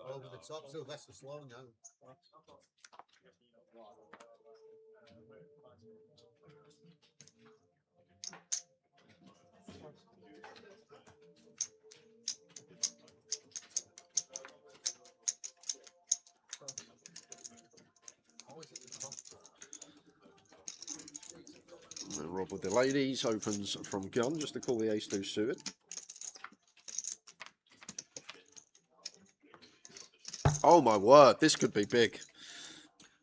Over the top, Sylvester slow now. Rob with the ladies, opens from gun just to call the ace-2 suited. Oh my word, this could be big.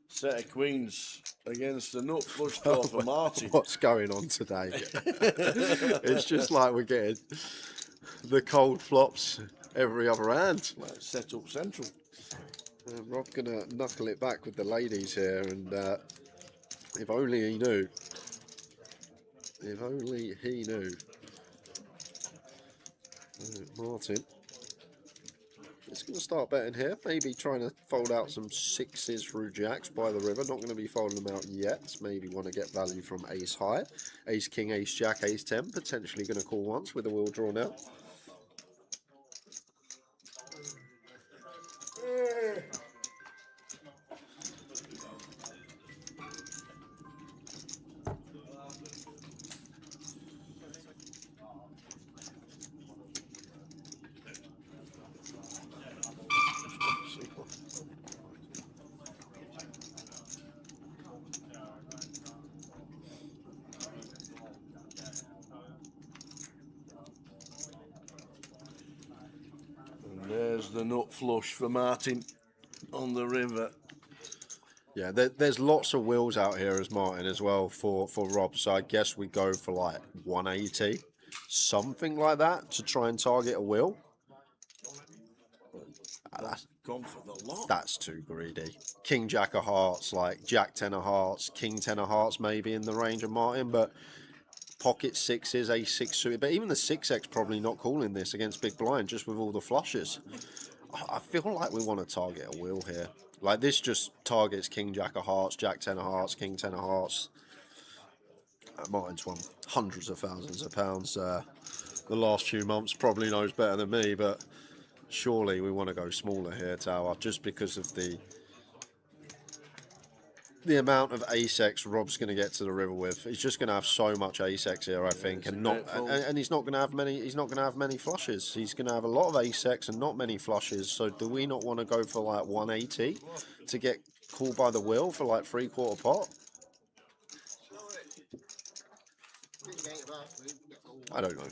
Set of queens against the nut flush draw for Marty. What's going on today? It's just like we're getting the cold flops every other hand. Like set up central. Rob gonna knuckle it back with the ladies here, and if only he knew. If only he knew. Martin. It's going to start betting here. Maybe trying to fold out some sixes through jacks by the river. Not going to be folding them out yet. Maybe want to get value from ace high. Ace king, ace jack, ace 10. Potentially going to call once with the wheel drawn out. There's the nut flush for Martin on the river. Yeah, there's lots of wheels out here as Martin as well for Rob. So I guess we go for like 180, something like that, to try and target a wheel. That's gone for the lot. That's too greedy. King jack of hearts, like jack 10 of hearts, king 10 of hearts, maybe in the range of Martin, but pocket sixes, ace 6 suited. But even the 6x probably not calling this against big blind, just with all the flushes. I feel like we want to target a wheel here. Like this just targets king jack of hearts, jack 10 of hearts, king 10 of hearts. Martin's won hundreds of thousands of pounds the last few months. Probably knows better than me, but surely we want to go smaller here, Tower, just because of the amount of ace-x Rob's going to get to the river with. He's just going to have so much ace-x here, I think, and he's not going to have many. He's not going to have many flushes. He's going to have a lot of ace-x and not many flushes. So do we not want to go for like 180 to get called by the wheel for like 3/4 pot? I don't know.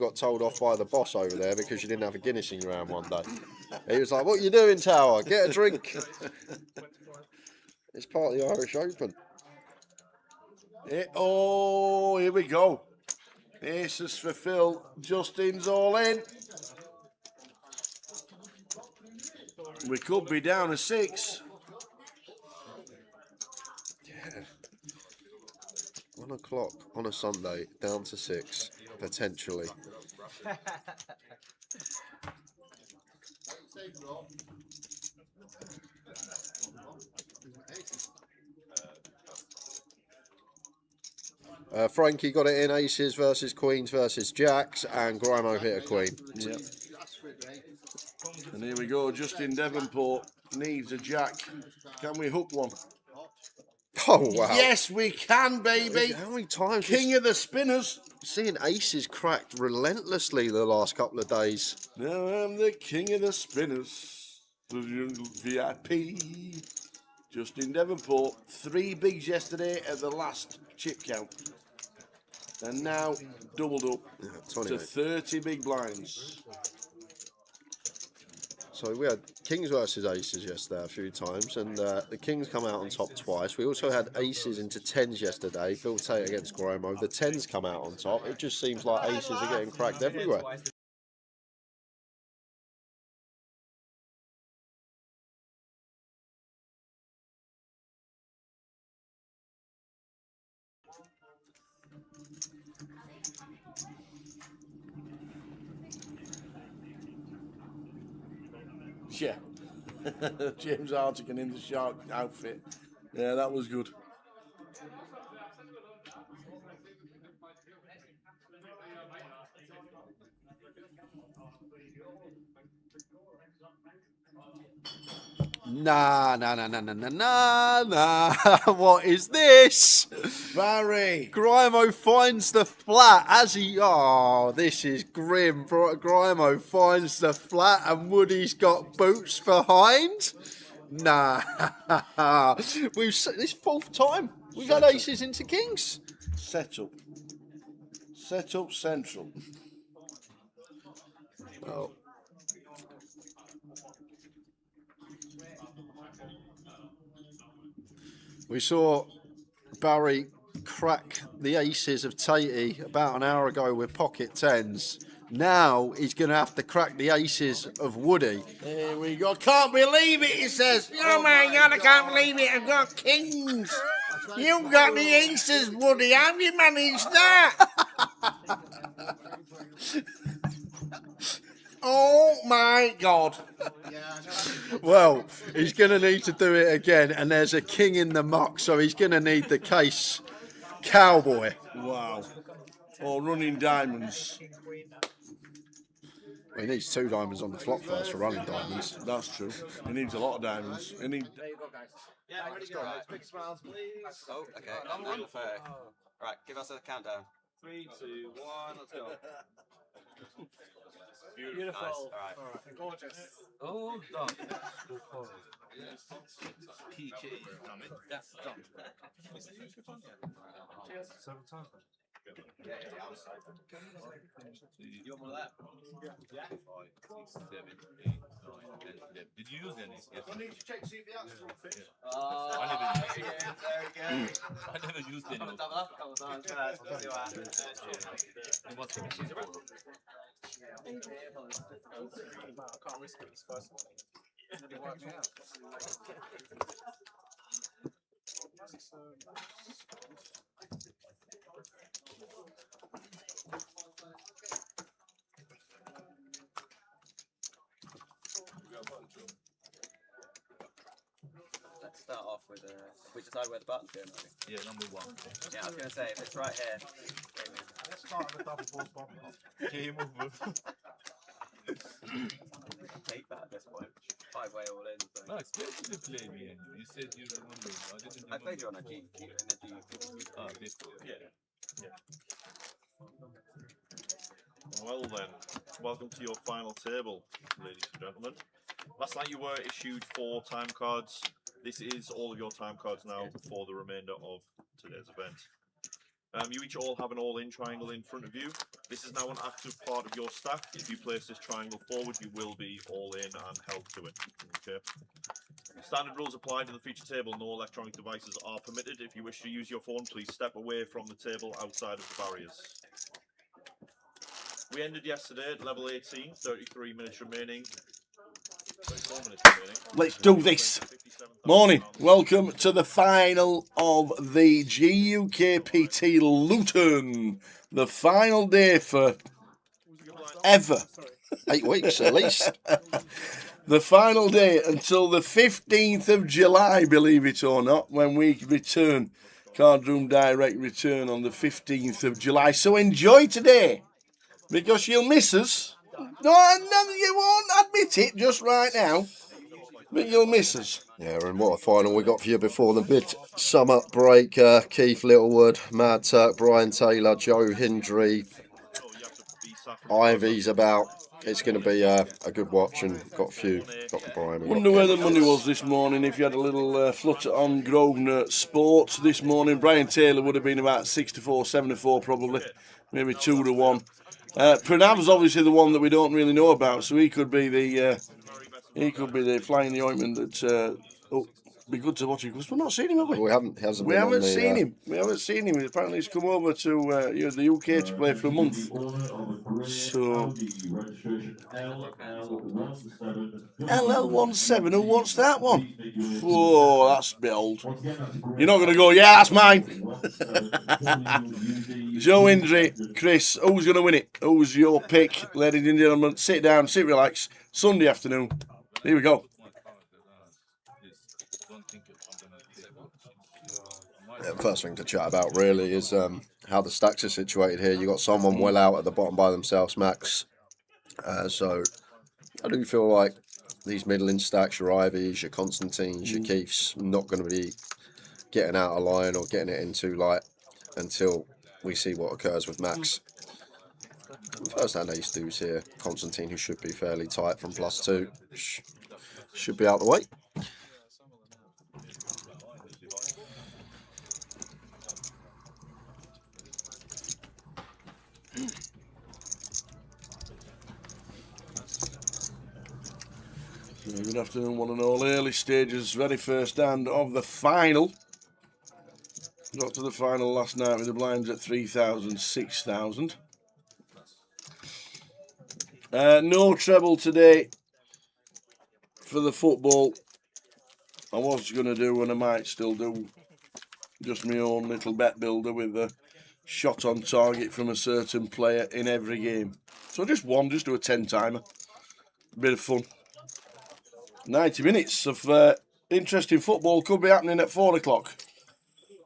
Got told off by the boss over there because you didn't have a Guinness in your hand one day. He was like, "What are you doing, Tower? Get a drink." It's part of the Irish Open. Oh, here we go. Aces for Phil. Justin's all in. We could be down a 6. Yeah. 1 o'clock on a Sunday, down to 6, potentially. Frankie got it in aces versus queens versus jacks, and Grimo hit a queen. Yep. And here we go. Justin Devonport needs a jack. Can we hook one? Oh, wow. Yes, we can, baby. How many times? King of the spinners. Seeing aces cracked relentlessly the last couple of days. Now I'm the king of the spinners. VIP. Justin Devonport. 3 bigs yesterday at the last chip count. And now doubled up to 30 big blinds. So we had kings versus aces yesterday a few times, and the kings come out on top twice. We also had aces into 10s yesterday. Phil Tate against Gromo. The 10s come out on top. It just seems like aces are getting cracked everywhere. Yeah. James Hartigan in the shark outfit. Yeah, that was good. Nah. What is this? Barry. Grimo finds the flat as he. Oh, this is grim. Grimo finds the flat and Woody's got boots behind. Nah. This fourth time we've had aces into kings. Set up central. Oh. We saw Barry crack the aces of Tatey about an hour ago with pocket tens. Now he's going to have to crack the aces of Woody. Here we go. Can't believe it, he says. Oh my God, I can't believe it. I've got kings. You've got the aces, Woody. How have you managed that? Oh my God. Well, he's going to need to do it again, and there's a king in the muck, so he's going to need the case cowboy. Wow. Or running diamonds. Well, he needs 2 diamonds on the flop first for running diamonds. That's true. He needs a lot of diamonds. He needs... Yeah, let's go. Big smiles, please. Oh, okay. Right, give us a countdown. 3, 2, 1, let's go. Beautiful. Nice. All right. Gorgeous. Oh, done. Peachy. That's done. Cheers. 7 times. Yeah. You're one of that. Yeah. 5, 6, 7, 8, 9, 10, 11. Did you use any? Yes. I need to check see if the answer will fit. I never used any. Double up a couple of times. See what happens. It must be. I can't risk it. It's first one. Let's start off with we decide where the button's going, maybe. Yeah, number 1. Yeah, I was going to say, if it's right here. Let's start with the double balls bottom. Game over. Take that at this point. 5-way all in. So. No, expect you to play me anyway. You said you remember. I played you on a G. Oh, this yeah. Well then, welcome to your final table, ladies and gentlemen. Last night you were issued 4 time cards. This is all of your time cards now for the remainder of today's event. You each all have an all-in triangle in front of you. This is now an active part of your stack. If you place this triangle forward, you will be all in and held to it. Okay. Standard rules apply to the feature table. No electronic devices are permitted. If you wish to use your phone, please step away from the table outside of the barriers. We ended yesterday at level 18, 33 minutes remaining. 34 minutes remaining. Let's do this. Morning. Welcome to the final of the GUKPT Luton. The final day for ever. 8 weeks at least. The final day until the 15th of July, believe it or not, when we return. Card Room Direct return on the 15th of July. So enjoy today, because you'll miss us. No, you won't admit it just right now, but you'll miss us. Yeah, and what a final we got for you before the mid-summer break. Keith Littlewood, Mad Turk, Brian Taylor, Joe Hindry, Ivy's about. It's going to be a good watch, and got Brian. Wonder where the money was this morning if you had a little flutter on Grosvenor Sports this morning. Brian Taylor would have been about 6-4, 7-4 probably, maybe 2-1. Pranav's obviously the one that we don't really know about, so he could be the fly in the ointment that be good to watch him, because we've not seen him, have we? We haven't seen him. We haven't seen him. Apparently he's come over to the UK to play for a month. So LL17, who wants that one? Oh, that's a bit old. You're not going to go, yeah, that's mine. Joe Hendry, Chris, who's going to win it? Who's your pick, ladies and gentlemen? Sit down, sit relax. Sunday afternoon. Here we go. Yeah, first thing to chat about really is how the stacks are situated here. You got someone well out at the bottom by themselves, Max. So I do feel like these middling stacks, your Ivies, your Constantines, your Keiths, not going to be getting out of line or getting it into light until we see what occurs with Max. First hand ace deuce here. Constantine, who should be fairly tight from +2, should be out the way. Good afternoon, one and all. Early stages, very first hand of the final. Got to the final last night with the blinds at 3,000, 6,000. No treble today for the football. I was going to do, and I might still do, just my own little bet builder with a shot on target from a certain player in every game. So just one, just do a 10-timer. Bit of fun. 90 minutes of interesting football could be happening at 4 o'clock.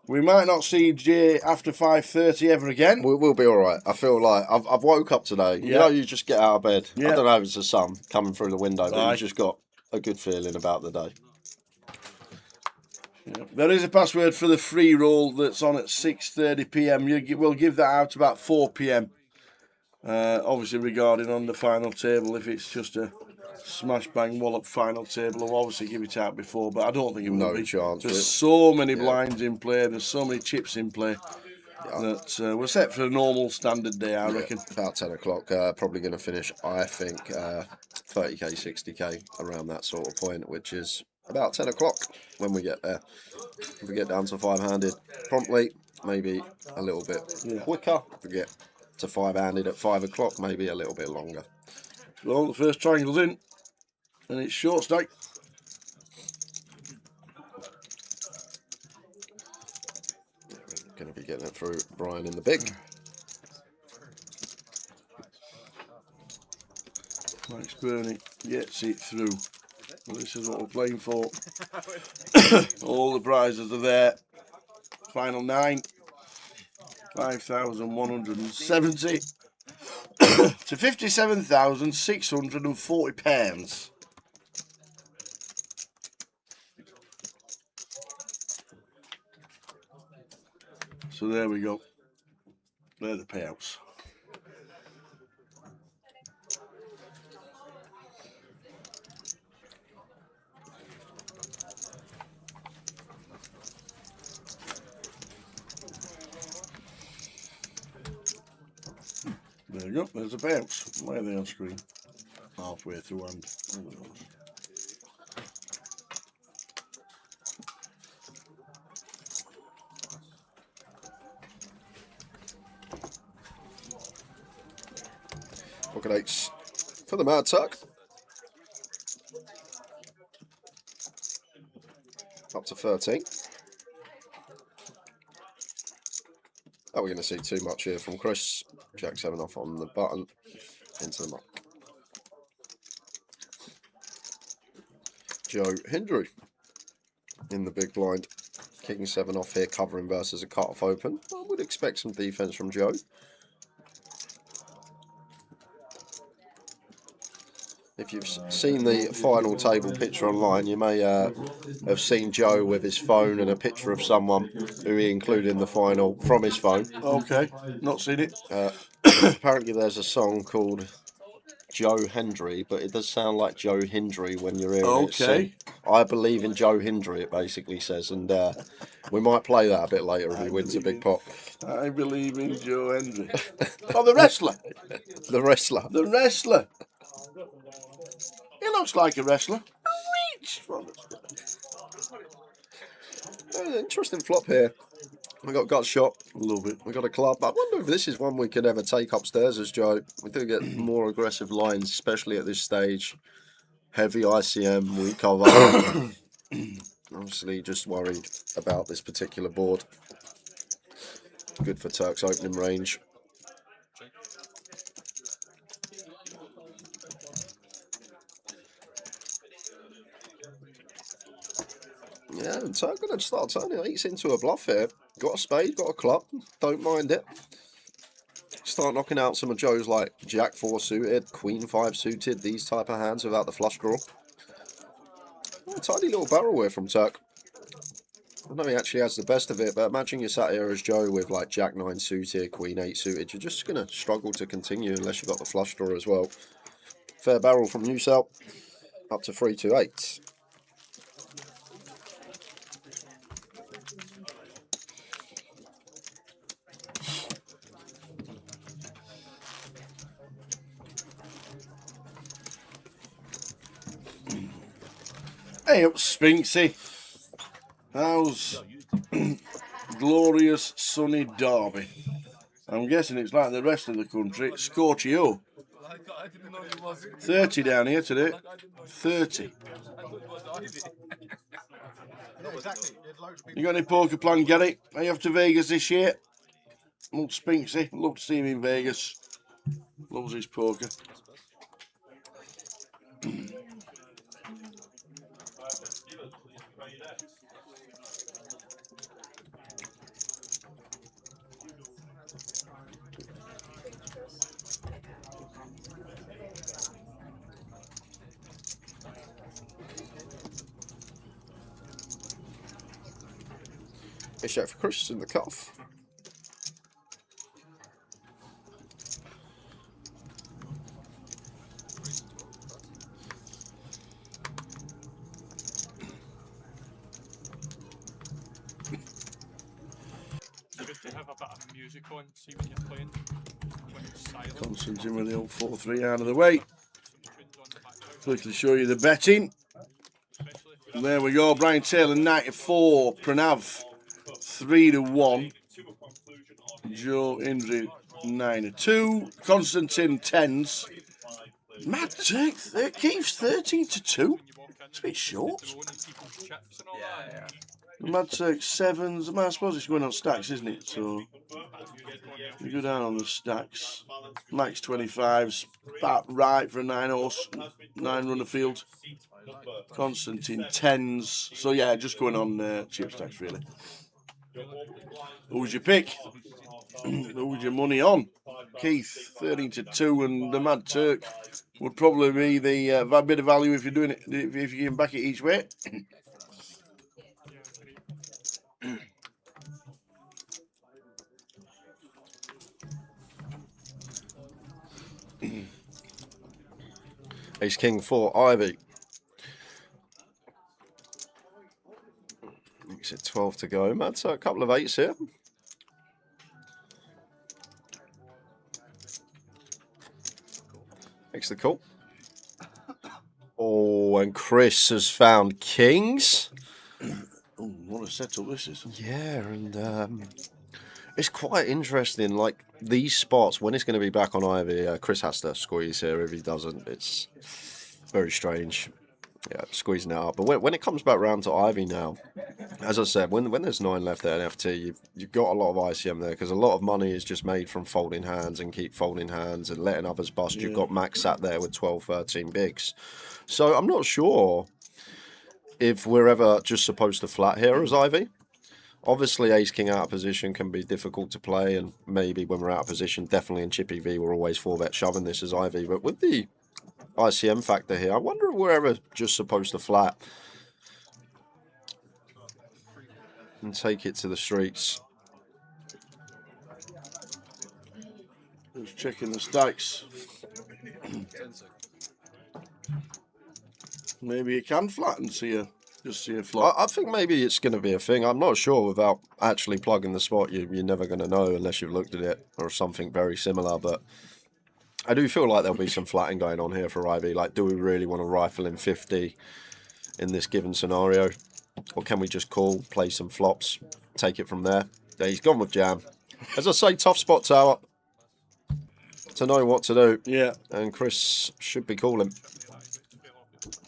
We might not see Jay after 5:30 ever again. We'll be all right. I feel like I've woke up today. Yeah. You know, you just get out of bed. Yeah. I don't know if it's the sun coming through the window, but Aye. you've just got a good feeling about the day. Yeah. There is a password for the free roll that's on at 6:30 p.m. We'll give that out about 4 p.m. Obviously, regarding on the final table, if it's just a smash bang wallop final table, I'll obviously give it out before, but I don't think it will No be. chance. There's so many blinds in play, there's so many chips in play that we're set for a normal standard day, I reckon. About 10 o'clock. Probably going to finish, I think, 30k, 60k around that sort of point, which is about 10 o'clock when we get there. If we get down to 5-handed promptly, maybe a little bit quicker. If we get to 5-handed at 5 o'clock, maybe a little bit longer. Well, the first triangle's in, and it's short stack. Going to be getting it through Brian in the big. Max Burney gets it through. Well, this is what we're playing for. All the prizes are there. Final 9. 5,170 to 57,640 pounds. So there we go. They're the payouts. There you go, there's a bounce. Why are they on screen? Halfway through and Pocket 8s for the Mad Tuck. Up to 13. Are we going to see too much here from Chris? Jack 7 off on the button. Into the muck. Joe Hendry in the big blind. King 7 off here, covering versus a cut-off open. I would expect some defence from Joe. If you've seen the final table picture online, you may have seen Joe with his phone and a picture of someone who he included in the final from his phone. okay, not seen it. Apparently there's a song called Joe Hendry, but it does sound like Joe Hendry when you're hearing it sing. I believe in Joe Hendry, it basically says, and we might play that a bit later if he wins a big pot. I believe in Joe Hendry. Oh, the wrestler. The wrestler. The wrestler. He looks like a wrestler. Reach. Interesting flop here. We got gut shot. Love it. We got a club. I wonder if this is one we could ever take upstairs as Joe. We do get more aggressive lines, especially at this stage. Heavy ICM we cover. Obviously, just worried about this particular board. Good for Turk's opening range. Yeah, Turk going to start turning 8s into a bluff here. Got a spade, got a club. Don't mind it. Start knocking out some of Joe's like Jack 4 suited, Queen 5 suited, these type of hands without the flush draw. Oh, tiny little barrel here from Turk. I know he actually has the best of it, but imagine you sat here as Joe with like Jack 9 suited, Queen 8 suited. You're just going to struggle to continue unless you've got the flush draw as well. Fair barrel from Newsell, up to 328. Hey up, Spinksy. How's glorious sunny Derby? I'm guessing it's like the rest of the country. It's scorchy up. 30 down here today. 30. You got any poker plan, Gary? Are you off to Vegas this year? Old Spinksy. Love to see him in Vegas. Loves his poker. Big shout for Chris in the cuff. To have a bit of music on, see when you're playing, when it's silent. Constantin with the old 4-3 out of the way. Quickly show you the betting. And there we go. Brian Taylor 94. Pranav 3-1. Joe Indri 9-2. Constantin 10s. Matt Turk Keith's 13-2. It's a bit short. Mad Turk 7s. I suppose it's going on stacks, isn't it? So we go down on the stacks. Max 25s. About right for a 9-horse, 9-runner field. Constantin 10s. So yeah, just going on chip stacks really. Who was your pick? Who was your money on? Keith 13-2, and the Mad Turk would probably be the bit of value if you're doing it, if you can back it each way. Ace King 4, Ivy. Makes it 12 to go. That's a couple of 8s here. Makes the call. Oh, and Chris has found kings. Oh, what a setup this is. Yeah, and it's quite interesting. Like these spots, when it's going to be back on Ivy, Chris has to squeeze here. If he doesn't, it's very strange. Yeah, squeezing it up. But when it comes back round to Ivy now, as I said, when there's 9 left at NFT, you've got a lot of ICM there because a lot of money is just made from folding hands and keep folding hands and letting others bust. Yeah. You've got Max sat there with 12, 13 bigs. So I'm not sure if we're ever just supposed to flat here as Ivy. Obviously, Ace King out of position can be difficult to play, and maybe when we're out of position, definitely in Chippy V, we're always 4-bet shoving this as Ivy. But with the ICM factor here, I wonder if we're ever just supposed to flat and take it to the streets. Just checking the stacks. Maybe you can flat and just see a flop. I think maybe it's going to be a thing. I'm not sure. Without actually plugging the spot, you're never going to know unless you've looked at it or something very similar. But I do feel like there'll be some flatting going on here for Ivy. Like, do we really want to rifle in 50 in this given scenario? Or can we just call, play some flops, take it from there? Yeah, he's gone with jam. As I say, tough spot tower to know what to do. Yeah. And Chris should be calling.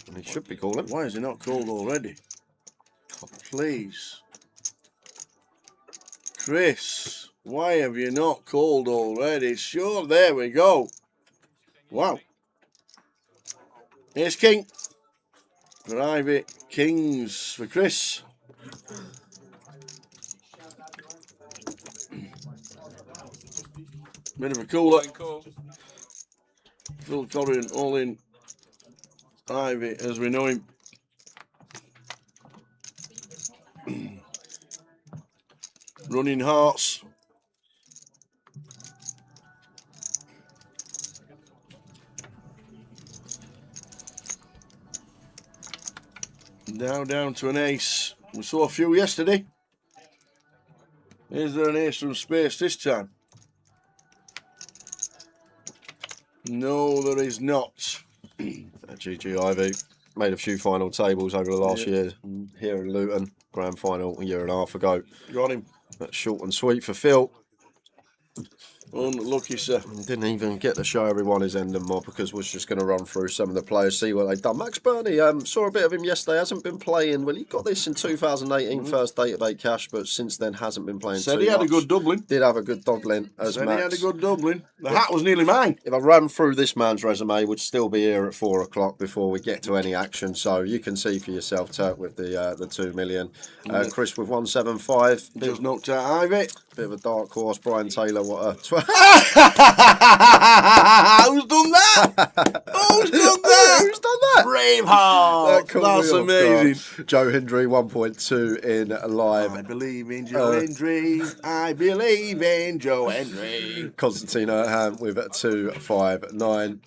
And he should be calling. Why is he not called already? Oh, please. Chris. Why have you not called already? Sure, there we go. Wow. Ace King. For Ivy. Kings for Chris. Bit of a cooler. Cool. Phil Corrin all in. Ivy as we know him. Running Hearts. Now down to an ace. We saw a few yesterday. Is there an ace from space this time? No, there is not. GG Ivy. Made a few final tables over the last year here in Luton. Grand final a year and a half ago. Got him. That's short and sweet for Phil. Unlucky, sir. Didn't even get to show everyone his end and mob because we're just going to run through some of the players, see what they've done. Max Burney, saw a bit of him yesterday, hasn't been playing. Well, he got this in 2018, first database cash, but since then hasn't been playing Said too he had much. a good doubling. Did have a good doubling as Said Max. he had a good doubling. The hat was nearly mine. If I ran through this man's resume, we'd still be here at 4 o'clock before we get to any action. So you can see for yourself, Turk, with the 2 million. Chris with 175. Just knocked out Ivy. Bit of a dark horse. Brian Taylor, what a... Who's done that? Who's done that? Who's done that? Braveheart. That's amazing. Joe Hendry, 1.2 in live. I believe in Joe Hendry. I believe in Joe Hendry. Constantin with 259.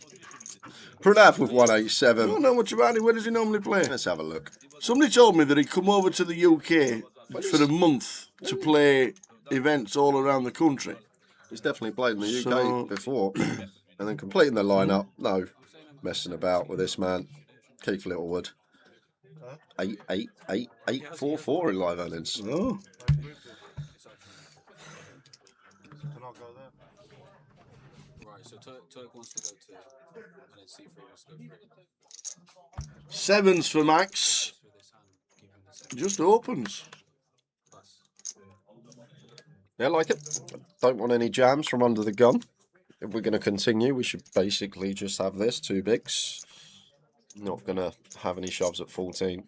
Pranav with 187. I don't know much about him. Where does he normally play? Let's have a look. Somebody told me that he'd come over to the UK for a month to play events all around the country. He's definitely played in the UK before. And then completing the lineup. No messing about with this man. Keith Littlewood. 88844 in live earnings. Oh. Right, so Turk wants to go to, and then C3 wants to go through. Sevens for Max. Just opens. Yeah, like it. Don't want any jams from under the gun. If we're going to continue, we should basically just have this, 2 bigs. Not going to have any shoves at 14.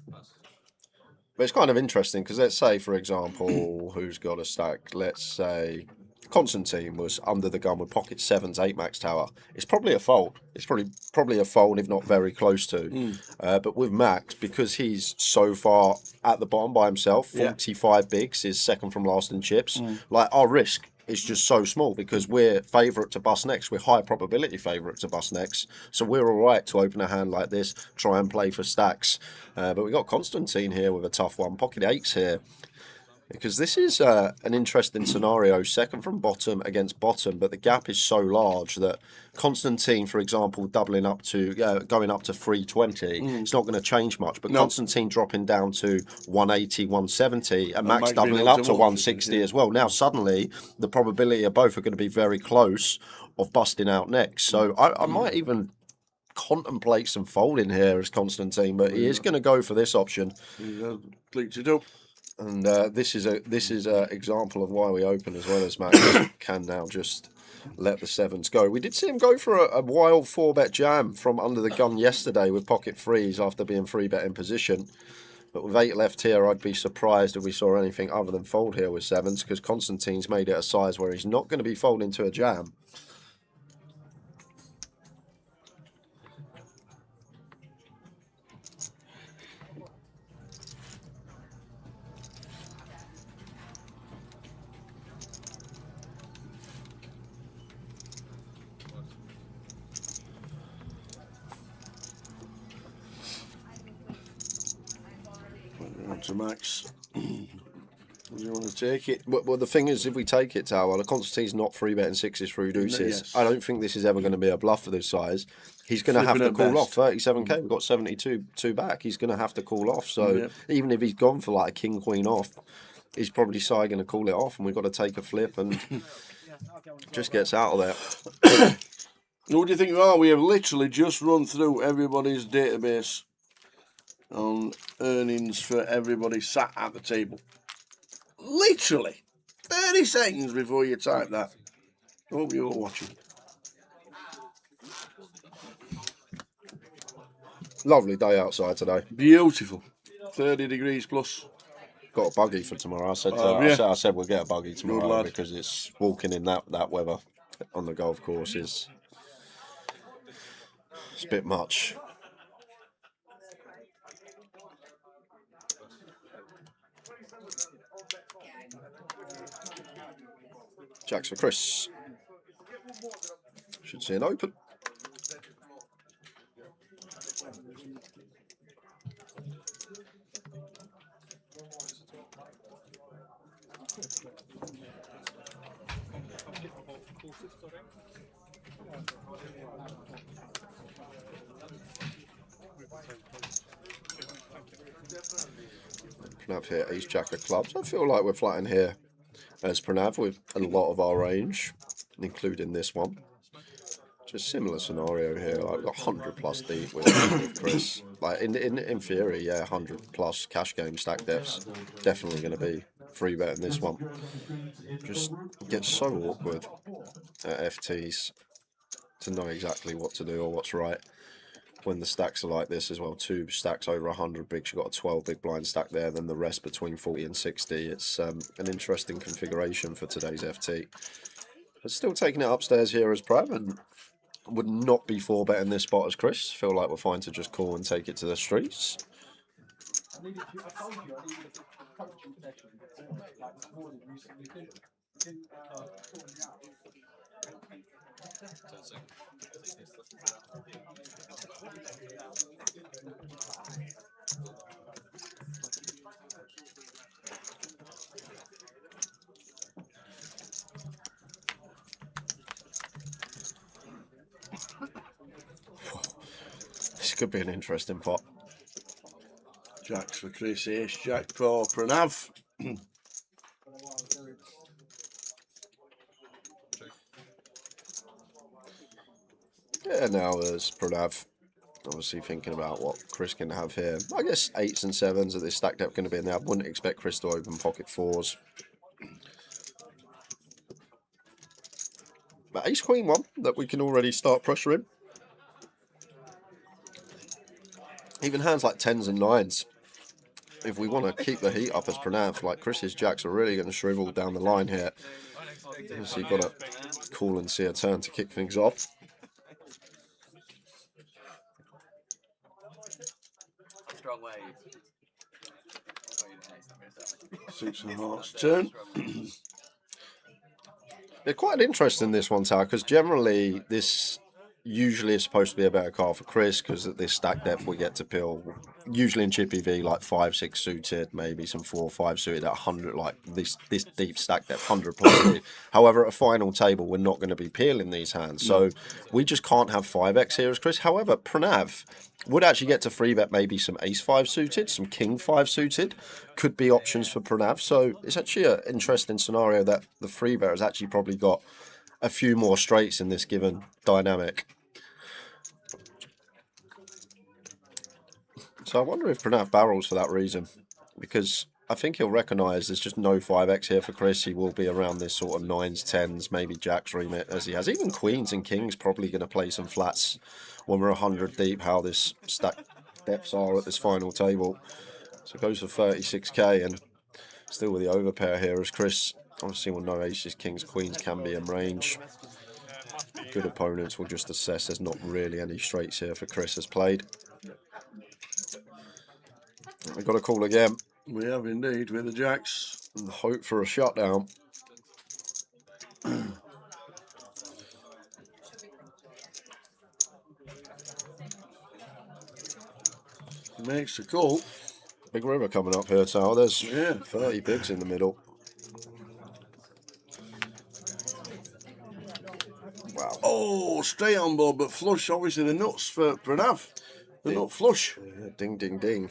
But it's kind of interesting because let's say, for example, who's got a stack? Let's say Constantin was under the gun with pocket 7s, 8 max tower. It's probably a fold. It's probably a fold, if not very close to. But with Max, because he's so far at the bottom by himself, 45 bigs is second from last in chips. Like our risk is just so small because we're favourite to bust next. We're high probability favourite to bust next. So we're all right to open a hand like this, try and play for stacks. But we got Constantin here with a tough one. Pocket 8s here. Because this is an interesting scenario, second from bottom against bottom, but the gap is so large that Constantin, for example, doubling up to going up to 320, it's not going to change much. But Constantin dropping down to 180, 170, and Max doubling up to 160 as well. Now suddenly the probability of both are going to be very close of busting out next. So I might even contemplate some folding here as Constantin, but he is going to go for this option. Clicked it up. And this is a example of why we open as well as Max can now just let the 7s go. We did see him go for a wild 4-bet jam from under the gun yesterday with pocket 3s after being 3-bet in position. But with 8 left here, I'd be surprised if we saw anything other than fold here with 7s because Constantin's made it a size where he's not going to be folding to a jam. To Max. Do you want to take it? Well, the thing is, if we take it, Tower, the Constantine's not 3-betting 6s through deuces. Yes. I don't think this is ever going to be a bluff for this size. He's going to have to call off 37k. We've got 72 back. He's going to have to call off. So even if he's gone for like a king queen off, he's probably going to call it off, and we've got to take a flip and just gets out of there. What do you think? Oh, we have literally just run through everybody's database on earnings for everybody sat at the table. literally 30 seconds before you type that. Hope you're watching. Lovely day outside today. Beautiful. 30 degrees plus. Got a buggy for tomorrow. I said we'll get a buggy tomorrow lad. because it's walking in that weather on the golf course it's a bit much. Jacks for Chris. Should see an open. Pranav here, ace jack of clubs. I feel like we're flatting here as Pranav with a lot of our range, including this one. Just similar scenario here. Like, got 100 plus deep with Chris. Like in theory, yeah, 100 plus cash game stack depths. Definitely going to be free betting this one. Just gets so awkward at FTs to know exactly what to do or what's right when the stacks are like this as well. 2 stacks over 100 bigs. You've got a 12 big blind stack there, then the rest between 40 and 60. It's an interesting configuration for today's FT. But still taking it upstairs here as Prav, and would not be for betting this spot as Chris. Feel like we're fine to just call and take it to the streets. This could be an interesting pot. Jacks for Chris, ace jack for Pranav. Yeah, now there's Pranav. Obviously thinking about what Chris can have here. I guess 8s and 7s at this stack depth going to be in there. I wouldn't expect Chris to open pocket 4s. But ace queen one that we can already start pressuring. Even hands like 10s and 9s. If we want to keep the heat up as Pranav, like Chris's jacks are really going to shrivel down the line here. So you've got to call and see a turn to kick things off. Strong wave. 6 of hearts turn. They're quite interesting this one, Tower, because generally this usually is supposed to be a better card for Chris, because at this stack depth we get to peel, usually in Chippy V, like 5, 6 suited, maybe some 4, 5 suited at 100, like this deep stack depth, 100 plus. However, at a final table, we're not going to be peeling these hands, so we just can't have 5x here as Chris. However, Pranav would actually get to free bet maybe some ace 5 suited, some king 5 suited, could be options for Pranav. So it's actually an interesting scenario that the free bet has actually probably got a few more straights in this given dynamic. So I wonder if Pranav barrels for that reason, because I think he'll recognise there's just no 5x here for Chris. He will be around this sort of 9s, 10s, maybe jacks remit as he has. Even queens and kings probably going to play some flats when we're 100 deep, how this stack depths are at this final table. So it goes for 36k, and still with the overpair here as Chris obviously will know aces, kings, queens can be in range. Good opponents will just assess there's not really any straights here for Chris has played. We've got a call again. We have indeed with the jacks. And hope for a shutdown. Makes the call. Big river coming up here, so there's 30 bigs in the middle. Wow. Oh, straight on board, but flush. Obviously, the nuts for Pranav. The nut flush. Yeah, ding, ding, ding.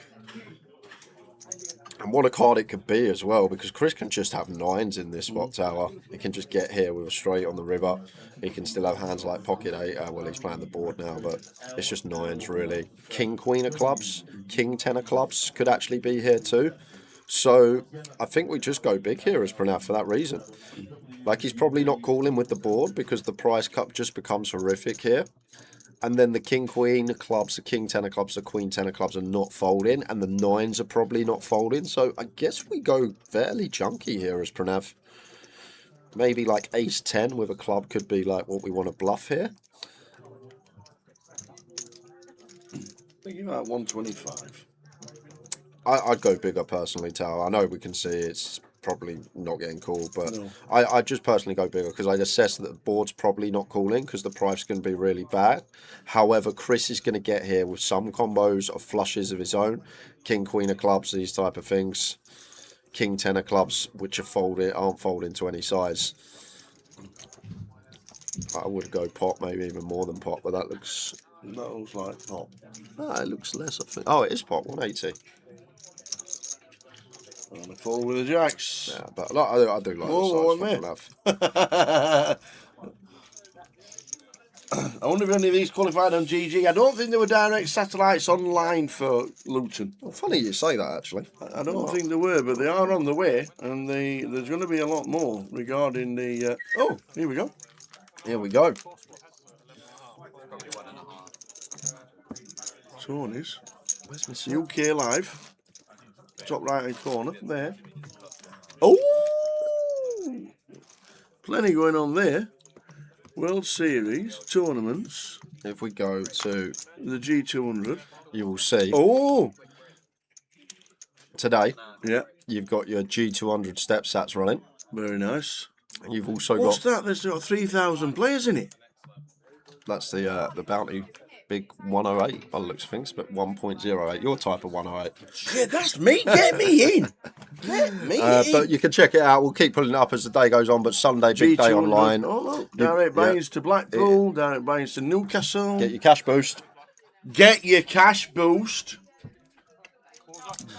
And what a card it could be as well, because Chris can just have 9s in this spot tower. He can just get here with a straight on the river. He can still have hands like pocket 8. Well, he's playing the board now, but it's just 9s really. King, queen of clubs, king, 10 of clubs could actually be here too. So I think we just go big here as Pranav for that reason. Like, he's probably not calling with the board because the price cut just becomes horrific here. And then the king, queen clubs, the king, 10 of clubs, the queen, 10 of clubs are not folding. And the 9s are probably not folding. So I guess we go fairly chunky here as Pranav. Maybe like ace 10 with a club could be like what we want to bluff here. Thinking about 125. I'd go bigger personally, Tao. I know we can see it's probably not getting called, but No. I'd just personally go bigger because I'd assess that the board's probably not calling because the price is going to be really bad. However, Chris is going to get here with some combos of flushes of his own. King, queen of clubs, these type of things. King, 10 of clubs, which aren't folding to any size. I would go pot, maybe even more than pot, but that looks... That looks like pot. Ah, it looks less, I think. Oh, it is pot, 180. And a fold with the jacks. Yeah, but I do like the size for Pranav. I wonder if any of these qualified on GG. I don't think there were direct satellites online for Luton. Well, funny you say that, actually. I don't think there were, but they are on the way, and there's going to be a lot more regarding the... oh, here we go. Here we go. Probably 1.5. Tony's. Where's my UK Live. Top right hand corner. There. Oh! Plenty going on there. World Series, tournaments. If we go to The G200. you will see Oh! today Yeah, you've got your G200 step sats running. very nice. You've also What's got that? There's got 3,000 players in it. that's the bounty big 108 by the looks of things, but 1.08. Your type of 108. Yeah, that's me. Get me in. Get me in. But you can check it out. We'll keep pulling it up as the day goes on. But Sunday, big day G200. online. Oh, look. Direct buy-ins to Blackpool. Direct buy-ins to Newcastle. Get your cash boost. Get your cash boost.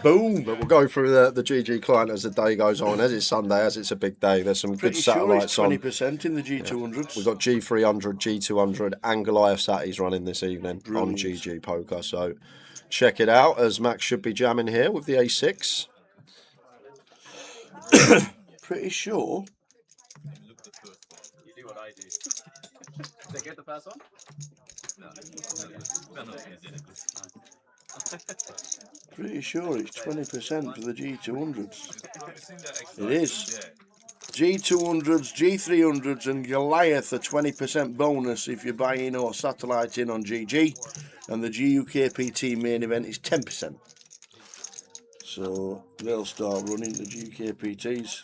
Boom. But we'll go through the GG client as the day goes on. As it's Sunday, as it's a big day, there's some Pretty good sure it's satellites on. 20% in the G200s. We've got G300, G200, and Goliath Satis running this evening on Brilliant. GG Poker. So check it out, as Max should be jamming here with the A6. Pretty sure. You do what I do. Did they get the first one? No. Pretty sure it's 20% for the G200s. It is. G200s, G300s, and Goliath are 20% bonus if you buy in or satellite in on GG, and the GUKPT main event is 10%. So they'll start running the GUKPTs.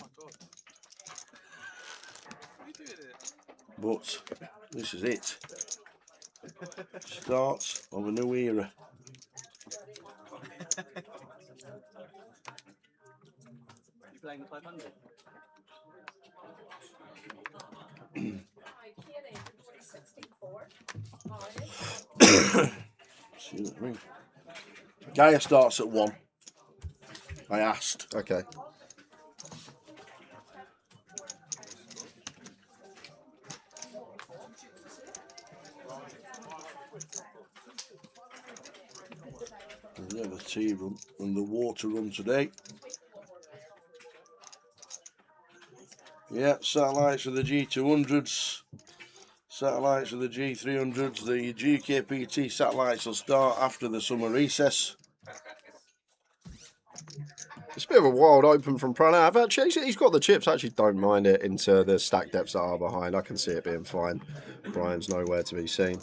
But this is it. Start of a new era. You playing the 500? See what I mean? Gaia starts at 1. I asked. Okay. Yeah, the tea run and the water run today. Yeah, satellites of the G200s, satellites of the G300s. The GKPT satellites will start after the summer recess. It's a bit of a wild open from Pranav. Actually, he's got the chips. Actually, don't mind it into the stack depths that are behind. I can see it being fine. Brian's nowhere to be seen.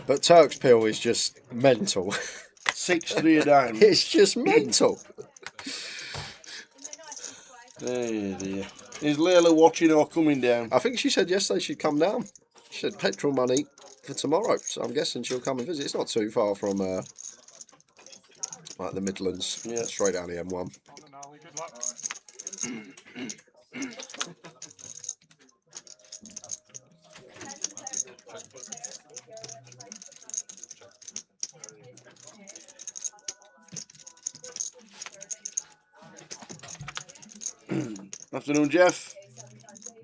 But Turk's pill is just mental. 6-3 a dime. It's just mental. Hey dear. Is Layla watching or coming down? I think she said yesterday she'd come down. She said petrol money for tomorrow, so I'm guessing she'll come and visit. It's not too far from like the Midlands, Yeah. straight down the M1. Good luck. Afternoon, Jeff.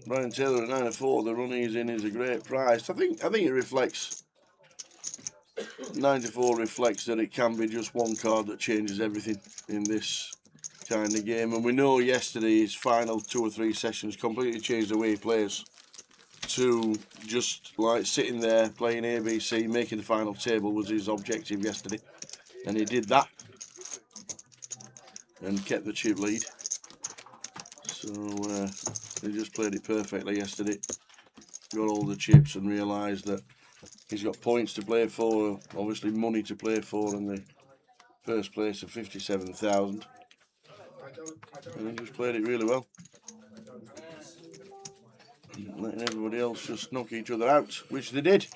Brian Taylor at 9-4. The run he's in is a great price. I think it reflects. 94 reflects that it can be just one card that changes everything in this kind of game. And we know yesterday's final 2 or 3 sessions completely changed the way he plays. To just like sitting there playing ABC, making the final table was his objective yesterday. And he did that. And kept the chip lead. So he just played it perfectly yesterday. Got all the chips and realised that he's got points to play for, obviously money to play for, and the first place of 57,000. And he just played it really well. Letting everybody else just knock each other out, which they did.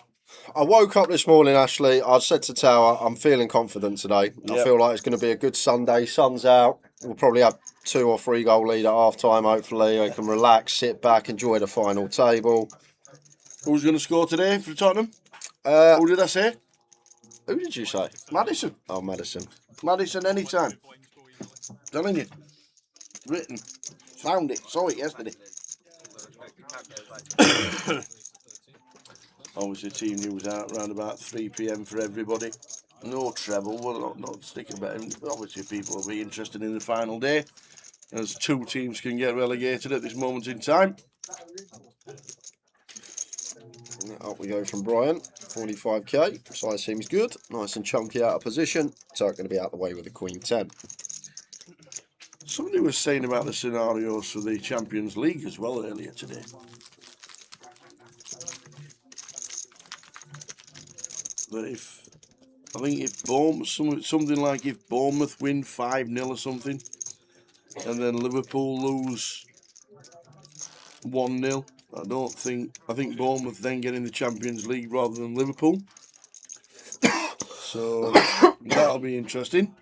I woke up this morning, Ashley. I said to Tower, I'm feeling confident today. Yep. I feel like it's going to be a good Sunday. Sun's out. We'll probably have 2 or 3 goal lead at half time, hopefully. I can relax, sit back, enjoy the final table. Who's going to score today for Tottenham? Who did I say? Who did you say? Madison. Oh, Madison. Madison anytime. Telling you. Written. Found it. Saw it yesterday. Obviously, team news out around about 3 PM for everybody. No treble. Well, not sticking betting. Obviously, people will be interested in the final day, as 2 teams can get relegated at this moment in time. Up we go from Brian. 45k. Size seems good. Nice and chunky out of position. So going to be out the way with the Queen 10. Somebody was saying about the scenarios for the Champions League as well earlier today. That if Bournemouth, something like if Bournemouth win 5-0 or something, and then Liverpool lose 1-0, I think Bournemouth then get in the Champions League rather than Liverpool. So that'll be interesting.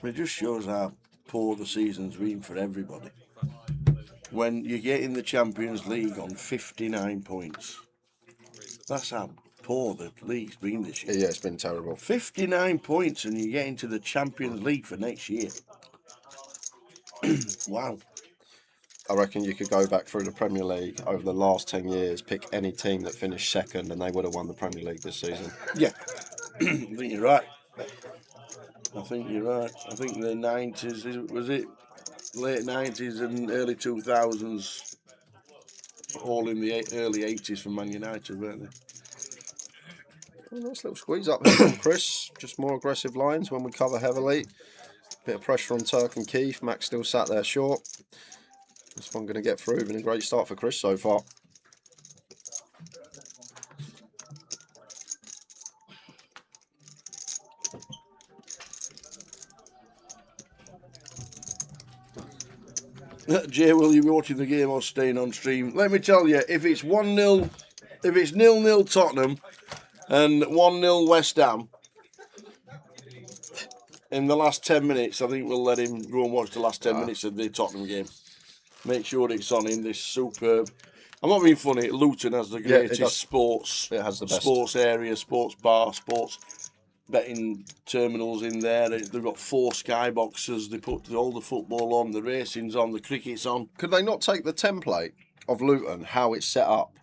It just shows how poor the season's been for everybody. When you get in the Champions League on 59 points, that's how poor the league's been this year. Yeah, it's been terrible. 59 points and you get into the Champions League for next year. Wow. I reckon you could go back through the Premier League over the last 10 years, pick any team that finished second, and they would have won the Premier League this season. Yeah, I think you're right. I think the 90s, was it late 90s and early 2000s, all in the early 80s for Man United, weren't they? Oh, nice little squeeze up here from Chris. Just more aggressive lines when we cover heavily. Bit of pressure on Turk and Keith. Max still sat there short. This one going to get through. Been a great start for Chris so far. Jay, will you be watching the game or staying on stream? Let me tell you, if it's 1-0, if it's 0-0 Tottenham and 1-0 West Ham in the last 10 minutes, I think we'll let him go and watch the last 10 minutes of the Tottenham game. Make sure it's on in this superb. I'm not being funny. Luton has the greatest sports. It has the best sports area, sports bar, sports betting terminals in there. They've got 4 skyboxes. They put all the football on, the racing's on, the cricket's on. Could they not take the template of Luton, how it's set up,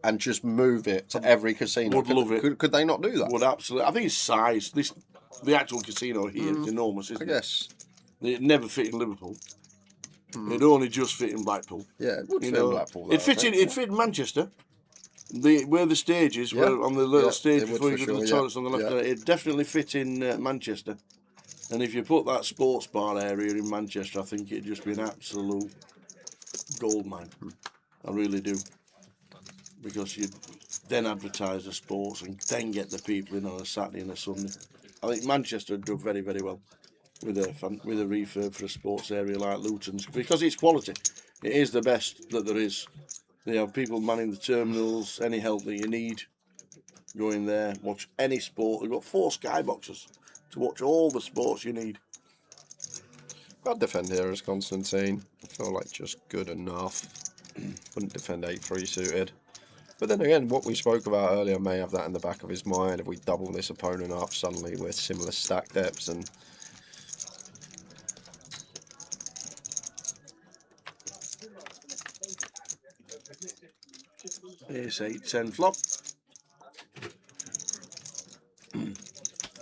and just move it to every casino? Would love it. Could they not do that? Would absolutely. I think it's size. The actual casino here is enormous, isn't I guess. it? It'd never fit in Liverpool. It'd only just fit in Blackpool. Yeah, it would fit know. in Blackpool. It'd fit in Manchester. Where the stage is, where on the little stage it would before you for go to the sure, toilets on the left, it'd definitely fit in Manchester. And if you put that sports bar area in Manchester, I think it'd just be an absolute gold mine. I really do. Because you'd then advertise the sports and then get the people in on a Saturday and a Sunday. I think Manchester would do very, very well with a refurb for a sports area like Luton's, because it's quality. It is the best that there is. They have people manning the terminals, any help that you need. Go in there, watch any sport. They've got 4 skyboxes to watch all the sports you need. I'd defend here as Constantin. I feel like just good enough. Wouldn't defend 8-3 suited. But then again, what we spoke about earlier may have that in the back of his mind. If we double this opponent up, suddenly we're similar stack depths. And Ace 8 10 flop.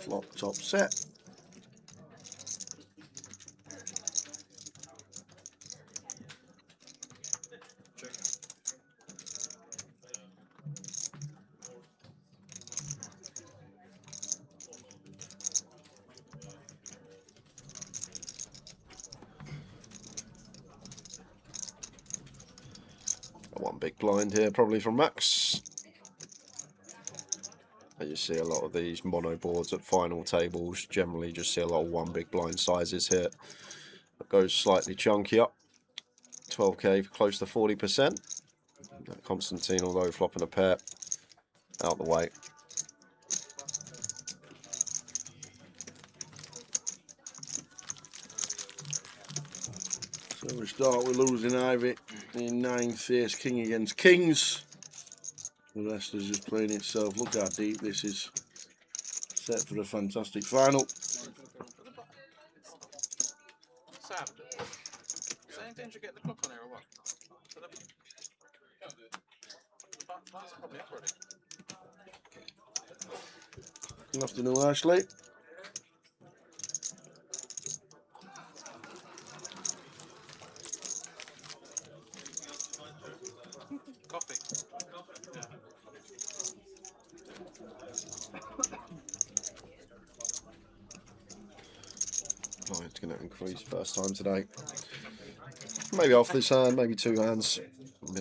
Flop top set. one big blind here, probably from Max. And you see a lot of these mono boards at final tables. Generally just see a lot of one big blind sizes here. It goes slightly chunky up. 12k, close to 40%. Constantin, although flopping a pair, out the way. So we start with losing Ivy in 9th, ace king against kings. The rest is just playing itself. Look how deep this is. Set for a fantastic final. Sam, is there any danger getting the clock on here or what? That's probably up already. Good afternoon, Ashley. Coffee. Yeah. It's going to increase first time today. Maybe off this hand, maybe two hands. I'm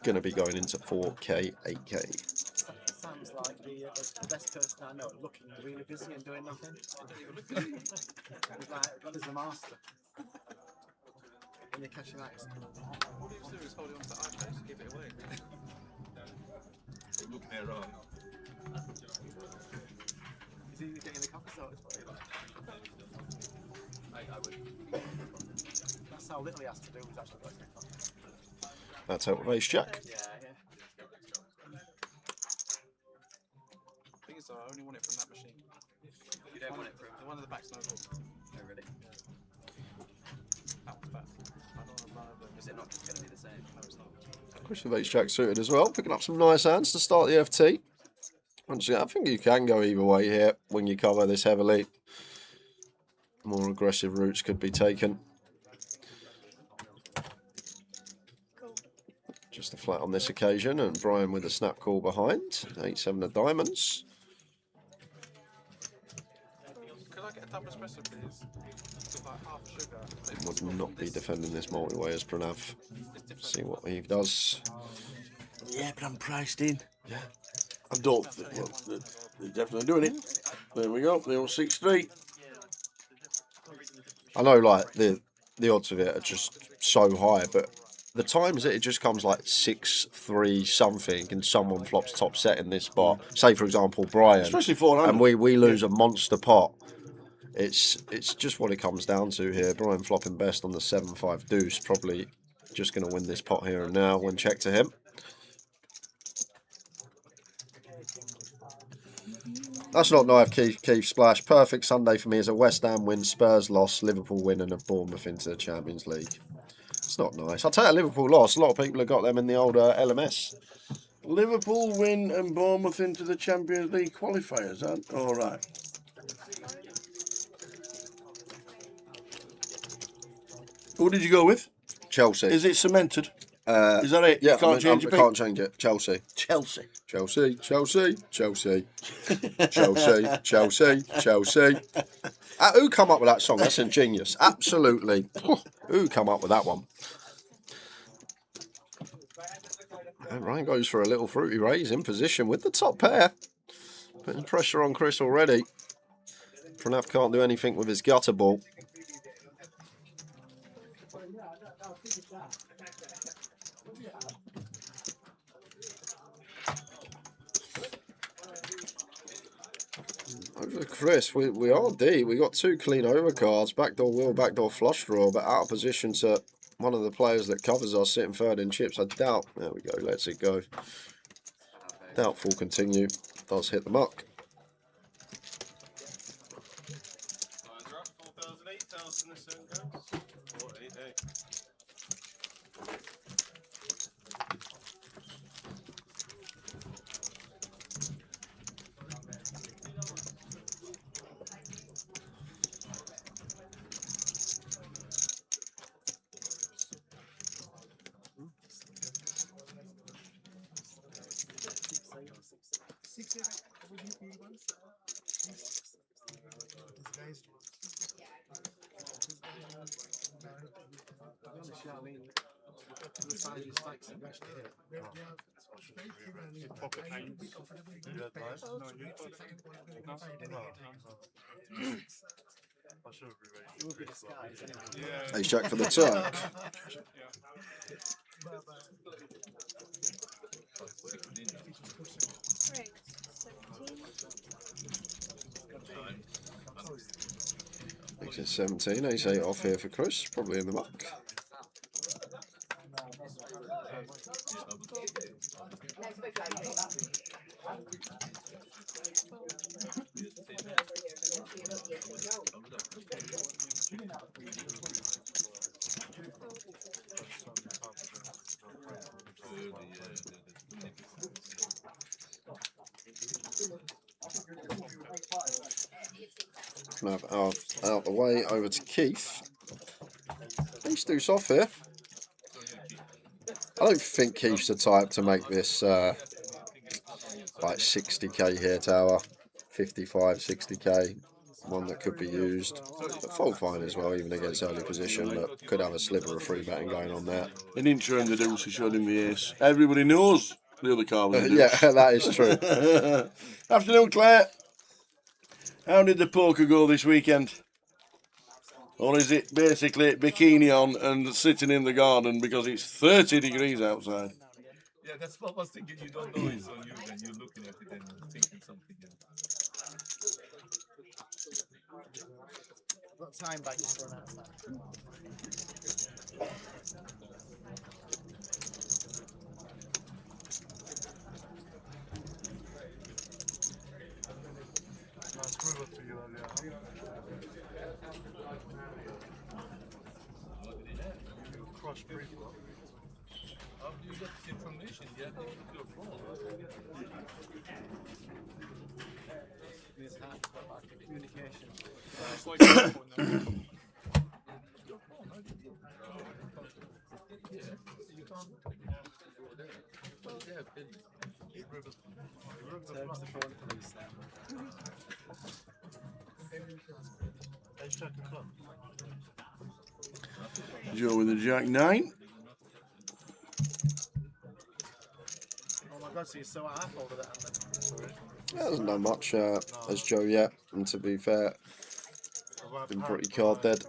going to be going into 4k, 8k. Sounds like the best person I know, looking really busy and doing nothing. He's like, God is a master. When you catch him out, All he was doing is holding on to the iPad to keep it away. Looking at wrong. is he getting the coffee sorted for you? I would. That's how little he has to do. He's actually got it. That's out with ace jack. Yeah. Thing is, I only want it from that machine. You don't want it from The one at the back's no good. Oh, really? That one's bad. I don't want to Is it not going to be the same? No, it's not. Question of ace jack suited as well. Picking up some nice hands to start the FT. Once again, I think you can go either way here when you cover this heavily. More aggressive routes could be taken. Just a flat on this occasion, and Brian with a snap call behind. 8-7 of diamonds. Could I get a double espresso, please? With like half sugar. Would not be defending this multi-way as Pranav. See what he does. Yeah, but I'm priced in. Yeah. I don't think, well, they're definitely doing it. There we go, they're 6-3. I know, like, the odds of it are just so high, but the times that it just comes like 6-3 something and someone flops top set in this spot, say for example Brian, Especially 400. and we lose a monster pot, it's just what it comes down to here. Brian flopping best on the 7-5 deuce, probably just going to win this pot here and now when check to him. That's not knife, Keith splash. Perfect Sunday for me as a West Ham win, Spurs loss, Liverpool win, and a Bournemouth into the Champions League. It's not nice. I'll take a Liverpool loss. A lot of people have got them in the older LMS. Liverpool win and Bournemouth into the Champions League qualifiers, aren't? All right. Who did you go with? Chelsea. Is it cemented? Is that it? Yeah, You can't change your I pick? can't change it. Chelsea. Chelsea. Chelsea, Chelsea, Chelsea, Chelsea, Chelsea, Chelsea. Who come up with that song? That's ingenious. Absolutely. Who come up with that one? And Ryan goes for a little fruity raise in position with the top pair. Putting pressure on Chris already. Pranav can't do anything with his gutter ball. Over Chris, we are deep. We got two clean overcards, backdoor wheel, backdoor flush draw, but out of position to one of the players that covers us sitting third in chips. I doubt. There we go. Let's it go. Doubtful continue. Does hit the mark. Lines are up, 4,000, 8,000 this turn goes. 488. Pocket eights. Ace Jack for the Turk. Makes it 17. Ace 8 off here for Chris. Probably in the muck. Now out the way over to Keith. He's deuce off here. I don't think Keith's the type to make this like 60k here tower, 55, 60k. One that could be used. But fold fine as well, even against early position, but could have a sliver of free betting going on there. An intro in the deuce, he showed him the ace. Everybody knows the other card was the Yeah, deuce. that is true. Afternoon, Claire. How did the poker go this weekend? Or is it basically bikini on and sitting in the garden because it's 30 degrees outside? Yeah, that's what I was thinking. You don't know it's on you, then you're looking at it and thinking something else. What time back is run out? How do you get this information? Yeah, they put your phone. This hat, communication. It's like your phone now. Your phone, how do you Yeah, you can't go there. Oh, they have been. Turks the phone police now. Joe with the Jack 9. Oh my god, so you're so half over that. Hasn't done much as Joe yet, and to be fair, been pretty card dead.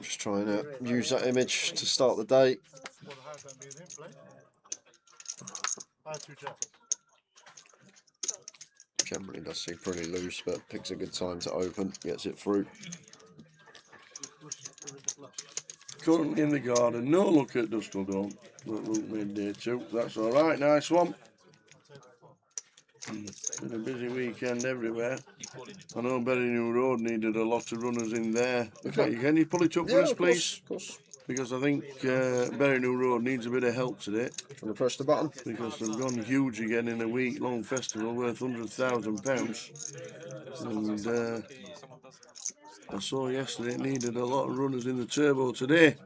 Just trying to use that image to start the day. Generally does seem pretty loose, but picks a good time to open, gets it through. Currently in the garden. No look at Dustle Dawn. Midday 2. That's alright, nice one. Been a busy weekend everywhere. I know Berrynew Road needed a lot of runners in there. Okay. Can you pull it up for us, please? Of course. Because I think Berrynew Road needs a bit of help today. Trying to press the button. Because they've gone huge again in a week-long festival worth £100,000. And I saw yesterday it needed a lot of runners in the turbo today.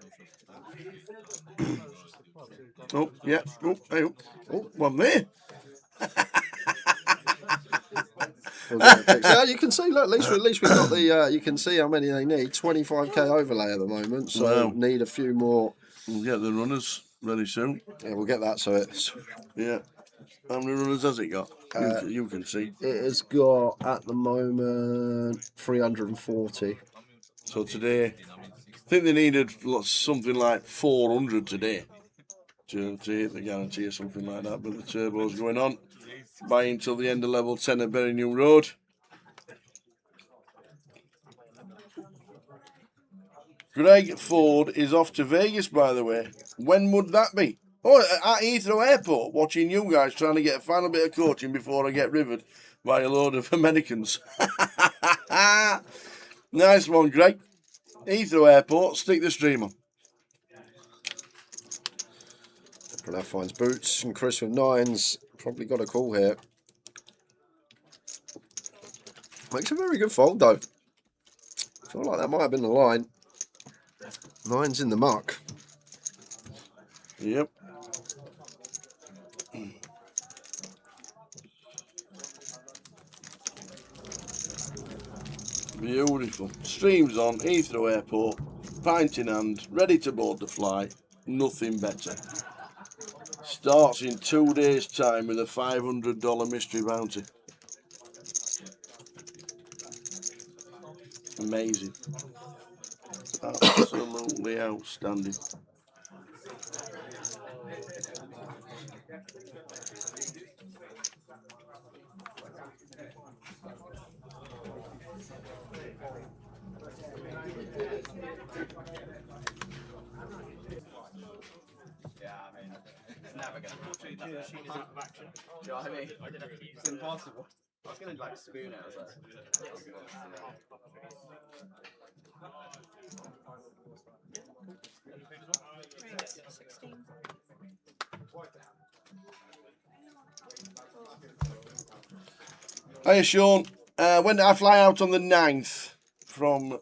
Oh, yeah. Oh, hey, oh, one there. Yeah, you can see. Look, at least we've got the. You can see how many they need. 25k overlay at the moment, so Wow. need a few more. We'll get the runners very soon. Yeah, we'll get that. So it's. Yeah. How many runners has it got? You can see. It has got at the moment 340. So today, I think they needed something like 400 today to hit the guarantee or something like that. But the turbo's going on. Buying till the end of level 10 at Berrynew Road. Greg Ford is off to Vegas, by the way. When would that be? Oh, at Heathrow Airport, watching you guys trying to get a final bit of coaching before I get rivered by a load of Americans. Nice one, Greg. Heathrow Airport, stick the stream on. Now finds boots, and Chris with 9s. Probably got a call here. Makes a very good fold, though. I feel like that might have been the line. 9's in the muck. Yep. Beautiful. Streams on, Heathrow Airport, pint in hand, ready to board the flight. Nothing better. Starts in 2 days' time with a $500 mystery bounty. Amazing. Absolutely outstanding. Yeah, I mean, it's never going to be that. Do you know what I mean? It's impossible. I was going to like spoon it. I was Hiya, Sean. When did I fly out on the 9th from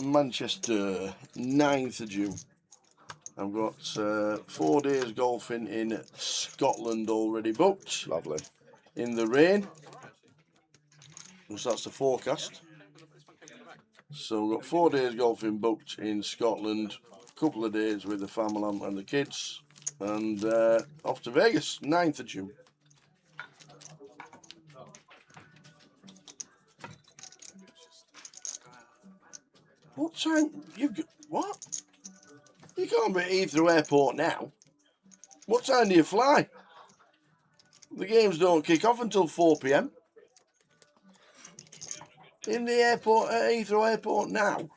Manchester? 9th of June. I've got 4 days golfing in Scotland already booked. Lovely. In the rain. So that's the forecast. So we've got 4 days golfing booked in Scotland. A couple of days with the family and the kids. And off to Vegas, 9th of June. What time? You've got, what? You can't be at Heathrow Airport now. What time do you fly? The games don't kick off until 4 p.m. In the airport, at Heathrow Airport now.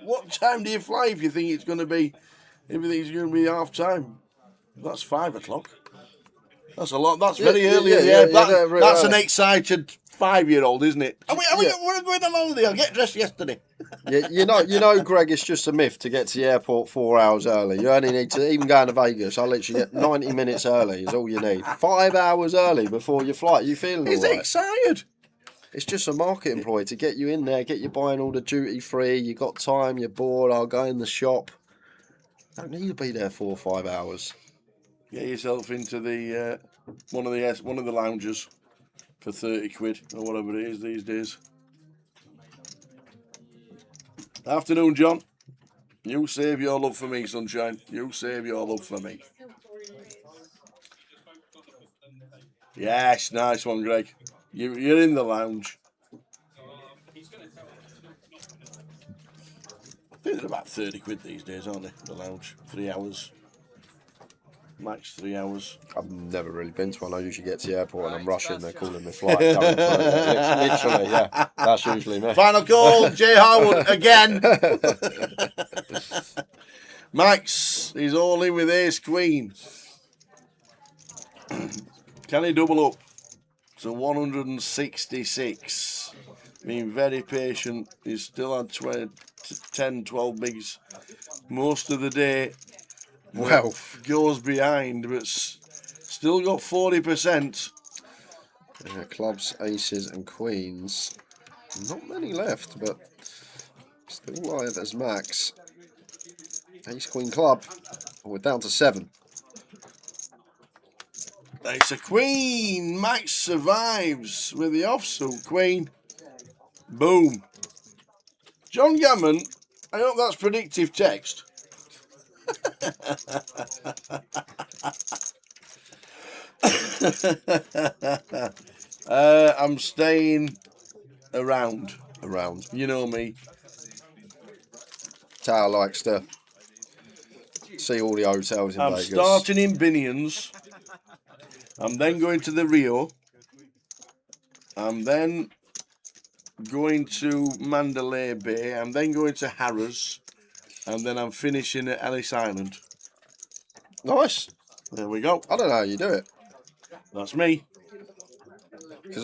What time do you fly if you think it's going to be, everything's going to be half time? That's 5 o'clock. That's a lot. That's very early in the air. That's an excited 5-year-old, isn't it? We're going on holiday. I'll get dressed yesterday. You know, Greg, it's just a myth to get to the airport 4 hours early. You only need to, even going to Vegas, I literally get 90 minutes early is all you need. 5 hours early before your flight. You feeling He's all right? excited. It's just a marketing ploy to get you in there, get you buying all the duty free. You got time, you're bored. I'll go in the shop. Don't need to be there 4 or 5 hours. Get yourself into the one of the lounges for 30 quid or whatever it is these days. Afternoon, John. You save your love for me, sunshine. You save your love for me. Yes, nice one, Greg. You're in the lounge. I think they're about 30 quid these days, aren't they? The lounge, 3 hours. Max 3 hours. I've never really been to one. I usually get to the airport and I'm rushing. They're calling me flight. Going for it. Literally, yeah. That's usually me. Final call, Jay Harwood again. Max, he's all in with ace queen. Can he double up to 166? Being very patient. He's still had 10, 12 bigs most of the day. Well, goes behind, but still got 40%. Clubs, aces, and queens. Not many left, but still live as max. Ace, queen, club. We're down to 7. It's a queen. Max survives with the offsuit queen. Boom. John Gammon, I hope that's predictive text. I'm staying around. You know me. Tower likes to see all the hotels in I'm Vegas. starting in Binions. I'm then going to the Rio. I'm then going to Mandalay Bay. I'm then going to Harrah's. And then I'm finishing at Ellis Island. Nice. There we go. I don't know how you do it. That's me. Because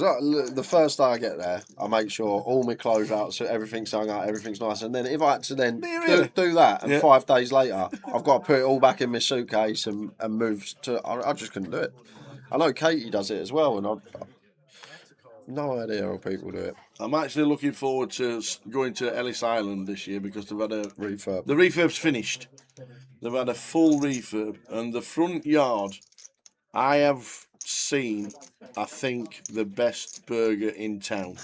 the first day I get there, I make sure all my clothes are out, so everything's hung out, everything's nice. And then if I had to then do that, and 5 days later, I've got to put it all back in my suitcase and move to... I just couldn't do it. I know Katie does it as well, and I've no idea how people do it. I'm actually looking forward to going to Ellis Island this year because they've had a refurb. The refurb's finished. They've had a full refurb, and the front yard, I have seen, I think, the best burger in town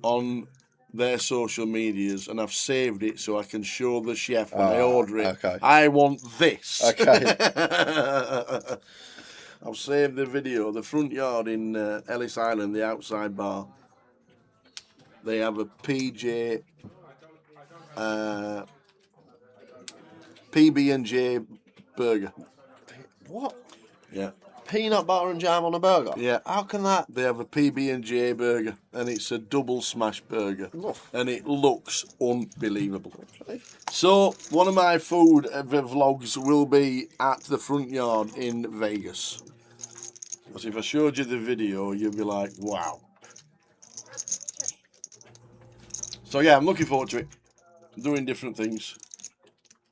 on their social medias, and I've saved it so I can show the chef when I order it. Okay. I want this. Okay. I've saved the video. The front yard in Ellis Island, the outside bar, they have a PB&J burger. What? Yeah. Peanut butter and jam on a burger? Yeah. How can that... They have a PB&J burger, and it's a double smash burger, Oh. and it looks unbelievable. Okay. So, one of my food vlogs will be at the front yard in Vegas. Because if I showed you the video, you'd be like, wow. So yeah, I'm looking forward to it. Doing different things.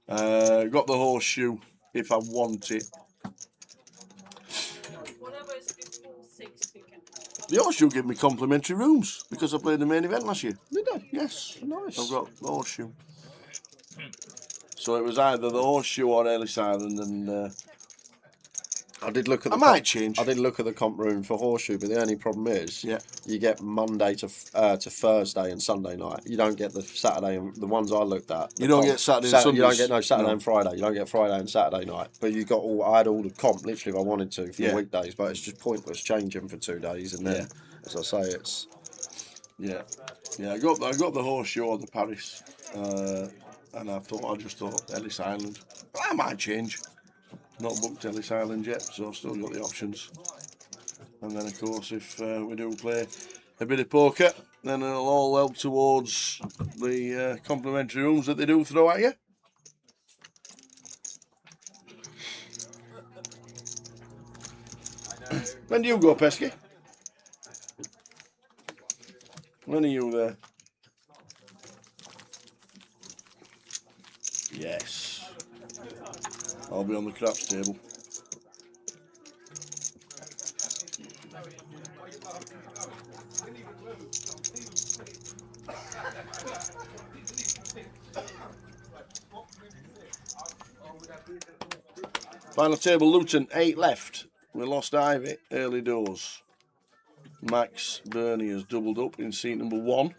Got the horseshoe if I want it. The horseshoe gave me complimentary rooms because I played the main event last year. Did they? Yes. Nice. I've got the horseshoe. So it was either the horseshoe or Ellis Island, and I did look at. I might change. I did look at the comp room for horseshoe, but the only problem is, Yeah. you get Monday to Thursday and Sunday night. You don't get the Saturday and the ones I looked at. You don't get Saturday and You don't Sundays? get Saturday No. and Friday. You don't get Friday and Saturday night. But you got all. I had all the comp literally if I wanted to for the weekdays, but it's just pointless changing for 2 days and then, as I say, it's. Yeah. I got the horseshoe or the Paris, and I just thought Ellis Island. I might change. Not booked Ellis Island yet, so I've still got the options. And then, of course, if we do play a bit of poker, then it'll all help towards the complimentary rooms that they do throw at you. When do you go, Pesky? When are you there? Yes. I'll be on the craps table. Final table, Luton, 8 left. We lost Ivy early doors. Max Burney has doubled up in seat number 1.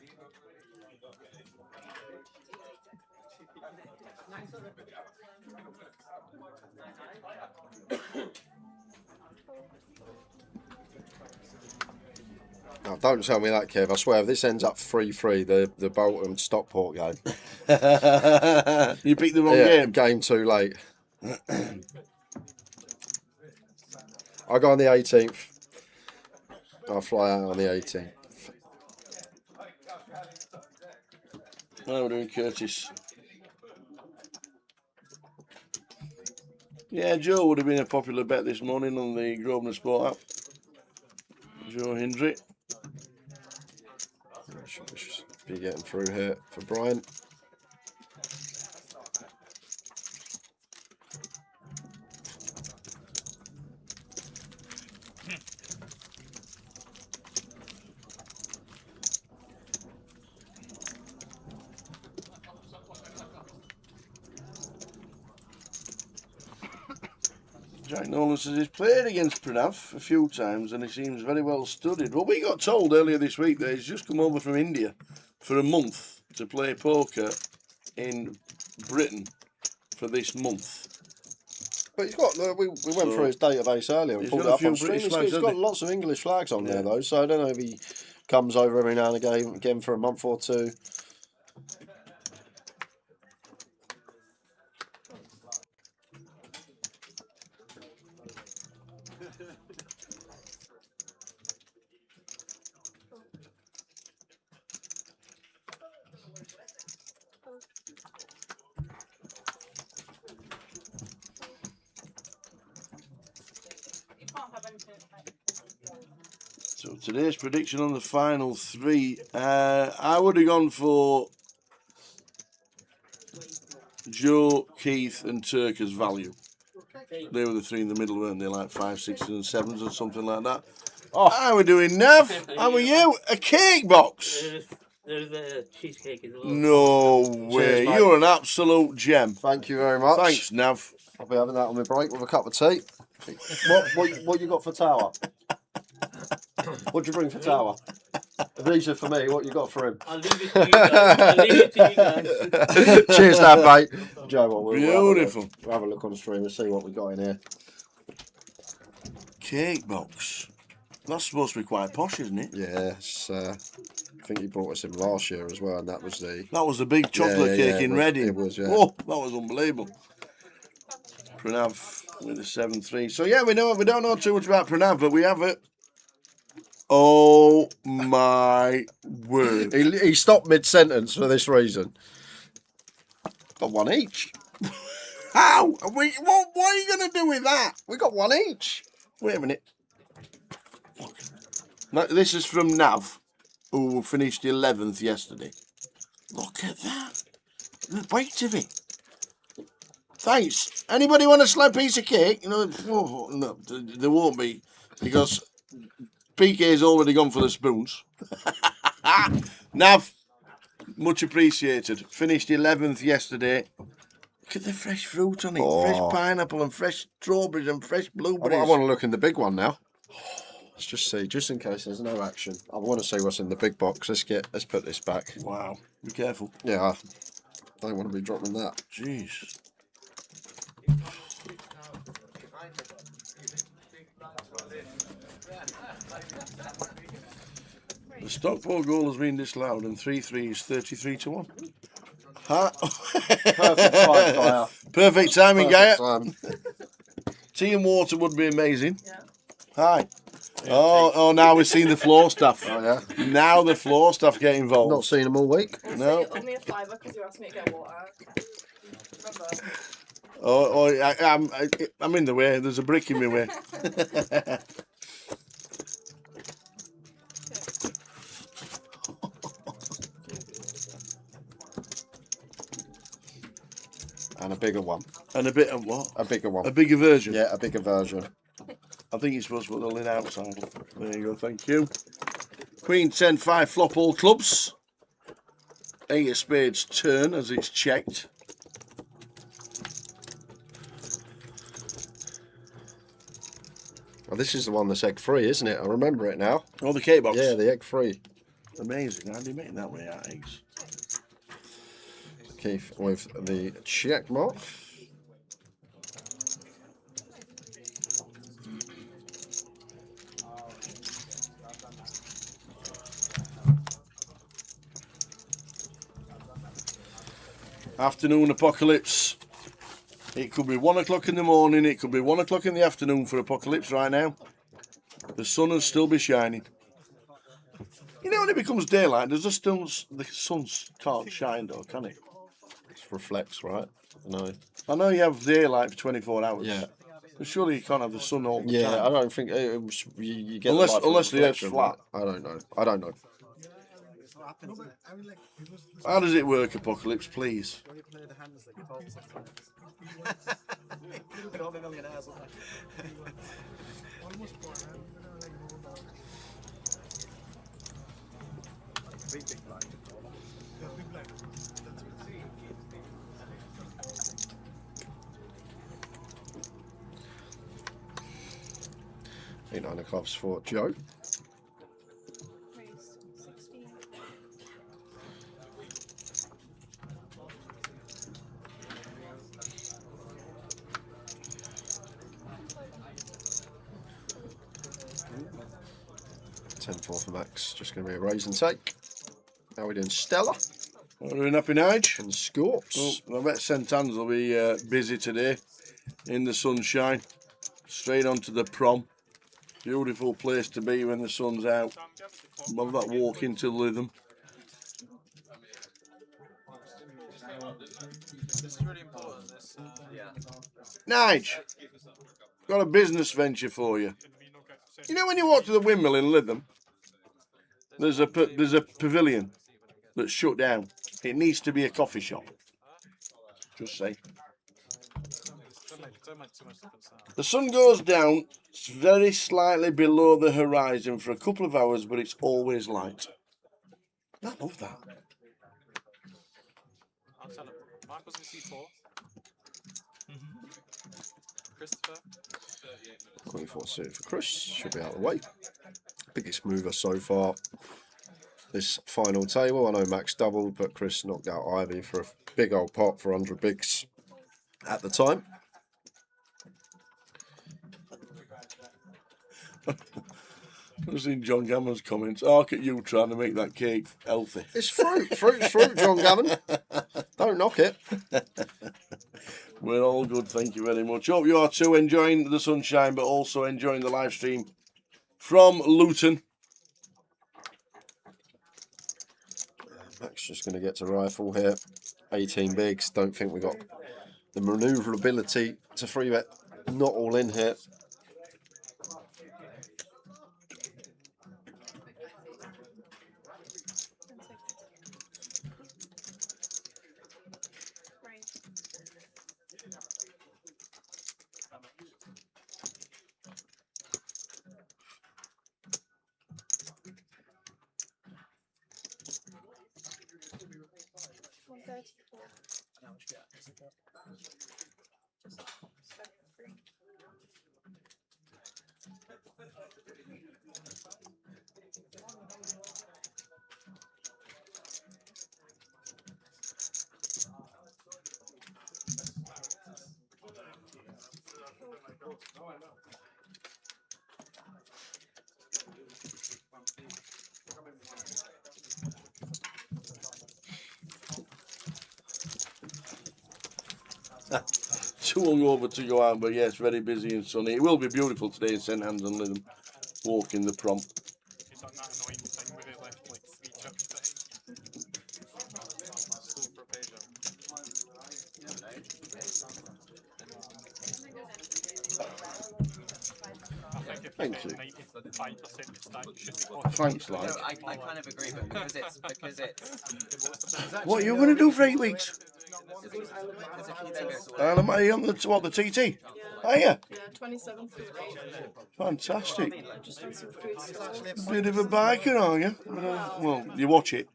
Oh, don't tell me that, Kev. I swear, if this ends up 3-3, the Bolton Stockport game. You picked the wrong game. Game too late. I go on the 18th. I'll fly out on the 18th. Now we're doing Curtis. Yeah, Joe would have been a popular bet this morning on the Grosvenor Sport app. Joe Hindry. Should be getting through here for Brian. Jack Nolan says he's played against Pranav a few times and he seems very well studied. Well, we got told earlier this week that he's just come over from India for a month to play poker in Britain for this month. But he's got. We went through his database earlier and he's pulled it got a up few on stream. British He's flags, got hasn't he? lots of English flags on there though, so I don't know if he comes over every now and again for a month or two. Today's prediction on the final 3. I would have gone for Joe, Keith, and Turk as value. They were the 3 in the middle, weren't they? Like 5, 6s, and 7s or something like that. Oh, how are we doing, Nav? How are you? A cake box? There's a cheesecake as well. No way. mate. You're an absolute gem. Thank you very much. Thanks, Nav. I'll be having that on my break with a cup of tea. What you got for Tower? What'd you bring for Tower? These are for me. What you got for him? I'll leave it to you guys. I'll leave it to you guys. Cheers, Dad, mate. Joe, we'll Beautiful. We'll have a look on the stream and see what we got in here. Cake box. That's supposed to be quite posh, isn't it? Yes. I think he brought us in last year as well, and that was the big chocolate cake in Reading. It was, yeah. Oh, that was unbelievable. Pranav with a 7-3. So yeah, we don't know too much about Pranav, but we have it. Oh my word! He stopped mid-sentence for this reason. Got one each. How? What are you going to do with that? We got one each. Wait a minute. Now, this is from Nav, who finished 11th yesterday. Look at that. The weight of it. Thanks. Anybody want a slow piece of cake? You know, oh, no, there won't be, because PK's already gone for the spoons. Nav, much appreciated. Finished 11th yesterday. Look at the fresh fruit on it. Oh. Fresh pineapple and fresh strawberries and fresh blueberries. I want to look in the big one now. Let's just see, just in case there's no action. I want to see what's in the big box. Let's put this back. Wow. Be careful. Yeah, I don't want to be dropping that. Jeez. The Stockport goal has been disallowed and 3-3 is 33-1. Huh? Perfect time, Gaia. Perfect timing, Gaia. Time. Tea and water would be amazing. Yeah. Hi. Oh, now we've seen the floor staff. Oh, yeah. Now the floor staff get involved. Not seen them all week. No. Only a fiver because you asked me to get water. Remember? I'm in the way. There's a brick in my way. And a bigger one. And a bit of what? A bigger one. A bigger version? Yeah, a bigger version. I think you're supposed to put the lid outside. There you go, thank you. Queen 10-5 flop all clubs. 8 of spades turn as it's checked. Well, this is the one that's egg free, isn't it? I remember it now. Oh, the cake box? Yeah, the egg free. Amazing. How do you make that way out eggs? Keith with the check mark. Afternoon apocalypse. It could be 1 o'clock in the morning, it could be 1 o'clock in the afternoon for apocalypse right now. The sun will still be shining. You know when it becomes daylight, the sun can't shine though, can it? It reflects, right? No. I know you have daylight for 24 hours. Yeah. But surely you can't have the sun all the Yeah, time. I don't think you get Unless the light from the earth's reflection, flat. right? I don't know. How does it work, Apocalypse, please? When you play the hands that you hold sometimes. With all the millionaires, aren't they? Big blind. Eight, 9 of clubs for Joe. For Max, just going to be a raise and take. How are we doing, Stella? We're doing Happy Nige. And Scorps. Oh, I bet St Anne's will be busy today in the sunshine. Straight onto the prom. Beautiful place to be when the sun's out. Love that walk into Lytham. Nige, got a business venture for you. You know when you walk to the windmill in Lytham, There's a pavilion that's shut down. It needs to be a coffee shop. Just say. The sun goes down very slightly below the horizon for a couple of hours, but it's always light. I love that. I'll tell him. Mark was in C4. Christopher. 24 suited for Chris. Should be out of the way. Biggest mover so far. This final table. I know Max doubled, but Chris knocked out Ivy for a big old pot for 100 bigs at the time. I've seen John Gammon's comments. Look at you trying to make that cake healthy. It's fruit. Fruit's fruit, John Gammon. Don't knock it. We're all good, thank you very much. Hope you are too, enjoying the sunshine, but also enjoying the live stream from Luton. Max just going to get to rifle here. 18 bigs. Don't think we got the manoeuvrability to free bet. Not all in here. Too hungover to go out, but yes, very busy and sunny. It will be beautiful today in St Anne's and Lytham. Walking the prom. He's on that annoying thing with it left like 3 chips thing. School for a page I think if Thank you. 95% mistake, you should be Thanks, like. No, I kind of agree, but because it's What are you going to do for 8 weeks? because if you then go to Are you on the TT? Are you? Yeah, 27th. Fantastic. Just on some food stuff. Bit of a biker, are you? Well, you watch it.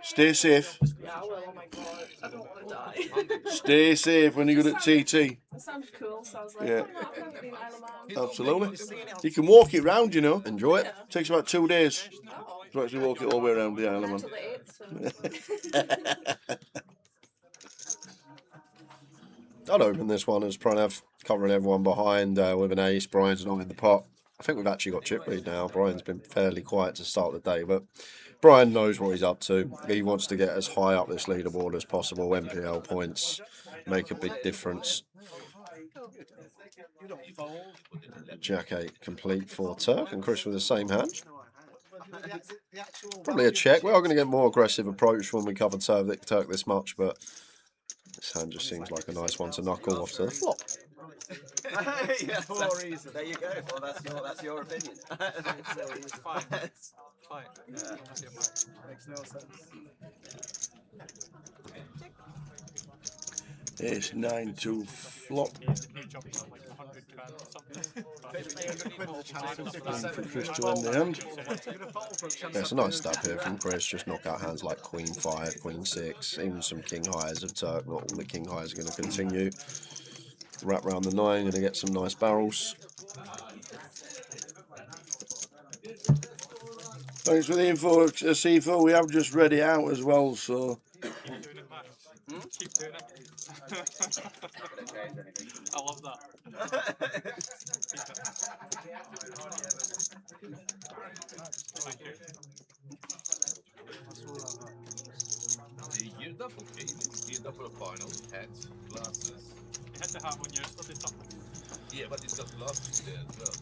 Stay safe. Yeah, I will. Oh my god. I don't want to die. Stay safe when you're good at TT. That sounded cool, so I was like, Yeah. oh, no, I've never been Isle of Man. Absolutely. You can walk it round, you know. Enjoy it. Takes about 2 days to actually walk it all the way around the Isle of Man. Until the 8th, so. I'd open this one as Pranav covering everyone behind with an ace. Brian's not in the pot. I think we've actually got chip lead now. Brian's been fairly quiet to start the day, but Brian knows what he's up to. He wants to get as high up this leaderboard as possible. MPL points make a big difference. Jack 8 complete for Turk and Chris with the same hand. Probably a check. We are going to get more aggressive approach when we cover Turk this much, but this hand just seems like a nice one to knuckle off to the flop. yeah, for a reason. There you go. Well, that's your opinion. It's fine. Fine. Yeah. Makes no sense. It's 9-2 flop. New job is on like 100 grand or something. And for Chris to end the hand. Yeah, it's a nice stab here from Chris. Just knock out hands like Queen 5, Queen 6, even some King Highs of Turk. Not all the King Highs are going to continue. Wrap round the 9, going to get some nice barrels. Thanks for the info, C4. We have just read it out as well, so. Keep doing it, man. Keep doing it. I love that. Thank you. Geared up, okay. Geared up for a final. Hats, glasses. You had to have one yesterday, something. Yeah, but it's got glasses there as well.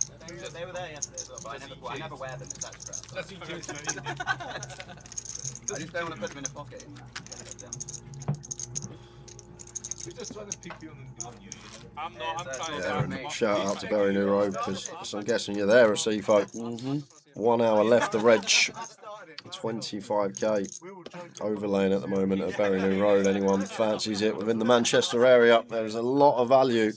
They were there yesterday as well, but I never wear them as extra. Nothing changed. I just don't want to put them in a pocket. We're just trying to pick you on you. I'm not, I'm trying Yeah, to and shout out to Barry New Road because I'm guessing you're there, Acifo. 1 hour left the reg. 25k overlaying at the moment at Berrynoo Road. Anyone fancies it within the Manchester area, there's a lot of value.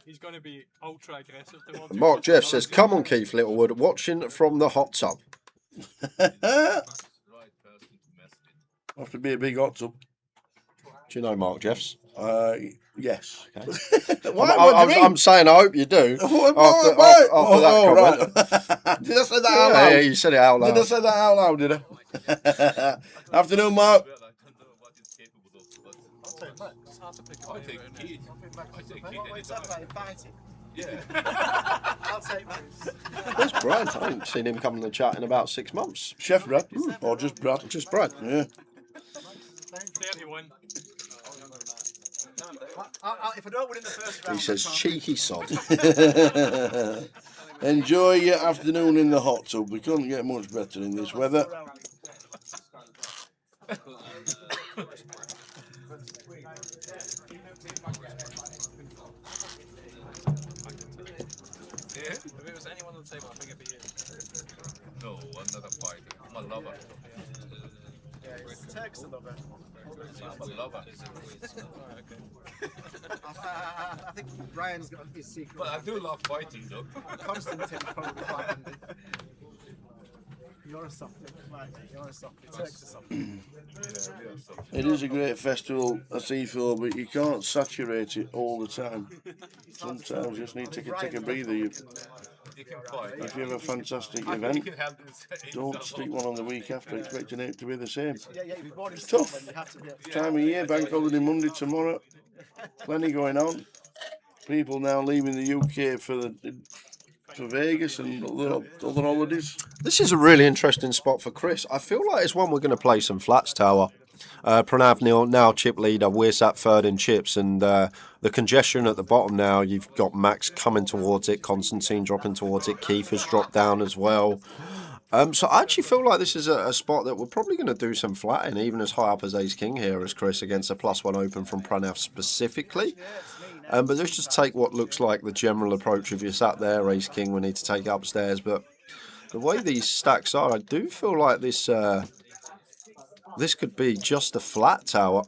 He's going to be ultra aggressive. Mark Jeff says, come on Keith Littlewood, watching from the hot tub. Have to be a big hot tub. Do you know Mark Jeffs? Yes. Okay. I'm saying I hope you do. After that comment. Did I say that out loud? Yeah, you said it out loud. Did I say that out loud, did I? Afternoon, Mark. I'll take that. Where's Brad? I haven't seen him come in the chat in about 6 months. Chef Brad. Or just Brad. Just Brad. Yeah. 31. If I don't win in the first round, He says, cheeky sod. Enjoy your afternoon in the hot tub. We couldn't get much better in this weather. If it was anyone on the table, I think it'd be you. No, another fighter. I'm a lover. yeah, it's Turk's a lover. I'm a lover. I think Ryan's got his secret. But I do love fighting, though. Constantin probably quite handy. You're a softie, right? You're a softie. Turk's a softie. It is a great festival, I see, Phil, but you can't saturate it all the time. Sometimes you just need to take a breather. You can fight. If you have a fantastic event, don't stick one on the week after expecting it to be the same. It's tough. Time of year, bank holiday Monday tomorrow. Plenty going on. People now leaving the UK for Vegas and other holidays. This is a really interesting spot for Chris. I feel like it's one we're going to play some flats, Tower. Pranav now chip leader. We're sat third in chips, and the congestion at the bottom now. You've got Max coming towards it, Constantin dropping towards it, Keith has dropped down as well. So I actually feel like this is a spot that we're probably going to do some flatting, even as high up as Ace King here as Chris against a +1 open from Pranav specifically. But let's just take what looks like the general approach. If you're sat there, Ace King, we need to take it upstairs. But the way these stacks are, I do feel like this could be just a flat, Tower.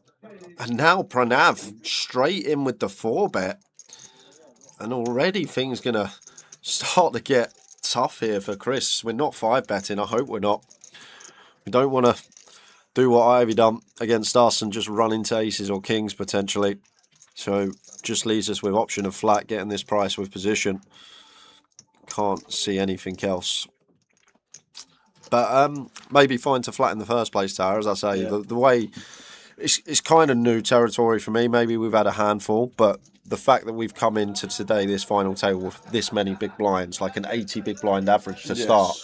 And now Pranav straight in with the 4-bet. And already things going to start to get tough here for Chris. We're not 5-betting. I hope we're not. We don't want to do what Ivy done against us and just run into aces or kings potentially. So just leaves us with option of flat, getting this price with position. Can't see anything else. But maybe fine to flat in the first place, Tower, as I say. Yeah. The way it's kind of new territory for me. Maybe we've had a handful, but the fact that we've come into today, this final table with this many big blinds, like an 80 big blind average to start,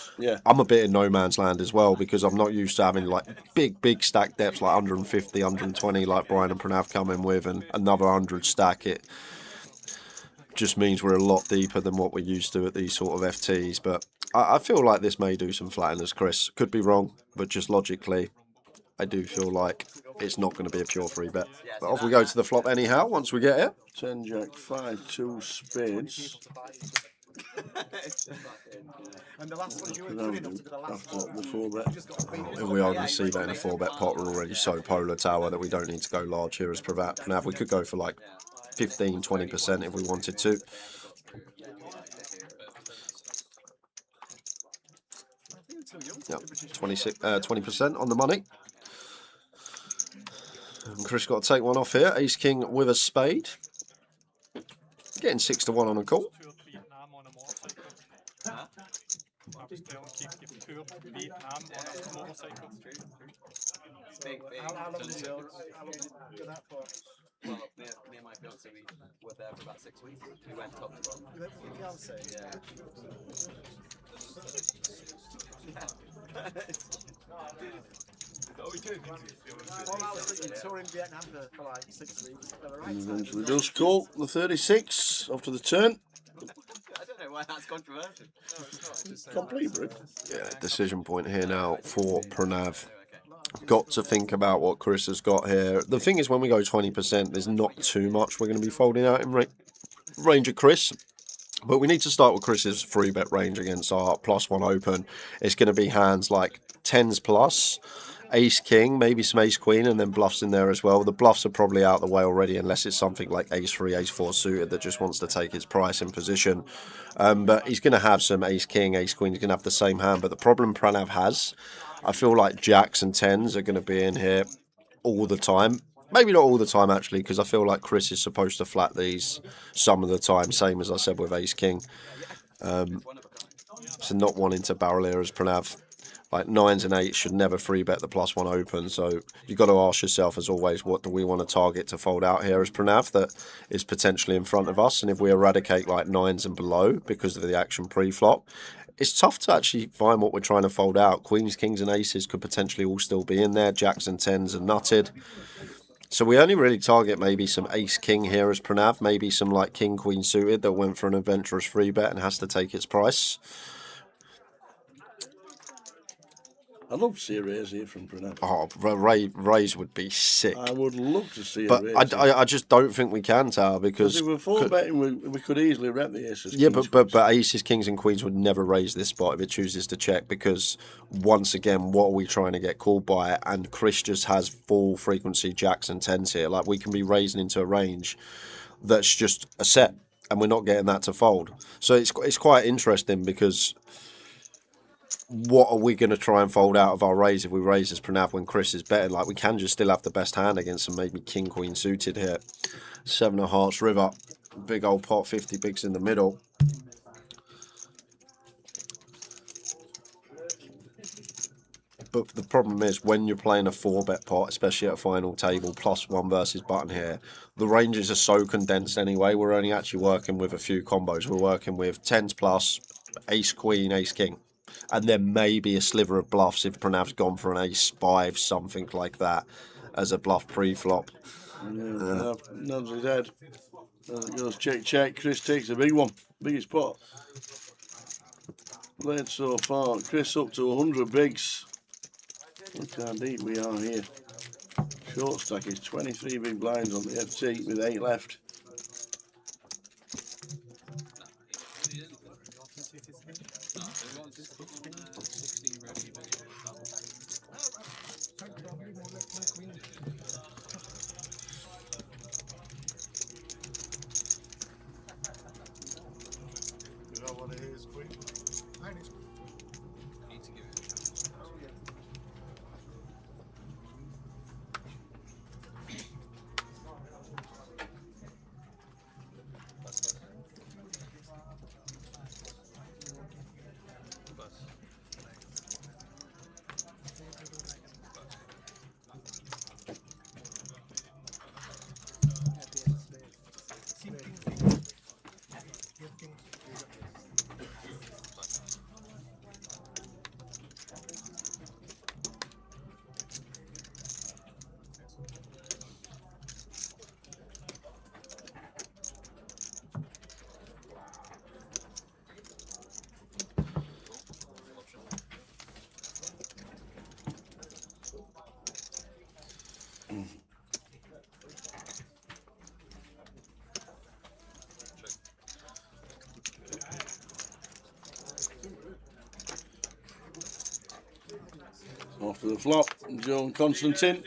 I'm a bit in no man's land as well, because I'm not used to having like big stack depths like 150, 120 like Brian and Pranav come in with, and another 100 stack. It just means we're a lot deeper than what we're used to at these sort of FTs. But I feel like this may do some flatteners, Chris. Could be wrong, but just logically, I do feel like it's not going to be a pure free bet. But off we go to the flop anyhow, once we get here. 10 jack, 5, 2 spades. And the last one you were good enough to be the last one. The 4-bet. If we are going to see that in a 4-bet pot, we're already so polar, Tower, that we don't need to go large here as Pranav. We could go for like 15-20% if we wanted to. Yep, 20% on the money. And Chris got to take one off here. Ace King with a spade. Getting 6-1 on a call. How long did you do that for? Well, me and my fiance, we were there for about 6 weeks. We went top to bottom. You went with your fiance? Yeah. You tour in Vietnam for like 6 weeks. We just call the 36 after the turn. I don't know why that's controversial. Complete, bro. Yeah, decision point here now for Pranav. Got to think about what Chris has got here. The thing is, when we go 20%, there's not too much we're going to be folding out in range of Chris. But we need to start with Chris's free bet range against our +1 open. It's going to be hands like 10s plus, ace king, maybe some ace queen, and then bluffs in there as well. The bluffs are probably out the way already, unless it's something like ace 3, ace 4 suited that just wants to take its price in position. But he's going to have some ace king, ace queen. He's going to have the same hand. But the problem Pranav has, I feel like jacks and 10s are going to be in here all the time. Maybe not all the time, actually, because I feel like Chris is supposed to flat these some of the time, same as I said with ace king. So not wanting to barrel here as Pranav. Like 9s and 8s should never free bet the +1 open. So you've got to ask yourself, as always, what do we want to target to fold out here as Pranav that is potentially in front of us? And if we eradicate like 9s and below because of the action pre-flop, it's tough to actually find what we're trying to fold out. Queens, kings and aces could potentially all still be in there. Jacks and 10s are nutted. So we only really target maybe some ace king here as Pranav, maybe some like king queen suited that went for an adventurous free bet and has to take its price. I'd love to see a raise here from Pranav. Oh, raise would be sick. I would love to see a But raise. I just don't think we can, Tower, because if we're full betting, we could easily rep the aces. yeah, kings, but aces, kings, and queens would never raise this spot if it chooses to check, because once again, what are we trying to get called by? And Chris just has full frequency jacks and 10s here. Like, we can be raising into a range that's just a set, and we're not getting that to fold. So it's quite interesting, because what are we going to try and fold out of our raise if we raise as Pranav when Chris is betting? Like, we can just still have the best hand against some maybe king queen suited here. 7 of hearts river, big old pot, 50 bigs in the middle. But the problem is, when you're playing a 4-bet pot, especially at a final table, +1 versus button here, the ranges are so condensed anyway. We're only actually working with a few combos. We're working with 10s plus, ace queen, ace king. And then maybe a sliver of bluffs if Pranav's gone for an ace 5, something like that, as a bluff pre-flop. Yeah, nods his head. Goes check, check. Chris takes a big one. Biggest pot. Played so far. Chris up to 100 bigs. Look how deep we are here. Short stack is 23 big blinds on the FT with 8 left. After the flop, Joe and Constantin.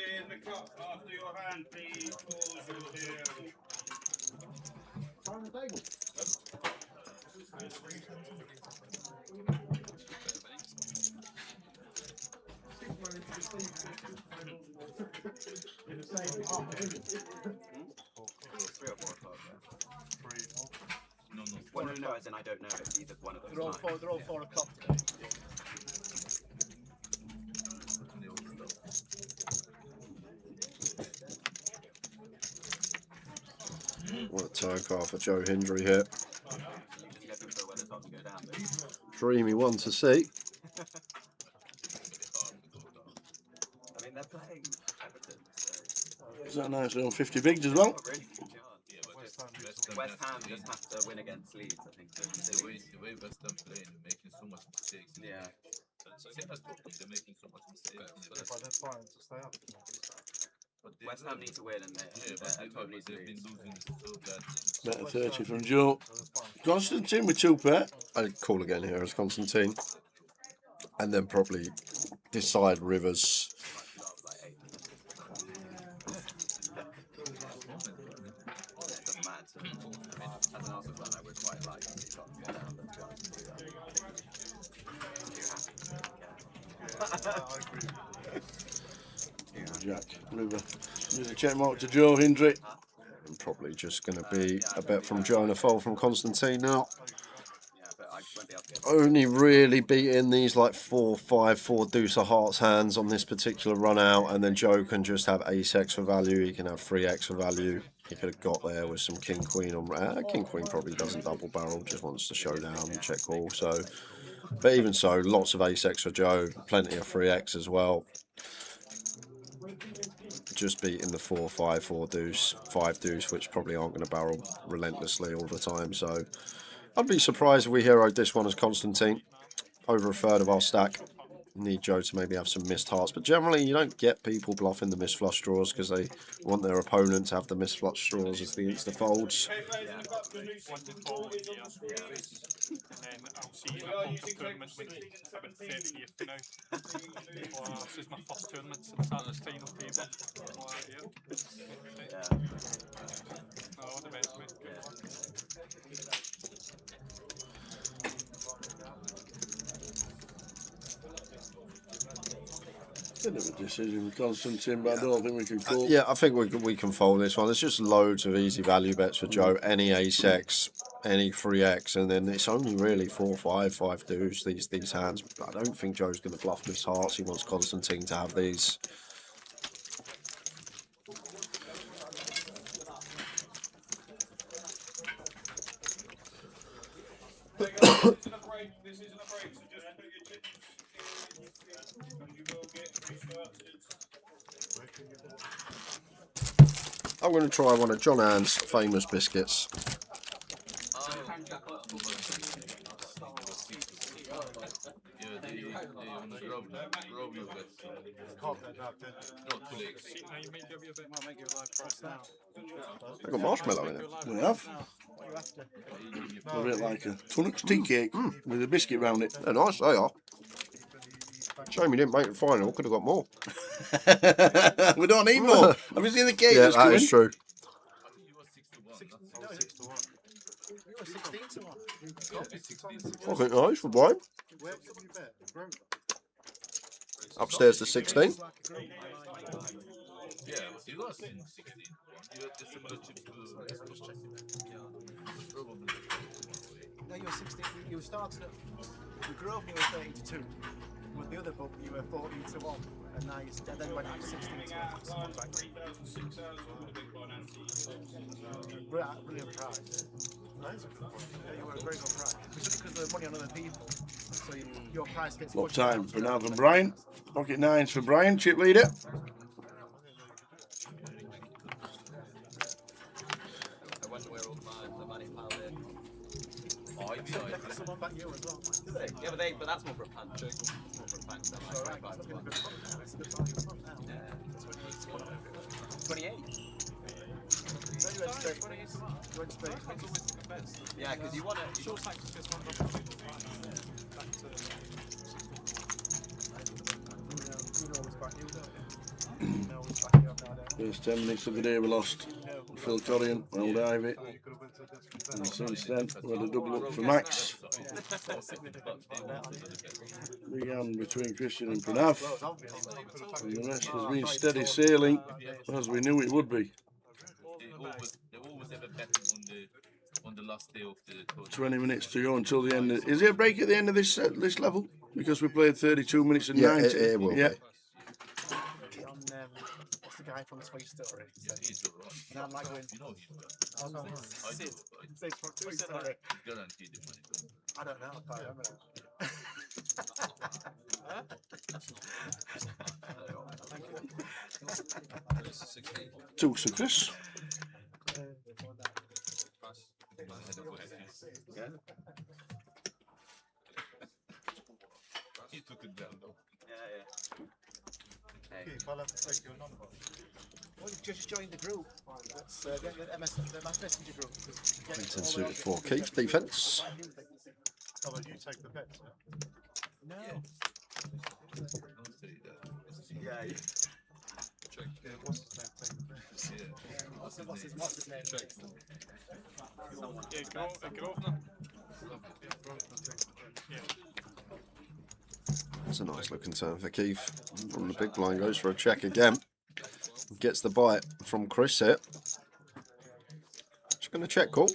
Well, no, as in I don't know. It's either one of those. They're all 4 o'clock today. What a time card for Joe Hindry here. Dreamy one to see. I mean, they're playing Everton, so... Is that nice little 50 bigs as well? Really good chance. West Ham just have to win against Leeds, I think. The way West Ham playing, they're making so much mistakes. Yeah. So same as Tottenham, they're making so much mistakes. But they're trying to stay up. But West Ham need to win and Tottenham needs to lose. Better 30 from Joe. Constantin with 2 pair. I'd call again here as Constantine. And then probably decide Rivers. Jack, River. Need a check mark to Joe Hindry. And probably just going to be a bet from Joe and a fold from Constantine now. Only really beating these like 4-5, 4 deuce of hearts hands on this particular run out, and then Joe can just have ace-x for value. He can have 3x for value. He could have got there with some king queen on. King queen probably doesn't double barrel, just wants to showdown and check all. So, but even so, lots of ace-x for Joe, plenty of 3x as well. Just beating the 4-5, 4 deuce, 5 deuce, which probably aren't going to barrel relentlessly all the time. So I'd be surprised if we heroed this one as Constantine. Over a third of our stack. Need Joe to maybe have some missed hearts, but generally you don't get people bluffing the missed flush draws because they want their opponent to have the missed flush draws as the insta folds. And then I'll see you at the tournament with 7:30th now. This is my first tournament since I was final table. Oh, the best, mate. Bit of a decision with Constantin, but I don't think we can call. Yeah, I think we can fold this one. There's just loads of easy value bets for Joe. Any ace-x, any 3x, and then it's only really 4-5, 5 deuce, these hands. I don't think Joe's going to bluff miss hearts. He wants Constantine to have these. I'm going to try one of John Ann's famous biscuits. They've got marshmallow in it. We have. A bit like a Tunnocks tea cake with a biscuit round it. They're nice, they are. Shame you didn't make the final, could have got more. We don't need more. Have you seen the cake? Yeah, that is true. I think nice for Brian. Upstairs to 16. Yeah, you lost in 16. You had the similar chips to probably. No, you were 16. You started at the Grove, you were 30-2. With the other book, you were 14-1. And now you then went up 16-1. Brilliant prize. Yeah, you were a very good prize. It's because of the money on other people. So your price gets What time? Pranav and Brian. Pocket nines for Brian, chip leader. I wonder where all the money piled in. Oh, you'd be like, someone back you as well. yeah, but that's more for a punch. More for a punch. That's like 28. Yeah, because you want to. Short tax is just one First 10 minutes of the day we lost. Phil Corrigan, Old Ivy. And since then, we had a double up for Max. Began between Christian and Pranav. And the rest has been steady sailing, as we knew it would be. They always have a bet on the last day of the tournament. 20 minutes to go until the end. Is there a break at the end of this level? Because we played 32 minutes and 90. It will be. What's the guy from Toy Story? Yeah, he's alright. And I'm like going, You know he's oh, no, Sid. Sid from Toy Story. Guaranteed the money. I don't know, I can't remember that. Two success. He took it down though. Yeah. Okay, I'll have to take your number. Just join the group. That's the messenger group. Quinton suited for Keith, defence. Oh, well, you take the bets, yeah? No. Yeah. Check. What's his name? What's his name? Check. Grosvenor. That's a nice looking turn for Keith. From the big blind, goes for a check again. Gets the bite from Chris here. Just going to check call.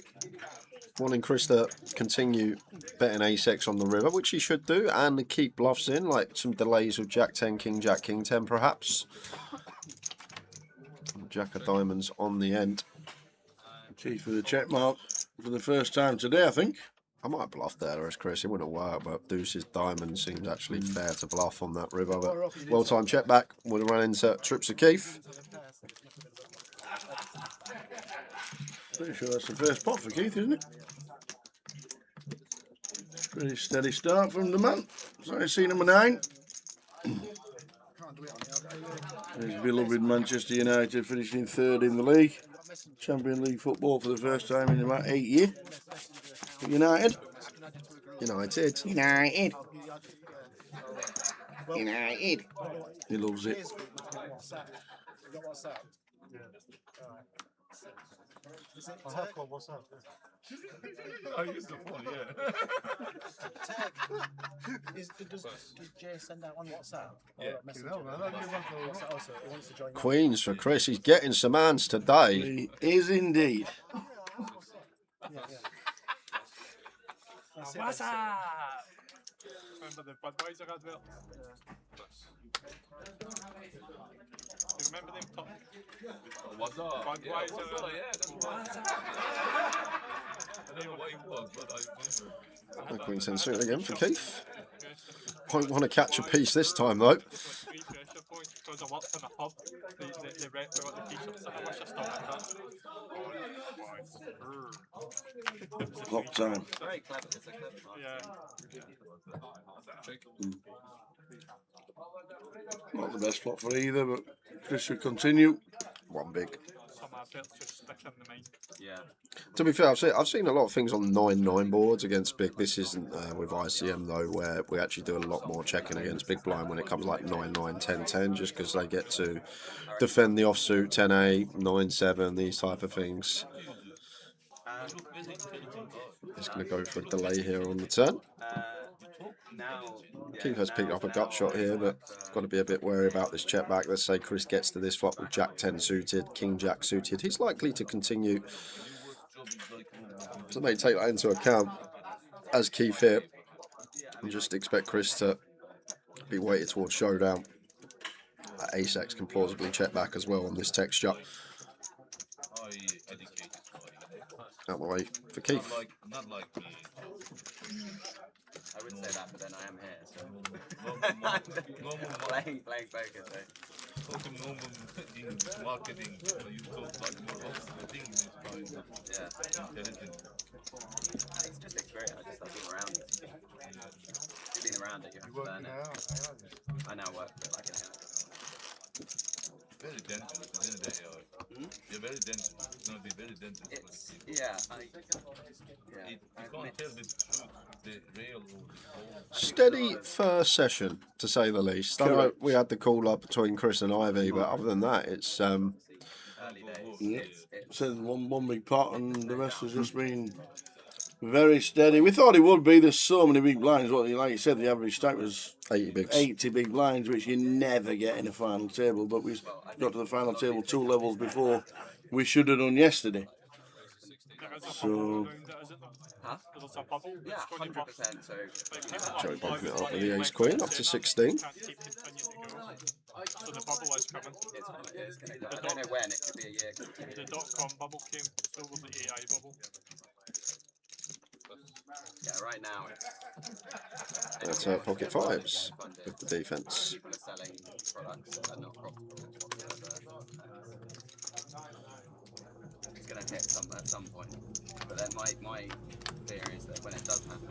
Wanting Chris to continue betting ace-x on the river, which he should do, and keep bluffs in, like some delays with Jack 10, King Jack, King 10 perhaps. Jack of diamonds on the end. Keith with a check mark for the first time today, I think. I might bluff there as Chris, it wouldn't work, but deuces diamond seems actually fair to bluff on that river. But well-timed check back, would have run into trips of Keith. Pretty sure that's the first pot for Keith, isn't it? Pretty steady start from the man. Sorry, see number 9. His beloved Manchester United finishing 3rd in the league. Champion League football for the first time in about 8 years. United. He loves it. What's up? I use the phone, yeah. Does Jay send that on WhatsApp? Yeah. He wants to join. Queens for Chris, he's getting some hands today. He is indeed. What's up? Remember the Budweiser advert? You remember them top? What's up? Budweiser. Yeah, that's what's up. I don't know what it was, but I remember. Queen suit again for Keith. Won't want to catch a piece this time though. 3 pressure points because I worked in a pub. They rep me what the t-shirts and I wish I still had that. Clock time. Very clever. It's a clever Yeah. Not the best plot for either, but Chris should continue. One big. Some adverts just stick in the mind. Yeah. To be fair, I've seen a lot of things on 9-9 boards against big. This isn't with ICM though, where we actually do a lot more checking against big blind when it comes like 9-9, 10-10, just because they get to defend the offsuit 10-8, 9-7, these type of things. Just going to go for a delay here on the turn. Keith has picked up a gut shot here, but got to be a bit wary about this check back. Let's say Chris gets to this flop with Jack 10 suited, King Jack suited. He's likely to continue. So maybe take that into account as Keith here. And just expect Chris to be weighted towards showdown. Ace-X can plausibly check back as well on this texture. Out the way for Keith. Not like me. I would say that, but then I am here, so. Playing poker, so. Talking normal in marketing, you talk like more of the things. Yeah. It's just experience. I just have been around it. You've been around it, you have to learn it. I now work for it like an hour. Very dense at the end of the day. You're very dense. It's going to be very dense. It's, yeah. You can't tell the truth, the real or the whole. Steady first session, to say the least. I know we had the call up between Chris and Ivy, but other than that, it's Early days. Yeah. So one big pot and the rest has just been very steady. We thought it would be. There's so many big blinds. What, like you said, the average stack was 80 bigs. 80 big blinds, which you never get in a final table. But we got to the final table 2 levels before we should have done yesterday. So Huh? There's a bubble. Yeah, 100%. So. Joe bumping it up with the ace queen up to 16. So the bubble is coming. It's gonna go. I don't know when. It could be a year. The .com bubble came. So was the AI bubble. Yeah, right now. That's pocket fives with the defense. People are selling products that are not profitable whatsoever. It's going to hit at some point. But then my theory is that when it does happen.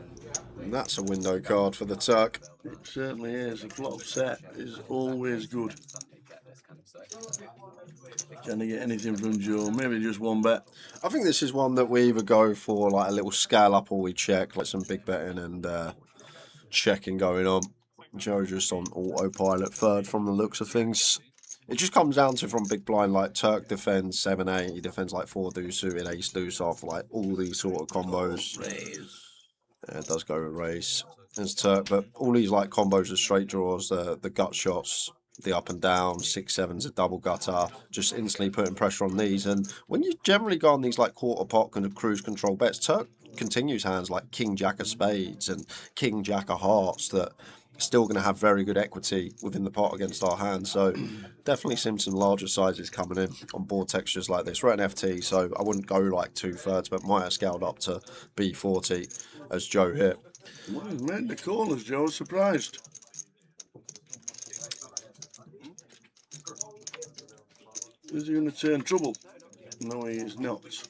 And that's a window card for the Turk. it certainly is. A flop set is always good. Suddenly get this kind of stuff. Can I get anything from Joe? Maybe just one bet. I think this is one that we either go for like a little scale up or we check, like some big betting and checking going on. Joe just on autopilot third from the looks of things. It just comes down to from big blind, like Turk defends 7-8, he defends like 4 deuce suited, ace deuce off, like all these sort of combos. Yeah, it does go with raise. There's Turk, but all these like combos of straight draws, the gut shots, the up and down, 6-7s, a double gutter, just instantly putting pressure on these. And when you generally go on these like quarter pot kind of cruise control bets, Turk continues hands like King Jack of Spades and King Jack of Hearts that are still going to have very good equity within the pot against our hands. So definitely some larger sizes coming in on board textures like this. We're at an FT, so I wouldn't go like 2/3, but might have scaled up to B40 as Joe hit. Well, he's made the corners, Joe. Surprised. Is he going to turn trouble? No, he is not. Is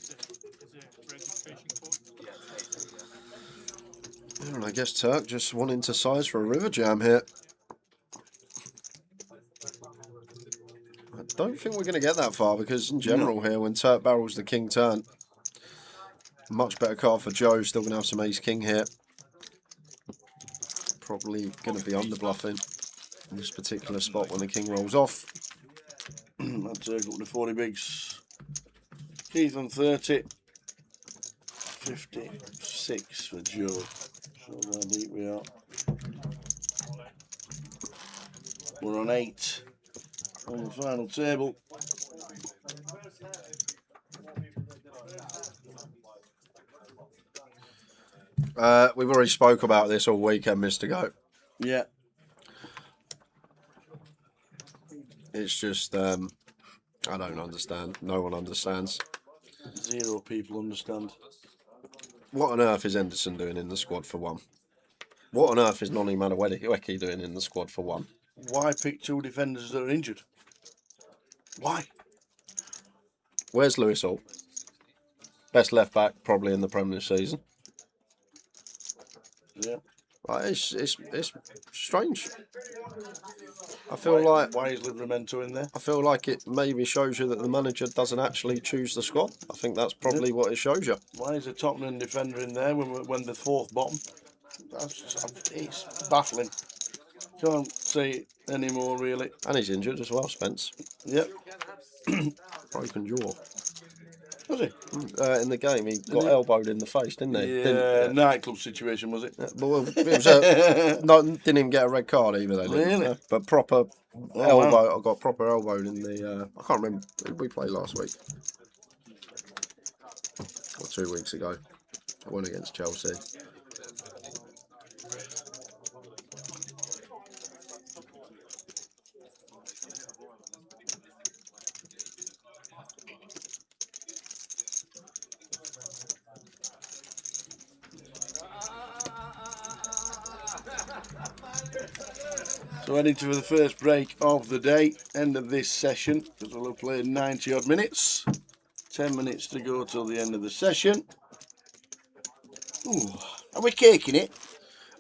it registration code? And I guess Turk just wanting to size for a river jam here. I don't think we're going to get that far because in general here, when Turk barrels the king turn, much better card for Joe. Still going to have some ace king here. Probably going to be under bluffing in this particular spot when the king rolls off. I'd take up to 40 bigs. Keith on 30. 56 for Joe. Shows how deep we are. We're on 8 on the final table. We've already spoke about this all weekend, Mr. Goat. Yeah. It's just, I don't understand. No one understands. 0 people understand. What on earth is Henderson doing in the squad for one? What on earth is Noni Madueke doing in the squad for one? Why pick 2 defenders that are injured? Why? Where's Lewis Hall? Best left back probably in the Premier season. Yeah. Like, it's strange. I feel like Why is Livramento in there? I feel like it maybe shows you that the manager doesn't actually choose the squad. I think that's probably what it shows you. Why is a Tottenham defender in there when the 4th bottom? It's baffling. Can't say it anymore, really. And he's injured as well, Spence. Yep. Broken jaw. Was he? In the game, he got elbowed in the face, didn't he? Yeah, nightclub situation, was it? Yeah, but well, it was didn't even get a red card either. They didn't. Really? But proper wow. elbow. I got proper elbowed in the. I can't remember. Who did we played last week? Or 2 weeks ago. I went against Chelsea. So heading to the first break of the day, end of this session, because we'll have played 90 odd minutes. 10 minutes to go till the end of the session. Ooh, are we caking it?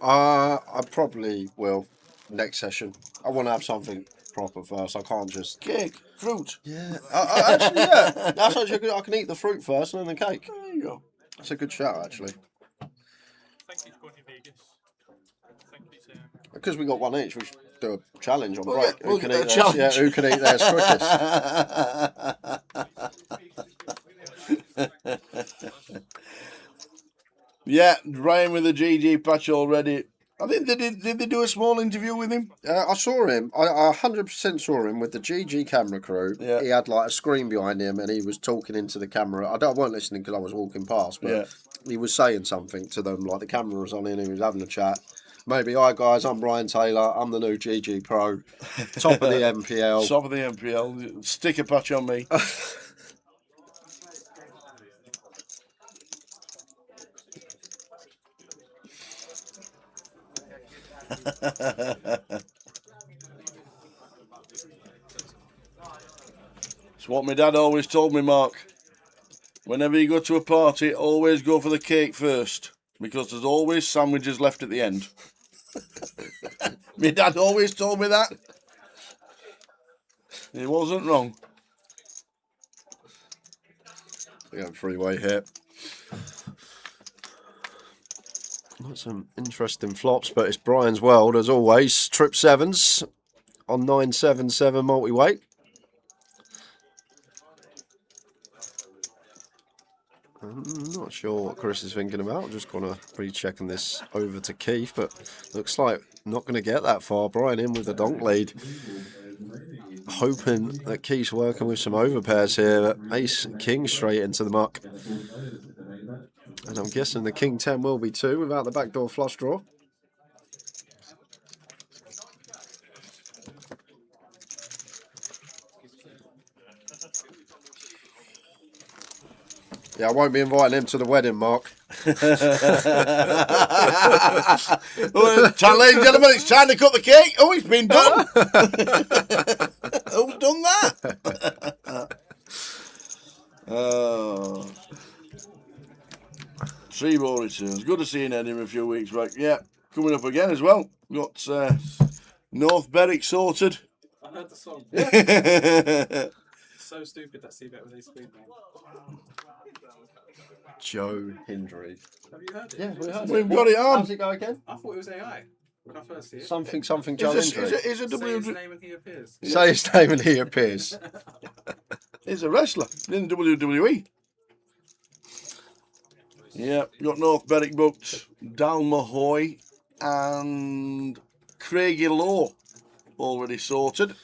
I probably will next session. I want to have something proper first. I can't just Cake, fruit. Yeah, actually, yeah. That's actually good. I can eat the fruit first and then the cake. There you go. That's a good shout, actually. I think it's going to Vegas. I think it's Because we got one each, we should do a challenge on break. Yeah, Who we'll can get eat a theirs? challenge. Yeah, who can eat theirs quickest? Yeah, Ryan with the GG patch already. I think did they do a small interview with him? I saw him. I 100% saw him with the GG camera crew. Yeah. He had like a screen behind him and he was talking into the camera. I weren't listening because I was walking past, but he was saying something to them. Like the camera was on him, he was having a chat. Maybe, hi guys, I'm Brian Taylor. I'm the new GG Pro. Top of the MPL. Top of the MPL. Sticker patch on me. It's what my dad always told me, Mark. Whenever you go to a party, always go for the cake first, because there's always sandwiches left at the end. My dad always told me that. He wasn't wrong. Yeah, three-way hit. Got some interesting flops, but it's Brian's world as always. Trip sevens on 977 multi-weight. I'm not sure what Chris is thinking about. I'm just gonna re-checking this over to Keith, but looks like not going to get that far. Brian in with the donk lead. Hoping that Keith's working with some overpairs here. Ace and King straight into the muck. And I'm guessing the King 10 will be too without the backdoor flush draw. Yeah, I won't be inviting him to the wedding, Mark. Well, ladies and gentlemen, it's time to cut the cake. Oh, it's been done. Who's done that? Oh. 3 more returns. Good to see you, Eddie, in a few weeks back. Yeah, coming up again as well. Got North Berwick sorted. I heard the song. So stupid that C-Bet with these screen name. Joe Hindry. Have you heard it? Yeah, we heard it. We've got it on. How's it go again? I thought it was AI when I first see it. Something Joe Hindry. Is a Say his name and he appears. Say his name and he appears. He's a wrestler in WWE. Yeah, got North Berwick booked, Dalmahoy and Craigie Law already sorted.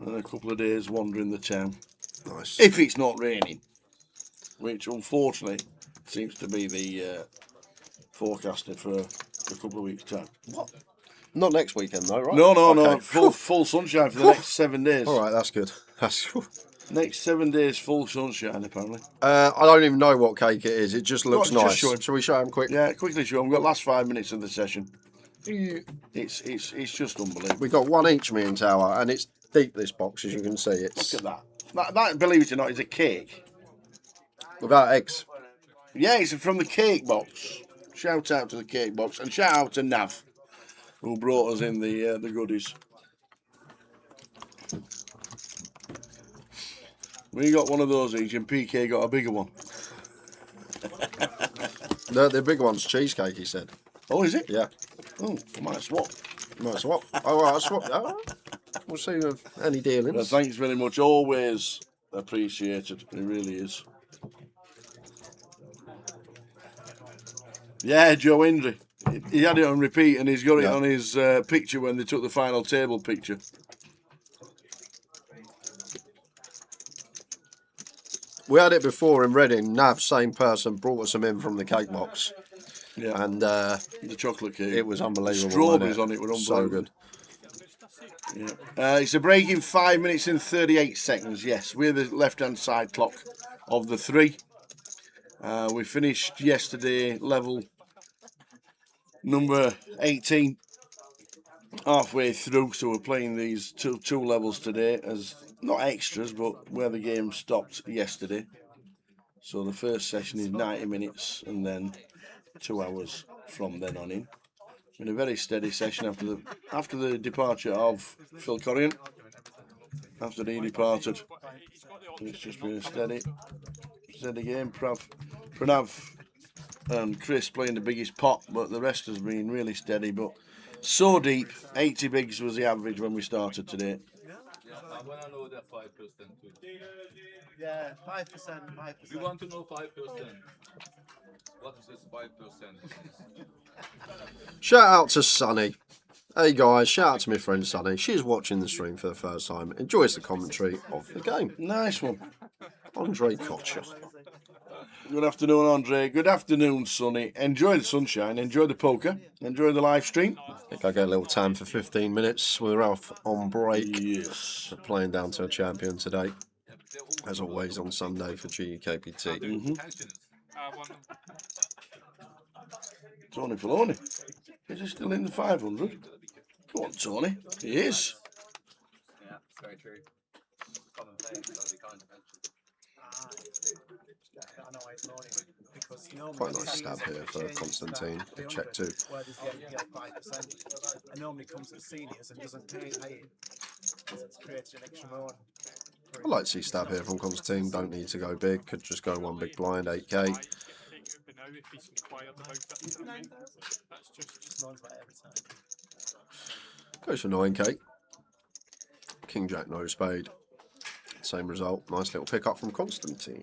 And a couple of days wandering the town. Nice. If it's not raining, which unfortunately seems to be the forecasting for a couple of weeks' time. What? Not next weekend though, right? No. Okay. Full sunshine for the next 7 days. All right, that's good. That's. Next 7 days, full sunshine apparently. I don't even know what cake it is. It just looks Just nice. show him. Shall we show him quick? Yeah, quickly show them. We've got last 5 minutes of the session. It's just unbelievable. We got one each, me and Tower, and it's deep. This box, as you can see, it's Look at that. That, believe it or not, is a cake. without eggs. Yeah, it's from the cake box. Shout out to the cake box and shout out to Nav, who brought us in the goodies. We got one of those each, and PK got a bigger one. The big one's cheesecake. He said. Oh, is it? Yeah. Oh, I might swap. Might swap. Oh, right, I'll swap. All right. We'll see if any dealings. But thanks very much. Always appreciated. It really is. Yeah, Joe Hendry. He had it on repeat, and he's got it on his picture when they took the final table picture. We had it before in Reading. Nav, same person, brought us some in from the cake box. Yeah, And the chocolate cake. it was unbelievable. Strawberries wasn't on it were So unbelievable. good. Yeah. It's a break in 5 minutes and 38 seconds. Yes, we're the left-hand side clock of the 3. We finished yesterday level number 18 halfway through, so we're playing these two levels today as not extras, but where the game stopped yesterday. So the first session is 90 minutes and then 2 hours from then on in. Been a very steady session after the departure of Phil Corrigan. After he departed, it's just been a steady game. Pranav and Chris playing the biggest pot, but the rest has been really steady. But so deep, 80 bigs was the average when we started today. I want to know that 5% too. Yeah, 5%. We want to know 5%. What is this 5%? Shout out to Sunny. Hey guys, shout out to my friend Sunny. She's watching the stream for the first time. Enjoys the commentary of the game. Nice one. Andre Kocher. Good afternoon, Andre. Good afternoon, Sonny. Enjoy the sunshine. Enjoy the poker. Enjoy the live stream. I think I get a little tan for 15 minutes. We're off on break. Yes. We're playing down to a champion today. As always on Sunday for GUKPT. Tony Filoni. Is he still in the 500? Come on, Tony. He is. Yeah, it's very true. Common thing, so we can't mention. I know why it's morning, because normally Quite a nice stab here for Constantin to check too. where there's the 5%, and normally comes to seniors and doesn't pay it. It's created an extra loan. I'd like to see stab here from Constantin. Don't need to go big. Could just go one big blind, 8k. If he's inquired about that, you know what I mean? That's just Noise like every time. Goes for 9k. King Jack no spade. Same result. Nice little pick up from Constantin.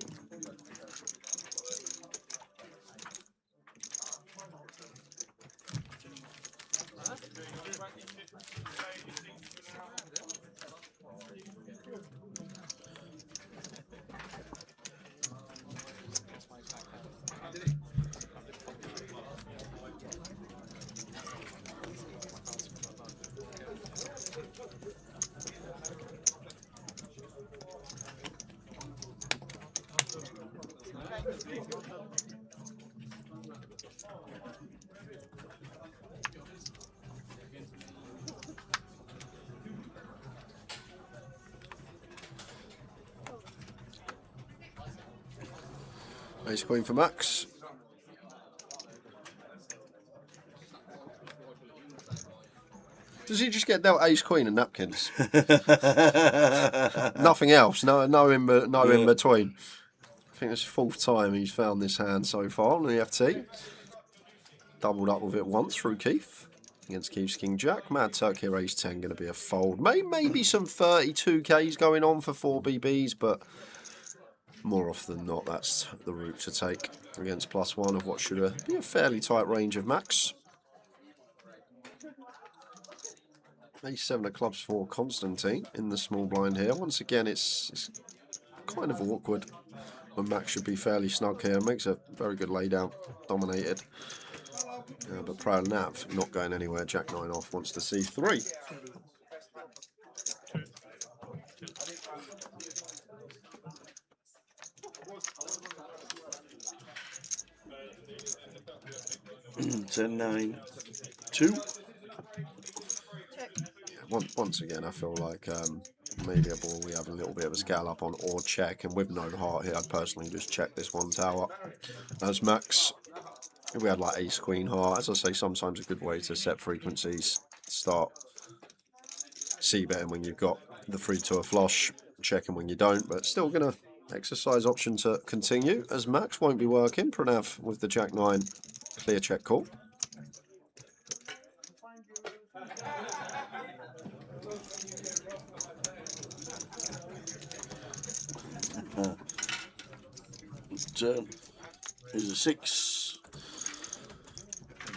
Ace queen for Max. Does he just get dealt ace queen and napkins? Nothing else. No in between. I think it's the 4th time he's found this hand so far on the FT. Doubled up with it once through Keith against Keith's King Jack. Mad Turk here, ace 10 going to be a fold. Maybe some 32Ks going on for 4 BBs, but more often than not, that's the route to take against +1 of what should be a fairly tight range of Max. Ace 7 of clubs for Constantin in the small blind here. Once again, it's kind of awkward when Max should be fairly snug here. Makes a very good laydown, dominated. But Proud Nav not going anywhere. Jack 9 off, wants to see 3. Ten, 9, 2. Once again, I feel like maybe a ball we have a little bit of a scale up on or check, and with no heart here, I'd personally just check this one tower. As Max, if we had like ace queen heart, as I say, sometimes a good way to set frequencies. Start c-betting when you've got the 3 to a flush, checking when you don't, but still gonna exercise option to continue as Max won't be working. Pranav with the Jack 9 clear check call. Is a 6.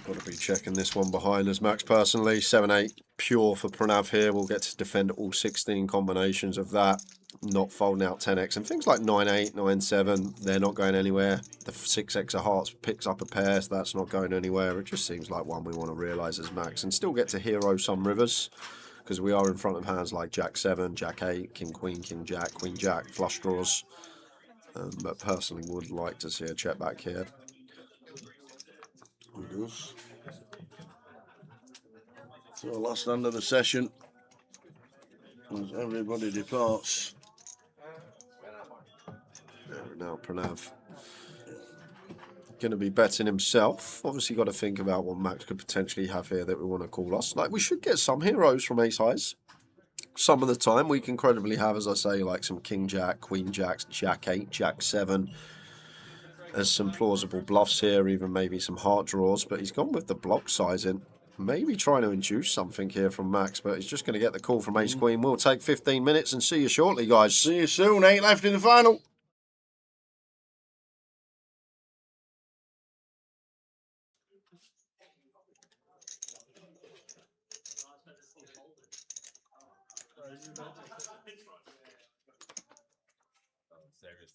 Got to be checking this one behind as Max personally. 7-8 pure for Pranav here. We'll get to defend all 16 combinations of that. Not folding out 10x and things like 9-8, 9-7. They're not going anywhere. The 6x of hearts picks up a pair, so that's not going anywhere. It just seems like one we want to realise as Max and still get to hero some rivers because we are in front of hands like Jack 7, Jack 8, King Queen, King Jack, Queen Jack, flush draws. But personally would like to see a check back here. So last hand of the session as everybody departs. Now Pranav going to be betting himself. Obviously got to think about what Max could potentially have here that we want to call us. Like we should get some heroes from ace highs. Some of the time we can credibly have, as I say, like some King Jack, Queen Jacks, Jack 8, Jack 7. There's some plausible bluffs here, even maybe some heart draws, but he's gone with the block sizing. Maybe trying to induce something here from Max, but he's just going to get the call from ace queen. We'll take 15 minutes and see you shortly, guys. See you soon. 8 left in the final.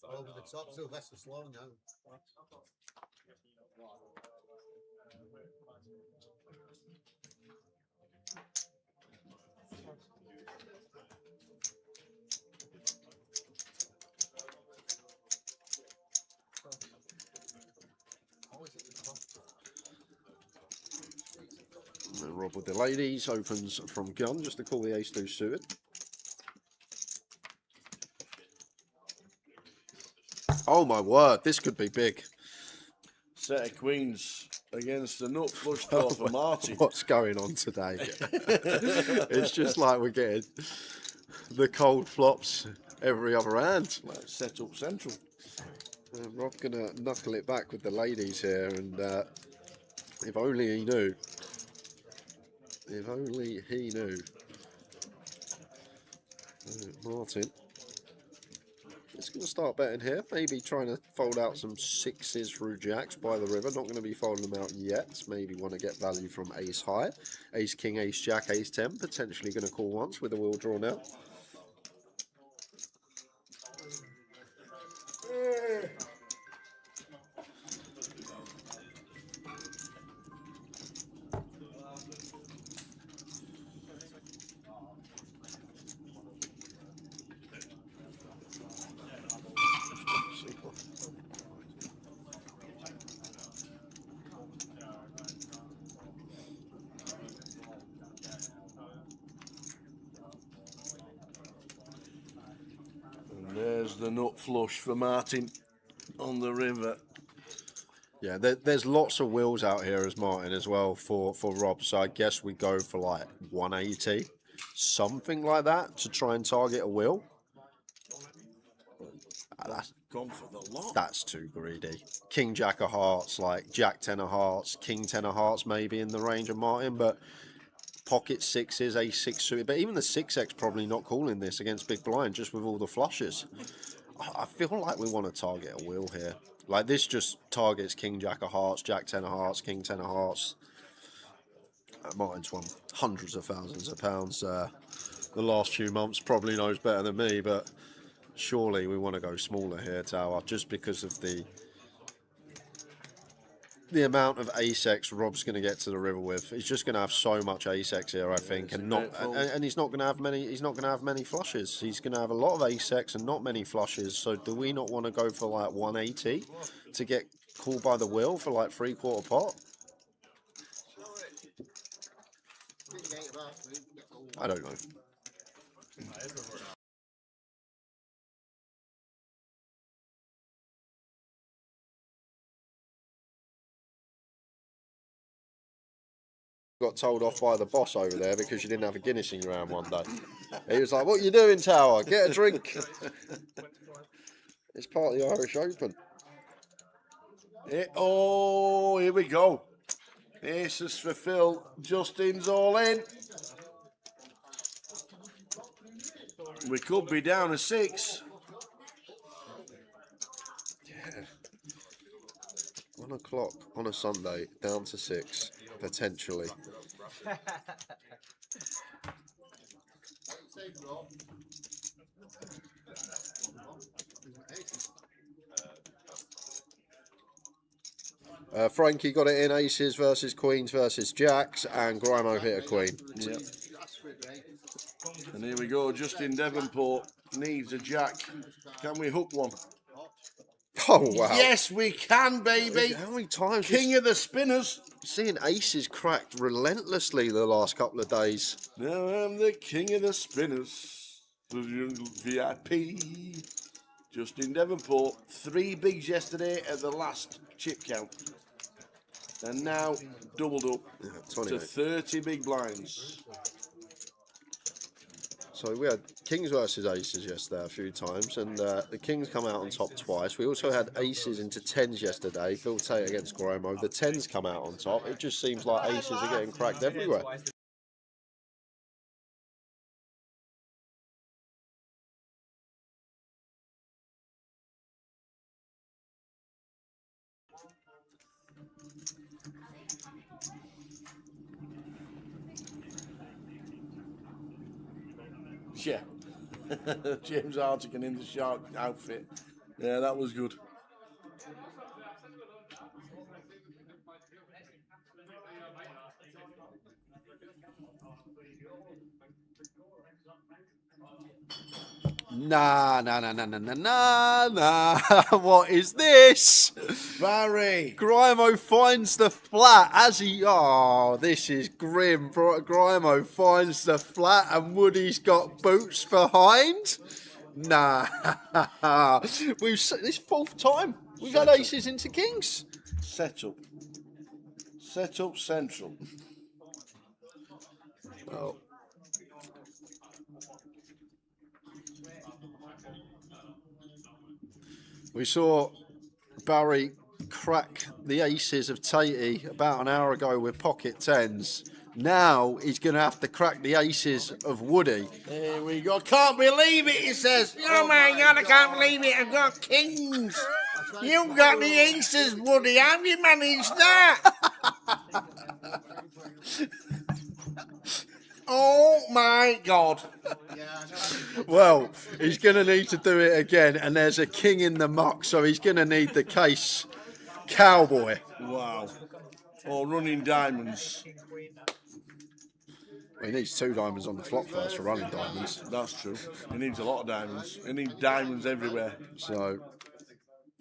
Over the top, Sylvester slow now. And then Rob with the ladies opens from gun just to call the ace 2 suited. Oh my word, this could be big. Set of queens against the nut flush draw for Marty. What's going on today? It's just like we're getting the cold flops every other hand. Like set up central. Rob gonna knuckle it back with the ladies here, and if only he knew. If only he knew. Martin. It's going to start betting here. Maybe trying to fold out some sixes through jacks by the river. Not going to be folding them out yet. Maybe want to get value from ace high. Ace king, ace jack, ace 10. Potentially going to call once with the wheel drawn out. And there's the nut flush for Martin on the river. Yeah, there's lots of wheels out here as Martin as well for Rob. So I guess we go for like 180, something like that, to try and target a wheel. That's gone for the lot. That's too greedy. King jack of hearts, like jack 10 of hearts, king 10 of hearts maybe in the range of Martin, but pocket sixes, ace 6 suited. But even the 6x probably not calling this against big blind just with all the flushes. I feel like we want to target a wheel here. Like this just targets king jack of hearts, jack 10 of hearts, king 10 of hearts. Martin's won hundreds of thousands of pounds the last few months, probably knows better than me, but surely we want to go smaller here, Tower, just because of the amount of ace-x Rob's going to get to the river with. He's just going to have so much ace-x here, I think, and he's not going to have many. He's not going to have many flushes. He's going to have a lot of ace-x and not many flushes. So, do we not want to go for like 180 to get called by the wheel for like 3/4 pot? I don't know. Got told off by the boss over there because you didn't have a Guinness in your hand one day. He was like, "What you doing, Tower? Get a drink." It's part of the Irish Open. Oh, here we go. Aces for Phil. Justin's all in. We could be down to 6. Yeah. 1 o'clock on a Sunday, down to 6, potentially. Frankie got it in aces versus queens versus jacks, and Grimo hit a queen. Yep. And here we go. Justin Devonport needs a jack. Can we hook one? Oh, wow. Yes, we can, baby. How many times? King of the spinners. Seeing aces cracked relentlessly the last couple of days. Now I'm the king of the spinners. VIP. Justin Devonport. 3 bigs yesterday at the last chip count. And now doubled up to 30 big blinds. So we had kings versus aces yesterday a few times, and the kings come out on top twice. We also had aces into 10s yesterday. Phil Tate against Grimo. The 10s come out on top. It just seems like aces are getting cracked everywhere. Yeah. James Artigan in the shark outfit. Yeah, that was good. Nah. What is this? Barry. Grimo finds the flat as he... Oh, this is grim. Grimo finds the flat and Woody's got boots behind. Nah. This 4th time. We've had aces into kings. Set up central. Oh. We saw Barry crack the aces of Tatey about an hour ago with pocket tens. Now he's going to have to crack the aces of Woody. There we go. Can't believe it, he says. Oh my God, I can't believe it. I've got kings. You've got the aces, Woody. How have you managed that? Oh my God. Well, he's going to need to do it again, and there's a king in the muck, so he's going to need the case cowboy. Wow. Oh, running diamonds. He needs 2 diamonds on the flop first for running diamonds. That's true. He needs a lot of diamonds. He needs diamonds everywhere. So.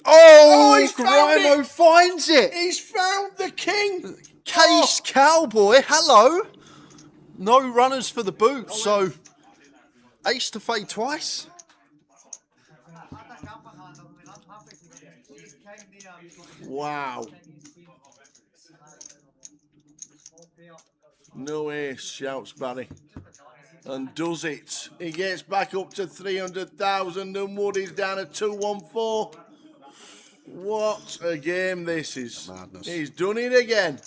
He's found Grimo it. finds it! He's found the king. Case cowboy, hello! No runners for the boot, so ace to fade twice. Wow. No ace, shouts Barry. And does it. He gets back up to 300,000 and Woody's down at 214. What a game this is. Madness. He's done it again.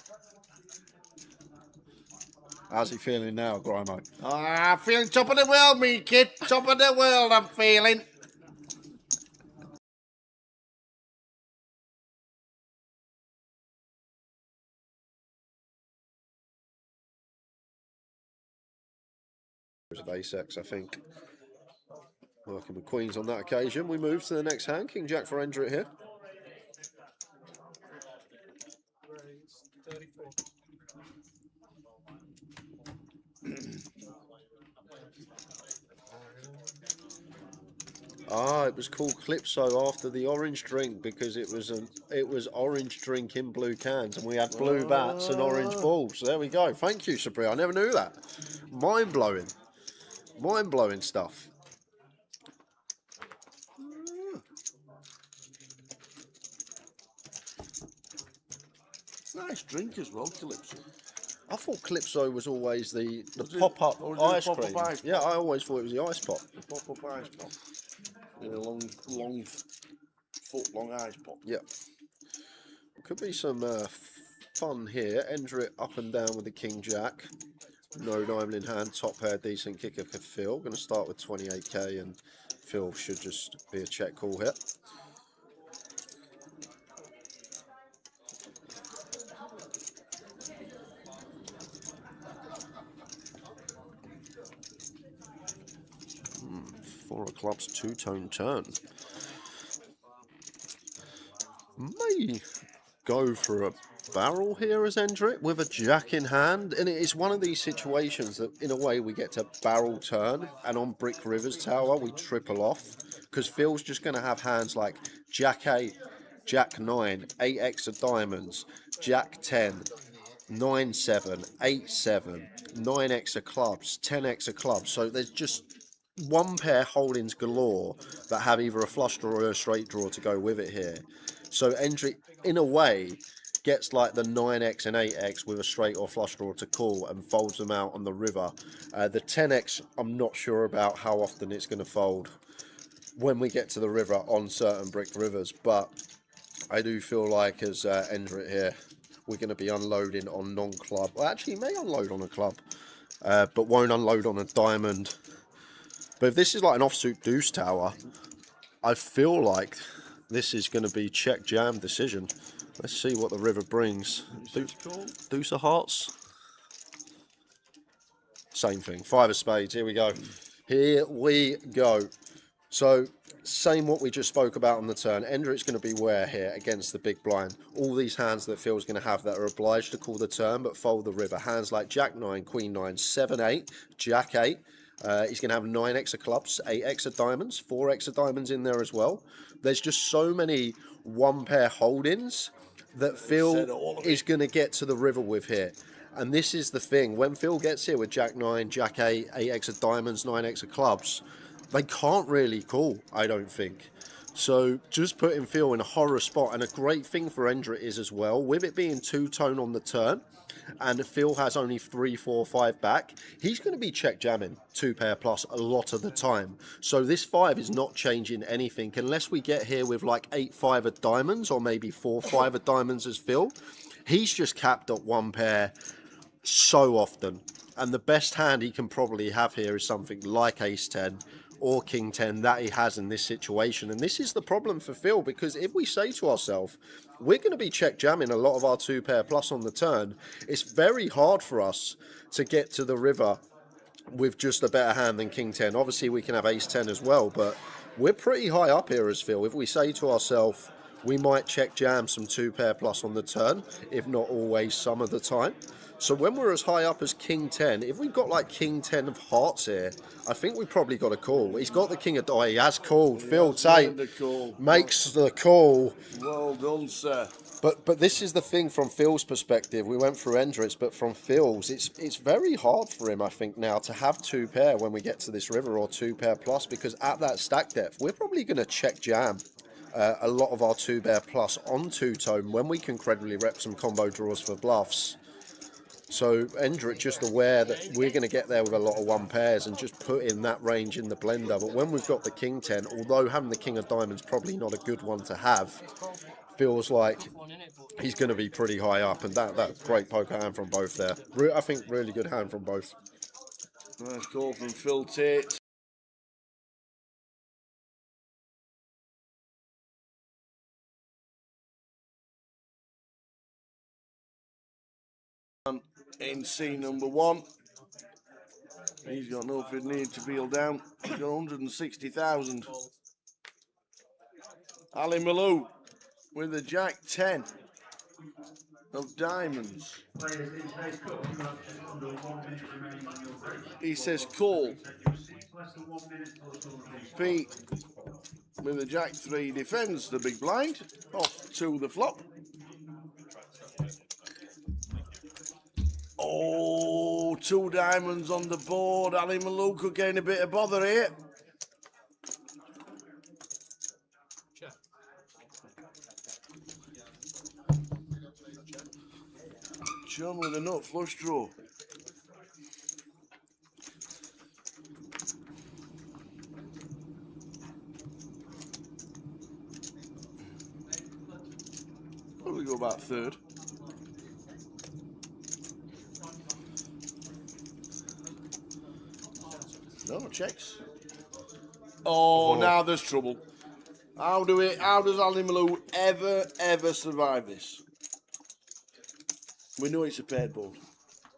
How's he feeling now, Grimo? I'm feeling top of the world, me kid. Top of the world, I'm feeling. Of ace-X, I think. Working with queens on that occasion. We move to the next hand. King Jack for Endrit here. It was called Calypso after the orange drink because it was orange drink in blue cans and we had blue bats and orange balls. There we go. Thank you, Sabri. I never knew that. Mind blowing. Mind blowing stuff. It's a nice drink as well, Calypso. I thought Calypso was always the pop-up ice cream. Yeah, I always thought it was the ice pop. The pop-up ice pop. In a long foot long ice pop. Yeah. Could be some fun here. Endrit up and down with the King Jack. No diamond in hand. Top pair, decent kicker for Phil. Going to start with 28k and Phil should just be a check call here. Four of clubs, two-tone turn. May go for a barrel here as Endrit with a jack in hand, and it is one of these situations that in a way we get to barrel turn, and on Brick Rivers Tower we triple off because Phil's just going to have hands like Jack 8, Jack 9, 8x of diamonds, Jack 10, 9-7, 8-7, 9x of clubs, 10x of clubs. So there's just one pair holdings galore that have either a flush draw or a straight draw to go with it here. So Endrit, in a way, gets like the 9x and 8x with a straight or flush draw to call and folds them out on the river. The 10x, I'm not sure about how often it's going to fold when we get to the river on certain brick rivers, but I do feel like as Endrit here, we're going to be unloading on non-club. Well, actually, he may unload on a club, but won't unload on a diamond. But if this is like an offsuit deuce tower, I feel like this is going to be check jam decision. Let's see what the river brings. Deuce of hearts. Same thing. 5 of spades. Here we go. Here we go. So, same what we just spoke about on the turn. Endrit's going to be where here against the big blind. All these hands that Phil's going to have that are obliged to call the turn but fold the river. Hands like Jack 9, Queen 9, 7-8, Jack 8. He's going to have 9x of clubs, 8x of diamonds, 4x of diamonds in there as well. There's just so many one pair holdings that Phil is going to get to the river with here. And this is the thing. When Phil gets here with Jack 9, Jack 8, 8x of diamonds, 9x of clubs, they can't really call, I don't think. So just putting Phil in a horror spot, and a great thing for Endrit is as well, with it being two-tone on the turn, and Phil has only 3, 4, 5 back, he's going to be check jamming 2-pair plus a lot of the time. So this 5 is not changing anything unless we get here with like 8-5 of diamonds or maybe 4-5 of diamonds as Phil. He's just capped at 1 pair so often. And the best hand he can probably have here is something like Ace 10 or King 10 that he has in this situation. And this is the problem for Phil, because if we say to ourselves, we're going to be check jamming a lot of our 2-pair plus on the turn, it's very hard for us to get to the river with just a better hand than King 10. Obviously we can have Ace 10 as well, but we're pretty high up here as Phil. If we say to ourselves, we might check jam some 2-pair plus on the turn, if not always, some of the time. So when we're as high up as King 10, if we've got like King 10 of hearts here, I think we've probably got a call. He's got the King of he has called. Phil Tate makes the call. Well done, sir. But this is the thing from Phil's perspective. We went through Endrit's, but from Phil's, it's very hard for him, I think, now to have 2-pair when we get to this river, or 2-pair plus, because at that stack depth, we're probably going to check jam a lot of our 2-pair plus on 2-tone when we can credibly rep some combo draws for bluffs. So Endrit just aware that we're going to get there with a lot of 1-pairs and just put in that range in the blender. But when we've got the King 10, although having the King of Diamonds probably not a good one to have, feels like he's going to be pretty high up. And that great poker hand from both there. I think really good hand from both. Nice call from Phil Tate. In C number 1, he's got nothing need to feel down. He's got 160,000. Ali Malou with the Jack 10 of diamonds. He says call. Pete with the Jack 3 defends the big blind off to the flop. Oh, 2 diamonds on the board. Ali Malou could gain a bit of bother here. John with a nut flush draw. Probably go about 3rd. No, checks. Oh, now there's trouble. How does Ali Malou ever survive this? We know it's a paired board.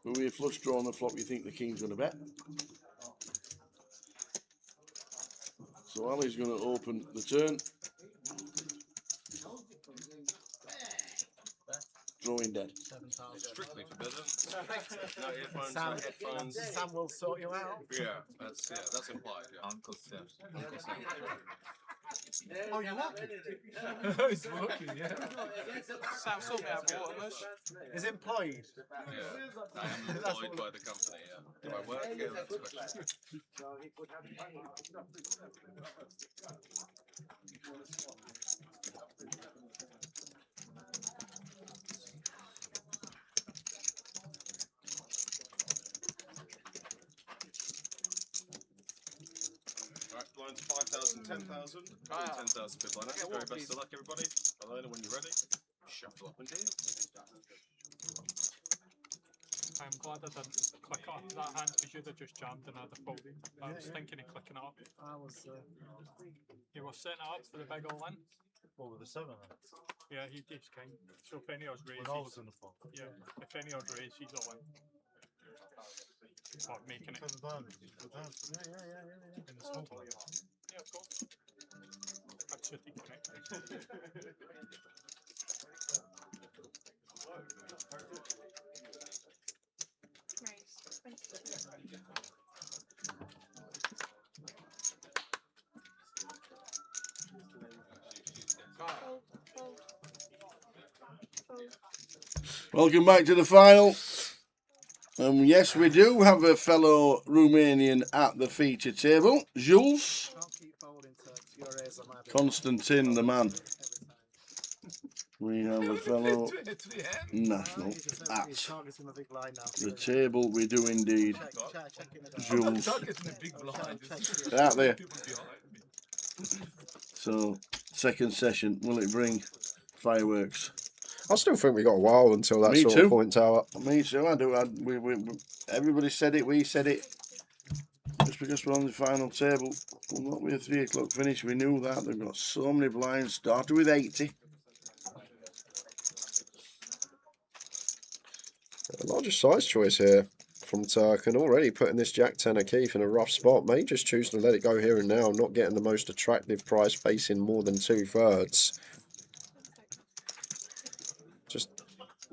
But with a flush draw on the flop, you think the king's going to bet. So Ali's going to open the turn. Drawing dead. Strictly forbidden. No earphones, Sam, no headphones. Sam will sort you out. Yeah, that's implied. Yeah. Uncle Sam. Uncle Sam. Oh, you want it? He's walking, yeah. Sam, sort me out watermush. Is employed? Yeah. I am employed by the company, yeah. Do I work? Yeah, that's a question. Alright, blinds 5,000, 10,000. 10,000 big blind. Very best of luck, everybody. Elena, when you're ready, shuffle up and deal. I'm glad I didn't click off that hand because you'd have just jammed and I'd have folded. I was thinking of clicking it up. I was. You were setting it up for the big all in. What with the 7? Yeah, he's king. So if any odds raises, I was in the flop. yeah, if any odds raise, he's all in. Or making it. Yeah. In the small player. Yeah, of course. That's what he connected. Welcome back to the final. Yes, we do have a fellow Romanian at the feature table, Jules. Can't keep folding to your ace Constantin, the man. We have a fellow national at the table. We do indeed. Jules. Out there. So, second session. Will it bring fireworks? I still think we got a while until that sort of points out. Me too. I do. Everybody said it. We said it. Just because we're on the final table, will not be a 3 o'clock finish. We knew that. They've got so many blinds. Started with 80. A larger size choice here from Turk, and already putting this Jack 10 O'Keefe in a rough spot. May just choose to let it go here and now, not getting the most attractive price, facing more than 2/3. Just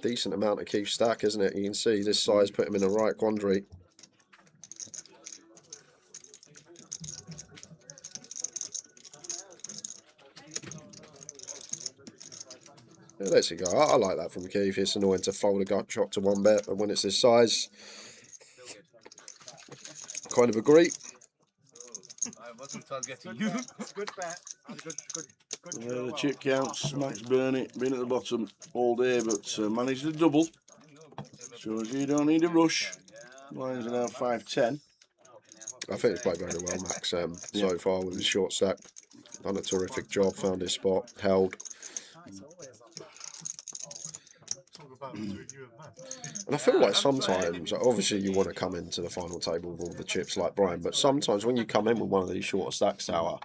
decent amount of Keefe stack, isn't it? You can see this size put him in the right quandary. Yeah, let's go. I like that from Keefe. It's annoying to fold a gut shot to 1 bet, but when it's this size, kind of agree. Good bet. The chip counts. Max Burney been at the bottom all day, but managed to double. Shows you don't need a rush. Lines are now 5-10. I think he's played very well, Max, so far with his short stack. Done a terrific job, found his spot, held. And I feel like sometimes, obviously you want to come into the final table with all the chips like Brian, but sometimes when you come in with one of these shorter stacks, Tower,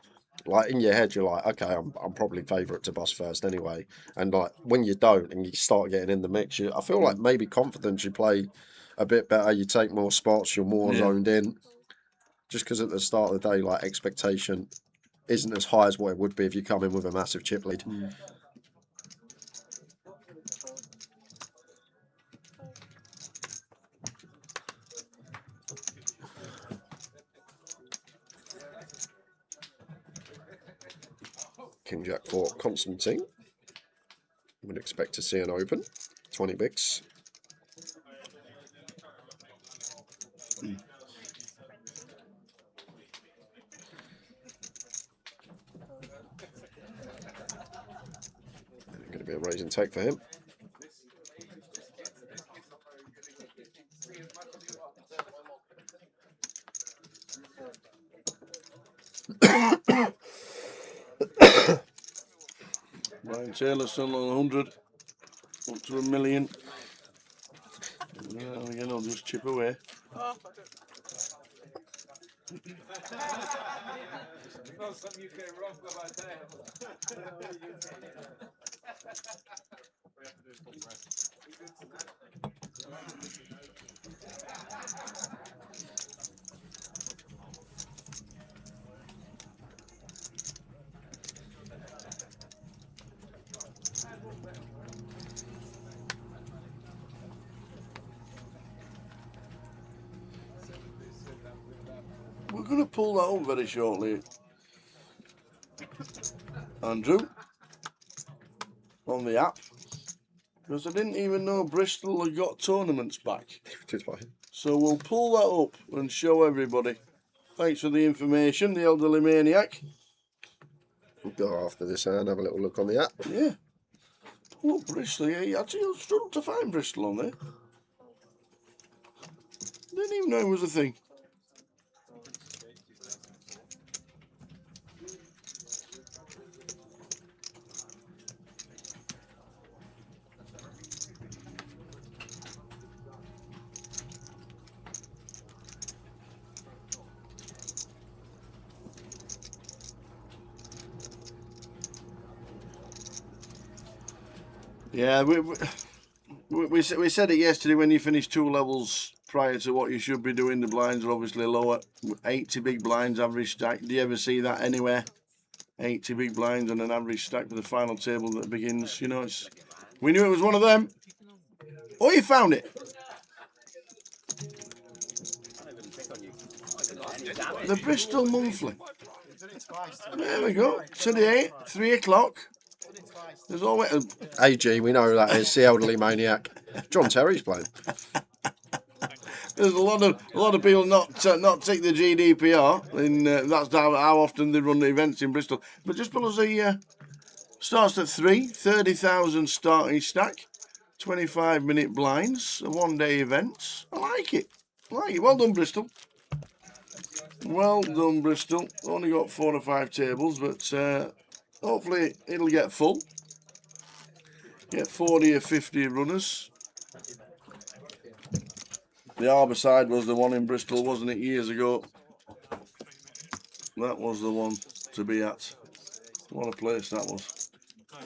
like in your head you're like, okay, I'm probably favourite to bust first anyway. And like when you don't and you start getting in the mix, I feel like maybe confidence, you play a bit better, you take more spots, you're more zoned in. Just because at the start of the day, like expectation isn't as high as what it would be if you come in with a massive chip lead. King Jack for Constantin. Would expect to see an open. 20 bigs. Going to be a raise and take for him. Brian Taylor still on 100, up to 1 million. Again, I'll just chip away. We're going to pull that up very shortly, Andrew, on the app, because I didn't even know Bristol had got tournaments back. So we'll pull that up and show everybody. Thanks for the information, the elderly maniac. We'll go after this and have a little look on the app. Yeah. Pull up Bristol. Yeah, actually, I struggled to find Bristol on there. Didn't even know it was a thing. Yeah, we said it yesterday, when you finish 2 levels prior to what you should be doing, the blinds are obviously lower. 80 big blinds average stack. Do you ever see that anywhere? 80 big blinds and an average stack for the final table that begins. You know, we knew it was one of them. Oh, you found it. The Bristol Monthly. There we go. Today, 3 o'clock. There's always AG, we know that is the elderly maniac. John Terry's playing. There's a lot of people not take the GDPR, and that's how often they run the events in Bristol. But just below the starts at 3, 30,000 starting stack, 25-minute blinds, a 1-day event. I like it. Well done, Bristol. Well done, Bristol. Only got 4 or 5 tables, but hopefully it'll get full. Get 40 or 50 runners. The Harbourside was the one in Bristol, wasn't it, years ago? That was the one to be at. What a place that was. There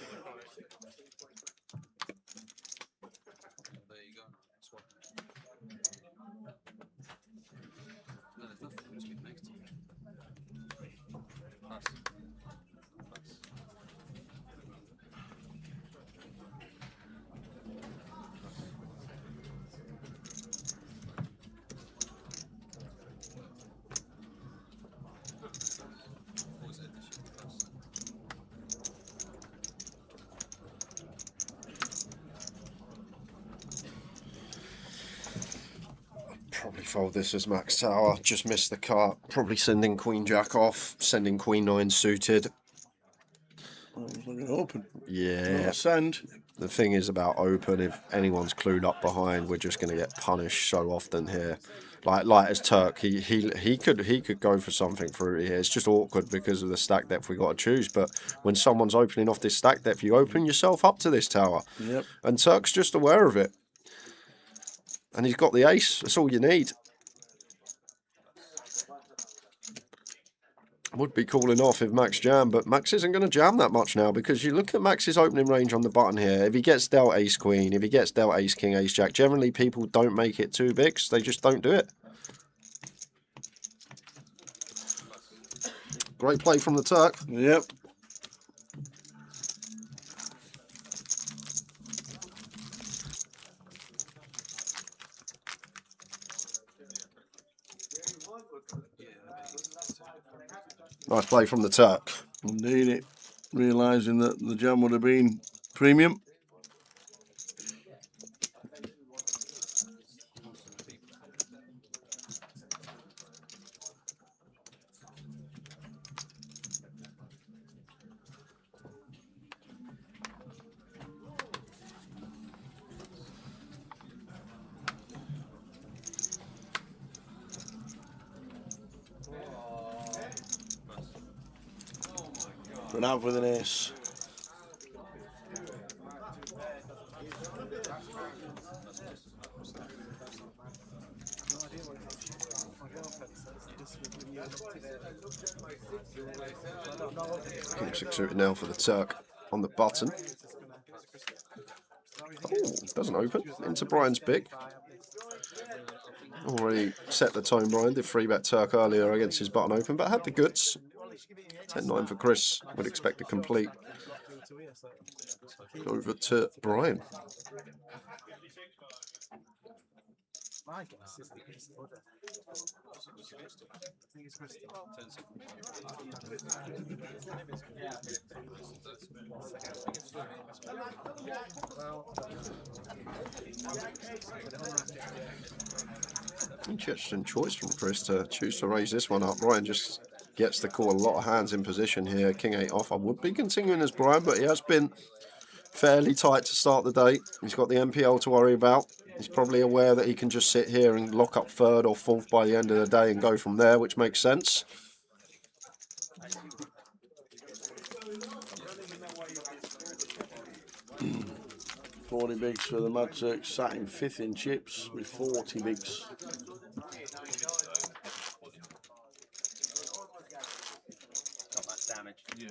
you go. That's what. No, there's nothing. It's been next to you. Pass. What was it? The shit pass. Probably fold this as max tower. Just missed the cut. Probably sending Queen Jack off. Sending Queen 9 suited. Oh, it's not going to open. Yeah. Send. The thing is about open, if anyone's clued up behind, we're just going to get punished so often here. Like as Turk, he could go for something through here. It's just awkward because of the stack depth we got to choose. But when someone's opening off this stack depth, you open yourself up to this tower. Yep. And Turk's just aware of it. And he's got the ace. That's all you need. Would be calling off if Max jammed, but Max isn't going to jam that much now because you look at Max's opening range on the button here. If he gets dealt ace queen, if he gets dealt ace king, ace jack, generally people don't make it too big, so they just don't do it. Great play from the Turk. Yep. Nice play from the Turk. Indeed, it. Realising that the jam would have been premium. Run out with an ace. King 6 suited now for the Turk on the button. Oh, doesn't open. Into Brian's big. Already set the tone, Brian. Did 3-bet Turk earlier against his button open, but had the goods. 10-9 for Chris. Would expect a complete. Over to Brian. My guess is that it's Buddha. I think it's Crystal. Interesting choice from Chris to choose to raise this one up. Brian just gets to call a lot of hands in position here. King 8 off. I would be continuing as Brian, but he has been fairly tight to start the day. He's got the MPL to worry about. He's probably aware that he can just sit here and lock up 3rd or 4th by the end of the day and go from there, which makes sense. $40 bigs for the Mad Turk, sat in 5th in chips with 40 bigs. Not much damage. Yeah.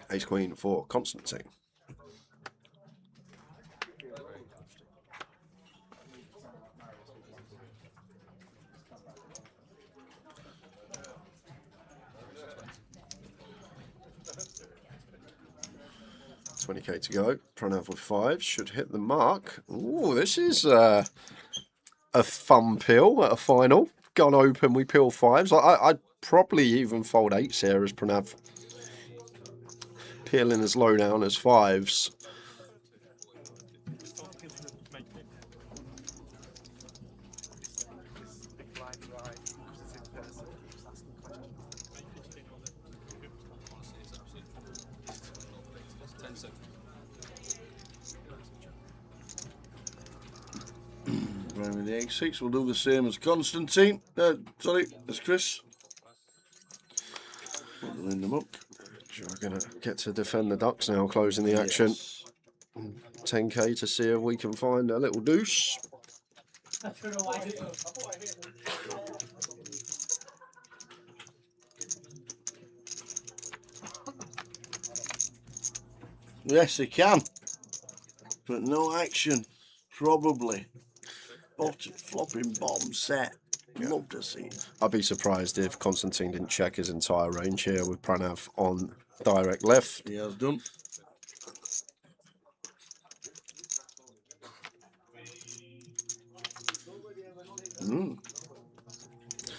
Ace Queen for Constantin. $20K to go. Pranav with 5 should hit the mark. Ooh, this is a a fun peel at a final. Gone open, we peel fives. I'd probably even fold eights here as Pranav. Peeling as low down as fives. Right with the A6, we'll do the same as Constantin. Sorry, as Chris. Put them in the muck. We're going to get to defend the ducks now, closing the action. Yes. 10k to see if we can find a little deuce. Yes, he can. But no action. Probably. Flopping bottom set. Love to see it. I'd be surprised if Constantin didn't check his entire range here with Pranav on direct left. He has done.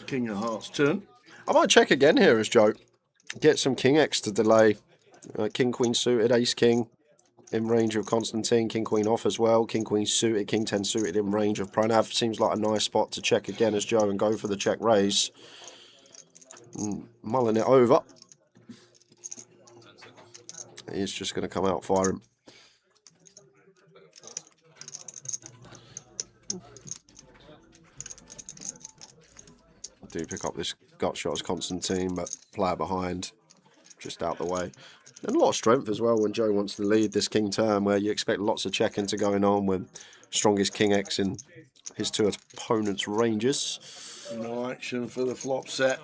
King of Hearts turn. I might check again here as Joe. Get some King X to delay. King Queen suited, Ace King in range of Constantin, King Queen off as well. King Queen suited, King 10 suited in range of Pranav. Seems like a nice spot to check again as Joe and go for the check raise. Mulling it over. He's just going to come out firing. Do pick up this gut shot as Constantin, but player behind, just out the way. And a lot of strength as well when Joe wants to lead this King turn, where you expect lots of checking to going on with strongest King X in his two opponents' ranges. No action for the flop set.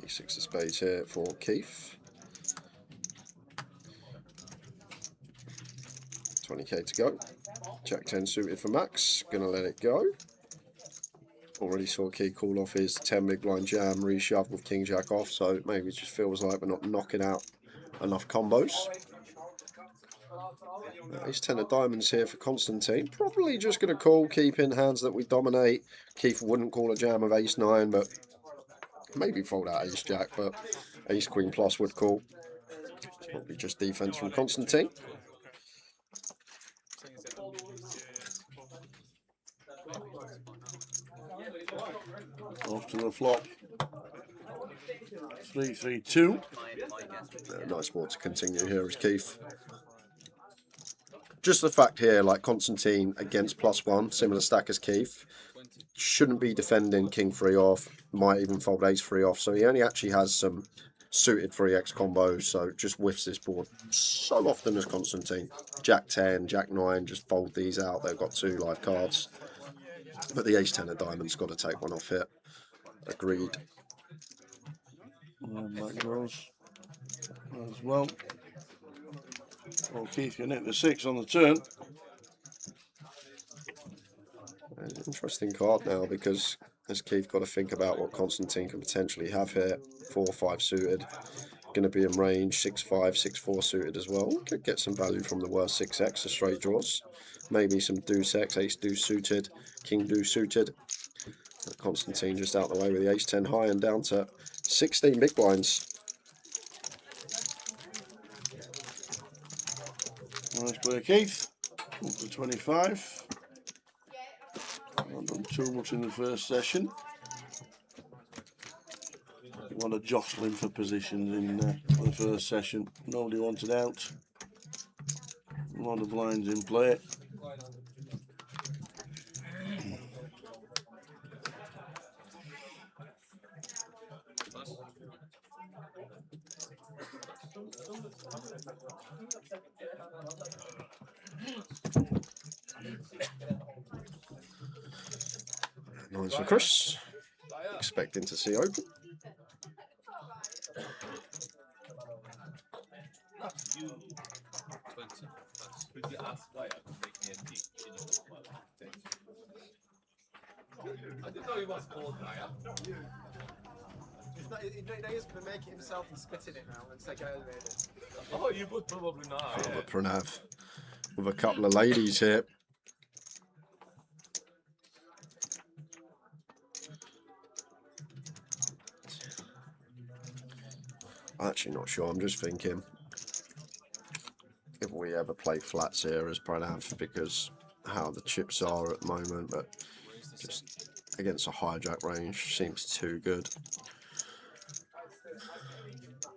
E6 of spades here for Keith. 20k to go. Jack 10 suited for Max. Gonna let it go. Already saw Key call off his 10 big blind jam reshove with King Jack off, so maybe it just feels like we're not knocking out enough combos. Ace 10 of diamonds here for Constantin. Probably just going to call, keeping hands that we dominate. Keith wouldn't call a jam of Ace 9, but maybe fold out Ace Jack, but Ace Queen plus would call. Probably just defense from Constantin. Off to the flop. 3-3-2. Nice ball to continue here as Keith. Just the fact here, like Constantin against +1, similar stack as Keith, shouldn't be defending King 3 off, might even fold Ace 3 off, so he only actually has some suited 3x combos, so just whiffs this board so often as Constantin. Jack 10, Jack 9, just fold these out, they've got 2 live cards. But the Ace 10 of diamonds got to take one off here. Agreed. And that goes as well. Well, Keith can hit the 6 on the turn. Interesting card now, because as Keith got to think about what Constantin can potentially have here. 4-5 suited. Going to be in range. 6-5, 6-4 suited as well. Could get some value from the worst 6x of straight draws. Maybe some deuce X, ace deuce suited, king deuce suited. Constantin just out the way with the ace 10 high and down to 16 big blinds. Nice play, Keith. Up to 25. Not done too much in the first session. You want to jostling for positions in the first session. Nobody wanted out. A lot of blinds in play. Nice for Chris. Expecting to see open. I didn't know he was called Dyer. He's going to make it himself and spit in it now and say, "Go it." Oh, you would probably not. Oh, but Pranav with a couple of ladies here. I'm actually not sure. I'm just thinking if we ever play flats here as Pranav, because how the chips are at the moment, but just against a hijack range seems too good.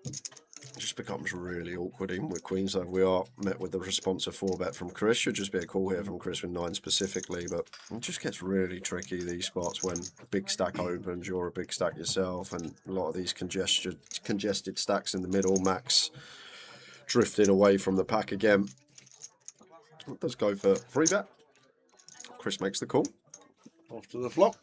It just becomes really awkward even with queens. So we are met with the responsive 4-bet from Chris. Should just be a call here from Chris with 9 specifically, but it just gets really tricky these spots when a big stack opens, you're a big stack yourself, and a lot of these congested stacks in the middle. Max drifting away from the pack again. Let's go for 3-bet. Chris makes the call. Off to the flop.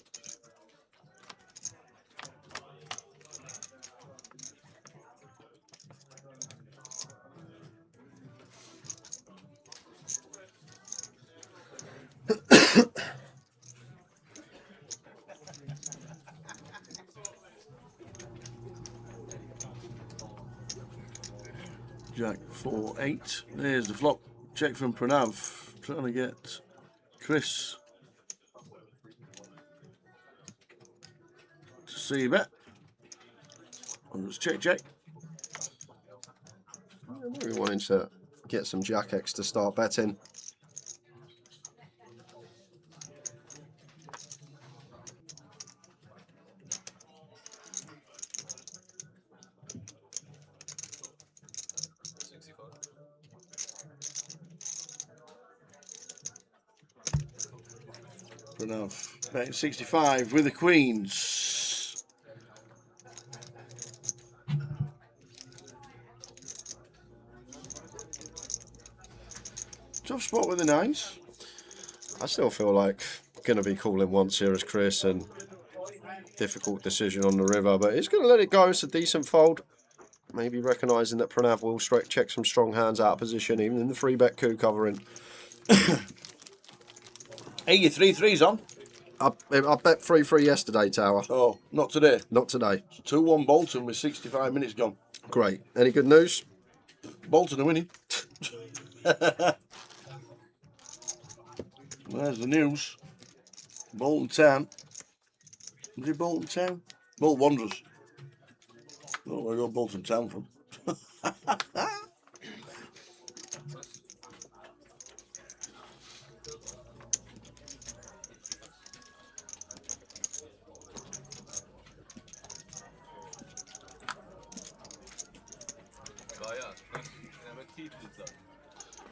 Jack 4-8. There's the flop. Check from Pranav. Trying to get Chris to see bet. And it's check. Maybe wanting to get some Jack X to start betting. Pranav betting 65 with the queens. Tough spot with the 9s. I still feel like going to be calling once here as Chris, and difficult decision on the river, but he's going to let it go. It's a decent fold. Maybe recognising that Pranav will check some strong hands out of position, even in the 3-bet coup covering. Hey, your 3-3's on. I bet 3-3 yesterday, Tower. Oh, not today. Not today. 2-1 Bolton with 65 minutes gone. Great. Any good news? Bolton are winning. There's the news. Bolton Town. Is it Bolton Town? Bolton Wanderers. Oh, where I got Bolton Town from.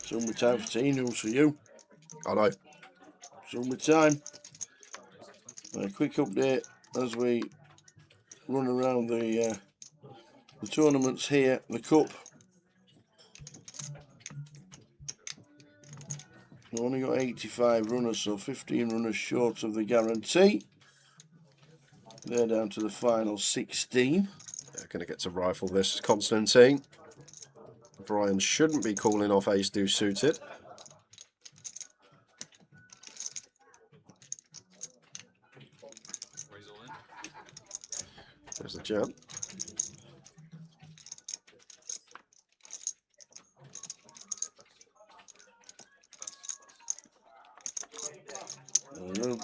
Summertime for tea news for you. I know. Summertime. A quick update as we run around the tournaments here, the cup. We've only got 85 runners, so 15 runners short of the guarantee. They're down to the final 16. They're going to get to rifle this. Constantin. Brian shouldn't be calling off ace deuce suited. There's the jam.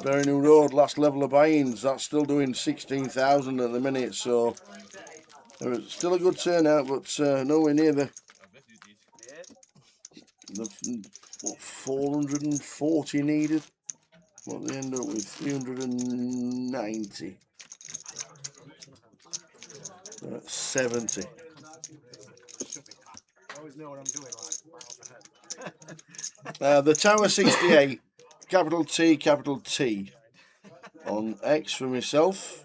Very New Road, last level of buy-ins. That's still doing 16,000 at the minute, so it's still a good turnout, but nowhere near the what, 440 needed. What they end up with 390. 70. I always know what I'm doing, like miles ahead. The Tower 68, capital T on X for myself.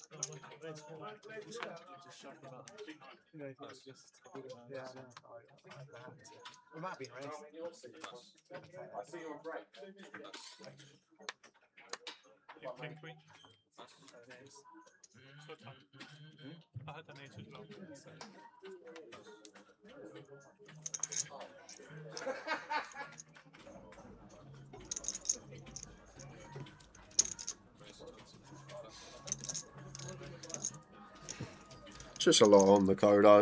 Yeah, I know. We might be in race. King queen. So fun. I had an ace as well. Just a lot on the code. I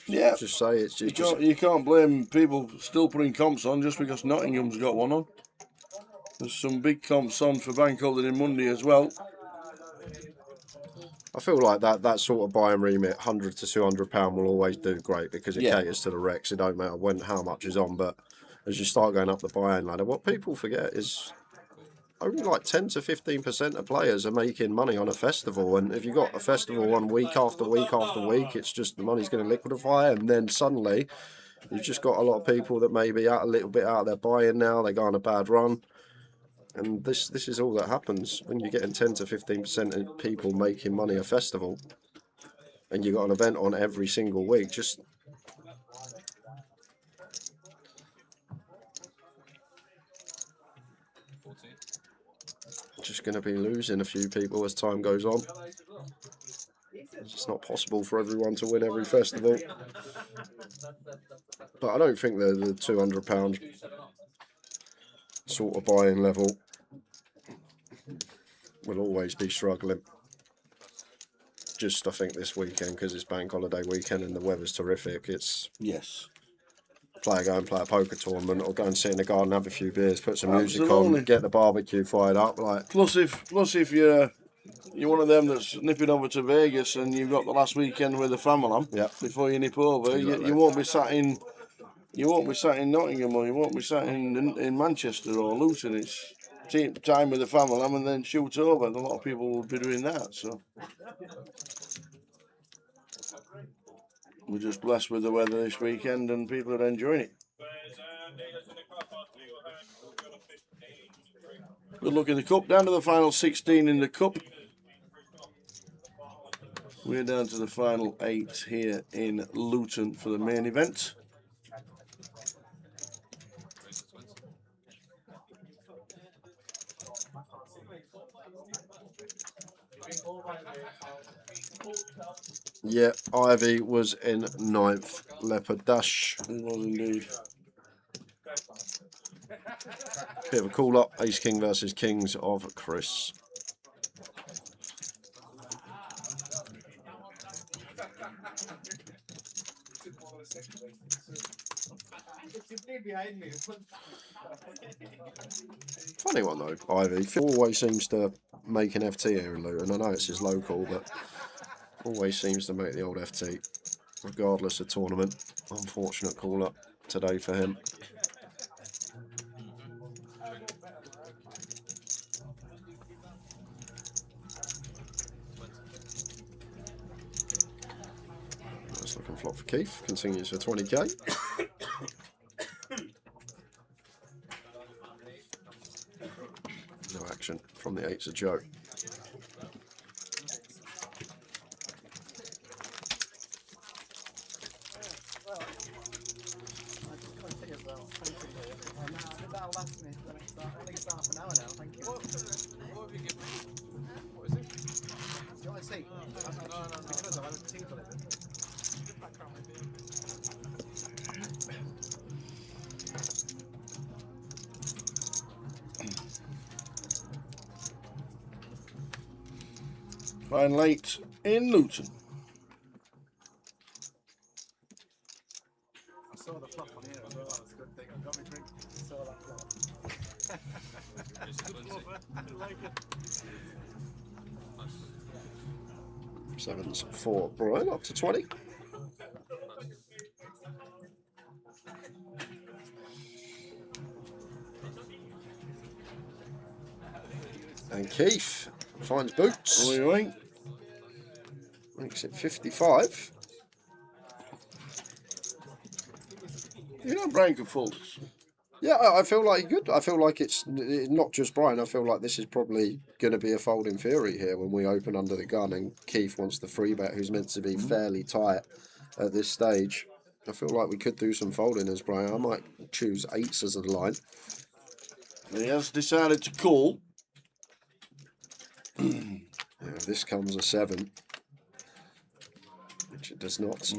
Yeah. just say it's You just can't, you can't blame people still putting comps on just because Nottingham's got one on. There's some big comps on for Bank Holiday Monday as well. I feel like that sort of buy and remit, £100 to £200 will always do great because it Yeah. caters to the Rex. It don't matter how much is on, but as you start going up the buy-in ladder, what people forget is only like 10 to 15% of players are making money on a festival, and if you got a festival on week after week after week, it's just the money's going to liquidify, and then suddenly you've just got a lot of people that may be out a little bit out of their buy-in now. They go on a bad run. And this is all that happens when you're getting 10 to 15% of people making money a festival, and you got an event on every single week. Just going to be losing a few people as time goes on. It's not possible for everyone to win every festival. But I don't think the £200 sort of buy-in level will always be struggling. Just I think this weekend, because it's bank holiday weekend and the weather's terrific, it's Yes. go and play a poker tournament, or go and sit in the garden, have a few beers, put some music Absolutely. on, get the barbecue fired up. Like, Plus if you're one of them that's nipping over to Vegas and you've got the last weekend with the family before you nip over, Exactly. you won't be sat in Nottingham, or you won't be sat in Manchester or Luton. It's time with the family and then shoot over. And a lot of people will be doing that. So we're just blessed with the weather this weekend and people are enjoying it. Good luck in the cup. Down to the final 16 in the cup. We're down to the final 8 here in Luton for the main event. yeah, Ivy was in 9th. Leopard Dash. It was indeed. Bit of a call up. Ace King versus Kings of Chris. Funny one though, Ivy. Phil always seems to make an FT here in Luton. I know it's his local, but always seems to make the old FT, regardless of tournament. Unfortunate call up today for him. Nice looking flop for Keith. Continues for 20k. No action from the 8s of Joe. That'll last me the next half. I think it's half an hour now. Thank you. What have you given me? What is it? Do you want to see? No. Because I've had a tea delivered. Final 8 in Luton. I saw the flop on here as well. That's a good thing. I got my drink. I saw that flop. Sevens for Brian, up to 20. And Keith finds boots. Oi. Makes it 55. You don't break a full. Yeah, I feel like good. I feel like it's not just Brian. I feel like this is probably going to be a folding theory here when we open under the gun and Keith wants the free bet, who's meant to be fairly tight at this stage. I feel like we could do some folding as Brian. I might choose 8s as a line. He has decided to call. Yeah, if this comes a 7, which it does not.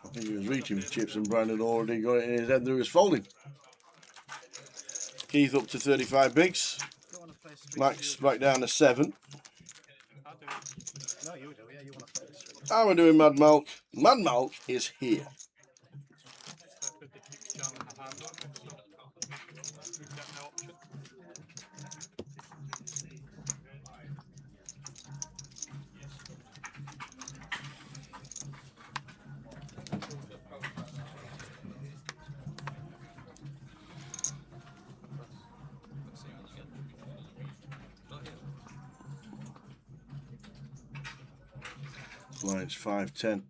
I think he was reaching for chips and Brian had already got it in his head that he was folding. Keith up to 35 bigs. Max back down to 7. No, you do, yeah, you want to play this. How are we doing, Mad Malk? Mad Malk is here. Well, it's 5-10.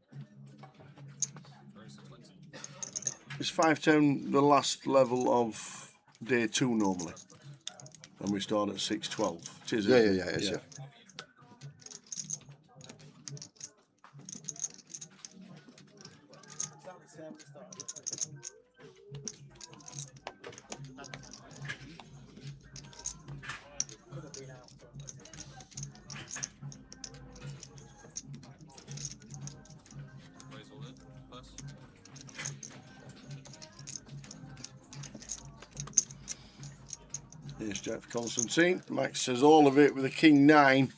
Is 5-10 the last level of day 2 normally? And we start at 6-12. It is, Yeah, isn't yeah, it? yeah, it's, yeah. Raise all in. Pass. Here's Jack for Constantin. Max says all of it with a King 9.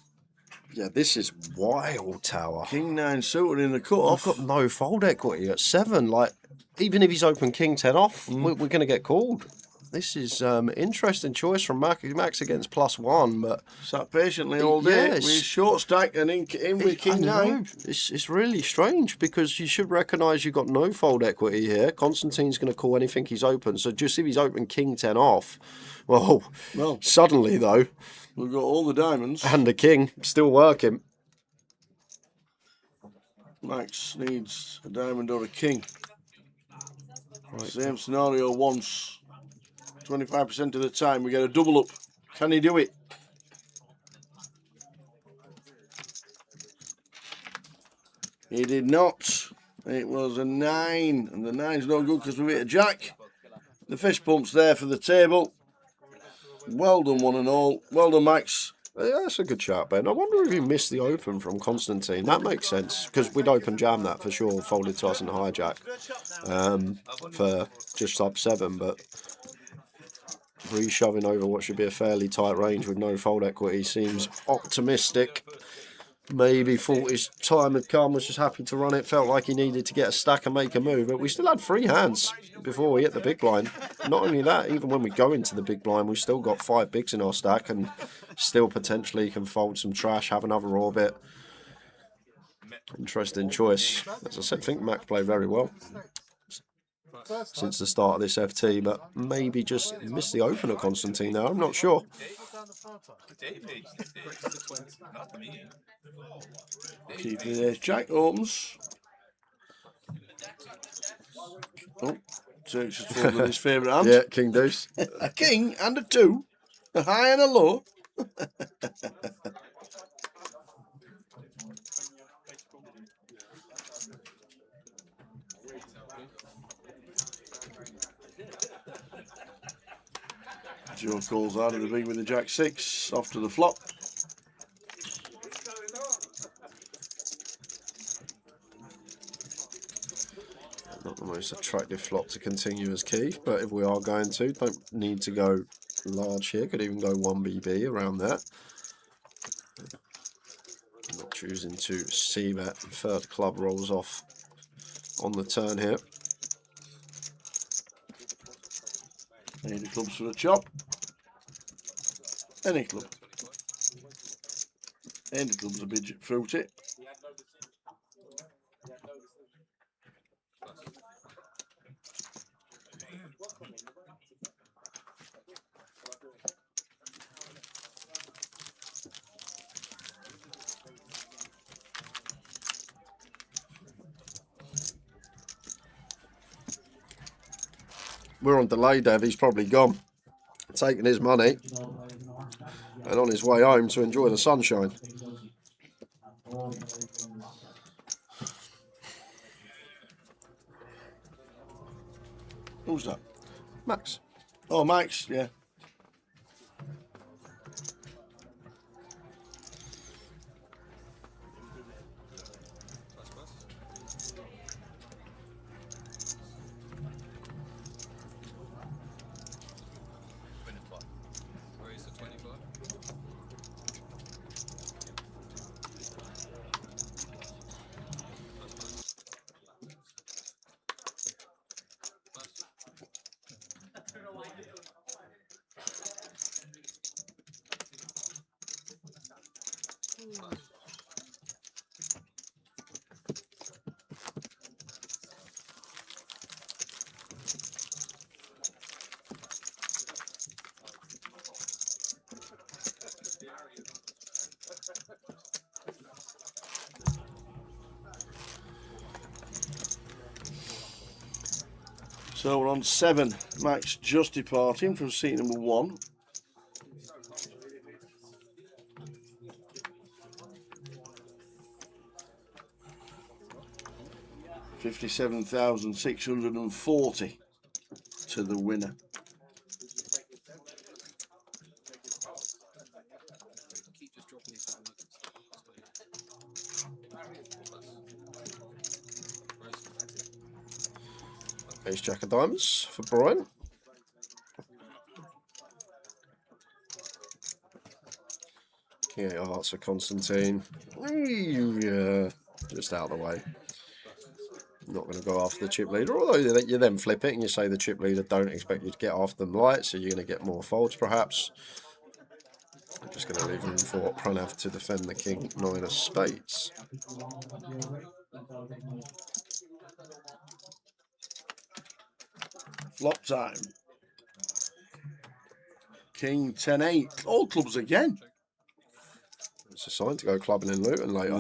Yeah, this is wild, Tower. King 9 suited in the I've cut-off. got no fold equity at 7. Like, even if he's open King 10 off, we're going to get called. This is interesting choice from Max against +1, but Sat patiently all day Yes. with his short stack and in with King I 9. know. It's really strange because you should recognise you've got no fold equity here. Constantine's going to call anything he's open. So just if he's open King 10 off, well, suddenly though, We've got all the diamonds. and the King still working. Max needs a diamond or a king. Right. Same scenario once. 25% of the time we get a double up. Can he do it? He did not. It was a 9. And the 9's no good because we hit a jack. The fish pump's there for the table. Well done, one and all. Well done, Max. Yeah, that's a good shout, Ben. I wonder if he missed the open from Constantine. That makes sense because we'd open jam that for sure, folded to us in the hijack for just sub 7, but re-shoving over what should be a fairly tight range with no fold equity seems optimistic. Maybe thought his time had come, was just happy to run it, felt like he needed to get a stack and make a move, but we still had 3 hands before we hit the big blind. Not only that, even when we go into the big blind, we've still got 5 bigs in our stack and still potentially can fold some trash, have another orbit. Interesting choice. As I said, I think Mac played very well since the start of this FT, but maybe just missed the opener Constantine now, I'm not sure. Keith in there. Jack opens. Oh, Turk's just folded his favourite hand. Yeah, King Deuce. A king and a 2. A high and a low. Joe calls out of the big with the Jack 6. Off to the flop. Not the most attractive flop to continue as Keith, but if we are going to, don't need to go large here. Could even go 1BB around that. Not choosing to see that third club rolls off on the turn here. Any clubs for the chop. Any club. Any club's a bit fruity. We're on delay, Dev. He's probably gone. Taking his money and on his way home to enjoy the sunshine. Who's that? Max. Oh, Max, yeah. Raise to 25. So we're on 7. Max just departing from seat number 1. $57,640 to the winner. Keep just dropping these down. Ace Jack of Diamonds for Brian. King 8 of Hearts for Constantin. Yeah, just out of the way. Not going to go after the chip leader, although you then flip it and you say the chip leader don't expect you to get after them light, so you're going to get more folds perhaps. I'm just going to leave room for Pranav to defend the King 9 of Spades. Flop time. King 10-8. All clubs again. It's a sign to go clubbing in Luton later.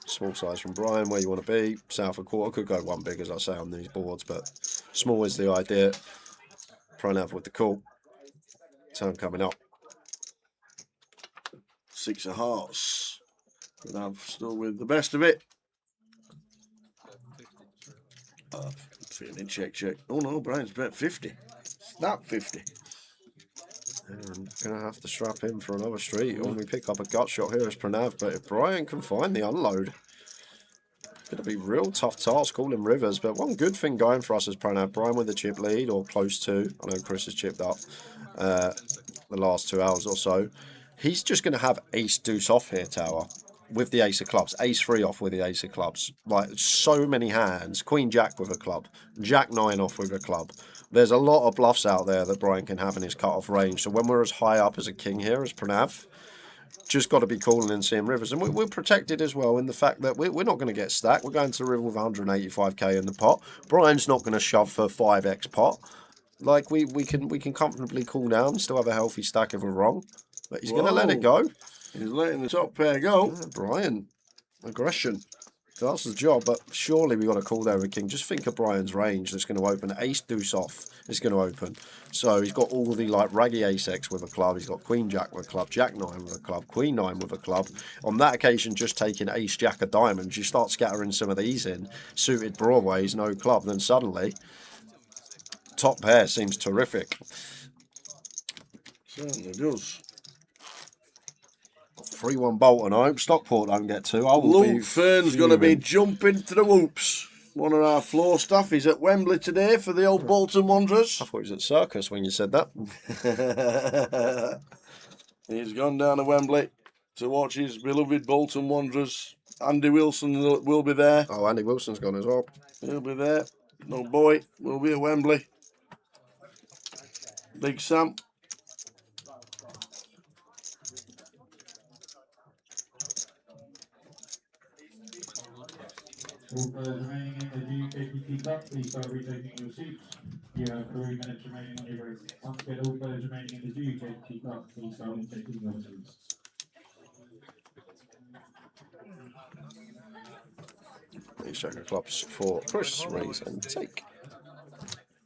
Small size from Brian, where you want to be. South of quarter, could go one big as I say on these boards, but small is the idea. Pranav with the call. Turn coming up. 6 of Hearts. Pranav still with the best of it. Feeling check. Oh no, Brian's bet 50. Snap 50. And gonna have to strap in for another street. When we pick up a gut shot here as Pranav, but if Brian can find the unload, gonna be real tough task calling rivers. But one good thing going for us is Pranav. Brian with the chip lead or close to. I know Chris has chipped up the last 2 hours or so. He's just gonna have ace deuce off here, Tower. With the ace of clubs, ace 3 off with the ace of clubs. Like so many hands. Queen Jack with a club, Jack 9 off with a club. There's a lot of bluffs out there that Brian can have in his cut-off range. So when we're as high up as a king here as Pranav, just got to be calling and seeing rivers. And we're protected as well in the fact that we're not going to get stacked. We're going to the river with 185k in the pot. Brian's not going to shove for 5x pot. Like we can comfortably cool down, still have a healthy stack if we're wrong. But he's going to let it go. He's letting the top pair go. Yeah, Brian, aggression. That's the job, but surely we got to call there a king. Just think of Brian's range that's going to open. Ace deuce off is going to open. So he's got all the like raggy ace X with a club. He's got Queen Jack with a club, Jack 9 with a club, Queen 9 with a club. On that occasion, just taking ace Jack of diamonds, you start scattering some of these in. Suited broadways, no club. Then suddenly, top pair seems terrific. Certainly does. 3-1 Bolton. I hope Stockport don't get 2. I will Luke be Fern's going to be fuming. jumping to the whoops. One of our floor staff is at Wembley today for the old Bolton Wanderers. I thought he was at Circus when you said that. He's gone down to Wembley to watch his beloved Bolton Wanderers. Andy Wilson will be there. Oh, Andy Wilson's gone as well. He'll be there. No boy will be at Wembley. Big Sam. All players remaining in the GUKPT Cup, please start retaking your seats. You have 3 minutes remaining on your race. Once again, all players remaining in the GUKPT Cup, please start retaking your seats. Ace Jack of Clubs for Chris, raise and take.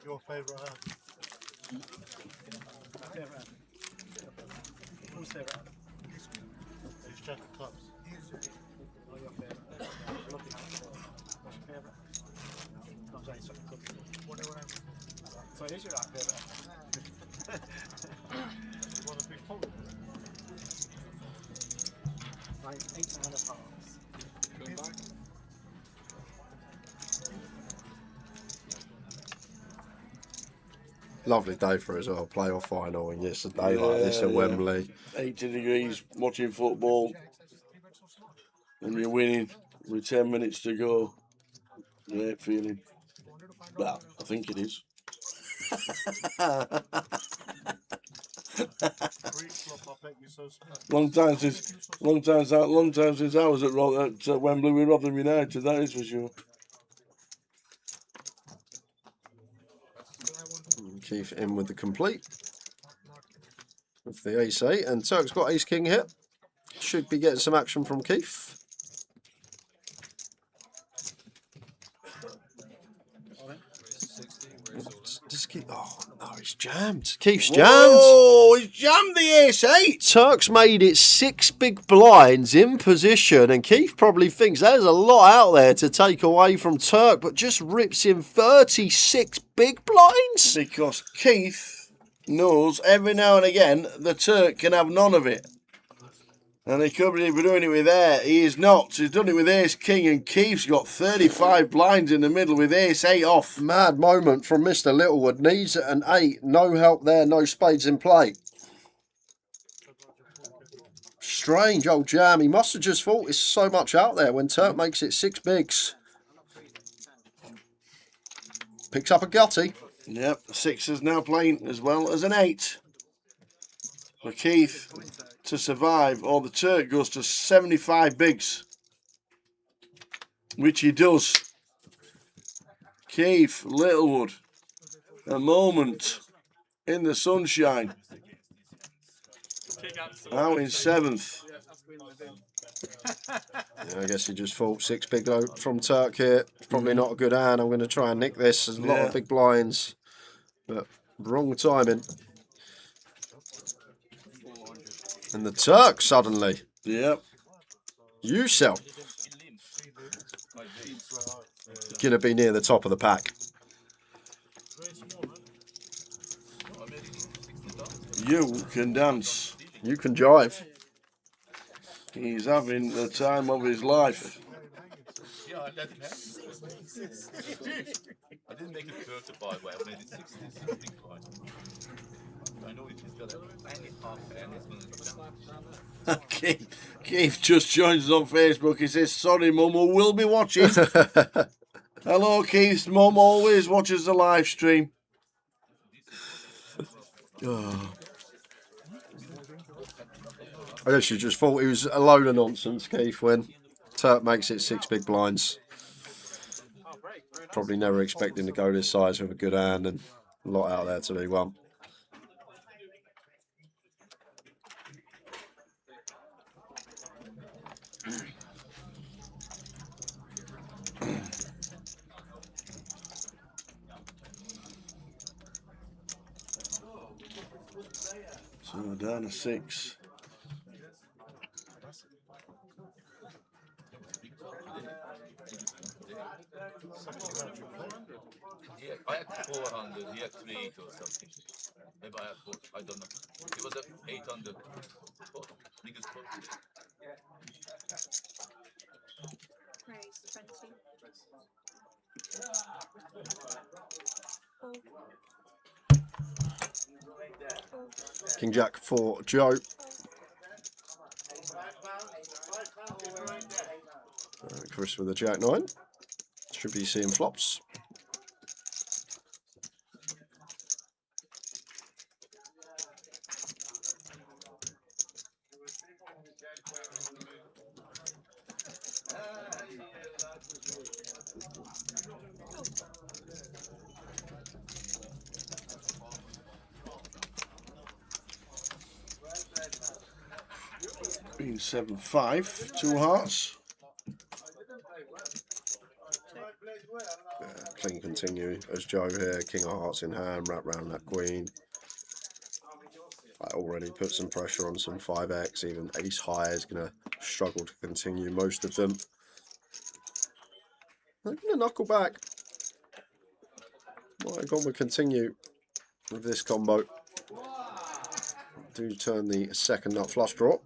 Your favourite hand? Favourite hand? Who's favourite hand? Ace Jack of Clubs. Oh, your favourite. Lovely hand. What's your favourite? No, sorry, Ace Jack of Clubs. So it is your favourite hand. Right, 8 9 of hearts. Going back. Lovely day for us all. Playoff final and yesterday like this at Wembley. 80 degrees, watching football, and you're winning with 10 minutes to go. Great feeling. Well, I think it is. long time since I was at Wembley with Rotherham United. That is for sure. Keith in with the complete with the ace 8, and Turk's got ace king here. Should be getting some action from Keith. Just keep, oh no, he's jammed. Keith's jammed. Oh, he's jammed the ace 8. Turk's made it 6 big blinds in position, and Keith probably thinks there's a lot out there to take away from Turk, but just rips in 36 big blinds. Because Keith knows every now and again the Turk can have none of it. And he could be doing it with air. He is not. He's done it with ace king, and Keith's got 35 blinds in the middle with ace 8 off. Mad moment from Mr. Littlewood. Needs an 8. No help there. No spades in play. Strange old jam. He must have just thought it's so much out there when Turk makes it 6 bigs. Picks up a gutty. Yep, 6 is now playing as well as an 8. For Keith to survive, or the Turk goes to 75 bigs, which he does. Keith Littlewood, a moment in the sunshine, out in 7th. Yeah, I guess he just thought 6 big low from Turk here. Probably not a good hand. I'm going to try and nick this. There's a lot of big blinds, but wrong timing. And the Turk suddenly. Yep. You sell. Gonna be near the top of the pack. You can dance. You can jive. He's having the time of his life. Yeah, I let him have it. I didn't make it 30 by the way, I made it 60. I know he's got any half and it's going to Keith just joins us on Facebook. He says, sorry, Mum, I will be watching. Hello, Keith's mum always watches the live stream. Oh. I guess you just thought he was a load of nonsense, Keith, when Turk makes it 6 big blinds. Probably never expecting to go this size with a good hand, and a lot out there to be won. So down to 6. Yeah, I had 400, he had 380 or something. Maybe I had 4, I don't know. It was 800. Biggest pot. Raise 20. King Jack for Joe. Chris with the Jack 9. Should be seeing flops. Queen 7-5, 2 hearts. continue as Joe here. King of Hearts in hand, wrap round that queen. I already put some pressure on some 5x. Even ace high is going to struggle to continue most of them. I'm going to knuckle back. Might have gone with continue with this combo. Do turn the second nut flush draw.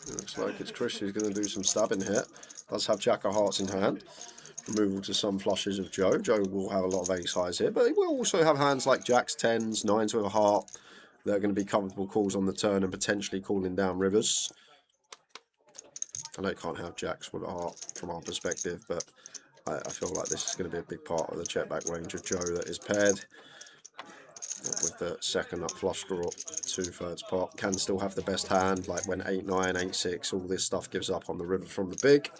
Looks like it's Chris who's going to do some stabbing here. Does have Jack of Hearts in hand. Removal to some flushes of Joe. Joe will have a lot of ace highs here, but he will also have hands like jacks, tens, nines with a heart that are going to be comfortable calls on the turn and potentially calling down rivers. I know you can't have jacks with a heart from our perspective, but I feel like this is going to be a big part of the check back range of Joe that is paired with the second up flush draw, 2/3 pot. Can still have the best hand, like when 8-9, 8-6, all this stuff gives up on the river from the big.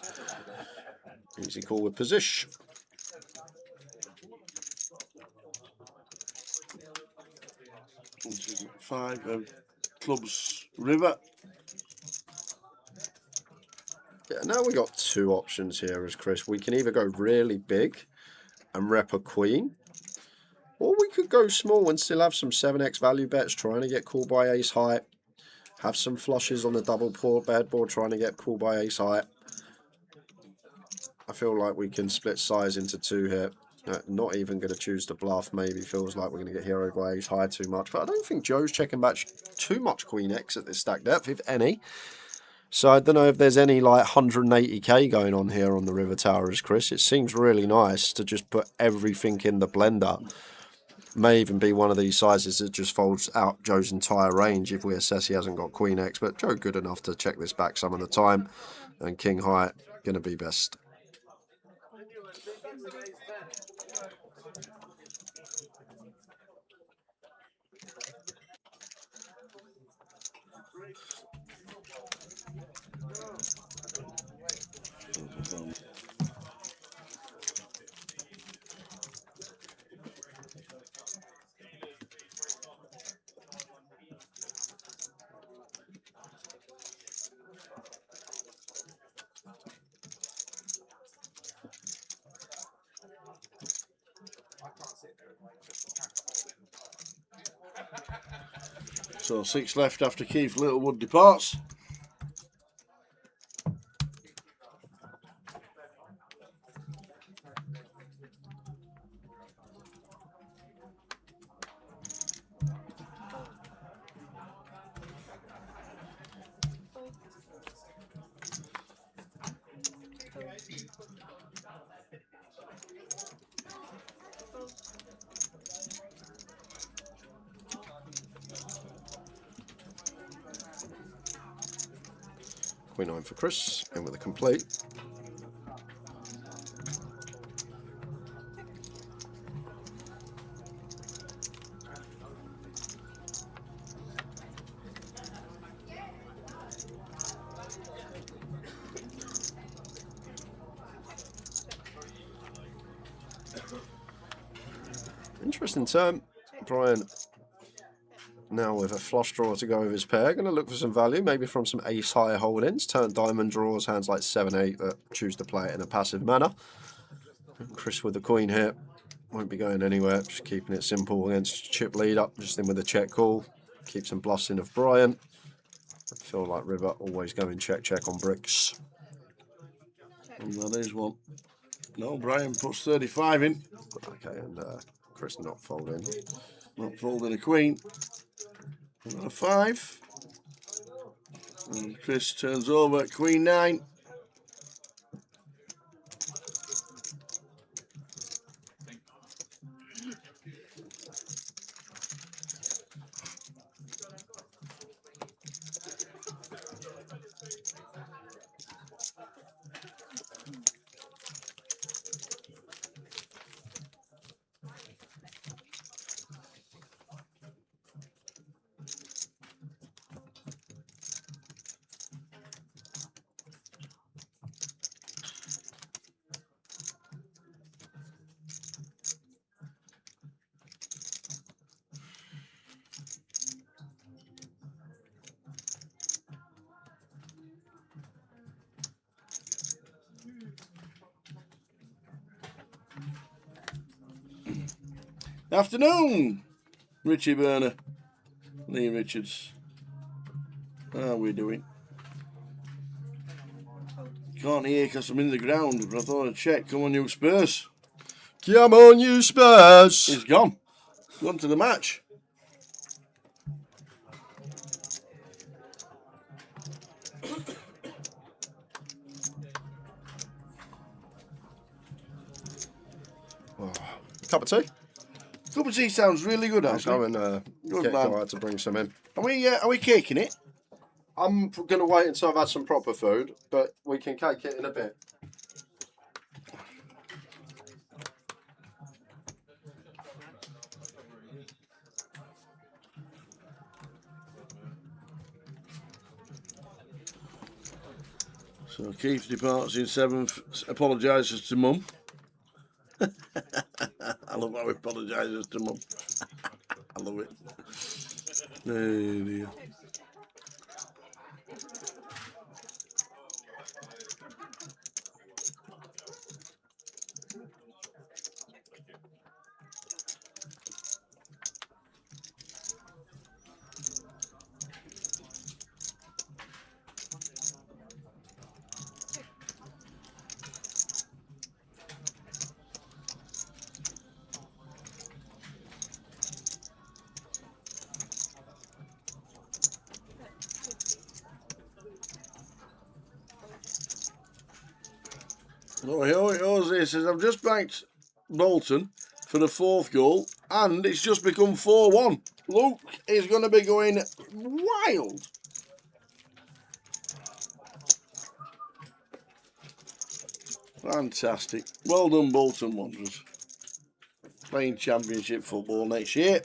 Easy call with position. Five of clubs river. Yeah, now we got two options here as Chris. We can either go really big and rep a queen, or we could go small and still have some 7x value bets trying to get called by ace high. Have some flushes on the double bad board trying to get called by ace high. I feel like we can split size into two here. Not even going to choose to bluff. Maybe feels like we're going to get heroed by ace high too much. But I don't think Joe's checking back too much queen X at this stack depth, if any. So I don't know if there's any like 180k going on here on the river towers, Chris. It seems really nice to just put everything in the blender. May even be one of these sizes that just folds out Joe's entire range if we assess he hasn't got queen X. But Joe good enough to check this back some of the time. And king high going to be best. So 6 left after Keith Littlewood departs. Queen 9 for Chris, and with a complete. Interesting turn. Brian now with a flush draw to go with his pair. Going to look for some value, maybe from some ace high hold-ins. Turn diamond draws, hands like 7-8 that choose to play it in a passive manner. And Chris with the queen here. Won't be going anywhere, just keeping it simple against chip lead up, just in with a check call. Keep some bluffs in of Brian. I feel like river always going check on bricks. And that is one. No, Brian puts 35 in. Okay, and Chris not folding. Not folding a queen. And a 5. And Chris turns over queen 9. Afternoon, Richie Burner, Lee Richards. How are we doing? Can't hear because I'm in the ground, but I thought I'd check. Come on, you Spurs. Come on, you Spurs. He's gone. Gone to the match. Cup of tea? Cup of tea sounds really good, I'll actually. go and Good man. go out to bring some in. Are we caking it? I'm going to wait until I've had some proper food, but we can cake it in a bit. So Keith departs in 7th, apologises to Mum. I love how he apologises to Mum. I love it. Oh dear. Oh, he says, I've just backed Bolton for the 4th goal, and it's just become 4-1. Luke is going to be going wild. Fantastic. Well done, Bolton Wanderers. Playing Championship football next year.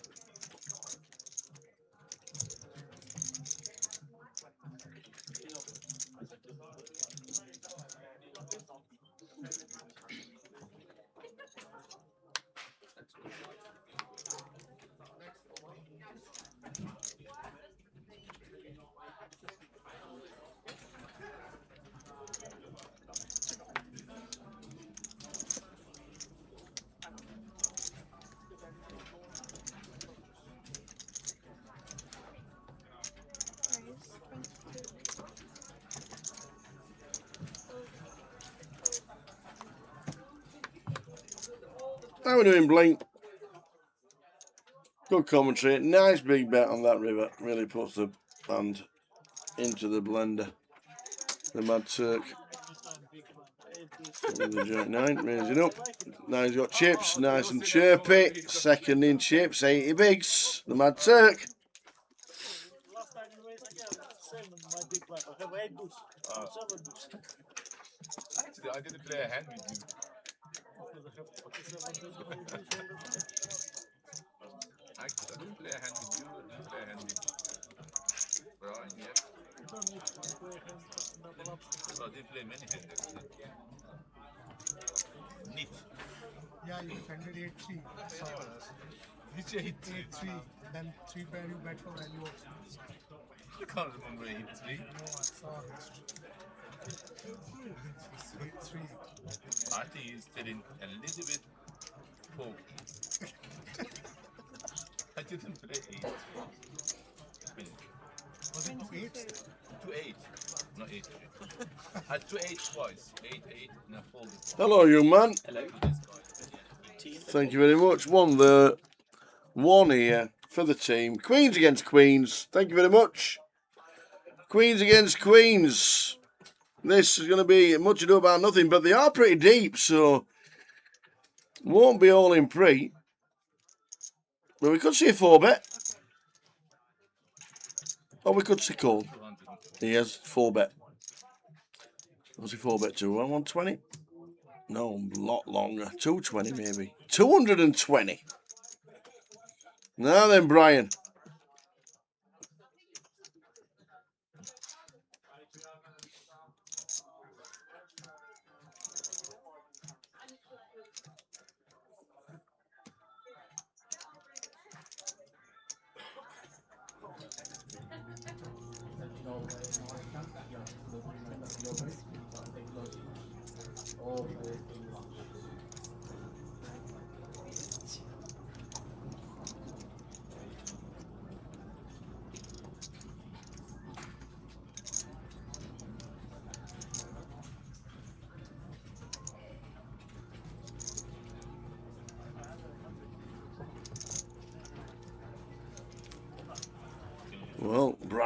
How we doing, Blink? Good commentary. Nice big bet on that river. Really puts the band into the blender. The Mad Turk. The Jack 9, raising up. Now he's got chips, nice and chirpy. Second in chips, 80 bigs. The Mad Turk. Last time you raised again, 7 my big black. I have 8 boots. 7 boots. Actually, I didn't play a hand with you. Actually, I didn't play a hand with you. I didn't play a hand with Brian yet. So I didn't play many hands actually. Neat. Yeah, you defended 8-3. Which 8-3? 8-3. Then 3 pair you bet for value also. I can't remember 8-3. No, I saw history. 8-3. I think he's telling a little bit pokey. I didn't play 8. Was it 8? 2-8, not 8-3. I 2-8 twice. 8-8 and I folded. Hello, young man. Hello. Thank you very much. One there, one here for the team. Queens against Queens. Thank you very much. Queens against Queens. This is going to be much ado about nothing, but they are pretty deep, so won't be all in pre. But we could see a 4-bet. Or we could see call. He has 4-bet. What's he 4-bet to? 120? No, a lot longer. 220 maybe. 220. Now then, Brian.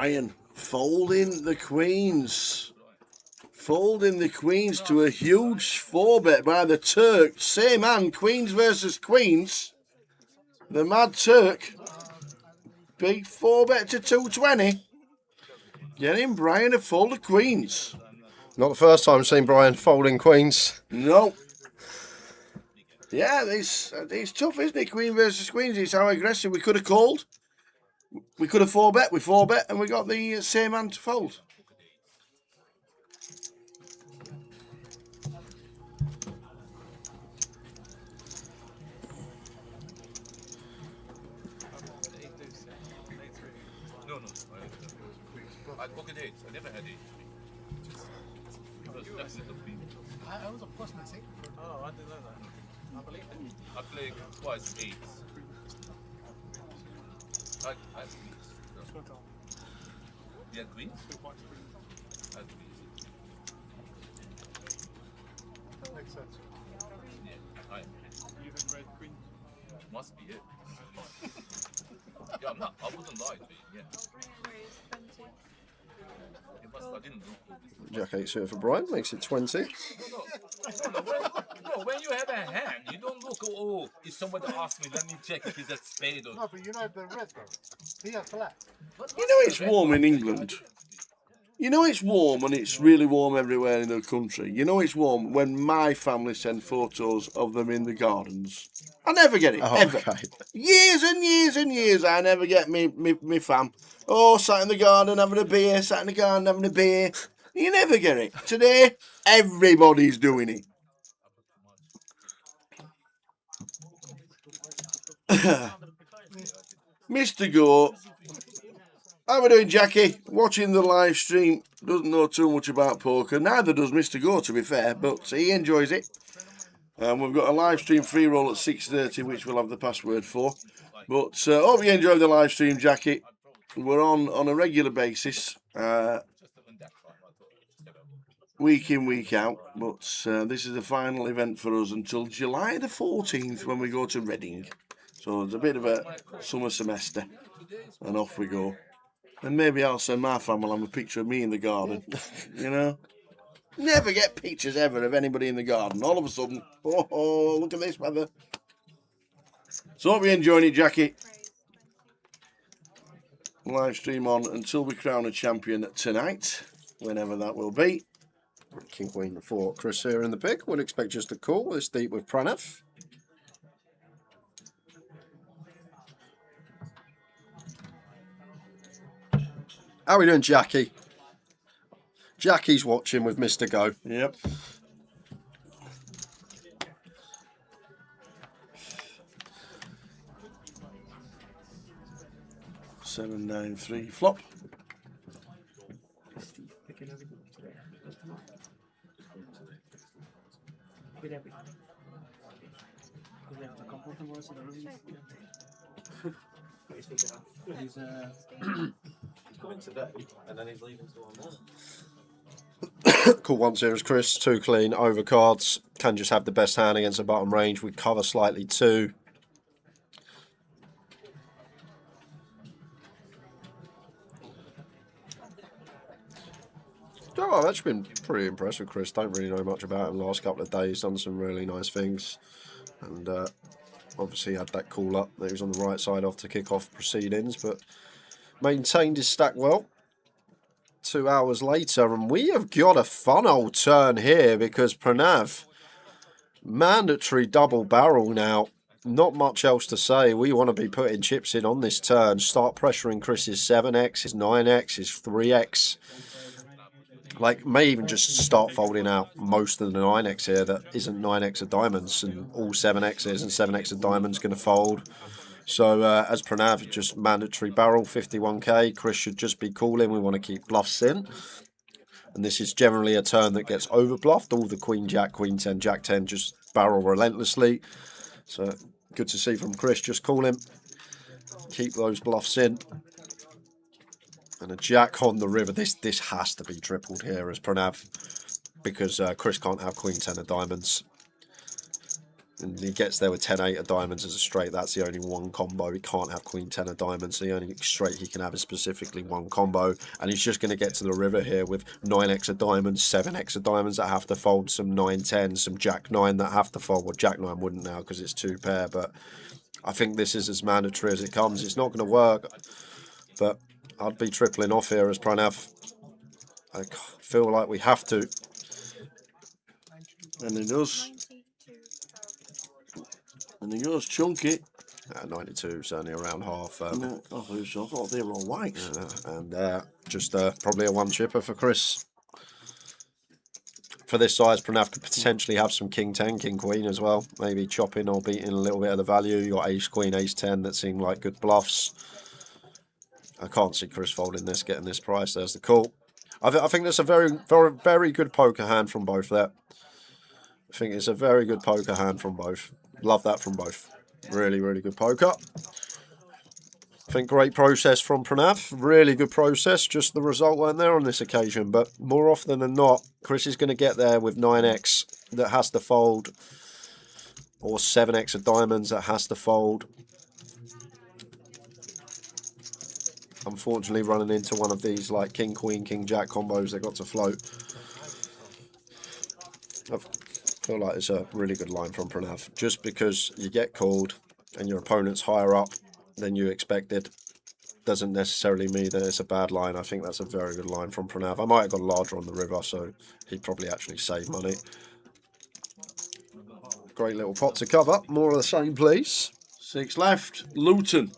Brian folding the queens. Folding the queens to a huge 4-bet by the Turk. Same hand, queens versus queens. The Mad Turk. Big 4-bet to 220. Getting Brian a fold of queens. Not the first time I've seen Brian folding queens. No. Yeah, it's tough, isn't it? Queen versus queens. It's how aggressive we could have called. We could have 4-bet. We 4-bet and we got the same hand to fold. No. I pocket 8. I never had 8. I was a plus missing. Oh, I didn't know that. I believe it. I played twice 8. I had queens. You had queens? I had queens. Makes sense. Yeah, I Even red queen. must be it. Yeah, I wasn't lying to you, yeah. I didn't know. Jack 8 suited for Brian, makes it 20. No, when you have a hand, you don't look, oh, if somebody asks me, let me check if it's a spade or... No, but you know the red though. He has flat. You know it's warm in England. You know it's warm and it's really warm everywhere in the country. You know it's warm when my family send photos of them in the gardens. I never get it, ever. Okay. Years and years and years I never get me fam. Oh, sat in the garden having a beer, sat in the garden having a beer. You never get it. Today, everybody's doing it. Mr. Go, how are we doing, Jackie? Watching the live stream, doesn't know too much about poker. Neither does Mr. Go, to be fair, but he enjoys it. We've got a live stream free roll at 6:30, which we'll have the password for. But hope you enjoy the live stream, Jackie. We're on a regular basis, week in, week out. But this is the final event for us until July the 14th when we go to Reading. So it's a bit of a summer semester, and off we go. And maybe I'll send my family a picture of me in the garden, you know. Never get pictures ever of anybody in the garden. All of a sudden, oh, look at this weather. So hope you're enjoying it, Jackie. Live stream on until we crown a champion tonight, whenever that will be. King Queen for Chris here in the pick. Would expect just a call this deep with Pranav. How are we doing, Jackie? Jackie's watching with Mr. Go. Yep. Seven, 9, 3, flop. He's coming today, and then he's leaving tomorrow morning. Cool once here is Chris. 2 clean over cards. Can just have the best hand against the bottom range. We cover slightly too. Oh, I've actually been pretty impressed with Chris. Don't really know much about him the last couple of days. Done some really nice things. And obviously had that call up that he was on the right side off to kick off proceedings. But maintained his stack well. 2 hours later. And we have got a fun old turn here because Pranav, mandatory double barrel now. Not much else to say. We want to be putting chips in on this turn. Start pressuring Chris's 7x, his 9x, his 3x. Like, may even just start folding out most of the 9x here that isn't 9x of diamonds, and all 7x's and 7x of diamonds going to fold. So, as Pranav, just mandatory barrel, 51k. Chris should just be calling. We want to keep bluffs in. And this is generally a turn that gets over bluffed. All the Queen Jack, Queen 10, Jack 10 just barrel relentlessly. So, good to see from Chris. Just call him. Keep those bluffs in. And a Jack on the river. This has to be tripled here as Pranav, because Chris can't have Queen 10 of diamonds. And he gets there with 10-8 of diamonds as a straight. That's the only one combo. He can't have Queen 10 of diamonds. The only straight he can have is specifically one combo. And he's just going to get to the river here with 9x of diamonds, 7x of diamonds that have to fold, some 9-10, some Jack 9 that have to fold. Well, Jack 9 wouldn't now because it's 2 pair. But I think this is as mandatory as it comes. It's not going to work. But I'd be tripling off here as Pranav. I feel like we have to. And he does. And he goes chunky. 92, certainly around half. I thought they were all whites. And just probably a one chipper for Chris. For this size, Pranav could potentially have some King 10, King Queen as well. Maybe chopping or beating a little bit of the value. You got Ace Queen, Ace 10 that seem like good bluffs. I can't see Chris folding this, getting this price. There's the call. I think that's a very, very, very good poker hand from both there. I think it's a very good poker hand from both. Love that from both. Really, really good poker. I think great process from Pranav. Really good process. Just the result weren't there on this occasion. But more often than not, Chris is going to get there with 9x that has to fold. Or 7x of diamonds that has to fold. Unfortunately, running into one of these like King, Queen, King, Jack combos that got to float. I feel like it's a really good line from Pranav. Just because you get called and your opponent's higher up than you expected doesn't necessarily mean that it's a bad line. I think that's a very good line from Pranav. I might have got larger on the river, so he'd probably actually save money. Great little pot to cover. More of the same, please. 6 left. Luton.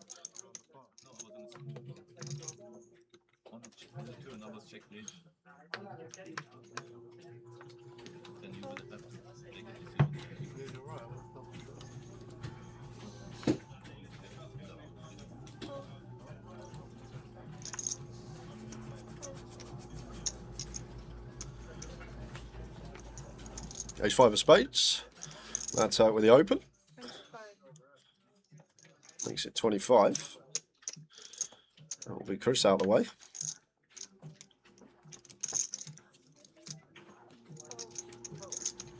Ace 5 of spades. That's out with the open. Makes it 25. That will be Chris out of the way.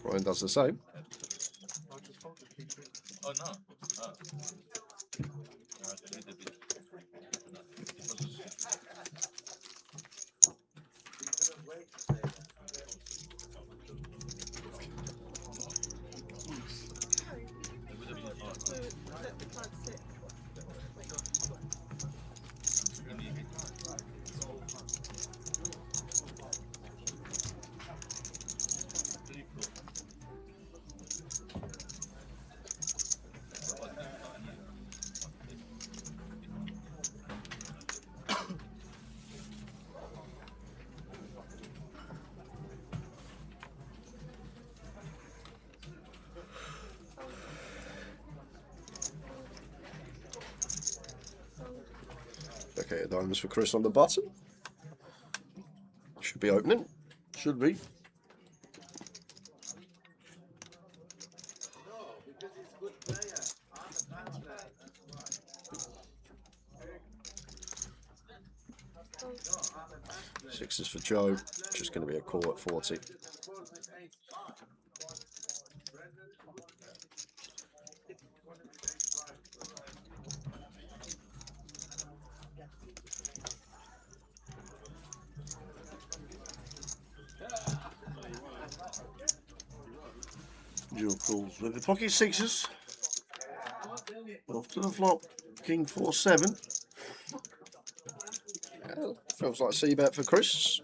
Ryan does the same. Oh no. Oh. Okay, diamonds for Chris on the button. Should be opening. Should be. Sixes for Joe. Just going to be a call at 40. Joe calls with the pocket sixes. Off to the flop. King 4-7. Feels like C-bet for Chris.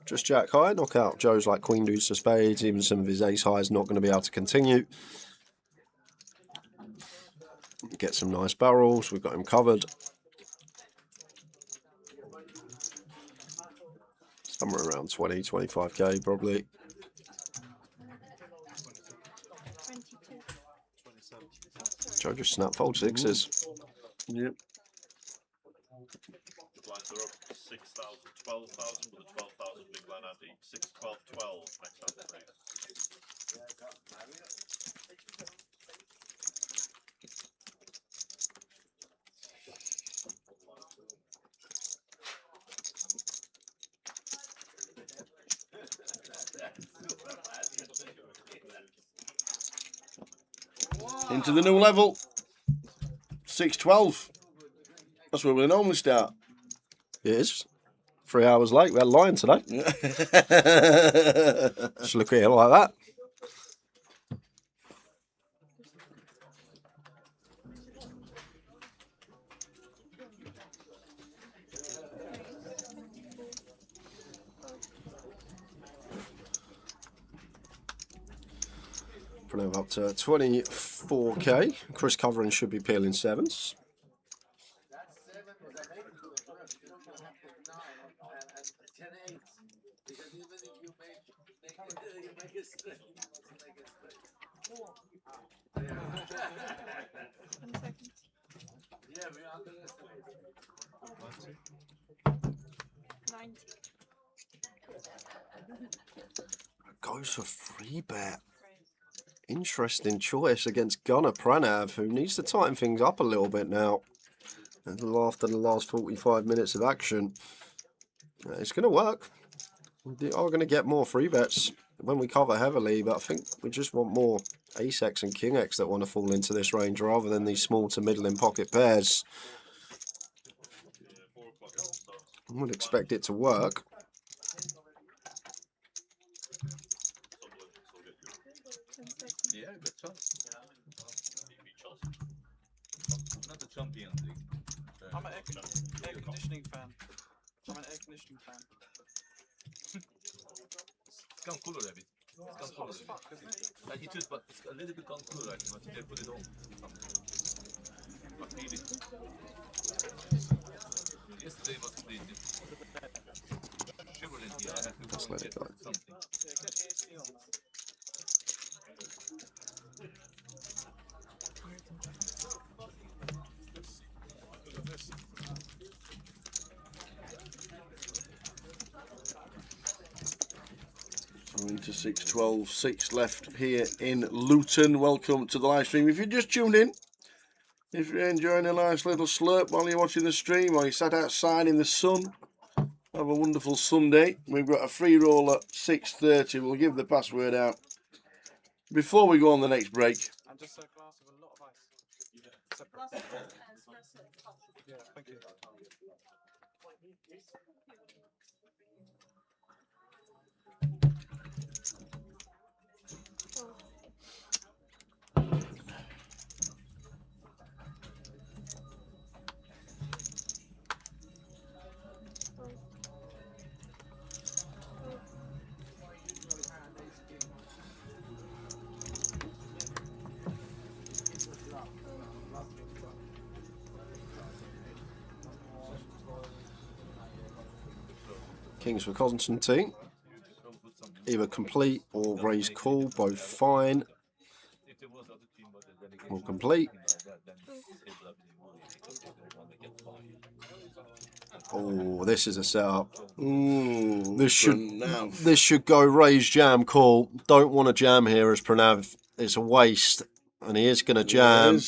Just Jack high. Knockout Joe's like Queen deuce of spades. Even some of his ace highs not going to be able to continue. Get some nice barrels. We've got him covered. Somewhere around 20, 25k probably. Joe just snap fold sixes. Yep. The blinds are up 6,000, 12,000 with a 12,000 big blind ante. 6, 12, 12 next time, please. Into the new level. 6-12. That's where we normally start. It is. 3 hours late. We had a line today. Just look at it like that. Pranav up to 24k. Chris covering should be peeling sevens. Goes for free bet. Interesting choice against Gunnar Pranav, who needs to tighten things up a little bit now. After the last 45 minutes of action, it's going to work. We are going to get more free bets when we cover heavily, but I think we just want more Ace-X and King-X that want to fall into this range rather than these small to middling pocket pairs. I would expect it to work. Yeah, good chance. Not the Champions League. I'm an air conditioning fan. I'm an air conditioning fan. It's gone cooler a bit. It's gone cooler a bit. Like it is, but it's a little bit gone cooler right now. Today put it on. But really. Yesterday was crazy. Shivering here. I have to Let's go let and it get go. something. So into 6-12, 6 left here in Luton. Welcome to the live stream. If you just tuned in, if you're enjoying a nice little slurp while you're watching the stream or you sat outside in the sun, have a wonderful Sunday. We've got a free roll at 6:30. We'll give the password out before we go on the next break. And just a glass of a lot of ice. Separate. Yeah, thank you. Kings for Constantin. Either complete or raise call, both fine. Or complete. Oh, this is a setup. This should go raise jam call. Don't want to jam here as Pranav. It's a waste, and he is going to jam.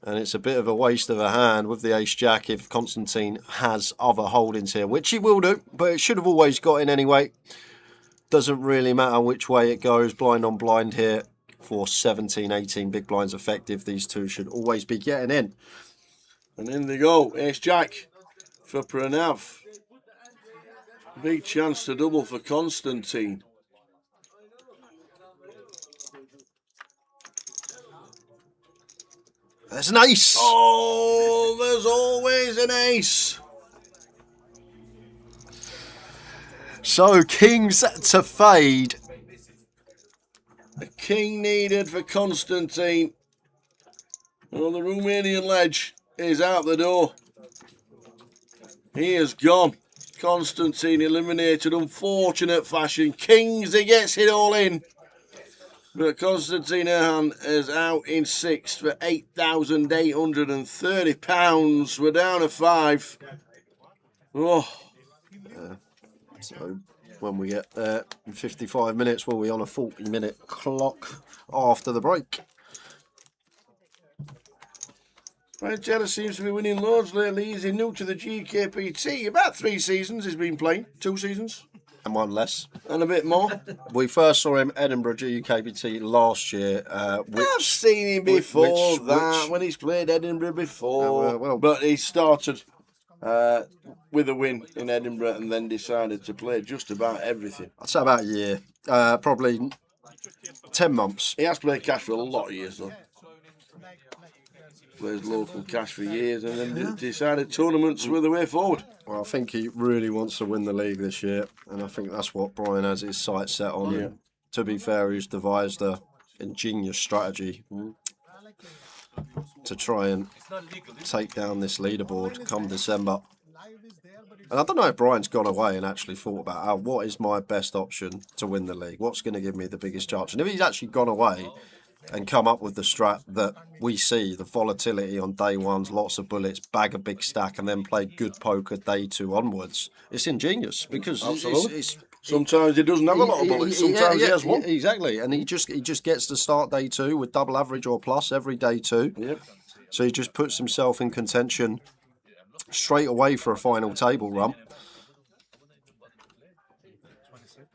And it's a bit of a waste of a hand with the ace-jack if Constantin has other holdings here, which he will do, but it should have always got in anyway. Doesn't really matter which way it goes. Blind on blind here for 17, 18 big blinds effective. These two should always be getting in. And in they go. Ace-jack for Pranav. Big chance to double for Constantin. There's an ace. Oh, there's always an ace. So kings to fade. A king needed for Constantin. Well, the Romanian ledge is out the door. He is gone. Constantin eliminated, unfortunate fashion. Kings, he gets it all in. But Constantin Erhan is out in sixth for £8,830. We're down to 5. Oh. So when we get there in 55 minutes, we'll be on a 40-minute clock after the break. Right, Jeller seems to be winning loads lately. He's new to the GUKPT. About 3 seasons he's been playing. 2 seasons. and one less. And a bit more. We first saw him Edinburgh GUKPT last year. I've seen him before which- when he's played Edinburgh before. well- but he started with a win in Edinburgh and then decided to play just about everything. I'd say about a year, probably 10 months. He has played cash for a lot of years though. Plays local cash for years and then decided tournaments were the way forward. Well, I think he really wants to win the league this year, and I think that's what Brian has his sights set on. Yeah. To be fair, he's devised a ingenious strategy to try and take down this leaderboard come December. And I don't know if Brian's gone away and actually thought about what is my best option to win the league? What's going to give me the biggest chance? And if he's actually gone away and come up with the strat that we see, the volatility on day ones, lots of bullets, bag a big stack, and then play good poker day 2 onwards, it's ingenious because it's sometimes he doesn't have a lot of bullets. Sometimes he has one. Exactly, and he just gets to start day 2 with double average or plus every day 2. Yep. So he just puts himself in contention straight away for a final table run.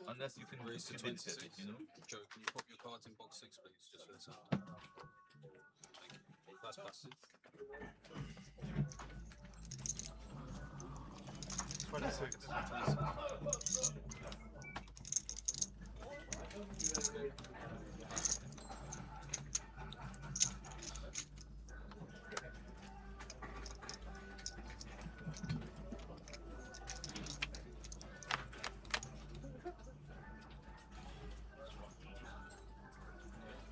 Unless you can raise to 26, you know? Joe, can you pop your cards in box 6, please? Just for the sound. That's passive. 26.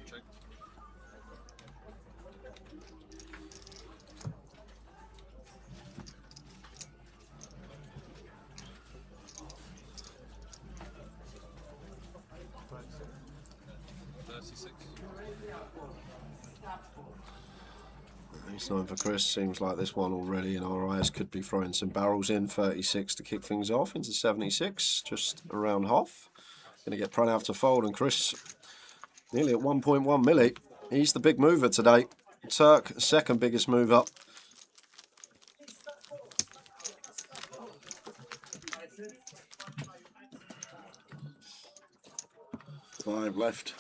Check. It's 9 for Chris. Seems like this one already in our eyes could be throwing some barrels in. 36 to kick things off into 76, just around half. Going to get Pranav to fold, and Chris nearly at 1.1 milli. He's the big mover today. Turk, second biggest mover. Five left.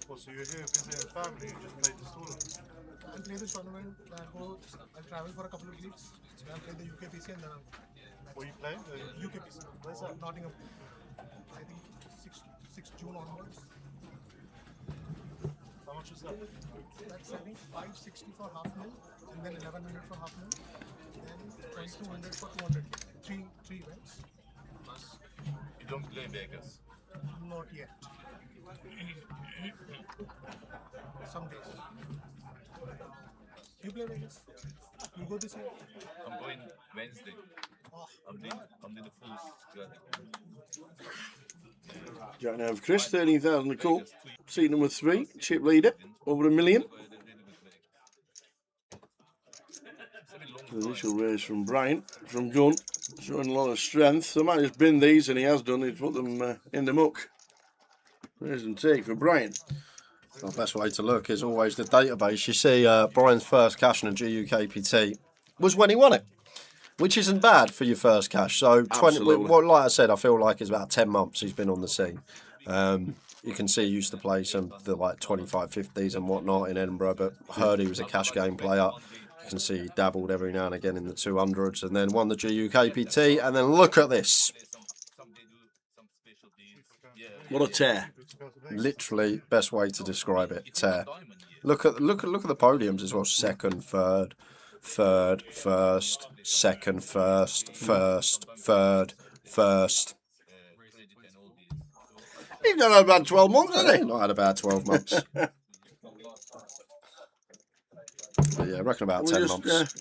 Oh, so you're here visiting family, you just played this tournament? I'll play this tournament, I'll travel for a couple of weeks. I'll play the UKPC and then What you playing? UKPC. Where's that? Nottingham. I think 6 June onwards. How much is that? That's I think 560 for half mil, and then 1100 for half mil, then 2200 for 200. Three events. You don't play Vegas. Not yet. Some days. You play Vegas? You go this year? I'm going Wednesday. Oh, I'm doing the full journey. Jack now for Chris, 13,000 a call. Seat number 3, chip leader, over $1 million. The initial raise from Brian, from Gun, showing a lot of strength. So I might just bin these, and he has done. He's put them in the muck. Raise and take for Brian. The best way to look is always the database. You see, Brian's first cash in a GUKPT was when he won it, which isn't bad for your first cash. So, 20, Absolutely. well, like I said, I feel like it's about 10 months he's been on the scene. You can see he used to play some of the like 25, 50s and whatnot in Edinburgh, but heard he was a cash game player. You can see he dabbled every now and again in the 200s and then won the GUKPT. And then look at this. What a tear. Literally, best way to describe it. Tear. Look at the podiums as well. Second, third, first, second, first, third, first. He's not had about 12 months, has he? Not had about 12 months. But yeah, I reckon about 10 months.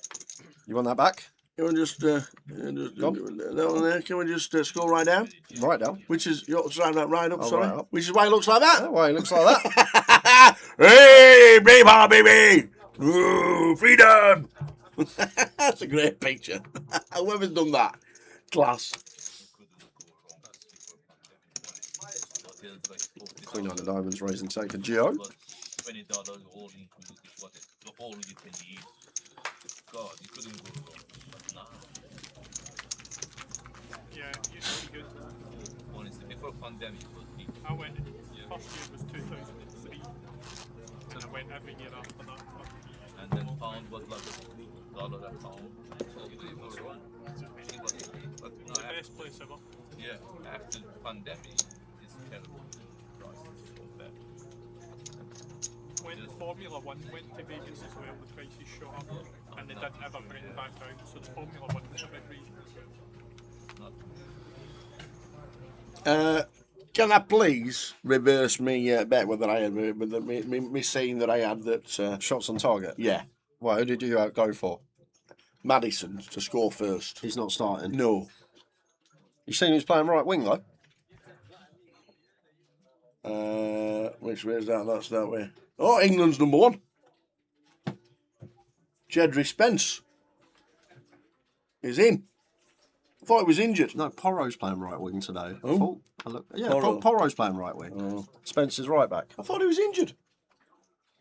You want that back? Can we just, that one there, can we just scroll right down? Right down. Which is, right up, Oh, sorry. right up. Which is why it looks like that. Oh, well, it looks like that. Hey, Braveheart, baby! Ooh, freedom! That's a great picture. Whoever's done that, class. Queen under diamonds raising take for Gio. $20 all inclusive. What the whole you can eat. God, you couldn't go wrong. But now, Yeah, it used to be good. honestly, before pandemic it was big. I went, first year was 2003, and I went every year after that. And then pound was like $1 a pound. So you couldn't go wrong. It was great. But It was now, the best place ever. yeah, after pandemic, it's terrible. Prices so bad. When Formula One went to Vegas as well, the prices shot up, and they didn't ever bring it back down. So the Formula One was a big reason. Not Can I please reverse me bet whether I had me saying that I had that? Shots on target. Yeah, Well, who did you go for? Maddison to score first. He's not starting. No. You seen who's playing right wing though? Which way is that? That's that way. Oh, England's number one. Jedry Spence is in. I thought he was injured. No, Porro's playing right wing today. Oh. Yeah, Porro. Porro's playing right wing. Oh. Spencer's right back. I thought he was injured.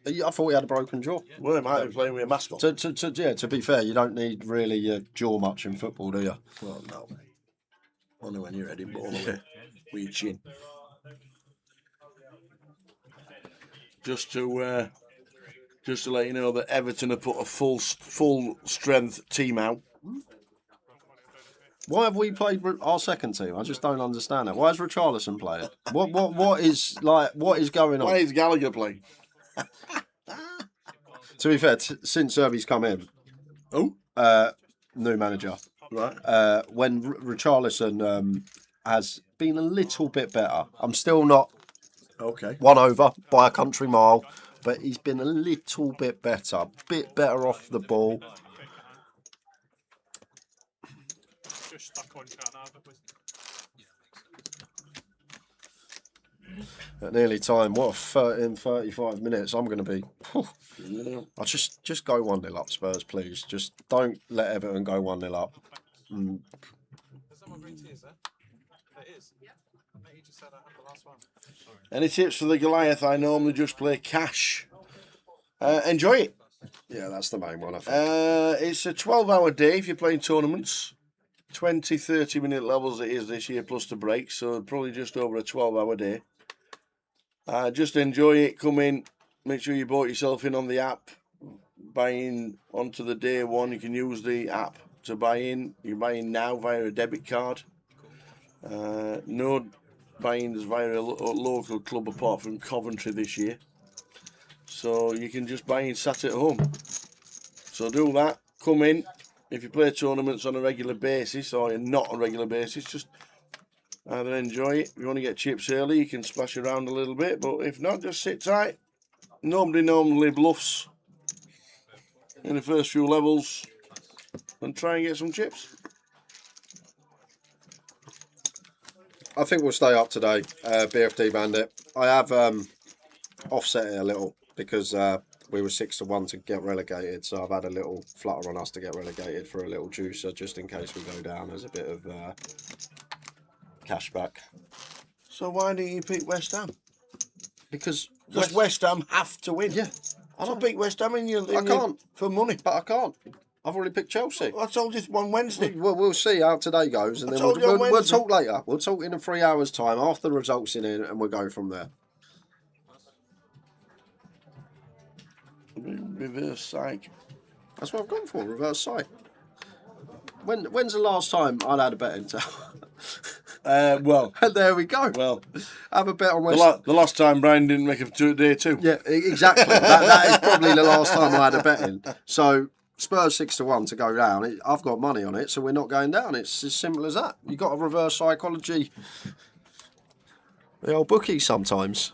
I thought he had a broken jaw. Well, he might be playing with a mask on. To be fair, you don't need really your jaw much in football, do you? Well, no. Only when you're heading ball away with your chin. Just to let you know that Everton have put a full strength team out. Why have we played our second team? I just don't understand it. Why is Richarlison playing? What is going on? Why is Gallagher playing? To be fair, since Serby's come in, new manager, Right. when Richarlison has been a little bit better. I'm still not Okay. won over by a country mile, but he's been a little bit better off the ball. Just stuck on Carnarvon, wasn't it? At nearly time, what 35 minutes I'm going to be. Yeah. I'll just go 1-0 up, Spurs, please. Just don't let Everton go 1-0 up. There's no more green tea, is there? It is. Mate, you just said I had the last one. Sorry. Any tips for the Goliath? I normally just play cash. Enjoy it. Yeah, that's the main one, I think. It's a 12-hour day if you're playing tournaments. 20, 30-minute levels it is this year, plus the break, so probably just over a 12-hour day. Just enjoy it, come in, make sure you bought yourself in on the app. Buy in onto the day one, you can use the app to buy in. You buy in now via a debit card. No buy-ins via a local club apart from Coventry this year. So you can just buy in sat at home. So do that, come in. If you play tournaments on a regular basis or not on a regular basis, just either enjoy it. If you want to get chips early, you can splash around a little bit. But if not, just sit tight. Nobody normally bluffs in the first few levels and try and get some chips. I think we'll stay up today, BFD Bandit. I have offset it a little because we were 6-1 to get relegated, so I've had a little flutter on us to get relegated for a little juicer just in case we go down as a bit of cash back. So why didn't you pick West Ham? Because West Ham have to win. Yeah. I don't pick West Ham in your I can't. for money. But I can't. I've already picked Chelsea. I told you on Wednesday. We'll see how today goes, and I then told you on we'll Wednesday. talk later. We'll talk in 3 hours' time after the results in, and we'll go from there. Reverse psych. That's what I've gone for, reverse side. When's the last time I'd had a bet into? Well, And there we go. well. Have a bet on West. The last time Brian didn't make a day two. Yeah, exactly. that is probably the last time I had a bet in. So Spurs 6-1 to go down. I've got money on it, so we're not going down. It's as simple as that. You got to reverse psychology. The old bookies sometimes.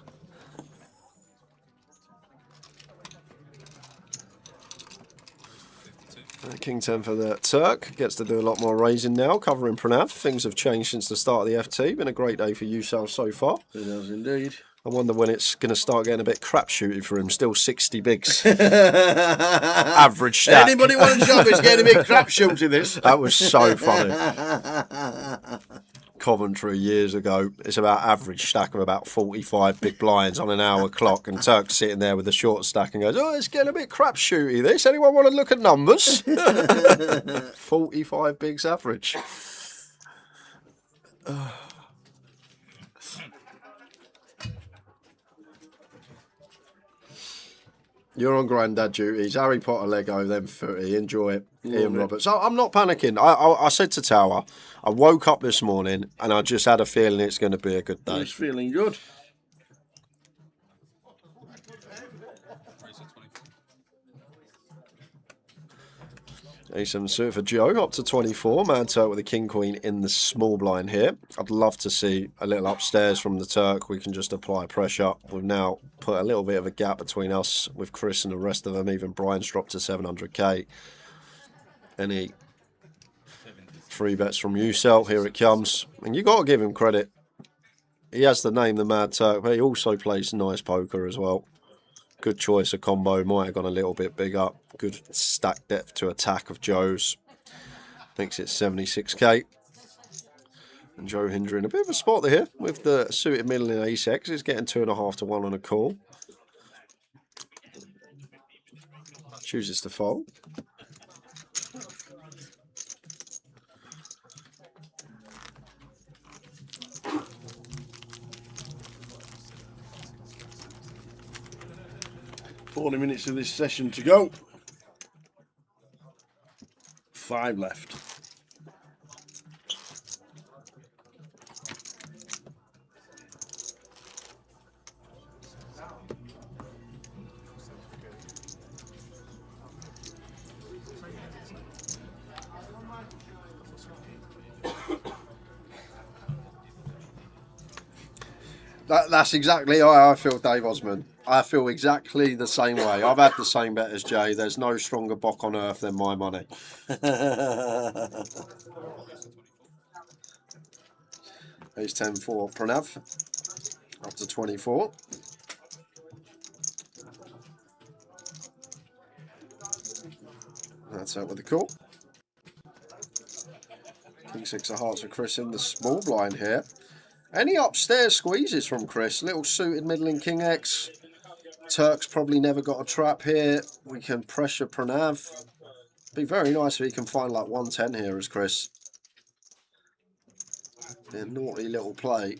King 10 for the Turk. Gets to do a lot more raising now, covering Pranav. Things have changed since the start of the FT. Been a great day for USAL so far. It has indeed. I wonder when it's going to start getting a bit crapshooty for him. Still 60 bigs. Average stack. Anybody want a job? It's getting a bit crapshooty this. That was so funny. Coventry years ago. It's about average stack of about 45 big blinds on an hour clock, and Turk's sitting there with the short stack and goes, "Oh, it's getting a bit crapshooty this. Anyone want to look at numbers?" 45 bigs average. You're on granddad duties. Harry Potter Lego, then footy. Enjoy it. Ian Roberts. So I'm not panicking. I said to Tower, I woke up this morning and I just had a feeling it's going to be a good day. He's feeling good. A7 suit for Joe, up to 24. Man Turk with the King Queen in the small blind here. I'd love to see a little upstairs from the Turk. We can just apply pressure. We've now put a little bit of a gap between us with Chris and the rest of them. Even Brian's dropped to 700k. Any free bets from you, Sel? Here it comes. And you got to give him credit. He has the name, the Mad Turk, but he also plays nice poker as well. Good choice of combo. Might have gone a little bit bigger. Good stack depth to attack of Joe's. Makes it 76k. And Joe Hinder in a bit of a spot here with the suited middle in ace-x. He's getting 2.5 to 1 on a call. Chooses to fold. Forty minutes of this session to go. 5 left. That's exactly how I feel, Dave Osmond. I feel exactly the same way. I've had the same bet as Jay. There's no stronger bock on earth than my money. He's 10 for Pranav. Up to 24. That's out with the call. King 6 of hearts for Chris in the small blind here. Any upstairs squeezes from Chris? Little suited middling King X. Turk's probably never got a trap here. We can pressure Pranav. Be very nice if he can find like 110 here as Chris. A naughty little play.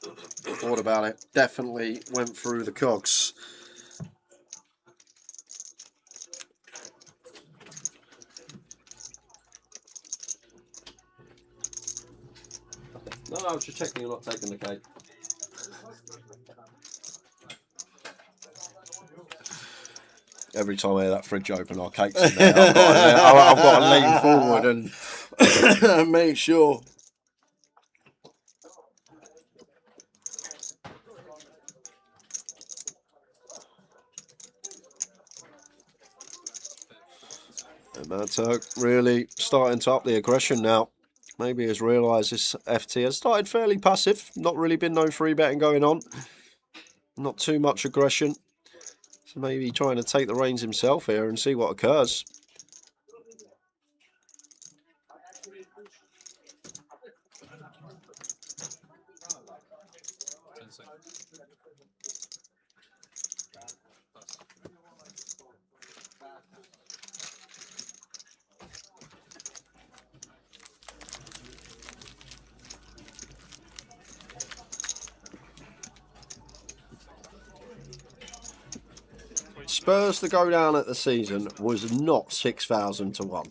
Thought about it. Definitely went through the cogs. No, I was just checking you're not taking the cake. Every time I hear that fridge open, our cake's in there. I've got to lean forward and make sure. And Mad Turk really starting to up the aggression now. Maybe has realised this FT has started fairly passive. Not really been no free betting going on. Not too much aggression. So maybe trying to take the reins himself here and see what occurs. Spurs to go down at the season was not 6,000 to 1.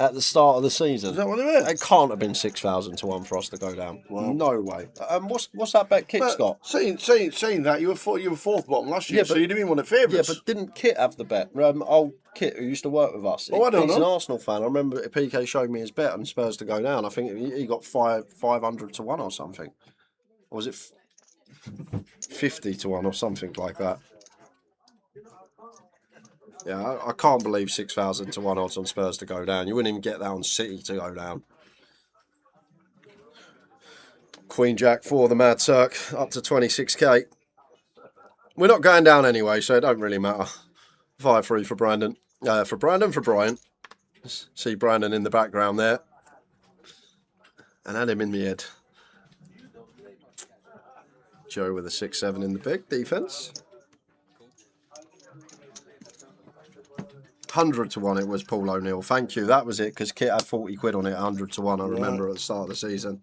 At the start of the season. Is that what it is? It can't have been 6,000 to 1 for us to go down. Wow. No way. What's that bet Kit's got? Saying that, you were fourth bottom last year, so you'd have been one of the favourites. Yeah, but didn't Kit have the bet? Old Kit, who used to work with us. Oh, I don't He's know. an Arsenal fan. I remember PK showed me his bet on Spurs to go down. I think he got 500 to 1 or something. Or was it 50 to 1 or something like that? Yeah, I can't believe 6,000 to 1 odds on Spurs to go down. You wouldn't even get that on City to go down. Queen Jack for the Mad Turk, up to 26k. We're not going down anyway, so it don't really matter. 5-3 for Brandon. For Brian. See Brandon in the background there. And had him in the head. Joe with a 6-7 in the big defense. 100 to 1 it was, Paul O'Neill. Thank you. That was it, because Kit had 40 quid on it, 100 to 1. I remember at the start of the season.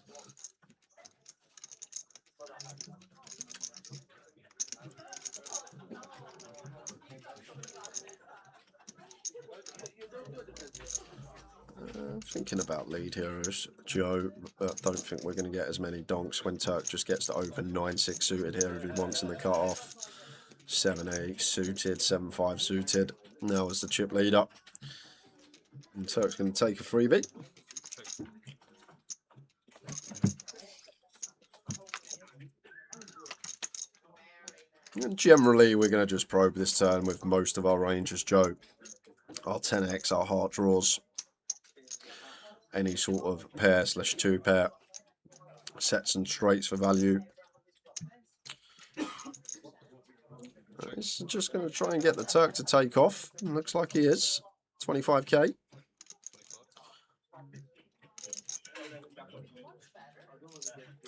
Thinking about lead heroes, Joe. Don't think we're going to get as many donks when Turk just gets to open 9-6 suited here if he wants in the cut off. 7-8 suited, 7-5 suited. Now is the chip leader. And Turk's going to take a freebie. And generally, we're going to just probe this turn with most of our ranges, Joe. Our 10x, our heart draws. Any sort of pair / 2 pair. Sets and straights for value. It's just going to try and get the Turk to take off. Looks like he is. 25k.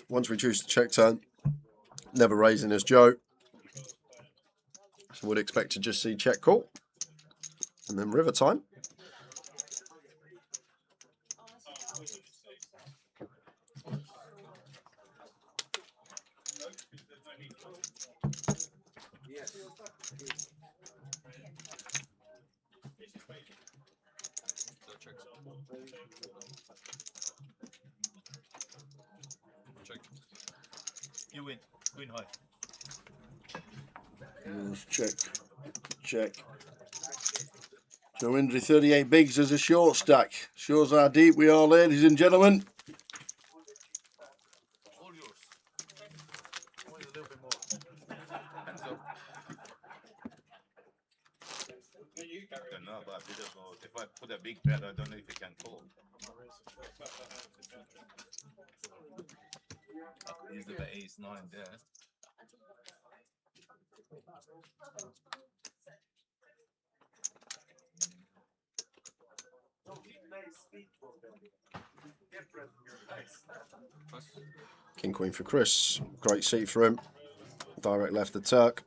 Once we choose to check turn, never raising as Joe. So would expect to just see check call. And then river time. You win. Queen high. Let's check. Joe Indry, 38 bigs as a short stack. Shows how deep we are, ladies and gentlemen. All yours. Only a little bit more. Hands up. I don't know, but I don't know. If I put a big bet, I don't know if you can call. I could use the bet ace-9 there. King Queen for Chris. Great seat for him. Direct left the Turk.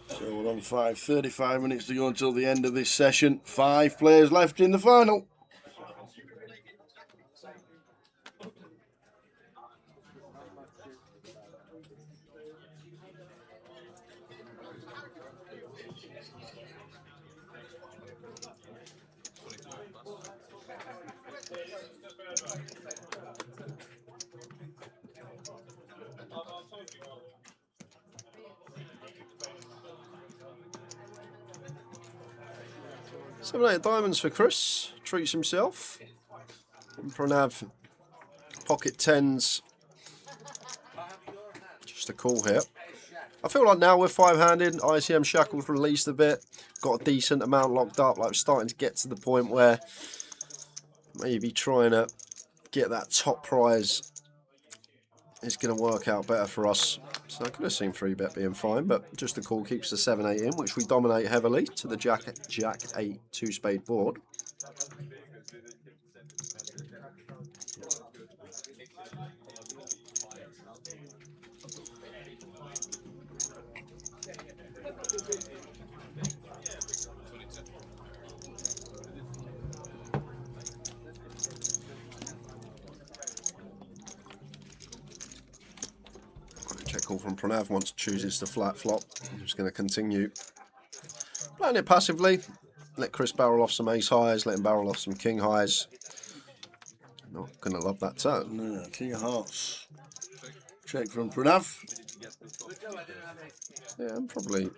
So we're on 35 minutes to go until the end of this session. 5 players left in the final. Seven, 8 diamonds for Chris. Treats himself. And Pranav, pocket 10s. Just a call here. I feel like now we're 5-handed. ICM shackles released a bit. Got a decent amount locked up. Like starting to get to the point where maybe trying to get that top prize is going to work out better for us. So I could have seen 3-bet being fine, but just a call keeps the 7-8 in, which we dominate heavily to the Jack 8 2-spade board. Check call from Pranav once chooses the flat flop. I'm just going to continue Playing it passively. Let Chris barrel off some ace highs, let him barrel off some king highs. Not going to love that turn. No, King of Hearts. Check from Pranav. Yeah, I'm probably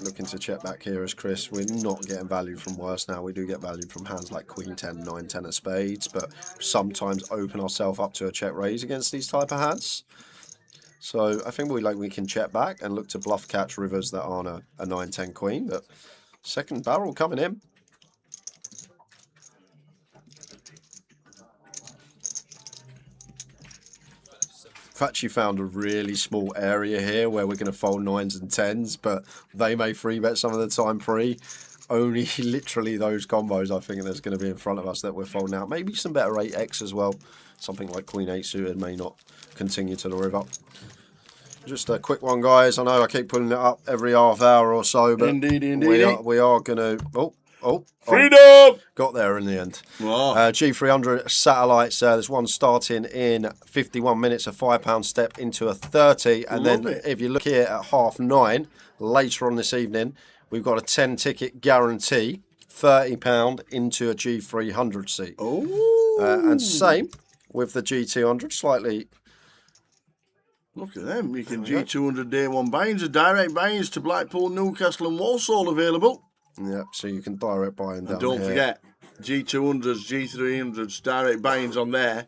looking to check back here as Chris. We're not getting value from worse now. We do get value from hands like Queen 10, 9, 10 of spades, but sometimes open ourselves up to a check raise against these type of hands. So I think we can check back and look to bluff catch rivers that aren't a 9, 10 queen, but second barrel coming in. I've actually found a really small area here where we're going to fold 9s and 10s, but they may free bet some of the time pre. Only literally those combos I think there's going to be in front of us that we're folding out. Maybe some better 8x as well. Something like Queen 8 suited may not continue to the river. Just a quick one, guys. I know I keep pulling it up every half hour or so, but Indeed. we are going to... Freedom! Got there in the end. Oh. G300 satellites. There's one starting in 51 minutes, a £5 step into a 30. And Love then it. if you look here at 9:30, later on this evening, we've got a 10 ticket guarantee, £30 into a G300 seat. Oh. And same with the G200, slightly... Look at them. You can G200 day one buy-ins, a direct buy-ins to Blackpool, Newcastle and Walsall available. Yep, so you can direct buy and down And don't here. forget, G200s, G300s, direct buy-ins on there,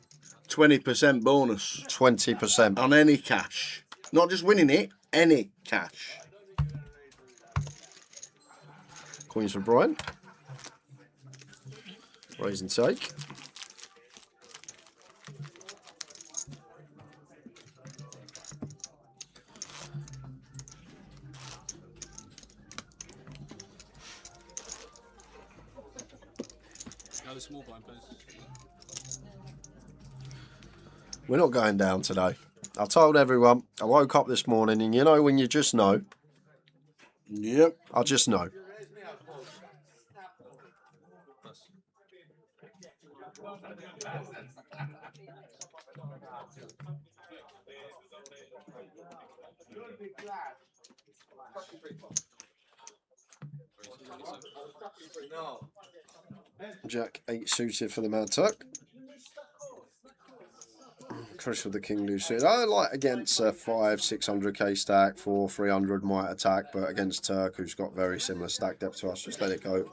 20% bonus. 20%. On any cash. Not just winning it, any cash. Queens for Brian. Raise and take. Small blind, please. We're not going down today. I told everyone, I woke up this morning and you know when you just know? Yep. I just know. Jack 8 suited for the Mad Tuck. Chris with the King loose suited. I like against a 500-600k stack, 400-300 might attack, but against Turk, who's got very similar stack depth to us, just let it go.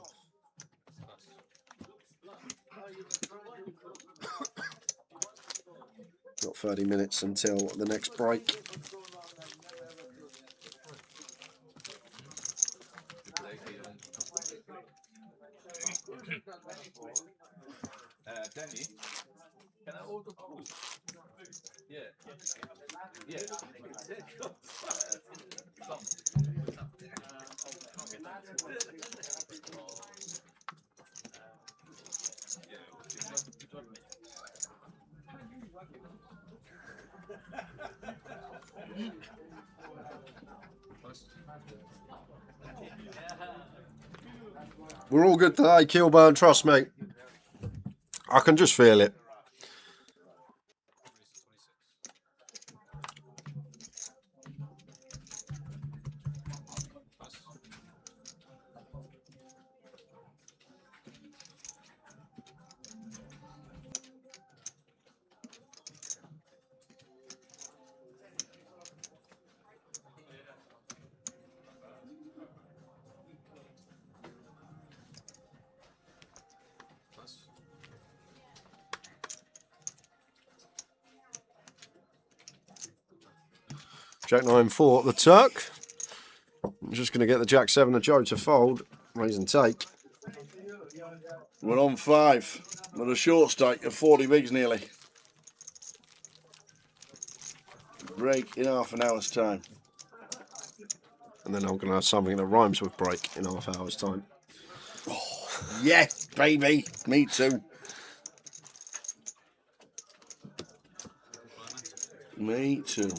Got 30 minutes until the next break. Danny, can I order food? Yeah. Yeah. We're all good today, Kilburn, trust me. I can just feel it. Jack 9-4 the Turk. I'm just going to get the Jack 7 of Joe to fold. Raise and take. We're on 5. With a short stack of 40 bigs nearly. Break in half an hour's time. And then I'm going to have something that rhymes with break in half hour's time. Oh, yes, baby. Me too. Me too.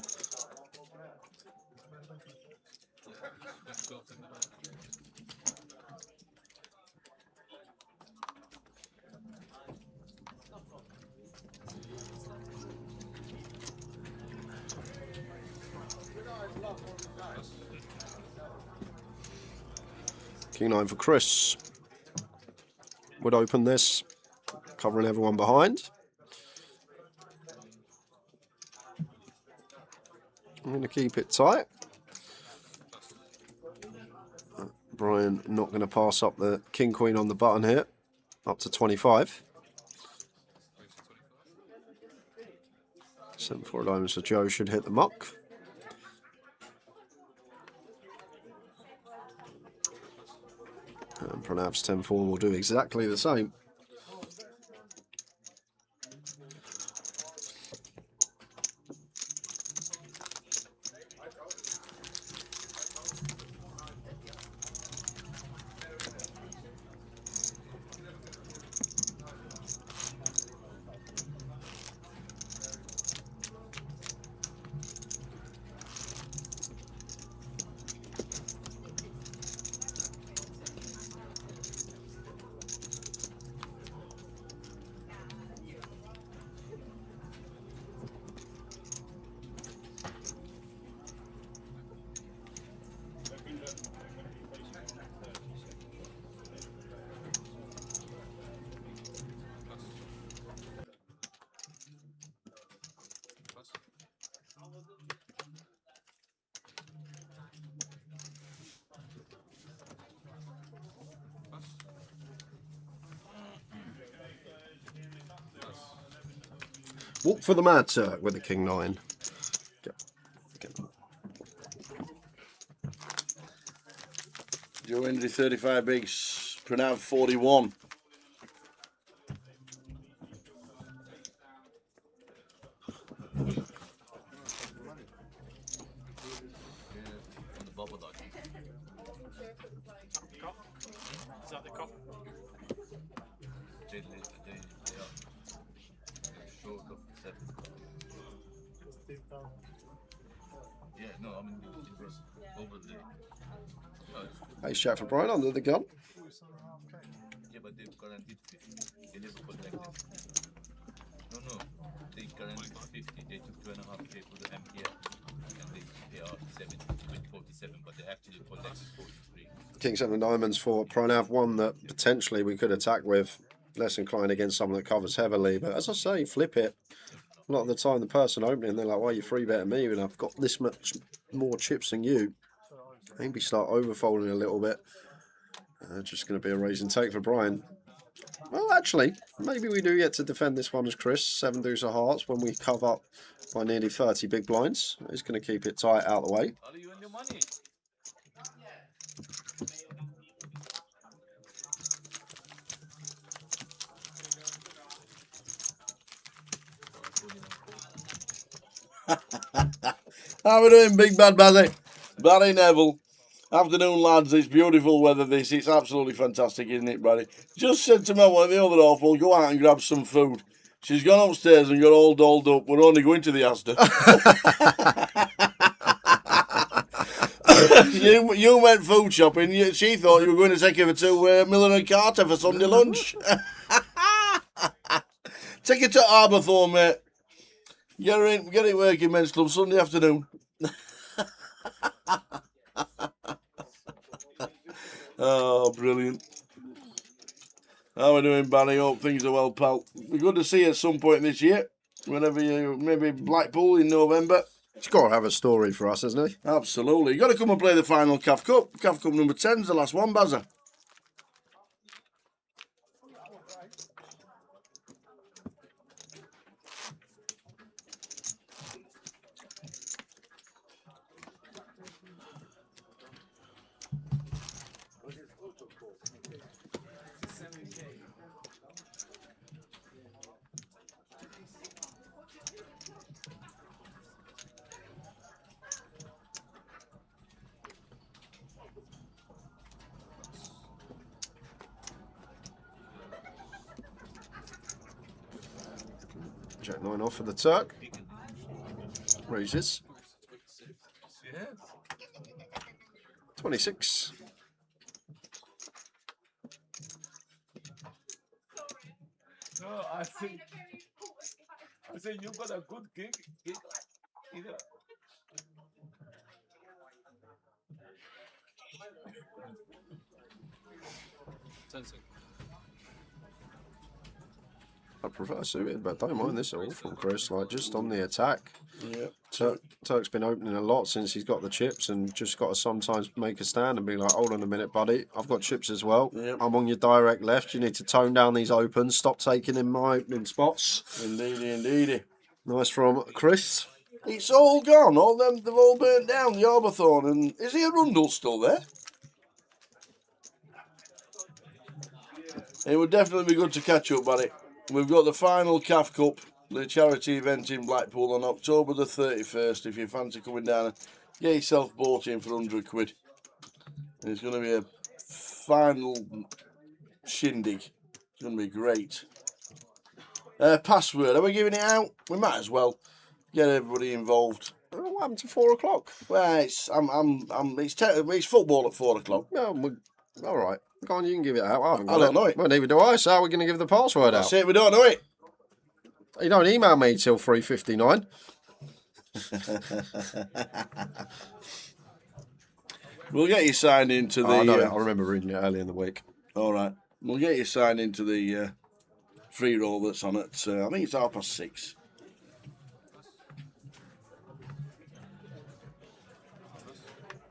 King 9 for Chris. Would open this, covering everyone behind. I'm going to keep it tight. Brian not going to pass up the King Queen on the button here, up to 25. 7-4 diamonds, so Joe should hit the muck. And Pranav's 10-4 will do exactly the same. Walk for the mad Turk with the King 9. Joe Hendry 35 bigs, Pranav 41. Is that the cup? They are short of 7. Yeah, no, I mean it was over the. Ace Jack for Brian under the gun. Yeah, but they've guaranteed 50. They never collected. No, they guaranteed 50. They took 2.5K for the MPL and they pay out 47, but they actually collected 43. King 7 diamonds for Pranav, one that potentially we could attack with. Less inclined against someone that covers heavily, but as I say, flip it. A lot of the time, the person opening, they're like, "Why are you free betting me when I've got this much more chips than you?" Maybe start overfolding a little bit. Just going to be a raise and take for Brian. Well, actually, maybe we do get to defend this one as Chris. 7 deuce of hearts when we cover up by nearly 30 big blinds. He's going to keep it tight out the way. Are you in your money? How are we doing, Big Bad Bazzy? Barry Neville. Afternoon, lads. It's beautiful weather, this. It's absolutely fantastic, isn't it, Barry? Just said to my wife the other awful, go out and grab some food. She's gone upstairs and got all dolled up. We're only going to the Asda. you went food shopping. She thought you were going to take her to Miller and Carter for Sunday lunch. Take her to Arborthorne, mate. Get it working, Men's Club, Sunday afternoon. Oh, brilliant. How are we doing, Barry? Hope things are well, pal. We're good to see you at some point this year. Whenever you, maybe Blackpool in November. He's got to have a story for us, hasn't he? Absolutely. You got to come and play the final CAF Cup. CAF Cup number 10's the last one, Bazza. Jack 9 off for the Turk. Raises. 26. No, I think you got a good gig. I prefer suited, but don't mind this at all from Chris. Like, just on the attack. Yeah. Turk's been opening a lot since he's got the chips, and just got to sometimes make a stand and be like, hold on a minute, buddy. I've got chips as well. Yep. I'm on your direct left. You need to tone down these opens. Stop taking in my opening spots. Indeedy, indeedy. Nice from Chris. It's all gone. All them, they've all burnt down, the Arborthorn. And is he a Rundle still there? It would definitely be good to catch up, buddy. We've got the final CAF Cup, the charity event in Blackpool on October the 31st. If you fancy coming down and get yourself bought in for 100 quid. And it's going to be a final shindig. It's going to be great. Password, are we giving it out? We might as well get everybody involved. What happened to 4 o'clock? Well, it's football at 4 o'clock. No, all right. Go on, you can give it out. I don't know it. Well, neither do I. So how are we going to give the password out? That's it, we don't know it. You don't email me till 3:59. We'll get you signed into the... I know it. I remember reading it early in the week. All right. We'll get you signed into the free roll that's on at, I think it's 6:30.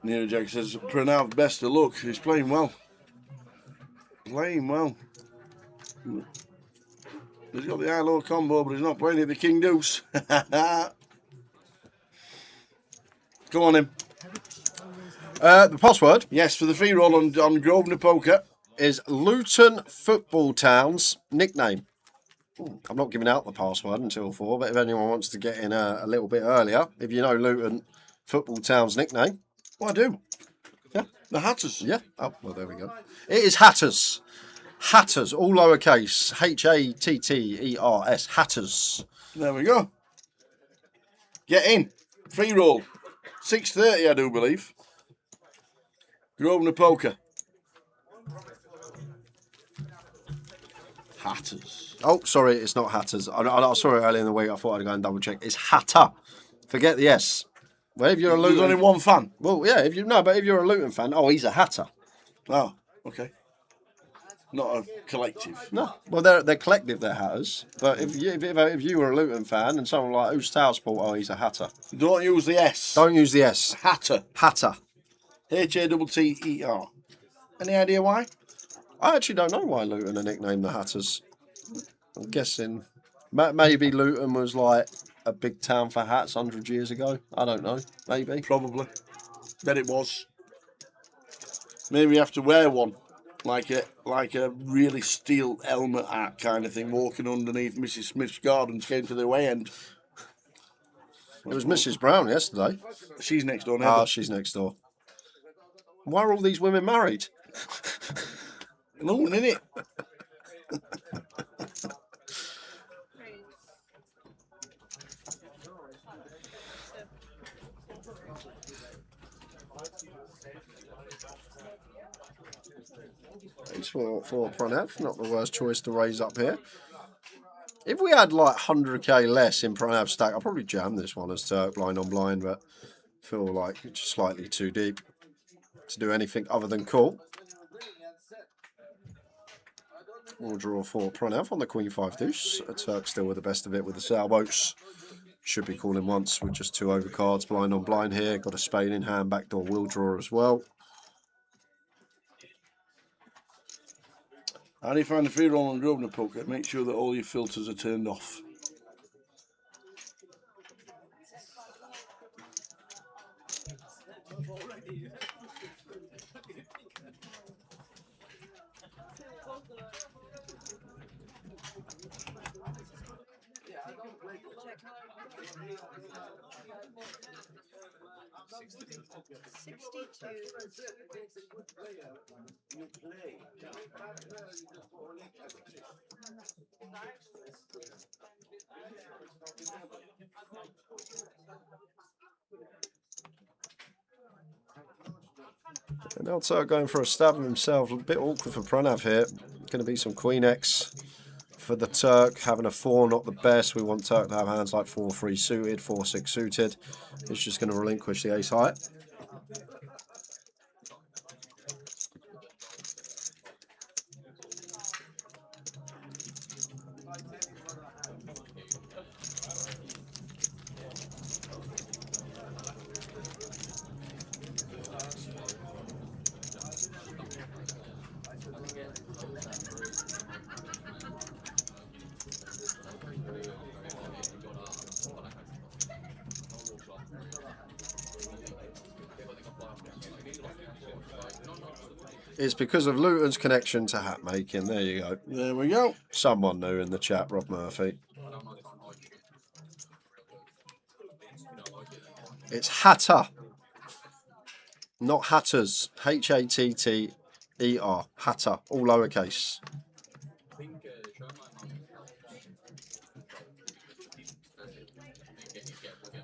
Nero Jack says, Pranav, best of luck. He's playing well. Playing well. He's got the high-low combo, but he's not playing it the King Deuce. Come on, him. The password? Yes, for the free roll on Grosvenor Poker. Is Luton Football Town's nickname. I'm not giving out the password until 4, but if anyone wants to get in a little bit earlier, if you know Luton Football Town's nickname. Well, I do. Yeah. The Hatters. Yeah. Oh, well, there we go. It is Hatters. Hatters, all lowercase. Hatters. Hatters. There we go. Get in. Free roll. 6:30, I do believe. Grosvenor Poker. Hatters. Oh, sorry, it's not Hatters. I saw it earlier in the week. I thought I'd go and double check. It's Hatter. Forget the S. Well, if you're a Luton, there's only one fan. Well, yeah. But if you're a Luton fan, he's a Hatter. Oh, okay. Not a collective. No. Well, they're collective. They're Hatters. But if you were a Luton fan and someone like who's Towsport, he's a Hatter. Don't use the S. Don't use the S. Hatter. Hatter. Hatter. Any idea why? I actually don't know why Luton are nicknamed the Hatters. I'm guessing maybe Luton was like a big town for hats 100 years ago. I don't know. Maybe. Probably. Bet it was. Maybe you have to wear one. Like a really steel helmet hat kind of thing, walking underneath Mrs. Smith's gardens, came to the way end. It was Mrs. Brown yesterday. She's next door now. She's next door. Why are all these women married? Luton, innit? It's for Pranav, not the worst choice to raise up here. If we had like 100k less in Pranav's stack, I'll probably jam this one as Turk blind on blind, but I feel like it's slightly too deep to do anything other than call. We'll draw for Pranav on the Queen 5 deuce. Turk still with the best of it with the sailboats. Should be calling once with just 2 overcards, blind on blind here. Got a spade in hand, backdoor will draw as well. How do you find the free roll on Grosvenor Poker? Make sure that all your filters are turned off. And now Turk going for a stab of himself. A bit awkward for Pranav here. Going to be some Queen X for the Turk. Having a 4, not the best. We want Turk to have hands like 4-3 suited, 4-6 suited. He's just going to relinquish the ace high. It's because of Luton's connection to hat making. There you go. There we go. Someone new in the chat, Rob Murphy. It's Hatter, not Hatters. Hatter. Hatter, all lowercase.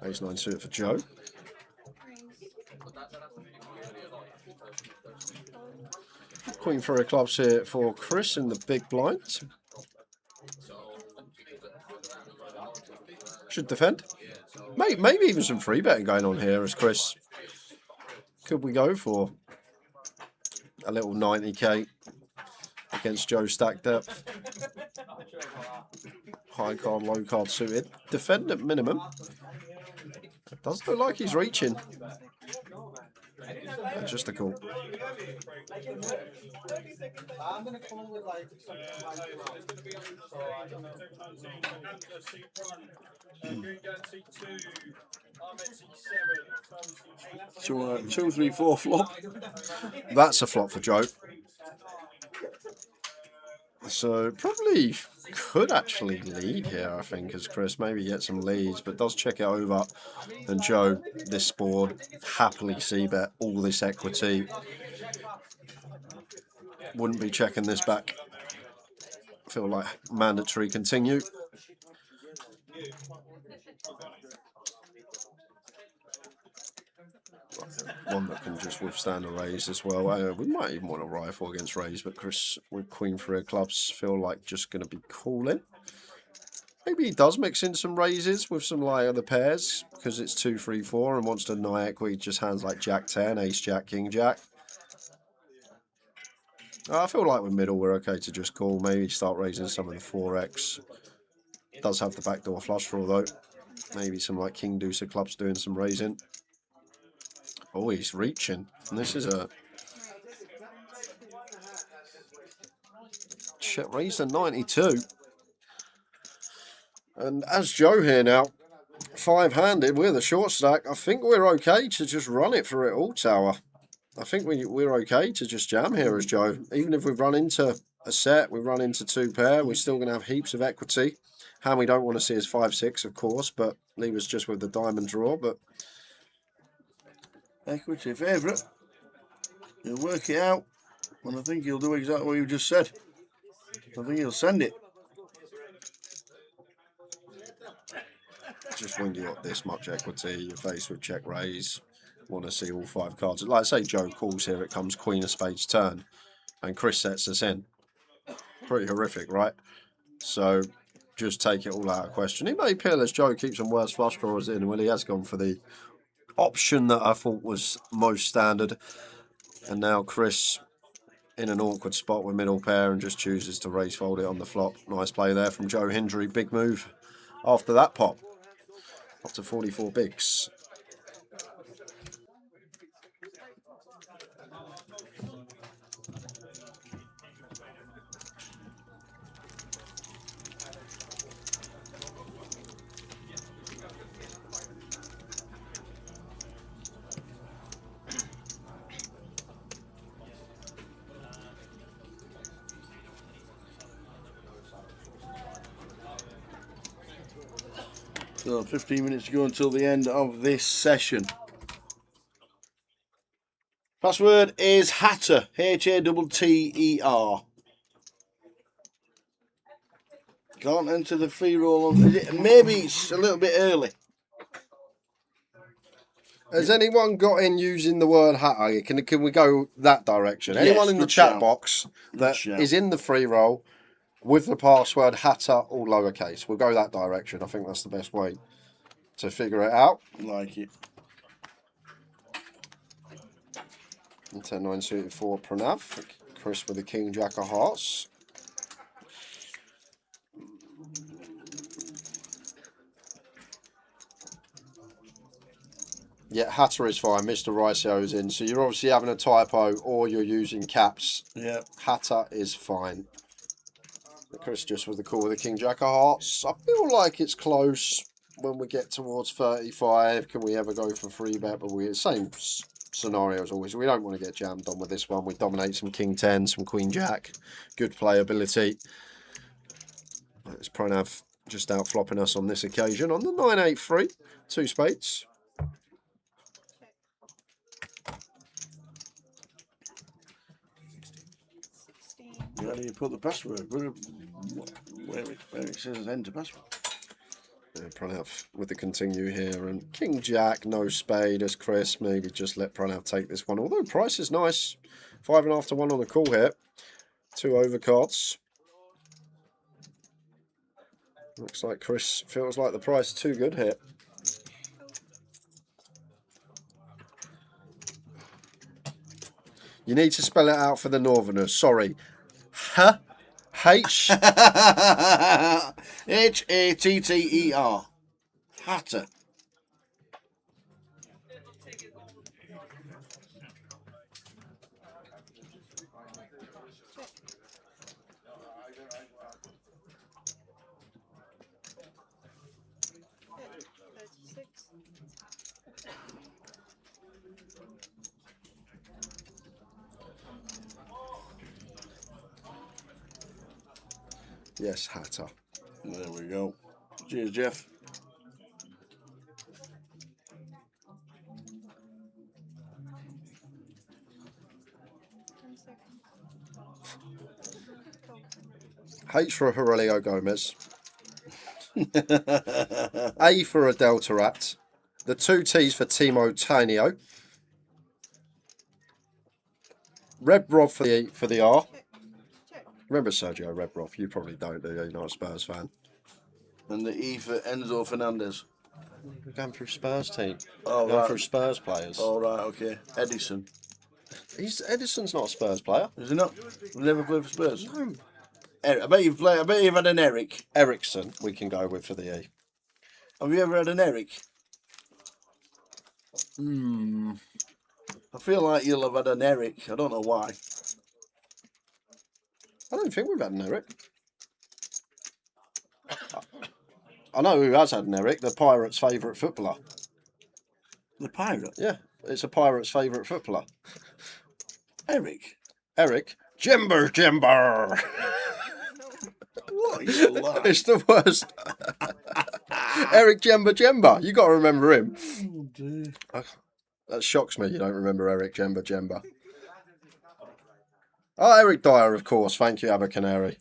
Ace 9 suit for Joe. Queen 3 of clubs here for Chris in the big blind. Should defend. Maybe even some free betting going on here as Chris. Could we go for a little 90k against Joe stack depth? High card, low card suited. Defend at minimum. Doesn't look like he's reaching. Just a call. I'm gonna come with like So 2, 3, 4 flop. That's a flop for Joe. So probably could actually lead here, I think, as Chris maybe get some leads, but does check it over. And Joe, this board, happily c-bet all this equity. Wouldn't be checking this back. Feel like mandatory continue. One that can just withstand a raise as well. We might even want a rifle against raise, but Chris with Queen 3 of clubs feel like just going to be calling. Maybe he does mix in some raises with some like other pairs because it's 2, 3, 4 and wants to deny equity. Just hands like Jack 10, Ace Jack, King Jack. I feel like with middle we're okay to just call. Maybe start raising some of the 4x. Does have the backdoor flush draw though. Maybe some like King Deuce of clubs doing some raising. Oh, he's reaching. And this is a shit raised to 92. And as Joe here now, 5-handed with a short stack, I think we're okay to just run it for it all, Tower. I think we're okay to just jam here as Joe. Even if we run into a set, we run into 2 pair, we're still going to have heaps of equity. Hand we don't want to see is 5-6, of course, but leave us just with the diamond draw. But Equity favourite. He'll work it out. And I think he'll do exactly what you just said. I think he'll send it. just when you got this much equity, you're faced with check raise, want to see all 5 cards. Like say Joe calls here, it comes Queen of Spades turn, and Chris sets us in. Pretty horrific, right? So just take it all out of question. He may peel as Joe keeps some worse flush drawers in. Well, he has gone for the option that I thought was most standard. And now Chris in an awkward spot with middle pair and just chooses to raise fold it on the flop. Nice play there from Joe Hendry. Big move after that pop. Up to 44 bigs. So 15 minutes to go until the end of this session. Password is Hatter, Hatter. Can't enter the free roll. Maybe it's a little bit early. Has anyone got in using the word Hatter? Can we go that direction? Yes, Anyone in the good chat shout. box that shout. is in the free roll with the password Hatter all lowercase? We'll go that direction. I think that's the best way to figure it out. Like it. 10-9 suited for Pranav. Chris with the King Jack of Hearts. Yeah, Hatter is fine. Mr. Riceo's in. So you're obviously having a typo or you're using caps. Yeah. Hatter is fine. Chris just with the call with the King Jack of Hearts. I feel like it's close when we get towards 35. Can we ever go for free bet? But we're same scenario as always. We don't want to get jammed on with this one. We dominate some king 10, some queen jack, good playability. It's Pranav just out flopping us on this occasion on the 983, 2 spades. Where do you put the password? Where it says enter password. Yeah, Pranav with the continue here, and king jack, no spade as Chris. Maybe just let Pranav take this one. Although price is nice, 5.5 to 1 on the call here. 2 overcards. Looks like Chris feels like the price is too good here. You need to spell it out for the Northerners. Sorry. H. Hatter. Hatter. Yes, Hatter. There we go. Cheers, Jeff. H for Aurelio Gomez. A for a Delta Rat. The 2 T's for Timo Tainio. Rebrov for the R. Remember Sergio Rebrov? You probably don't, do you? You're not a Spurs fan. And the E for Enzo Fernandez. We're going through Spurs team. Oh, We're going right. through Spurs players. Oh, right, okay. Edison. Edison's not a Spurs player. Is he not? Never played for Spurs? No. I bet you've had an Eric. Ericsson, we can go with for the E. Have you ever had an Eric? I feel like you'll have had an Eric. I don't know why. I don't think we've had an Eric. I know who has had an Eric, the Pirates' favourite footballer. The Pirate? Yeah, it's a Pirates' favourite footballer. Eric? Eric? Jember! What? You lie. It's the worst. Eric Jember. You got to remember him. Oh, dear. That shocks me you don't remember Eric Jember. Oh, Eric Dyer, of course. Thank you, Abba Canary.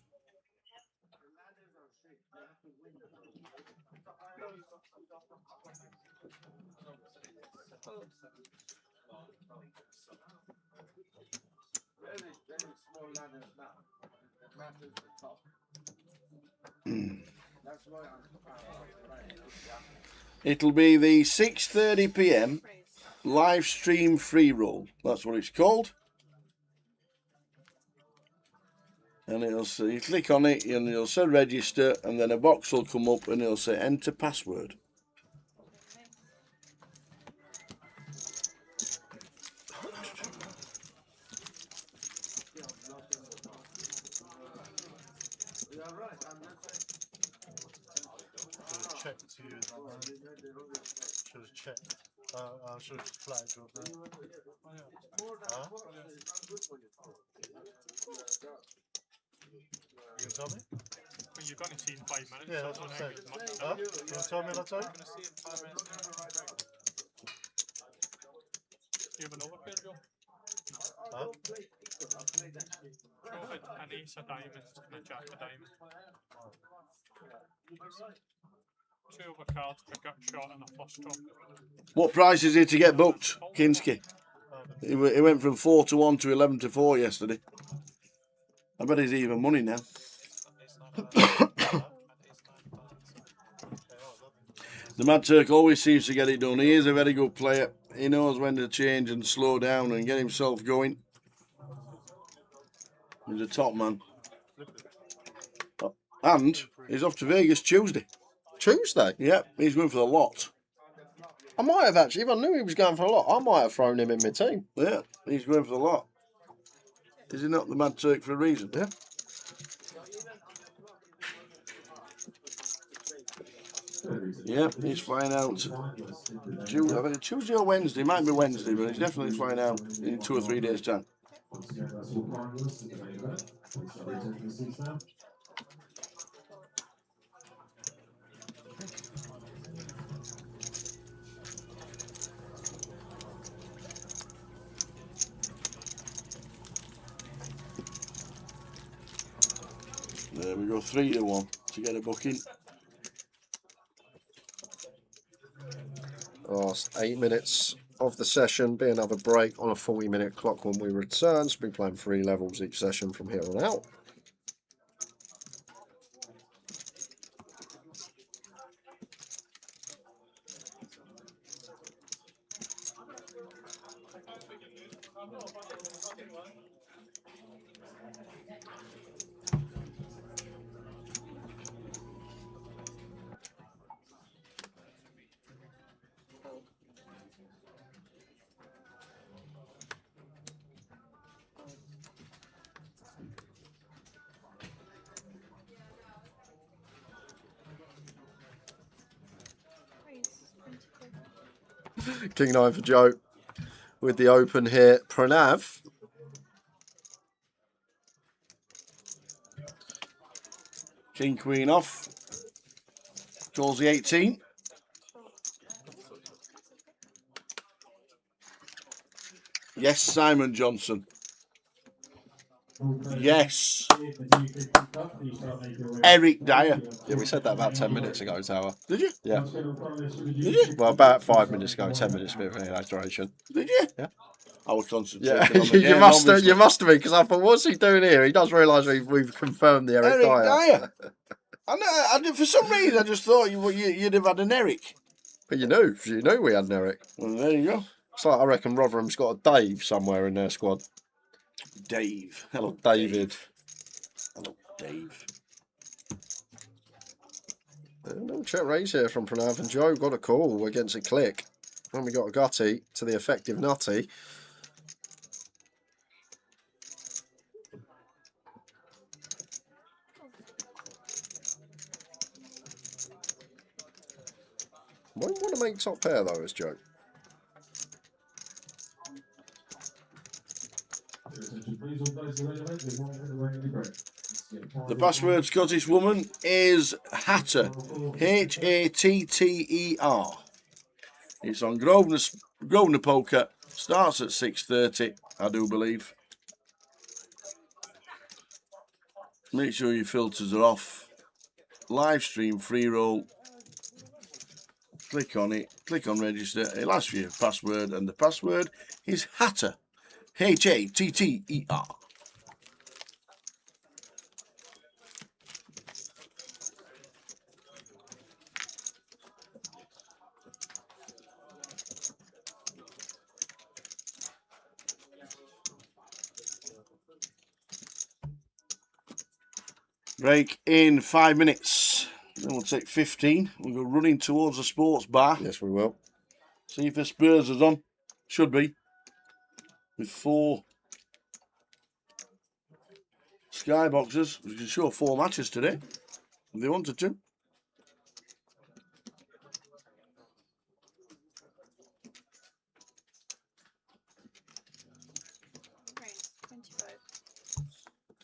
It'll be the 6:30 p.m. live stream free roll. That's what it's called. And it'll say, you click on it and it'll say register, and then a box will come up and it'll say enter password. Checked to you. Should have checked. I should have flagged your thing. Huh? You can tell me? Well, you've only seen 5 minutes. Yeah, that's what I'm saying. Huh? You want to tell me that time? You have another pair, Joe? Huh? Joe had an ace of diamonds and a jack of diamonds. 2 other cards, a gut shot and a flush draw. What price is it to get booked, Kinski? He went from 4 to 1 to 11 to 4 yesterday. I bet he's even money now. The Mad Turk always seems to get it done. He is a very good player. He knows when to change and slow down and get himself going. He's a top man. And he's off to Vegas Tuesday. Tuesday? Yeah, he's going for the lot. I might have actually, if I knew he was going for a lot, I might have thrown him in my team. Yeah, he's going for the lot. Is he not the Mad Turk for a reason? Yeah. Yep, he's flying out. Tuesday or Wednesday, might be Wednesday, but he's definitely flying out in 2 or 3 days' time. Once again, that's all finalists in the main event. Please start taking the seats now. There we go, 3-1 to get a booking. Last 8 minutes of the session, be another break on a 40-minute clock when we return. So we'll be playing 3 levels each session from here on out. King 9 for Joe with the open here. Pranav. King Queen off. Calls the 18. Yes, Simon Johnson. Yes. Eric Dyer. Yeah, we said that about 10 minutes ago, Tower. Did you? Yeah. Did you? Well, about 5 minutes ago. 10 minutes, a bit of an exaggeration. Did you? Yeah. I was concentrating Yeah, on the game, you must obviously. have, because I thought, what's he doing here? He does realise we've confirmed the Eric Dyer. I did, for some reason, I just thought you'd have had an Eric. But you knew we had an Eric. Well, there you go. It's like I reckon Rotherham's got a Dave somewhere in their squad. Dave. Hello, David. Hello, Dave. No check raise here from Pranav and Joe. Got a call against a click. And we got a gutty to the effective nutty. Won't want to make top pair though, as Joe. The password Scottish woman is Hatter. Hatter. It's on Grosvenor Poker. Starts at 6:30, I do believe. Make sure your filters are off. Live stream free roll. Click on it. Click on register. It'll ask for your password, and the password is Hatter. Hatter. Break in 5 minutes. Then we'll take 15. We'll go running towards the sports bar. Yes, we will. See if the Spurs is on. Should be. With 4 skyboxes. We can show 4 matches today. If they wanted to.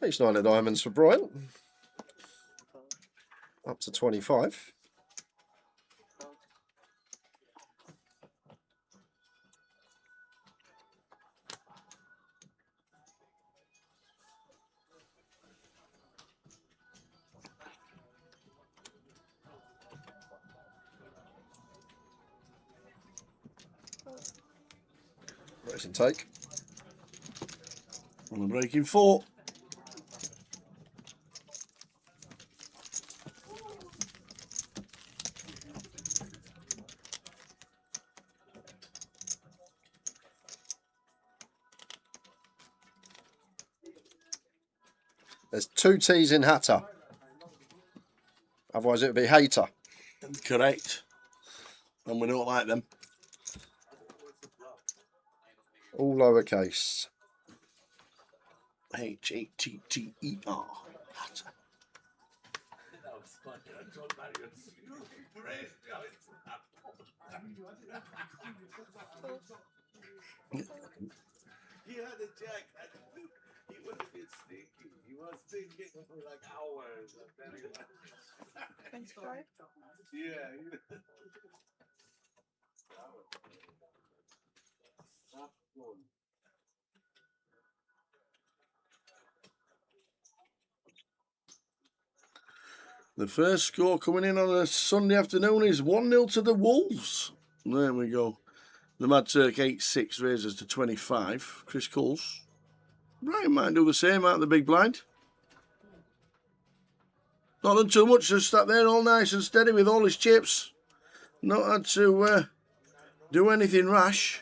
Ace 9 of diamonds for Brian. Up to 25. Raise and take. On the break in 4. There's 2 T's in Hatter. Otherwise it would be Hater. Correct. And we don't like them. All lowercase. Hatter. He had a jack. He was a bit sneaky. He was thinking for like hours. Thanks, Troy. Yeah. The first score coming in on a Sunday afternoon is 1-0 to the Wolves. There we go. The Mad Turk 8-6 raises to 25. Chris Coles. Brian might do the same out of the big blind. Not done too much, just sat there all nice and steady with all his chips. Not had to do anything rash.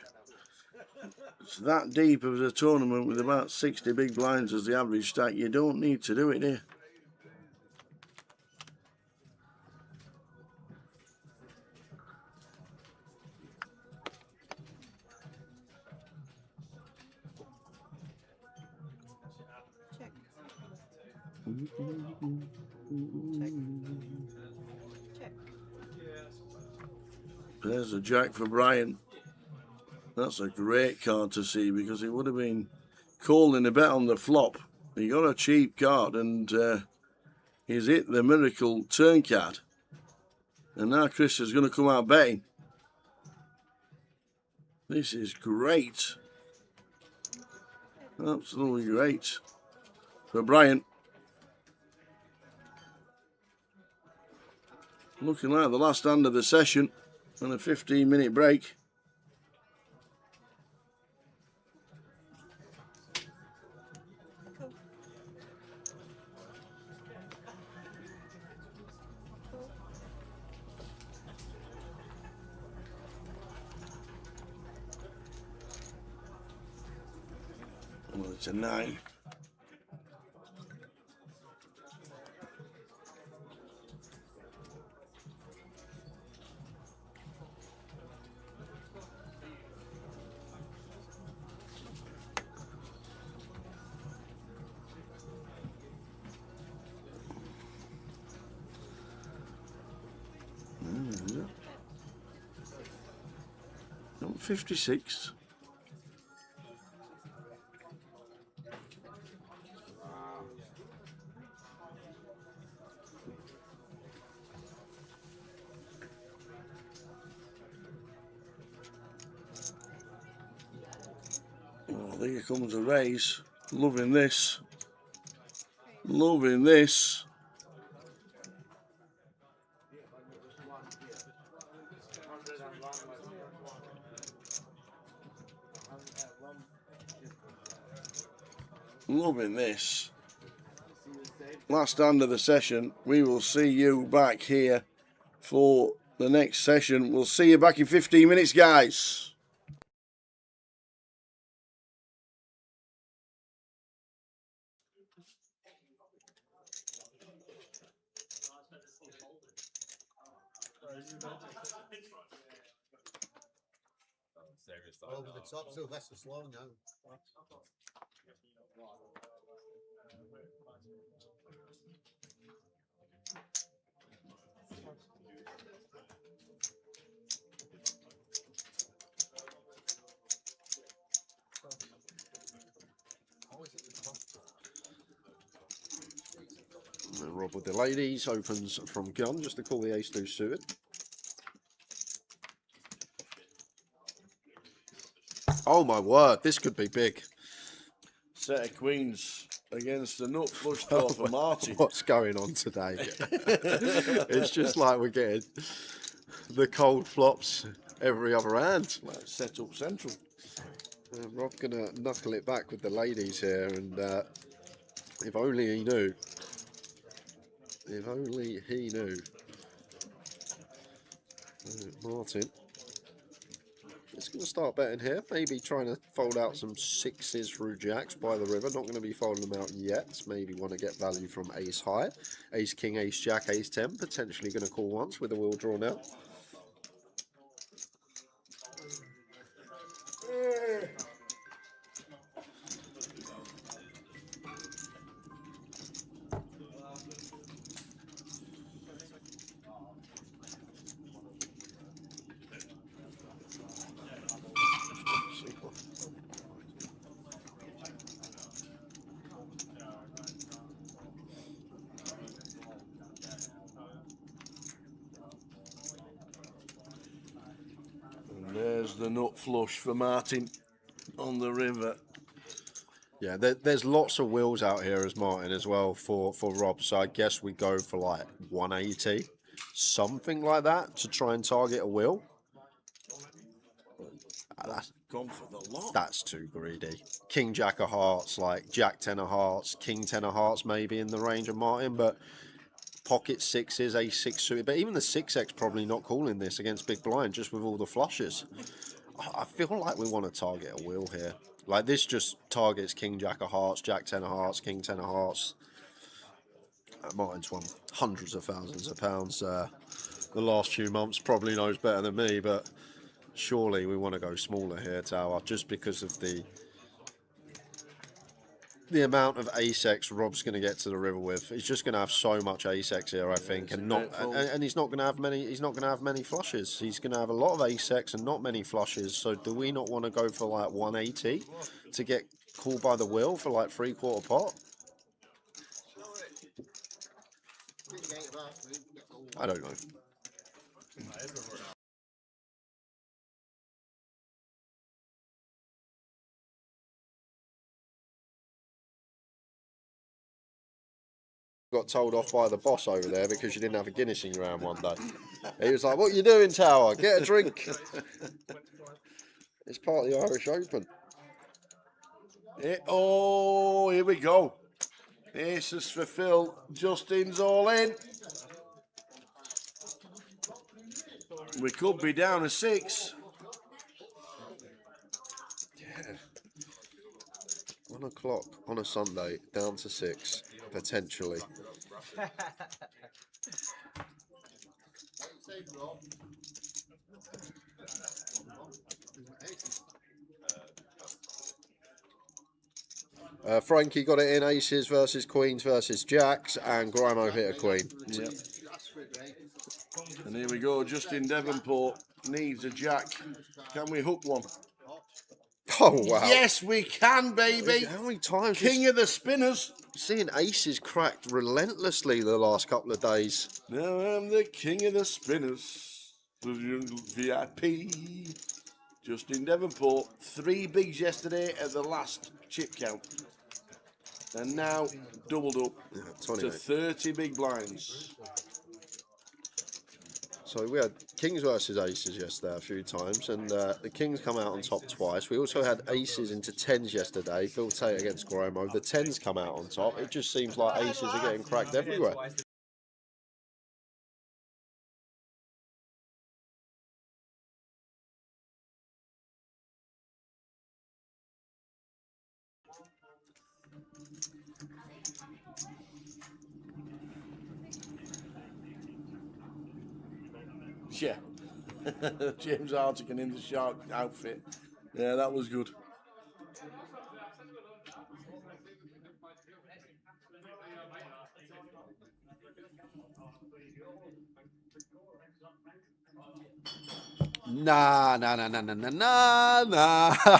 It's that deep of a tournament with about 60 big blinds as the average stack. You don't need to do it here. Check. Check. There's a jack for Brian. That's a great card to see because it would have been calling a bet on the flop. He got a cheap card and he's hit the miracle turn card. And now Chris is going to come out betting. This is great. Absolutely great for Brian. Looking like the last hand of the session and a 15-minute break. Well, it's a 9. Number 56. Oh, here comes a raise. Loving this. Loving this. Loving this. Last hand of the session. We will see you back here for the next session. We'll see you back in 15 minutes, guys. Over the top, Sylvester slow now. Rob with the ladies, opens from gun just to call the ace-2 suited. Oh my word, this could be big. Set of queens against the nut flush draw for Marty. What's going on today? It's just like we're getting the cold flops every other hand. Like set up central. Rob gonna knuckle it back with the ladies here, and if only he knew. If only he knew. Martin. It's going to start betting here. Maybe trying to fold out some 6s through jacks by the river. Not going to be folding them out yet. Maybe want to get value from ace high. Ace king, ace jack, ace 10. Potentially going to call once with the wheel drawn out. There's the nut flush for Martin on the river. Yeah, there's lots of wheels out here as Martin as well for Rob. So I guess we go for like 180, something like that, to try and target a wheel. That's gone for the lot. That's too greedy. King Jack of Hearts, like Jack 10 of Hearts, King 10 of Hearts, maybe in the range of Martin, but pocket sixes, ace six suited. But even the 6x probably not calling this against big blind, just with all the flushes. I feel like we want to target a wheel here. Like this just targets King Jack of Hearts, Jack 10 of Hearts, King 10 of Hearts. Martin's won hundreds of thousands of pounds the last few months. Probably knows better than me, but surely we want to go smaller here, Tower, just because of the amount of ace-x Rob's going to get to the river with. He's just going to have so much ace-x here, I think, and he's not going to have many. He's not going to have many flushes. He's going to have a lot of ace-x and not many flushes. So, do we not want to go for like 180 to get called by the wheel for like 3/4 pot? I don't know. Got told off by the boss over there because you didn't have a Guinness in your hand one day. He was like, "What are you doing, Tower? Get a drink." It's part of the Irish Open. Oh, here we go. Aces for Phil. Justin's all in. We could be down to 6. Yeah. 1 o'clock on a Sunday, down to 6, potentially. Frankie got it in aces versus queens versus jacks, and Grimo hit a queen. Yep. And here we go. Justin Devonport needs a jack. Can we hook one? Oh, wow. Yes, we can, baby. How many times? King of the spinners. Seeing aces cracked relentlessly the last couple of days. Now I'm the king of the spinners. VIP. Justin Devonport. 3 bigs yesterday at the last chip count. And now doubled up to 30 big blinds. So we had kings versus aces yesterday a few times, and the kings come out on top twice. We also had aces into 10s yesterday. Phil Tate against Grimo. The 10s come out on top. It just seems like aces are getting cracked everywhere. Yeah. James Hartigan in the shark outfit. Yeah, that was good. Nah.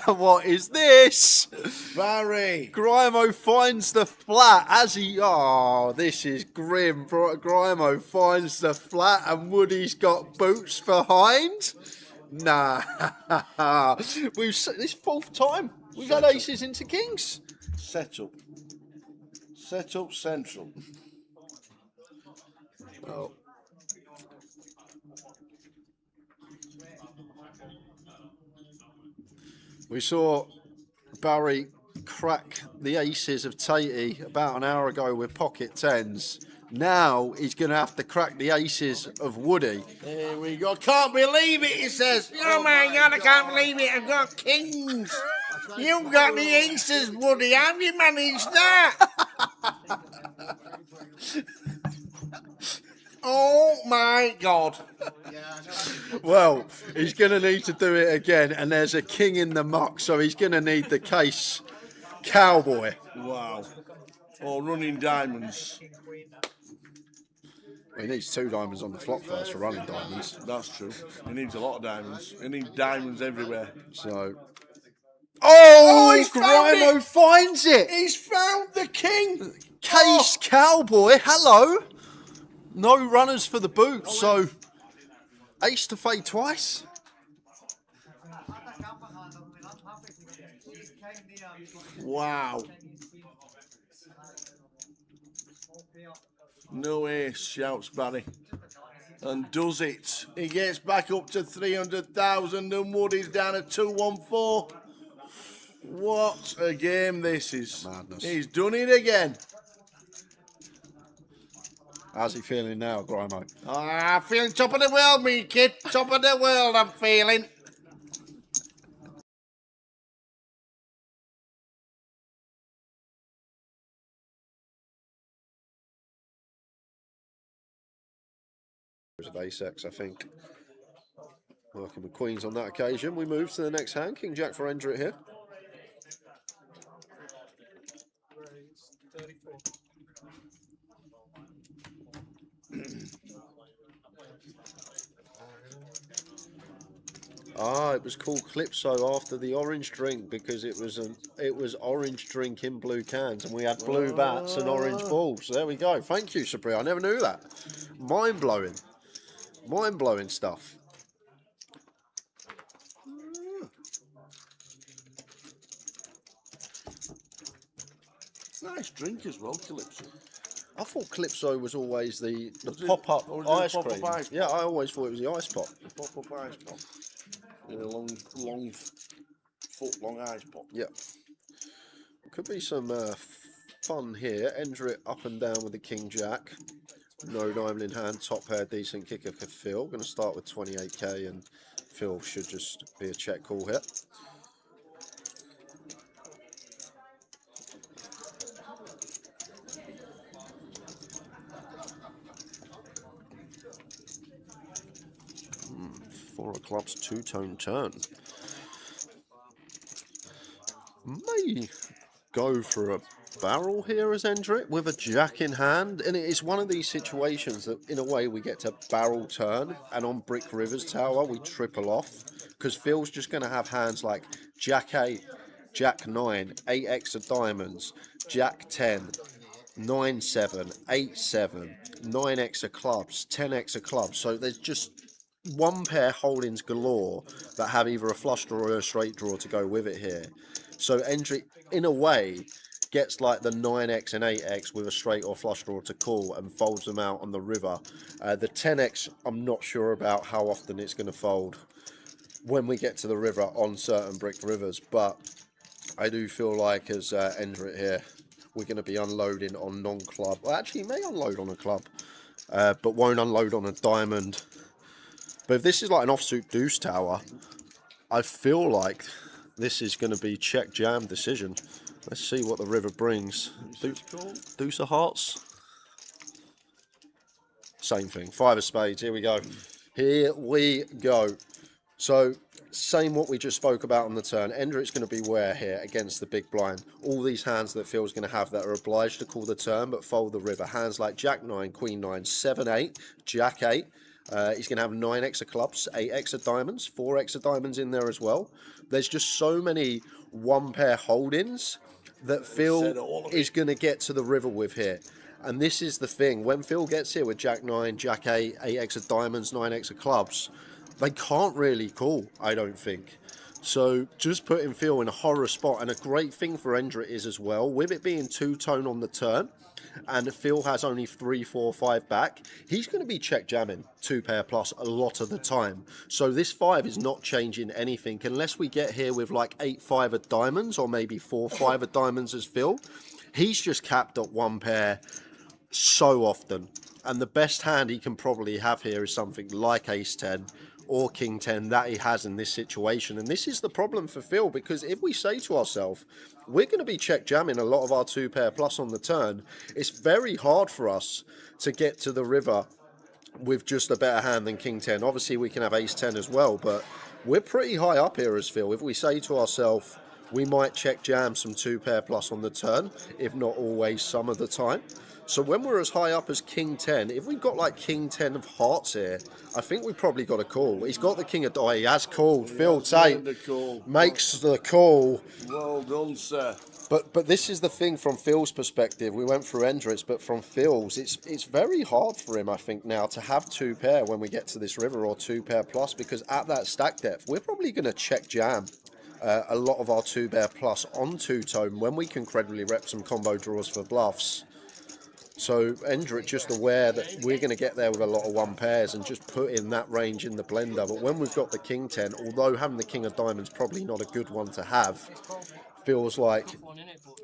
What is this? Barry. Grimo finds the flat as he... Oh, this is grim. Grimo finds the flat and Woody's got boots behind. Nah. This 4th time. We've had aces into kings. Set up central. Oh. We saw Barry crack the aces of Tatey about an hour ago with pocket 10s. Now he's going to have to crack the aces of Woody. Here we go. Can't believe it, he says. Oh my God, I can't believe it. I've got kings. You've got the aces, Woody. How have you managed that? Oh my God. Well, he's going to need to do it again, and there's a king in the muck, so he's going to need the case cowboy. Wow. Or running diamonds. He needs 2 diamonds on the flop first for running diamonds. That's true. He needs a lot of diamonds. He needs diamonds everywhere. So... Oh, he's found Grimo finds it! He's found the king! Case cowboy, hello! No runners for the boot, so... Ace to fade twice. Wow. No ace, shouts Barry. And does it. He gets back up to 300,000 and Woody's down at 214. What a game this is. Madness. He's done it again. How's he feeling now, Grimo? Ah, feeling top of the world, me kid. Top of the world, I'm feeling. Of ace-x, I think. Working with queens on that occasion. We move to the next hand. King Jack for Endrit here. Raise 34. Ah, it was called Calypso after the orange drink because it was orange drink in blue cans and we had blue bats and orange balls. There we go. Thank you, Sabri. I never knew that. Mind blowing. Mind blowing stuff. Nice drink as well, Calypso. I thought Calypso was always the Was it- pop-up or was it ice pop-up cream. ice Yeah, I always thought it was the ice pop. Pop-up ice pop. In a long foot long ice pop. Yeah. Could be some fun here. Endrit up and down with the King Jack. No diamond in hand, top pair, decent kicker for Phil. Going to start with 28k and Phil should just be a check call here. Four of clubs, two-tone turn. May go for a barrel here as Endrit with a jack in hand, and it is one of these situations that in a way we get to barrel turn, and on Brick Rivers Tower we triple off because Phil's just going to have hands like Jack 8, Jack 9, 8x of diamonds, Jack 10, 9-7, 8-7, 9x of clubs, 10x of clubs. So there's just one pair holdings galore that have either a flush draw or a straight draw to go with it here. So Endrit, in a way, gets like the 9x and 8x with a straight or flush draw to call and folds them out on the river. The 10x, I'm not sure about how often it's going to fold when we get to the river on certain brick rivers, but I do feel like as Endrit here, we're going to be unloading on non-club. Well, actually, he may unload on a club, but won't unload on a diamond. But if this is like an offsuit deuce tower, I feel like this is going to be check jam decision. Let's see what the river brings. Deuce of hearts. Same thing. Five of spades. Here we go. Here we go. So, same what we just spoke about on the turn. Endrit's going to be where here against the big blind. All these hands that Phil's going to have that are obliged to call the turn but fold the river. Hands like Jack 9, Queen 9, 7-8, Jack 8. He's going to have 9x of clubs, 8x of diamonds, 4x of diamonds in there as well. There's just so many one pair holdings that Phil is going to get to the river with here. And this is the thing. When Phil gets here with Jack 9, Jack 8, 8x of diamonds, 9x of clubs, they can't really call, I don't think. So just putting Phil in a horror spot. And a great thing for Endrit is as well, with it being two-tone on the turn, and Phil has only 3, 4, 5 back, he's going to be check jamming 2 pair plus a lot of the time. So this 5 is not changing anything unless we get here with like 8-5 of diamonds or maybe 4-5 of diamonds as Phil. He's just capped at 1 pair so often. And the best hand he can probably have here is something like Ace 10 or King 10 that he has in this situation. And this is the problem for Phil, because if we say to ourselves, we're going to be check jamming a lot of our 2 pair plus on the turn, it's very hard for us to get to the river with just a better hand than King 10. Obviously we can have Ace 10 as well, but we're pretty high up here as Phil. If we say to ourselves, we might check jam some 2 pair plus on the turn, if not always some of the time. So when we're as high up as King 10, if we've got like King 10 of hearts here, I think we've probably got a call. He's got the King of diamonds. He has called. Phil Tate makes the call. Well done, sir. But this is the thing from Phil's perspective. We went through Endrit's, but from Phil's, it's very hard for him, I think, now to have 2 pair when we get to this river, or 2 pair plus, because at that stack depth, we're probably going to check jam a lot of our 2-bear plus on 2-tone when we can credibly rep some combo draws for bluffs. So Endrick just aware that we're going to get there with a lot of 1-pairs and just put in that range in the blender. But when we've got the king 10, although having the king of diamonds probably not a good one to have, feels like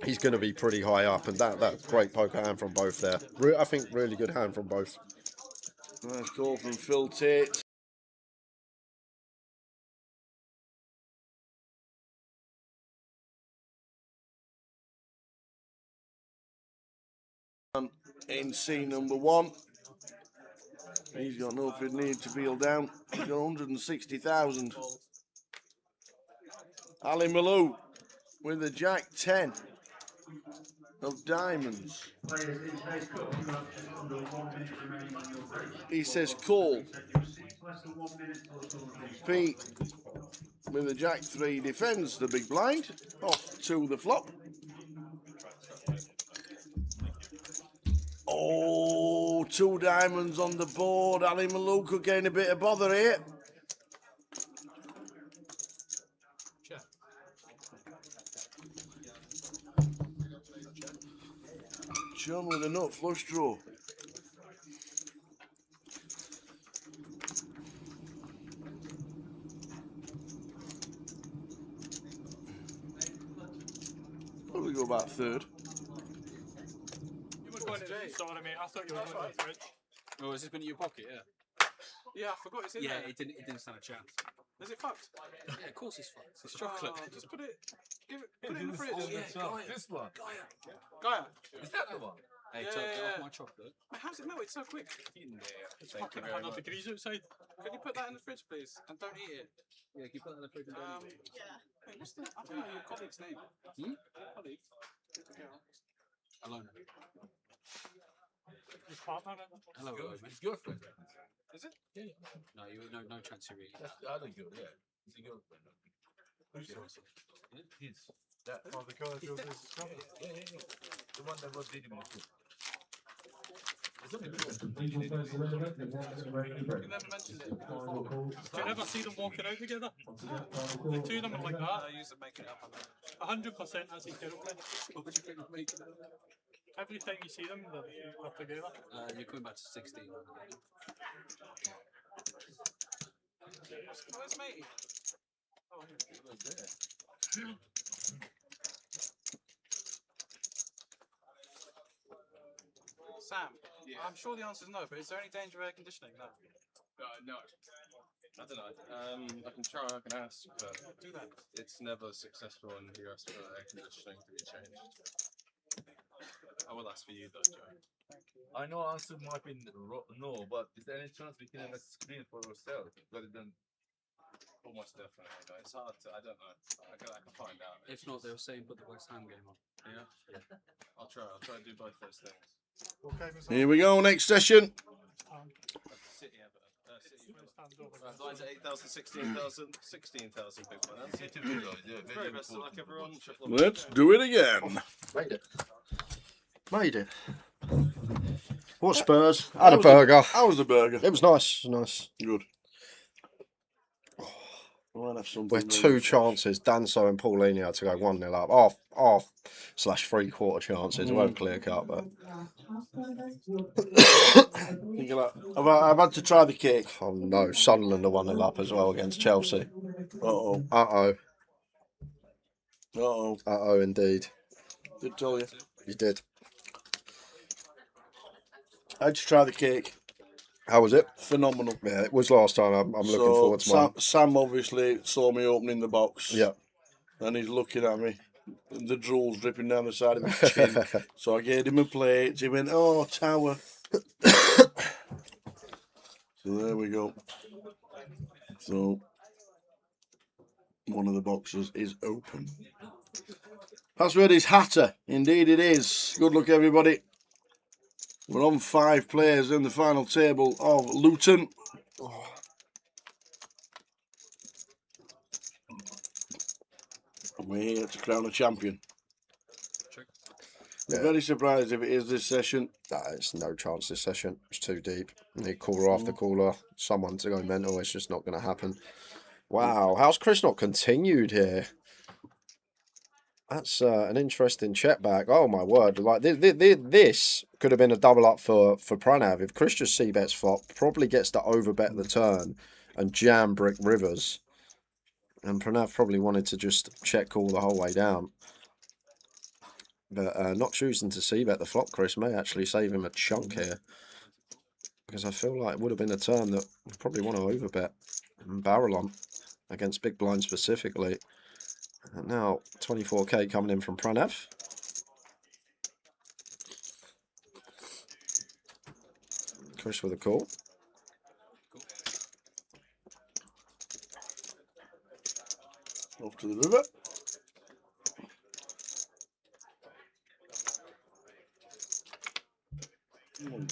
he's going to be pretty high up. And that great poker hand from both there. I think really good hand from both. Nice call from Phil Tate. In C number 1. He's got nothing need to feel down. He's got 160,000. Ali Malou with the Jack 10 of diamonds. He says call. Pete with the Jack 3 defends the big blind. Off to the flop. Oh, 2 diamonds on the board. Ali Malou could gain a bit of bother here. John with a nut flush draw. Probably go about 3rd. You were going to sorry, mate. I thought you were going to the fridge. Oh, has this been in your pocket? Yeah. Yeah, I forgot it's in there. Yeah, it didn't stand a chance. Is it fucked? Yeah, of course it's fucked. It's chocolate. Just put it in the fridge. Oh, yeah, Gaia. This one. Gaia. Is that the one? Hey, get off my chocolate. Mate, how's it melted so quick? It's fucking 100 degrees outside. Can you put that in the fridge, please? And don't eat it. Yeah, can you put that in the fridge and don't eat it? Hey, what's the? I don't know your colleague's name. Colleague. Alone. His partner. Hello, His girlfriend. Is it? Yeah. No, no chance you're eating. That's the other girl, yeah. It's a girlfriend. Who's yours? His. That. Oh, the girl that goes with his girlfriend. Yeah. The one that was dating with him. It's only Legal first 11, the one that's ready. You never mentioned it. Do you ever see them walking out together? The two of them are like that. I used to make it up. 100% as his girlfriend. What would you think of making it up? Every time you see them, they're together. You're coming back to 16. Where's matey? Oh, there. Sam, I'm sure the answer is no, but is there any danger of air conditioning? No. No. I don't know. I can try, I can ask, but do that. It's never successful in the US for air conditioning to be changed. I will ask for you though, Joe. I know answer might be no, but is there any chance we can have a screen for ourselves rather than? Almost definitely, but it's hard to, I don't know. I can find out. If not, they'll say put the West Ham game on. Yeah? I'll try to do both those things. Here we go, next session. City, Mine's at 8,000, 16,000, 16,000 big one. Very best of luck, everyone. Let's do it again. Made it. What Spurs? Had a burger. How was the burger? It was nice. Nice. Good. We'll have something With 2 chances, Danso and Paulinho had to go 1-0 up. Half/3/4 chances. It won't clear cut, but. I've had to try the cake. Oh no, Sunderland are 1-0 up as well against Chelsea. Uh-oh. Uh-oh. Uh-oh. Uh-oh, indeed. Did tell you. You did. I had to try the cake. How was it? Phenomenal. Yeah, it was last time. I'm looking forward to mine. Sam obviously saw me opening the box. Yeah. And he's looking at me. The drool's dripping down the side of his chin. So I gave him a plate. He went, oh, tower. So there we go. So one of the boxes is open. Password is Hatter. Indeed it is. Good luck, everybody. We're on 5 players in the final table of Luton. And we're here to crown a champion. I'm very surprised if it is this session. It's no chance this session. It's too deep. Need caller after caller. Someone to go mental. It's just not going to happen. Wow. How's Chris not continued here? That's an interesting check back. Oh my word! Like this could have been a double up for Pranav if Chris just c-bets flop. Probably gets to overbet the turn and jam brick rivers. And Pranav probably wanted to just check call the whole way down. But not choosing to c-bet the flop, Chris, may actually save him a chunk here. Because I feel like it would have been a turn that we probably want to overbet and barrel on against big blind specifically. And now 24k coming in from Pranav. Chris with a call. Off to the river.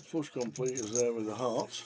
Flush complete is there with the heart.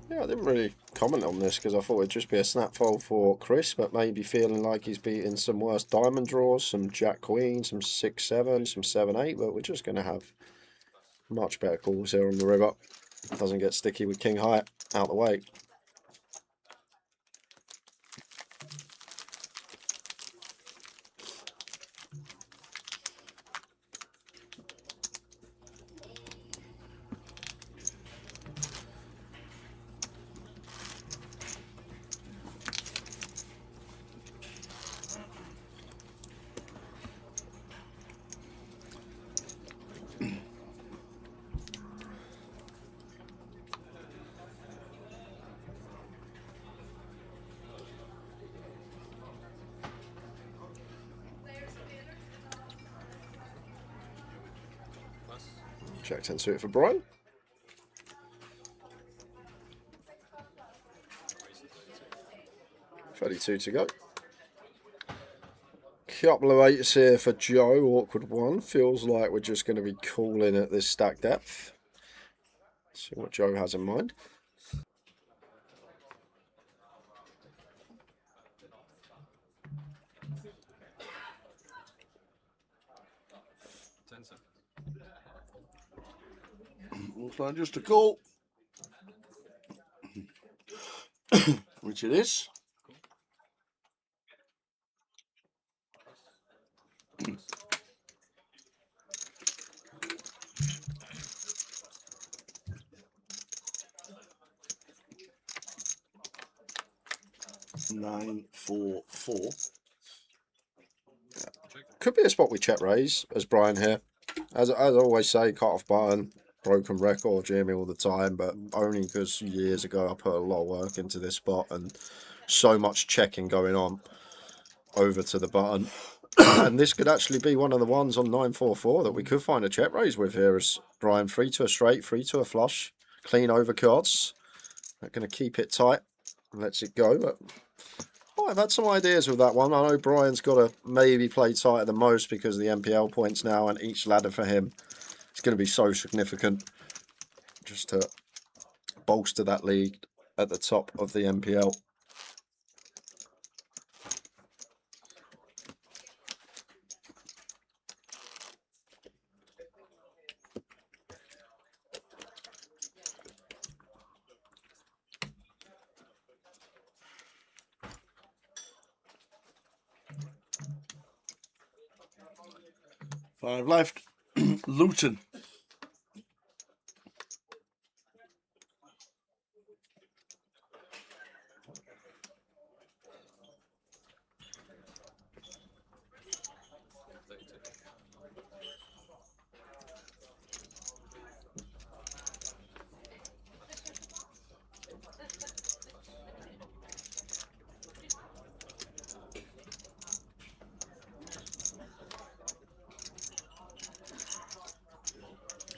Yeah, I didn't really comment on this because I thought it'd just be a snap fold for Chris, but maybe feeling like he's beating some worse diamond draws, some Jack Queen, some 6-7, some 7-8, but we're just going to have much better calls here on the river. Doesn't get sticky with King High out the way. Jack 10 suited for Brian. $32 to go. Couple of 8s here for Joe. Awkward one. Feels like we're just going to be calling at this stack depth. See what Joe has in mind. Looks like just a call. Which it is. Nine, 4, 4. Could be a spot we check raise as Brian here. As I always say, cut off button, broken record, Jimmy all the time, but only because years ago I put a lot of work into this spot and so much checking going on over to the button. And this could actually be one of the ones on 944 that we could find a check raise with here as Brian 3 to a straight, 3 to a flush, clean over cards. Not going to keep it tight and lets it go, but I've had some ideas with that one. I know Brian's got to maybe play tighter than most because of the MPL points now, and each ladder for him is going to be so significant just to bolster that lead at the top of the MPL. Five left. Luton.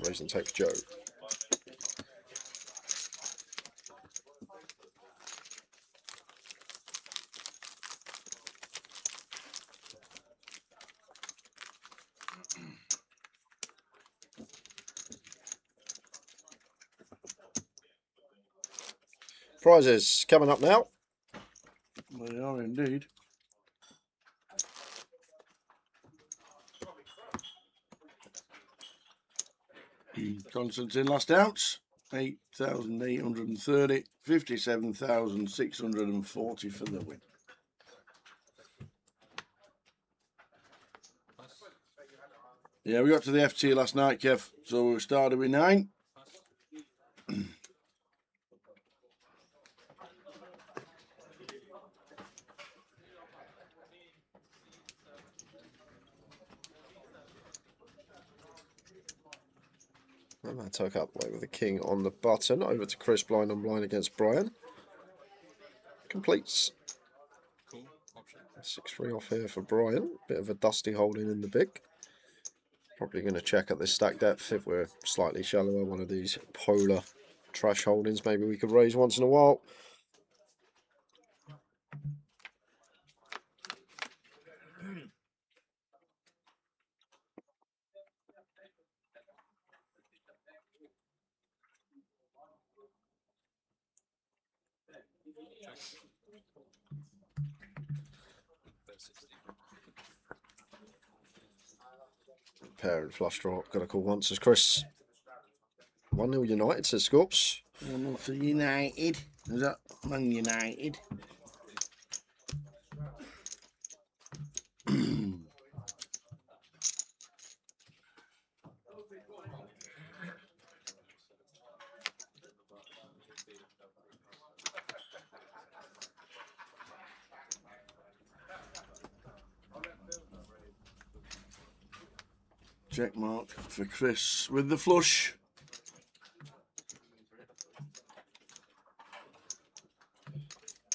Raise and take Joe. Prizes coming up now. They are indeed. Constantin last ounce, 8,830, 57,640 for the win. Yeah, we got to the FT last night, Kev, so we started with 9. And that took up away with the king on the button. Over to Chris, blind on blind against Brian. Completes. Cool. Option. 6-3 off here for Brian. Bit of a dusty holding in the big. Probably going to check at this stack depth if we're slightly shallower. One of these polar trash holdings maybe we could raise once in a while. Pair and flush draw. Got to call once as Chris. 1-0 United, says Scorps. 1-0 to United. Is that Man United? Check mark for Chris with the flush.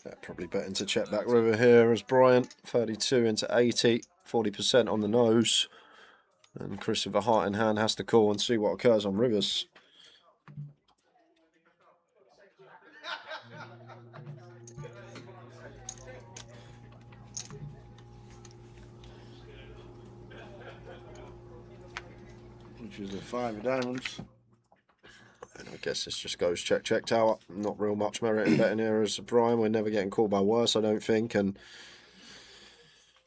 Yeah, probably betting to check back river here as Brian 32 into 80, 40% on the nose. And Chris with a heart in hand has to call and see what occurs on rivers. Which is a 5 of diamonds. And I guess this just goes check, check, tower. Not real much merit in betting here as Brian. We're never getting called by worse, I don't think. And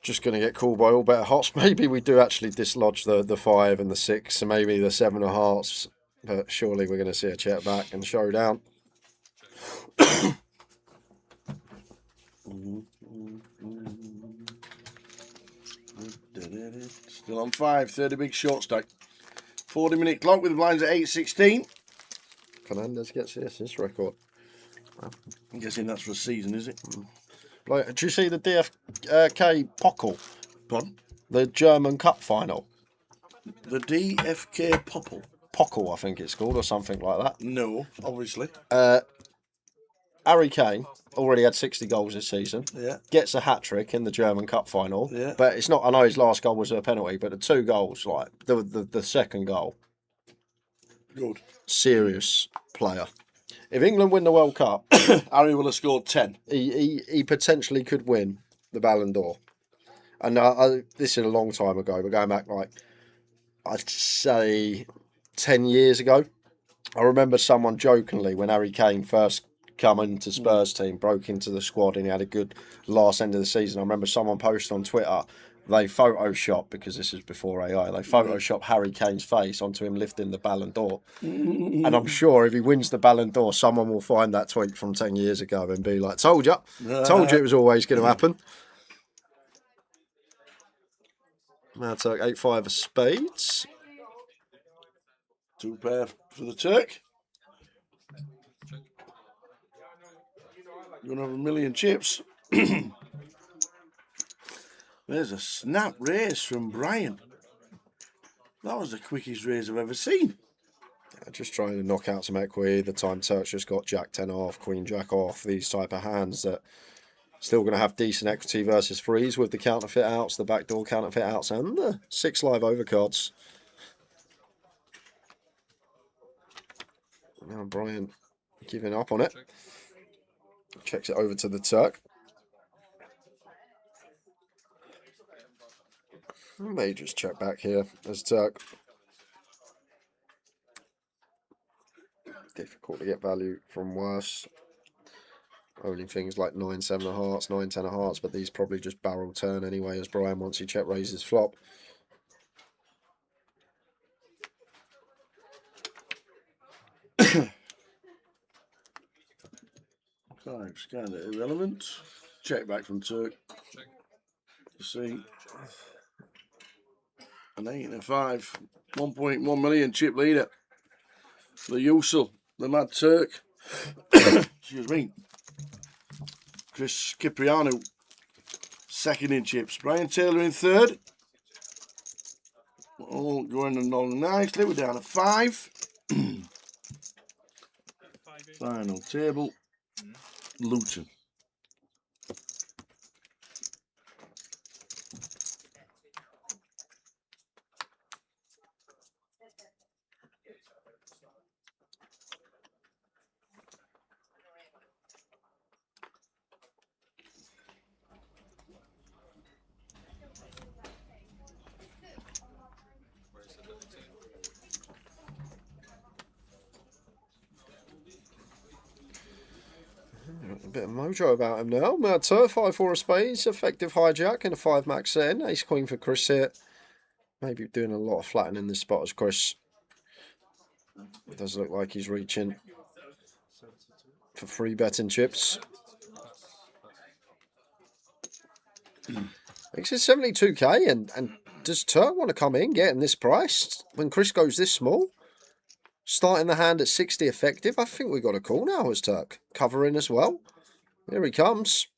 just going to get called by all better hearts. Maybe we do actually dislodge the 5 and the 6 and maybe the 7 of hearts. But surely we're going to see a check back and showdown. Still on 5, 30 big short stack. 40-minute clock with the blinds at 8:16. Fernandez gets the assist record. Wow. I'm guessing that's for a season, is it? Like, do you see the DFK Pokal? Pardon? The German Cup final. The DFK Popple? Pokal, I think it's called, or something like that. No, obviously. Harry Kane already had 60 goals this season. Yeah. Gets a hat-trick in the German Cup final. Yeah. But it's not, I know his last goal was a penalty, but the 2 goals, like, the second goal. Good. Serious player. If England win the World Cup, Harry will have scored 10. He potentially could win the Ballon d'Or. And this is a long time ago, but going back, like, I'd say 10 years ago, I remember someone jokingly, when Harry Kane first come into Spurs team, broke into the squad and he had a good last end of the season. I remember someone posted on Twitter, they photoshopped, because this is before AI, they photoshopped Harry Kane's face onto him lifting the Ballon d'Or. And I'm sure if he wins the Ballon d'Or, someone will find that tweet from 10 years ago and be like, told you it was always going to happen. Now Turk 8-5 of spades. 2 pair for the Turk. You're going to have a million chips. There's a snap raise from Brian. That was the quickest raise I've ever seen. Yeah, just trying to knock out some equity. The time Turk's just got Jack 10 off, Queen Jack off, these type of hands that still going to have decent equity versus freeze with the counterfeit outs, the backdoor counterfeit outs, and the 6 live overcards. Now Brian giving up on it. Checks it over to the Turk. May just check back here as Turk. Difficult to get value from worse. Only things like 9, 7 of hearts, 9, 10 of hearts, but these probably just barrel turn anyway, as Brian once he check raises flop. Five's kind of irrelevant. Check back from Turk. You see, an 8 and a 5, 1.1 million chip leader. The Usul, the Mad Turk. Excuse me. Chris Cipriano, second in chips. Brian Taylor in third. All going along nicely. We're down to 5. Final table. Luton. A bit of mojo about him now. Mad Turk, 5-4 of spades, effective hijack and a 5 max in. Ace queen for Chris here. Maybe doing a lot of flattening this spot as Chris. It does look like he's reaching for free betting chips. Makes it 72k, and does Turk want to come in getting this price when Chris goes this small? Starting the hand at 60 effective. I think we got a call now as Turk. Covering as well. Here he comes.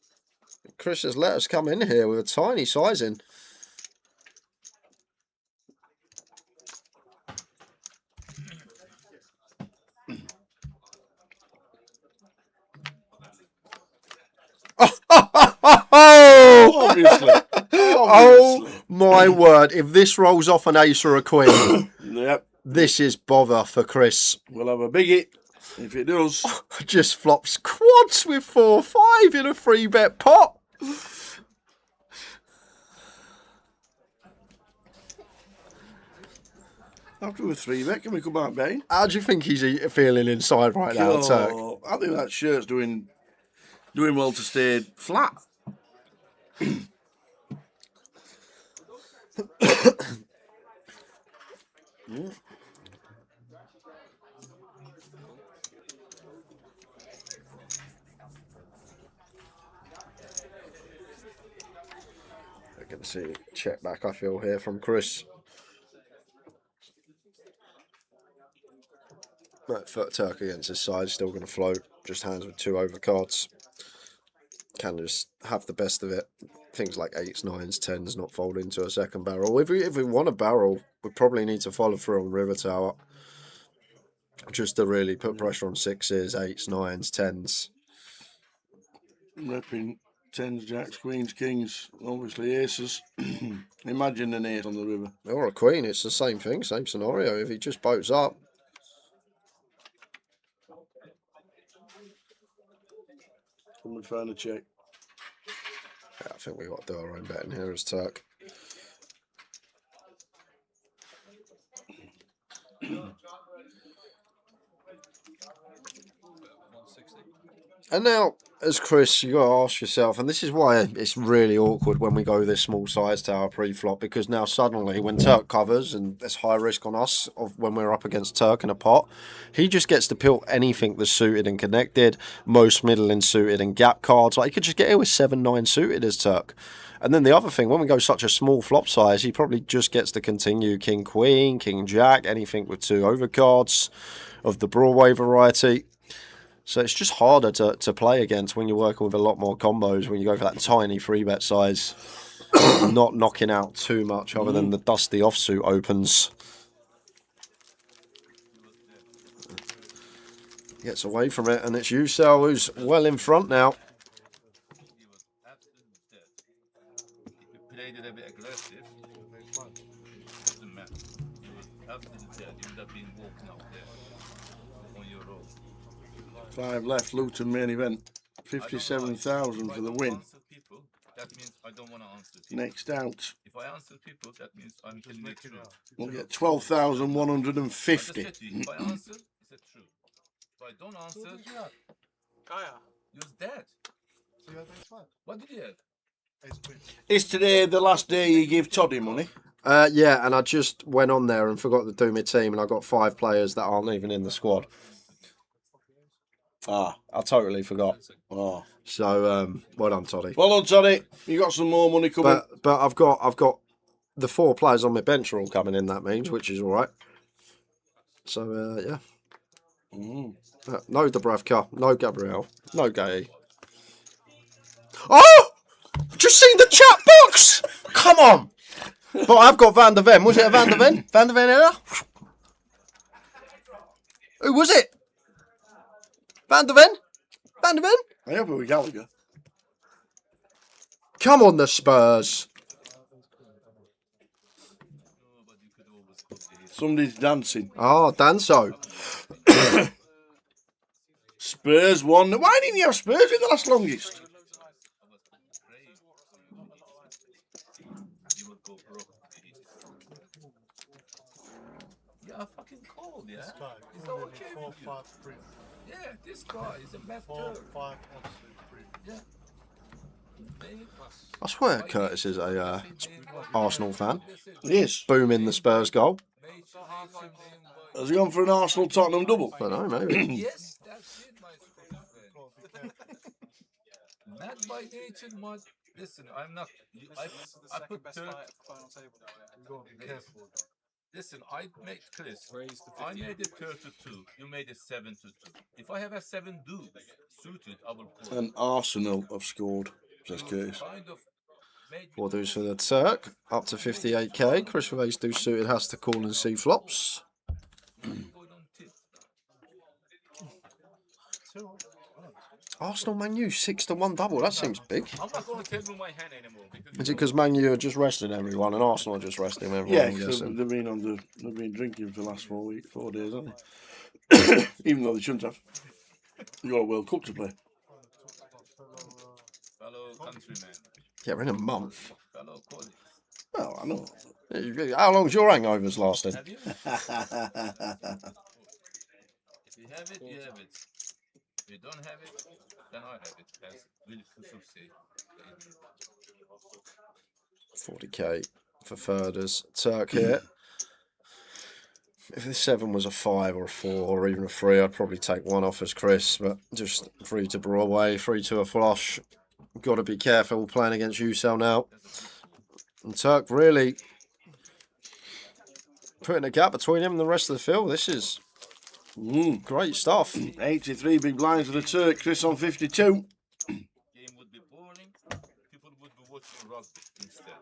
Chris has let us come in here with a tiny sizing. Oh! Obviously. Oh my word. If this rolls off an ace or a queen, Yep. this is bother for Chris. We'll have a biggie if it does. Just flops quads with 4-5 in a free bet pot. After a 3 bet, can we come back, Bane? How do you think he's feeling inside right now, Turk? I think that shirt's doing well to stay flat. Yeah. We're going to see check back, I feel, here from Chris. But Turk against his side, still going to float. Just hands with 2 overcards. Can just have the best of it. Things like 8s, 9s, 10s not fold into a second barrel. If we want a barrel, we probably need to follow through on River Tower. Just to really put pressure on 6s, 8s, 9s, 10s. Repping 10s, jacks, queens, kings, obviously aces. Imagine an 8 on the river. Or a queen, it's the same thing, same scenario. If he just boats up. Can we find a check? Yeah, I think we've got to do our own betting here as Turk. And now, as Chris, you got to ask yourself, and this is why it's really awkward when we go this small size to our pre-flop, because now suddenly when Turk covers, and there's high risk on us of when we're up against Turk in a pot, he just gets to pilt anything that's suited and connected, most middling suited and gap cards. Like, he could just get here with 7-9 suited as Turk. And then the other thing, when we go such a small flop size, he probably just gets to continue King Queen, King Jack, anything with 2 overcards of the Broadway variety. So it's just harder to play against when you're working with a lot more combos, when you go for that tiny free bet size, not knocking out too much other than the dusty offsuit opens. Gets away from it, and it's Usul who's well in front now. Played it a bit aggressive. Doesn't matter. He was absolutely dead. You would have been walking out there on your road. 5 left, Luton Main Event. 57,000 for the win. People, that means I don't want to answer people. Next out. If I answer people, that means I'm telling the truth. We'll get 12,150. If I answer, it's a truth. If I don't answer, Kaya, You was dead. So you had ace five. What did you have? Ace queen. Is today the last day you give Toddy money? Yeah, and I just went on there and forgot to do my team, and I got 5 players that aren't even in the squad. Ah, I totally forgot. oh. So, well done, Toddy. Well done, Toddy. You got some more money coming. But I've got the 4 players on my bench are all coming in. That means, which is all right. So yeah. No Dubravka, no Gabriel, no Gay. Oh! Just seen the chat box. Come on. But I've got Van der Ven. Was it a Van der Ven? Van der Ven error? Who was it? Van der Ven? Van der Ven? I hope it was Gallagher. Come on, the Spurs. Somebody's dancing. Oh, Danso. Spurs won. Why didn't you have Spurs in the last longest? You are fucking cold, yeah? This guy. Is that okay 4, with you? 5, 3. Yeah, this guy is a mad 4, jerk. 5, absolute 3. Yeah. I swear Curtis is a Arsenal fan. Yes. Booming the Spurs goal. Has he gone for an Arsenal Tottenham double? I don't know, maybe. Yes, that's it, my friend. Mad by nature, mad. Listen, I'm not. I put third. Listen, I made Chris. I made it 32. You made it 7-2. If I have a 7 deuce suited, I will call. And Arsenal have scored, says Curtis. 4 deuce for the Turk. Up to 58k. Chris with ace deuce suited has to call and see flops. Arsenal Man U 6-1 double. That seems big. I'm not going to tell you my hand anymore. Is it because Man U are just resting everyone and Arsenal are just resting everyone? Yeah, I'm guessing. they've been drinking for the last 4 days, haven't they? Even though they shouldn't have. You got a World Cup to play. Fellow countryman. Yeah, we're in a month. Fellow colleagues. Well, I know. How long's your hangovers lasting? Have you? If you have it, you have it. If you don't have it, then I have it. As Will Kusuf say. 40k for Ferders. Turk here. If this 7 was a 5 or a 4 or even a 3, I'd probably take 1 off as Chris, but just 3 to Broadway, 3 to a flush. Got to be careful playing against UCL now. And Turk really putting a gap between him and the rest of the field. This is great stuff. 83 big blinds for the Turk. Chris on 52. Game would be boring. People would be watching rugby instead.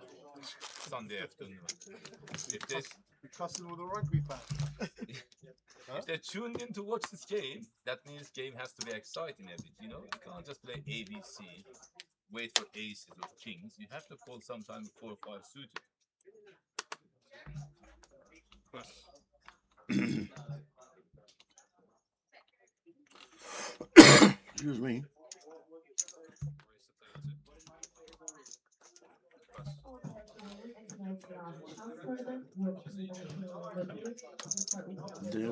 Sunday afternoon. If they Cussing with a rugby fan. if they're tuned in to watch this game, that means game has to be exciting a bit, you know? You can't just play ABC, wait for aces or kings. You have to call sometimes 4 or 5 suited. Excuse me. Do.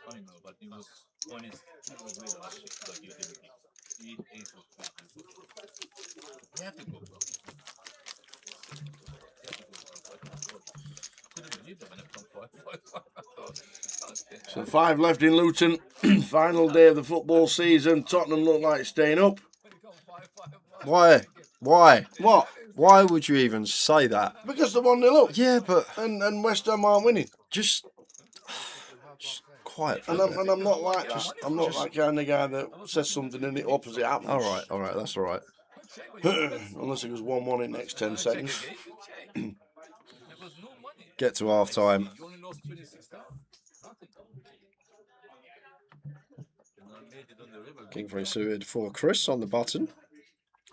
I know, but it was honest. It was really hard, but you didn't eat ace or two. You have to go, bro. Couldn't believe that when it come 5. So 5 left in Luton. Final day of the football season. Tottenham look like staying up. Why? Why? What? Why would you even say that? Because they're 1-0 up. Yeah, but And West Ham aren't winning. just quiet. For And a I'm, bit. and I'm not like that kind of guy that says something and the opposite happens. All right, that's all right. Unless it was 1-1 in the next 10 seconds. Get to half time. You only lost 26,000. King 3 suited for Chris on the button.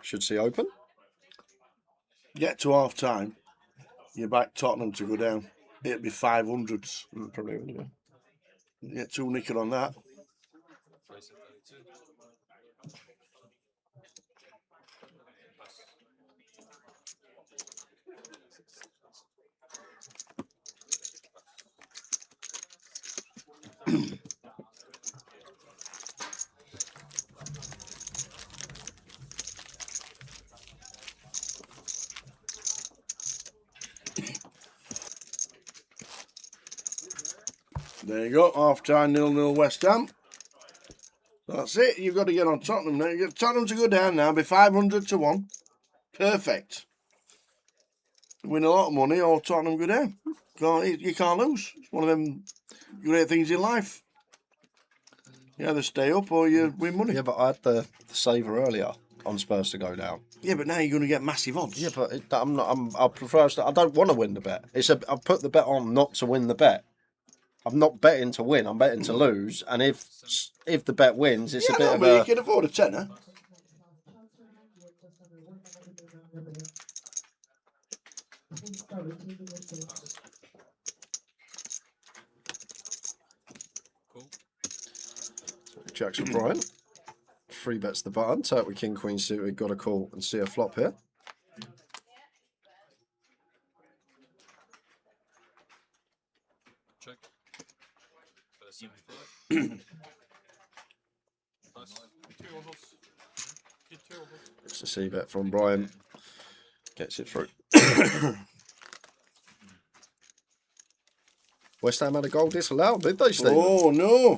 Should see open. Get to half time. You back Tottenham to go down. It'd be 500s. Probably would, yeah. Get 2 nickel on that. There you go, half time 0-0 West Ham. That's it, you've got to get on Tottenham now. You get Tottenham to go down now, be 500 to 1. Perfect. Win a lot of money or Tottenham go down. You can't lose. It's one of them great things in life. You either stay up or you win money. Yeah, but I had the saver earlier on Spurs to go down. Yeah, but now you're going to get massive odds. Yeah, but I'm not. I prefer. I don't want to win the bet. I've put the bet on not to win the bet. I'm not betting to win. I'm betting to lose. And if the bet wins, it's a bit of you can afford a tenner. Jackson Bryan. 3 bets the button. Take with King Queen suited. Got a call and see a flop here. Check. It's a C bet from Brian. Gets it through. West Ham had a goal disallowed, did they, Steve? Oh, no.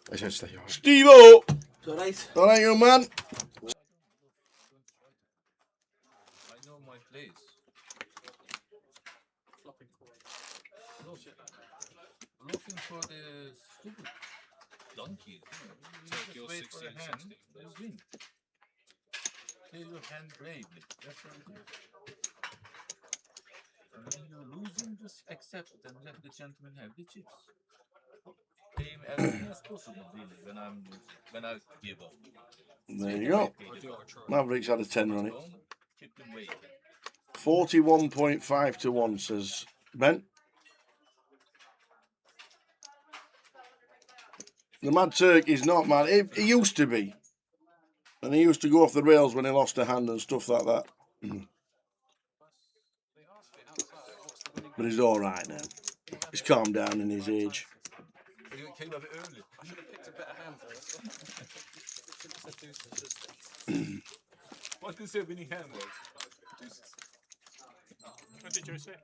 They said Steve. Steve-O! It's alright. Alright, you man. I know my place. Looking for the stupid donkeys. Take your Wait for 16, a hand. 16. They'll win. Play your hand bravely. That's what it is. And when you're losing, just accept and let the gentleman have the chips. Aim as soon as possible, really, when I give up. There you go. Mavericks had a 10 on it. Keep them waiting. 41.5 to 1, says Ben. The Mad Turk is not mad. He used to be. And he used to go off the rails when he lost a hand and stuff like that. But he's alright now. He's calmed down in his age. You came a bit early. I should have picked a better hand for it. What did you say winning hand was? What did you say?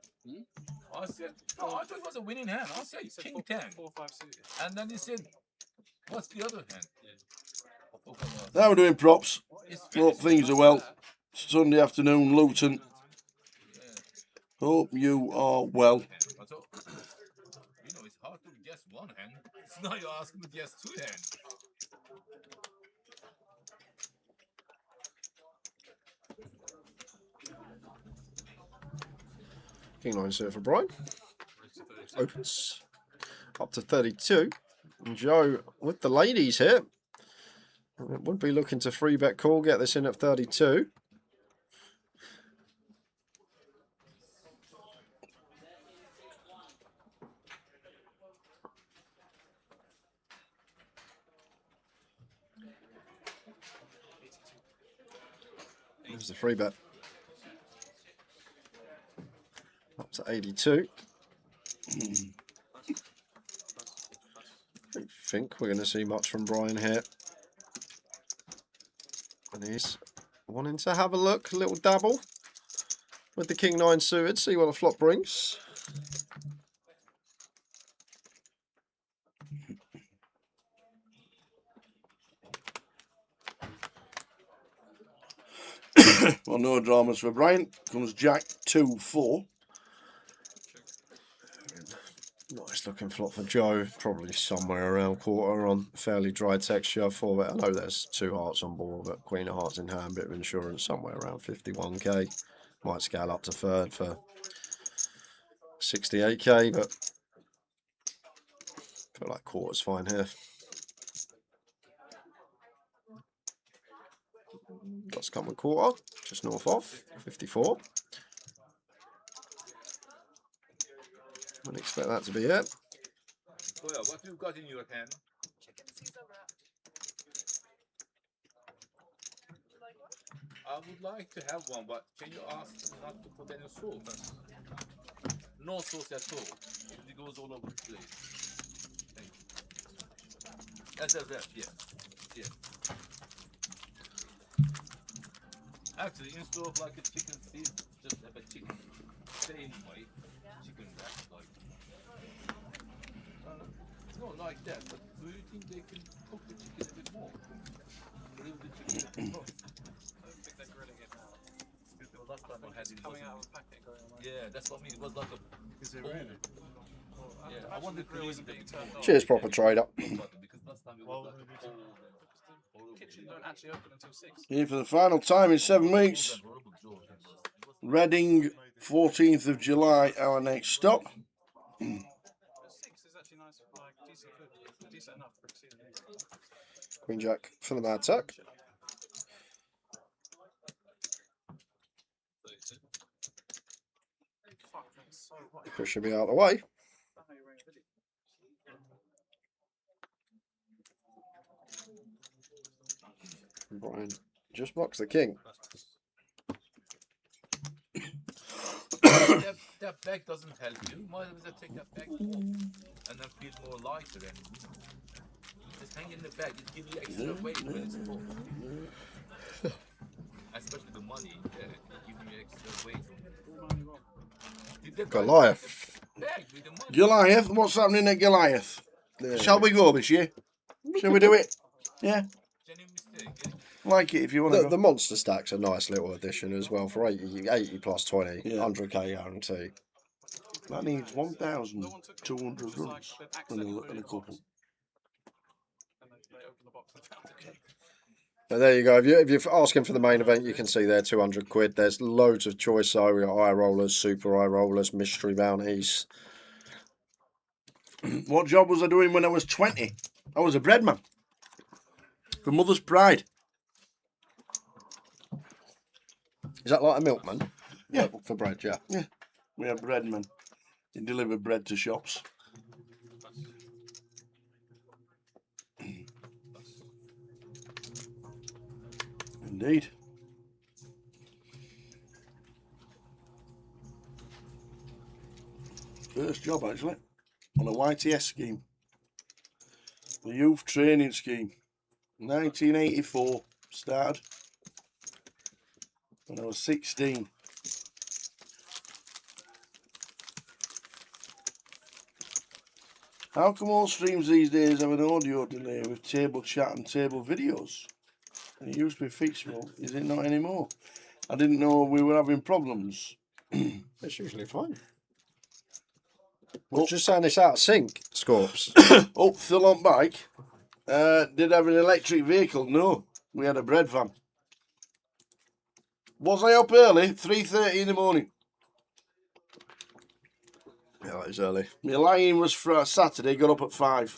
I said, no, I thought it was a winning hand. I said king 10. 4, 5 suited. And then he said, what's the other hand? Now we're doing props. Hope things are well. Sunday afternoon, Luton. Hope you are well. I thought, it's hard to guess one hand. So now you're asking me to guess 2 hands. King 9 set for Brian. Opens up to 32. And Joe with the ladies here. Would be looking to 3-bet call. Get this in at 32. There's the 3-bet. Up to 82. I don't think we're going to see much from Brian here. And he's wanting to have a look, a little dabble with the King 9 suited, see what the flop brings. Well, no dramas for Brian. Comes Jack 2-4. Nice looking flop for Joe. Probably somewhere around quarter on fairly dry texture for it. I know there's 2 hearts on board, but Queen of Hearts in hand, bit of insurance, somewhere around 51k. Might scale up to third for 68k, but I feel like quarter's fine here. That's come with quarter, just north of 54. Wouldn't expect that to be it. So yeah, what you got in your hand? I would like to have one, but can you ask not to put any salt? No no sauce at all. It goes all over the place. Thank you. That's a wrap, yeah. Yeah. Actually, instead of like a chicken feed, just have a chicken same way. Chicken wrap, like. No, like that. But do you think they can cook the chicken a bit more? Grill the chicken a bit more? I don't think they're grilling it now. Well, last time I had it, Coming out of wasn't. a packet going away. Yeah, that's what I mean. It was like a. Is it bowl. really? Yeah, I want the grill is a bit turned on. Cheers, proper trader. Because last time it was like a cold and Kitchen don't actually open until 6. Here for the final time in 7 weeks. Reading, 14th of July, our next stop. 6 is actually nice, like decent food. Decent enough for a season. Queen Jack for the Mad Tuck. Fuck, that's so hot. Chris should be out of the way. Brian just blocks the king. that bag doesn't help you. Might as well take that bag off and then feel more lighter and just hang in the bag. It gives you extra weight when it's full. Especially the money, yeah, it gives you extra weight. Goliath. Goliath, what's happening at Goliath? Shall we go this year? Shall we do it? Yeah. Like it if you want to. The monster stack's a nice little addition as well for 80 plus 20, Yeah. 100k guarantee. That needs 1,200 runs and a couple. So there you go. If you're asking for the main event, you can see there 200 quid. There's loads of choice. So we got eye rollers, super eye rollers, mystery bounties. What job was I doing when I was 20? I was a breadman. For Mother's Pride. Is that like a milkman? Yeah. For bread, yeah. Yeah. We had breadmen. They delivered bread to shops. Indeed. First job, actually, on a YTS scheme. The youth training scheme. 1984 started when I was 16. How come all streams these days have an audio delay with table chat and table videos? It used to be fixable. Is it not anymore? I didn't know we were having problems. It's usually fine. We're just saying it's out of sync, Scorps. Up Phil on bike. Did have an electric vehicle? No. We had a bread van. Was I up early? 3:30 in the morning. Yeah, it was early. My line was for Saturday, got up at 5.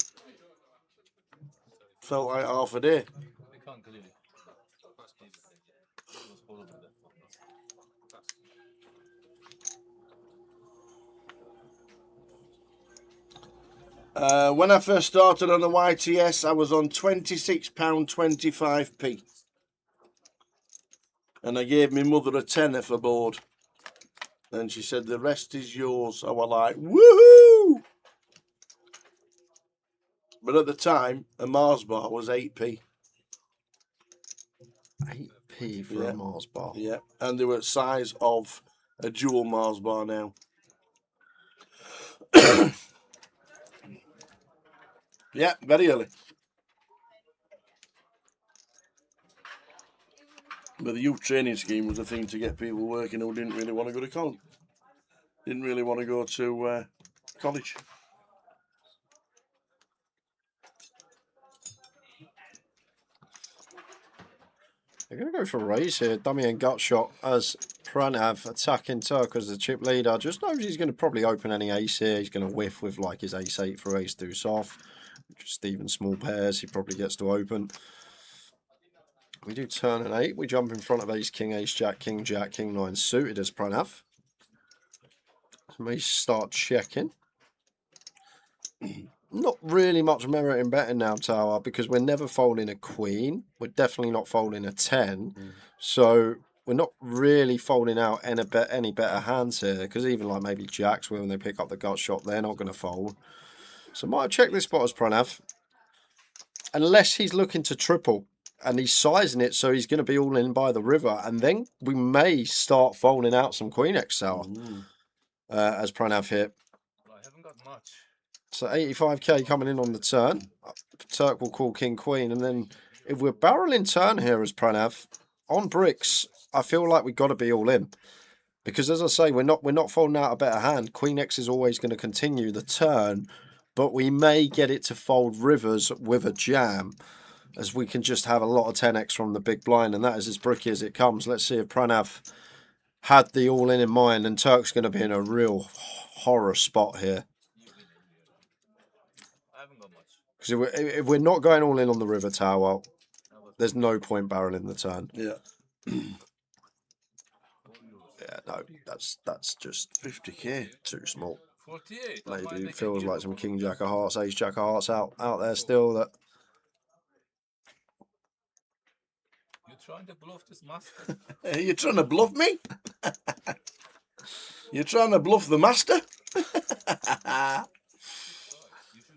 Felt like half a day. When I first started on the YTS, I was on £26.25p. And I gave my mother a tenner for board. And she said, the rest is yours. I was like, woohoo! But at the time, a Mars bar was 8p. 8p for a Mars bar. Yeah, and they were the size of a dual Mars bar now. Yeah, very early. But the youth training scheme was the thing to get people working who didn't really want to go to college. Didn't really want to go to college. They're going to go for a raise here. Dummy and gut shot as Pranav attacking Turk as the chip leader. Just knows he's going to probably open any ace here. He's going to whiff with like his ace 8 for ace deuce off. Just even small pairs. He probably gets to open. We do turn an 8. We jump in front of ace king, ace jack, king 9 suited as Pranav. We start checking. Not really much merit in betting now, Tower, because we're never folding a queen. We're definitely not folding a 10. So we're not really folding out any better hands here, because even like maybe jacks, when they pick up the gut shot, they're not going to fold. So might have checked this spot as Pranav, unless he's looking to triple and he's sizing it so he's going to be all in by the river, and then we may start folding out some Queen XL as Pranav hit. I haven't got much. So 85k coming in on the turn. Turk will call King Queen, and then if we're barreling turn here as Pranav on bricks, I feel like we've got to be all in, because as I say, we're not folding out a better hand. Queen X is always going to continue the turn, but we may get it to fold rivers with a jam, as we can just have a lot of 10x from the big blind, and that is as bricky as it comes. Let's see if Pranav had the all in mind, and Turk's going to be in a real horror spot here. Because if we're not going all in on the river tower, there's no point barreling the turn. Yeah. Yeah, no, that's just 50k. too small. 48. Maybe it feels like some King Jack of Hearts, Ace Jack of Hearts out there still. That You're trying to bluff this master. Are you trying to bluff me? You're trying to bluff the master? You should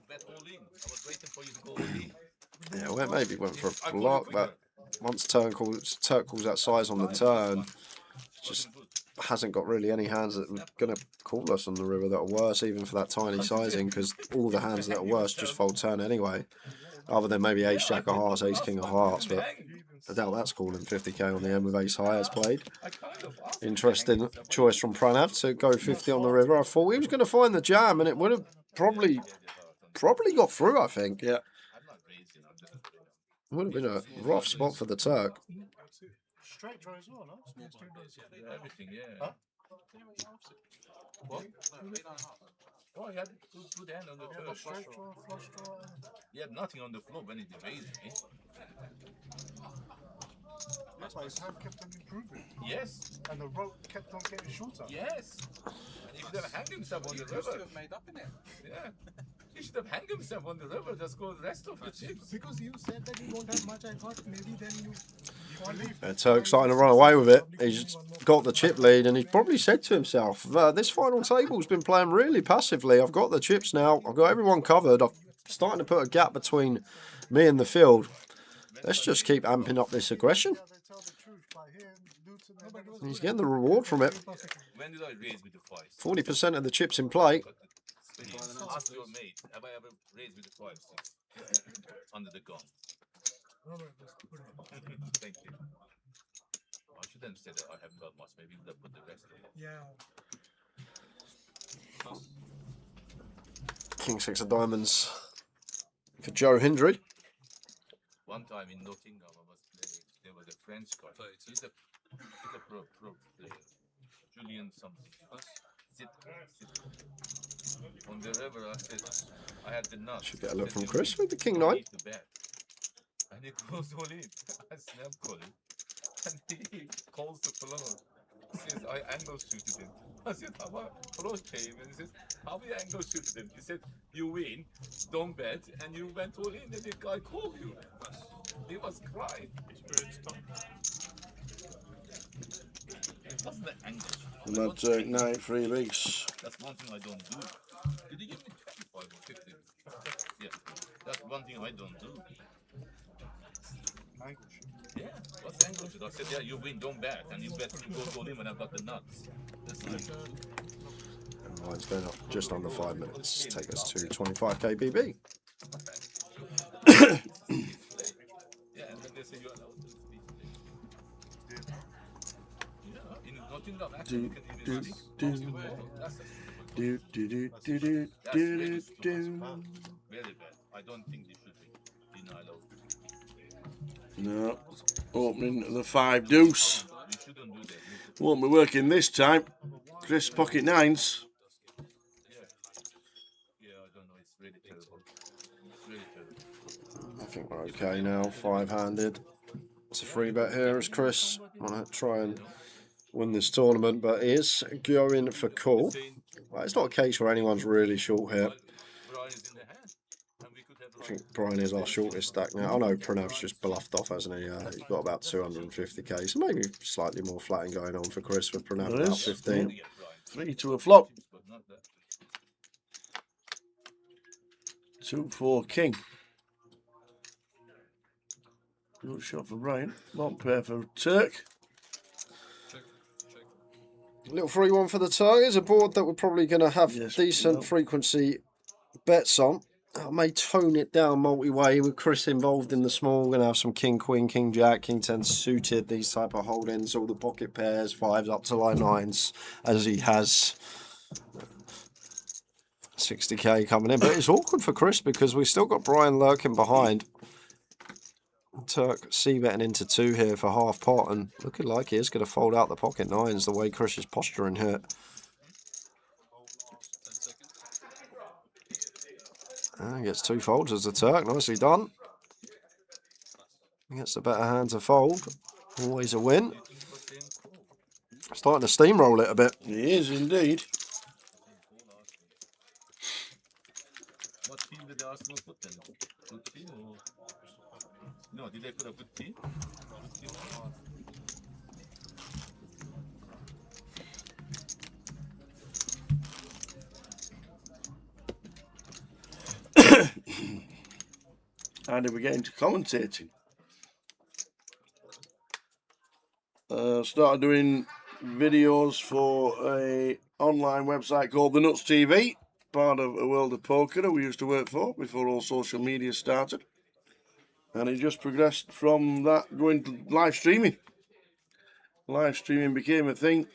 bet all in. I was waiting for you to go all in. yeah, well, maybe went for a block, but once Turk calls that size on the turn, just hasn't got really any hands that are going to call us on the river that are worse, even for that tiny sizing, because all the hands that are worse just fold turn anyway, other than maybe Ace Jack of Hearts, Ace King of Hearts, but I doubt that's calling 50k on the end with Ace High as played. Interesting choice from Pranav to go 50 on the river. I thought he was going to find the jam, and it would have probably got through, I think. Yeah. Would have been a rough spot for the Turk. Straight draw as well, no? Small straight draws. Yeah, everything, yeah. Huh? What? Oh, he had good hand on the turn. Straight draw, flush draw. He had nothing on the floor when he raised me. That's why his hand kept on improving. Yes. And the rope kept on getting shorter. Yes. And he should have hanged himself on the river. Must have made up in it. Yeah. He should have hanged himself on the river. Just go the rest of the chips. Because you said that you won't have much, I thought maybe then you believe. Turk's starting to run away with it. He's got the chip lead, and he's probably said to himself, this final table's been playing really passively. I've got the chips now. I've got everyone covered. I'm starting to put a gap between me and the field. Let's just keep amping up this aggression. He's getting the reward from it. When did I raise with the fives? 40% of the chips in play. Ask your mate, have I ever raised with the fives under the gun? Thank you. I shouldn't have said that I haven't got much. Maybe we'll put the rest in. Yeah. King 6 of diamonds for Joe Hendry. One time in Nottingham, I was playing. There was a French guy. He's a pro player. Julian something. Sit. On the river, I said, I had the nuts. Should get a look from Chris with the King 9. And he goes all in. I snap call him. And he calls the floor. He says, I angle shooted him. I said, how about floor came? And he says, how we angle shooted him? He said, you win, don't bet, and you went all in, and the guy called you. He was crying. It wasn't an angle. And that's 93 bigs. That's one thing I don't do. Did you give me 25 or 50? Yeah, that's one thing I don't do. Angle shoot. Yeah, what's angle shoot? I said, yeah, you win, don't bet, and you bet you go in when I've got the nuts. That's angle shoot. And mine's going up just under 5 minutes. Take us to 25k BB. Yeah, and then they say you're allowed to speak. Yeah, in Nottingham, actually, you can even speak. Very bad. I don't think they should be allowed. No. Opening the 5 deuce. You shouldn't do that. Won't be working this time. Chris pocket 9s. Yeah, I don't know. It's really terrible. It's really terrible. I think we're okay now. 5-handed. It's a free bet here as Chris want to try and win this tournament, but he is going for call. Well, it's not a case where anyone's really short here. think Brian is our shortest stack now. I know Pranav's just bluffed off, hasn't he? He's got about 250k, so maybe slightly more flatting going on for Chris with Pranav There about is. 15. Yeah. 3 to a flop. 2-4 king. Good shot for Brian. Long pair for Turk. Little 3-1 for the target. A board that we're probably going to have Yes, decent frequency bets on. I may tone it down multi-way with Chris involved in the small. We're going to have some king, queen, king, jack, king 10 suited, these type of holdings, all the pocket pairs, 5s up to line 9s, as he has 60k coming in. But it's awkward for Chris because we've still got Brian lurking behind. Turk c-betting into 2 here for half pot, and looking like he is going to fold out the pocket 9s the way Chris is posturing here. And gets 2 folds as the Turk. Nicely done. Gets the better hand to fold. Always a win. Starting to steamroll it a bit. He is indeed. What team did Arsenal put then? Good team or... No, did they put a good team? How did we get into commentating? Started doing videos for a online website called The Nuts TV, part of A World of Poker that we used to work for before all social media started. And it just progressed from that going to live streaming. Live streaming became a thing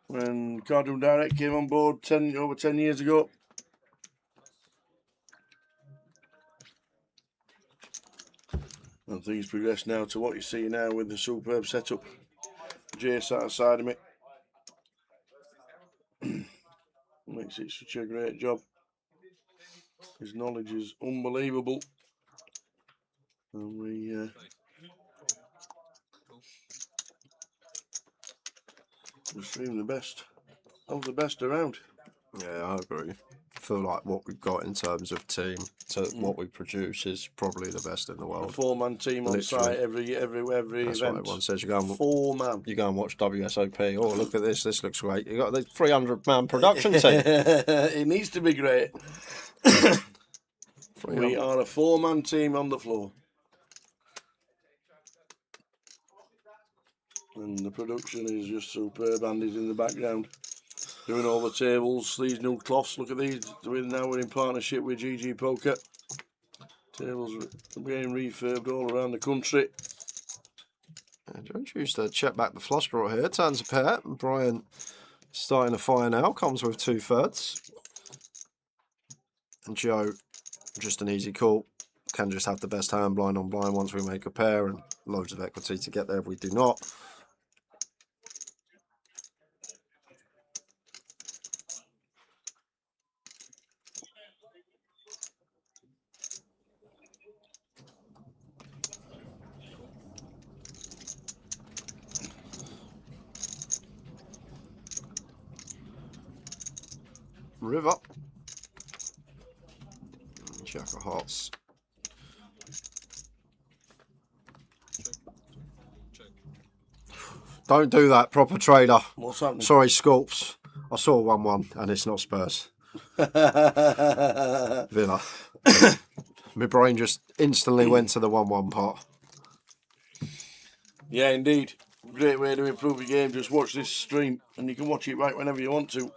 when Cardroom Direct came on board over 10 years ago. And things progress now to what you see now with the superb setup. Jay sat aside of me. Makes it such a great job. His knowledge is unbelievable. And we stream the best of the best around. Yeah, I agree. I feel like what we've got in terms of team, what we produce is probably the best in the A world. 4-man team on site every That's event. what everyone says. You go and 4-man. You go and watch WSOP. Oh, look at this. This looks great. You got the 300-man production team. It needs to be great. We are a 4-man team on the floor. And the production is just superb. Andy's in the background doing all the tables, these new cloths. Look at these. Now we're in partnership with GG Poker. Tables are being refurbed all around the country. Don't choose to check back the flush draw here. Turns a pair. Brian starting to fire now. Comes with 2/3. And Joe, just an easy call. Can just have the best hand blind on blind once we make a pair, and loads of equity to get there if we do not. River. Jack of hearts. Don't do that, proper trader. What's happening? Sorry, Sculps. I saw 1-1 and it's not Spurs. Villa. My brain just instantly went to the 1-1 part. Yeah, indeed. Great way to improve your game. Just watch this stream and you can watch it right whenever you want to.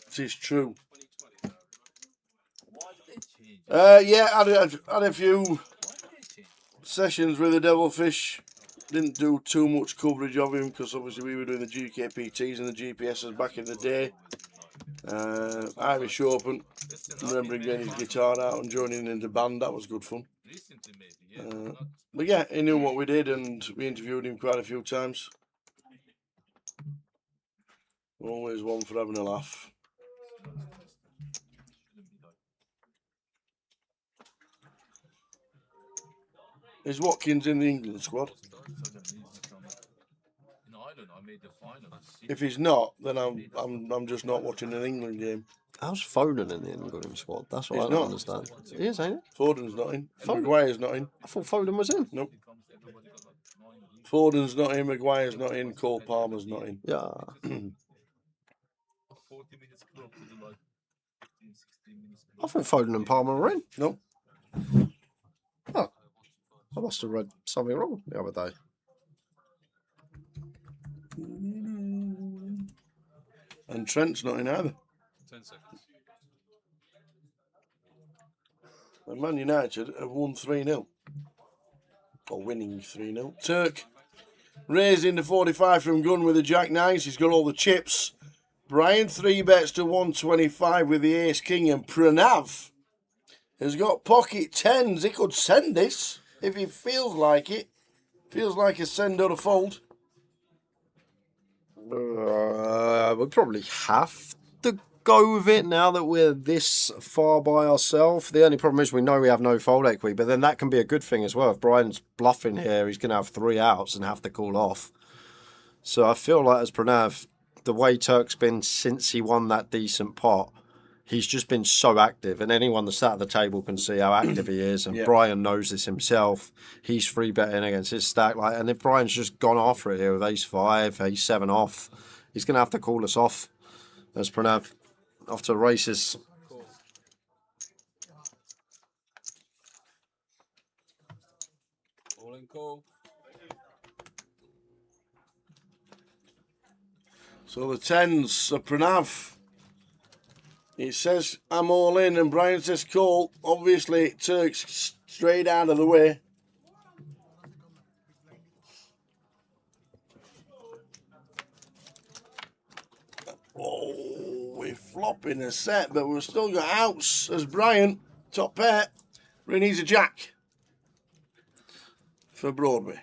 It is true. Yeah, I had a few sessions with the Devilfish. Didn't do too much coverage of him because obviously we were doing the GUKPTs and the GPSs back in the day. Irish Open, remembering getting his guitar out and joining in the band, that was good fun. But yeah, he knew what we did and we interviewed him quite a few times. Always one for having a laugh. Is Watkins in the England squad? No, I don't know. I made the final. If he's not, then I'm just not watching an England game. How's Foden in the England squad? That's what He's I don't not. understand. He is, ain't he? Foden's not in. Foden? Maguire's not in. I thought Foden was in. Nope. Foden's not in. Maguire's not in. Cole Palmer's not in. Yeah. 40 minutes club to the like 15, 16 minutes. I thought Foden and Palmer were in. Nope. Oh. I must have read something wrong the other day. And Trent's not in either. 10 seconds. And Man United have won 3-0. Or winning 3-0. Turk raising the 45 from gun with the Jack 9s. He's got all the chips. Brian 3 bets to 125 with the Ace King. And Pranav has got pocket 10s. He could send this if he feels like it. Feels like a send or a fold. We probably have to go with it now that we're this far by ourselves. The only problem is we know we have no fold equity, but then that can be a good thing as well. If Brian's bluffing here, he's going to have 3 outs and have to call off. So I feel like as Pranav, the way Turk's been since he won that decent pot, he's just been so active, and anyone that's sat at the table can see how active he is. And Yeah. Brian knows this himself. He's free betting against his stack, and if Brian's just gone after it here with Ace 5, Ace 7 off, he's going to have to call us off. As Pranav off to races. All in call. So the 10s are Pranav. He says, I'm all in, and Brian says, call. Obviously, Turk's straight out of the way. Oh, we're flopping a set, but we've still got outs as Brian, top pair. He needs a jack for Broadway.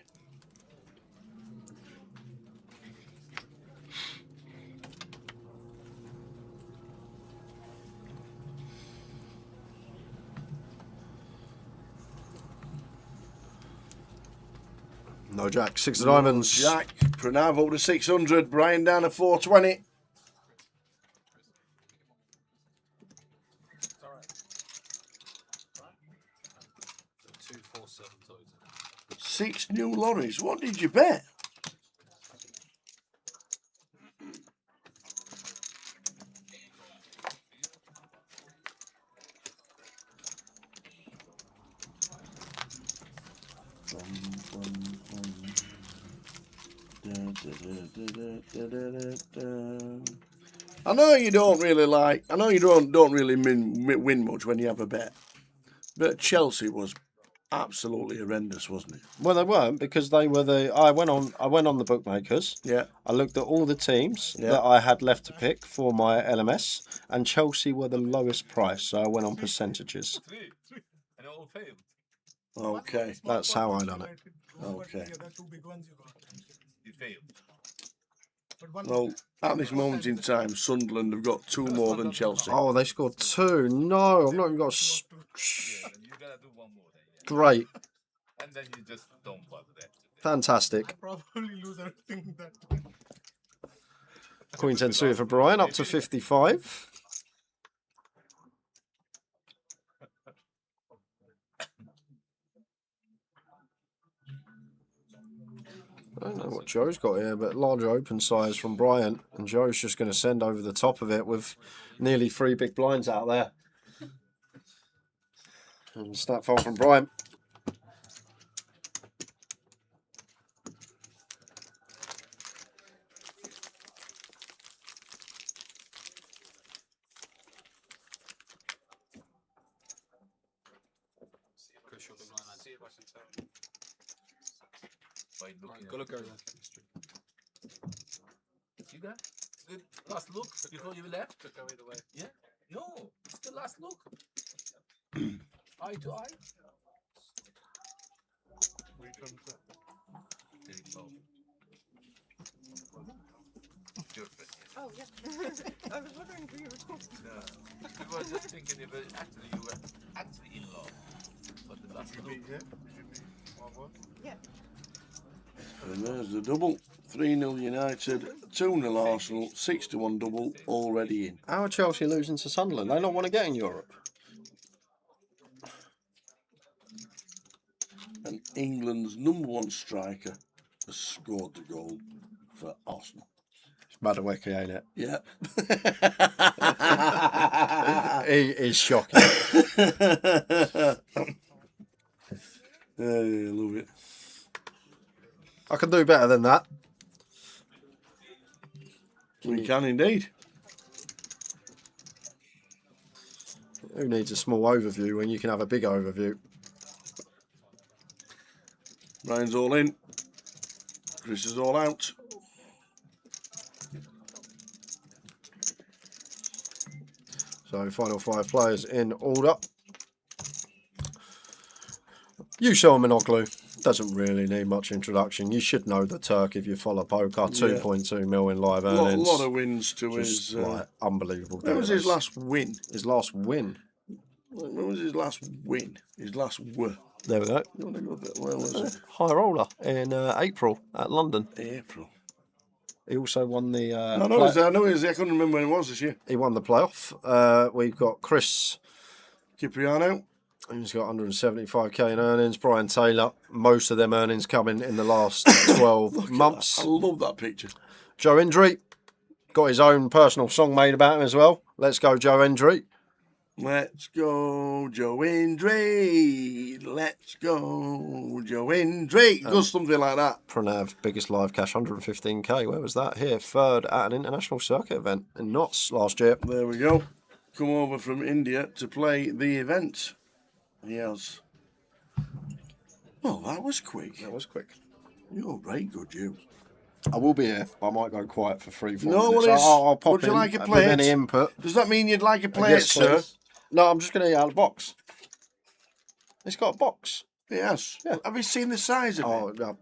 No jack, 6 of diamonds. Jack, Pranav over to 600, Brian down to 420. It's alright. 247 total. 6 new lorries. What did you bet? I know you don't really like. I know you don't really win much when you have a bet, but Chelsea was absolutely horrendous, wasn't it? Well, they weren't, because they were the. I went on the bookmakers. Yeah. I looked at all the teams Yeah. that I had left to pick for my LMS, and Chelsea were the lowest price, so I went on percentages. Three. And all failed. Okay. That's how I done it. Okay. The other 2 big ones you got. You failed. But one Well, at this moment in time, Sunderland have got 2 more than Chelsea. Oh, they scored 2. No, I've not even got. Yeah, then you gotta do one more then. Yeah. Great, And then you just don't bother that. fantastic. probably lose everything that. Queen 10 suited for Brian, up to 55. I don't know what Joe's got here, but larger open size from Brian, and Joe's just going to send over the top of it with nearly 3 big blinds out there. And snap fold from Brian. Chris, you'll be blind. See if I can tell. By looking Go look at over. You got the last look before you left? Could go either way. Yeah? No, it's the last look. Eye to eye. There you go. Your friend. Oh, yeah. I was wondering who you were talking to. No. We were just thinking you were actually in love. But the last look. Yeah. And there's the double. 3-0 United, 2-0 Arsenal, 6-1 double already in. How are Chelsea losing to Sunderland? They don't want to get in Europe. And England's #1 striker has scored the goal for Arsenal. It's Madueke, ain't it? Yeah. It is shocking. I love it. I can do better than that. We can indeed. Who needs a small overview when you can have a big overview? Ryan's all in. Chris is all out. So final 5 players in order. Yusuf Minoglu doesn't really need much introduction. You should know the Turk if you follow poker. 2.2 mil in live A earnings. lot of wins to Just his. like unbelievable. When was his database. last win? His last win. When was his last win? His last win. There we go. Where was it? High roller in April at London. April. He also won the. I know it was. I couldn't remember when it was this year. He won the playoff. We've got Chris Cipriano. He's got 175k in earnings. Brian Taylor, most of them earnings coming in the last 12 months. I love that picture. Joe Indry got his own personal song made about him as well. Let's go, Joe Indry. Let's go, Joe Indry. Let's go, Joe Indry. Goes something like that. Pranav, biggest live cash, 115k. Where was that? Here, third at an international circuit event in Notts last year. There we go. Come over from India to play the event. Yes. Well, that was quick. That was quick. You're very good, you. I will be here. I might go quiet for 3-4 No, minutes. what is? I'll pop Would you in like a with plate? any input. Does that mean you'd like a plate, Yes, sir? please. No, I'm just going to eat out of the box. It's got a box. Yes. Yeah. Have you seen the size of Oh, it? no,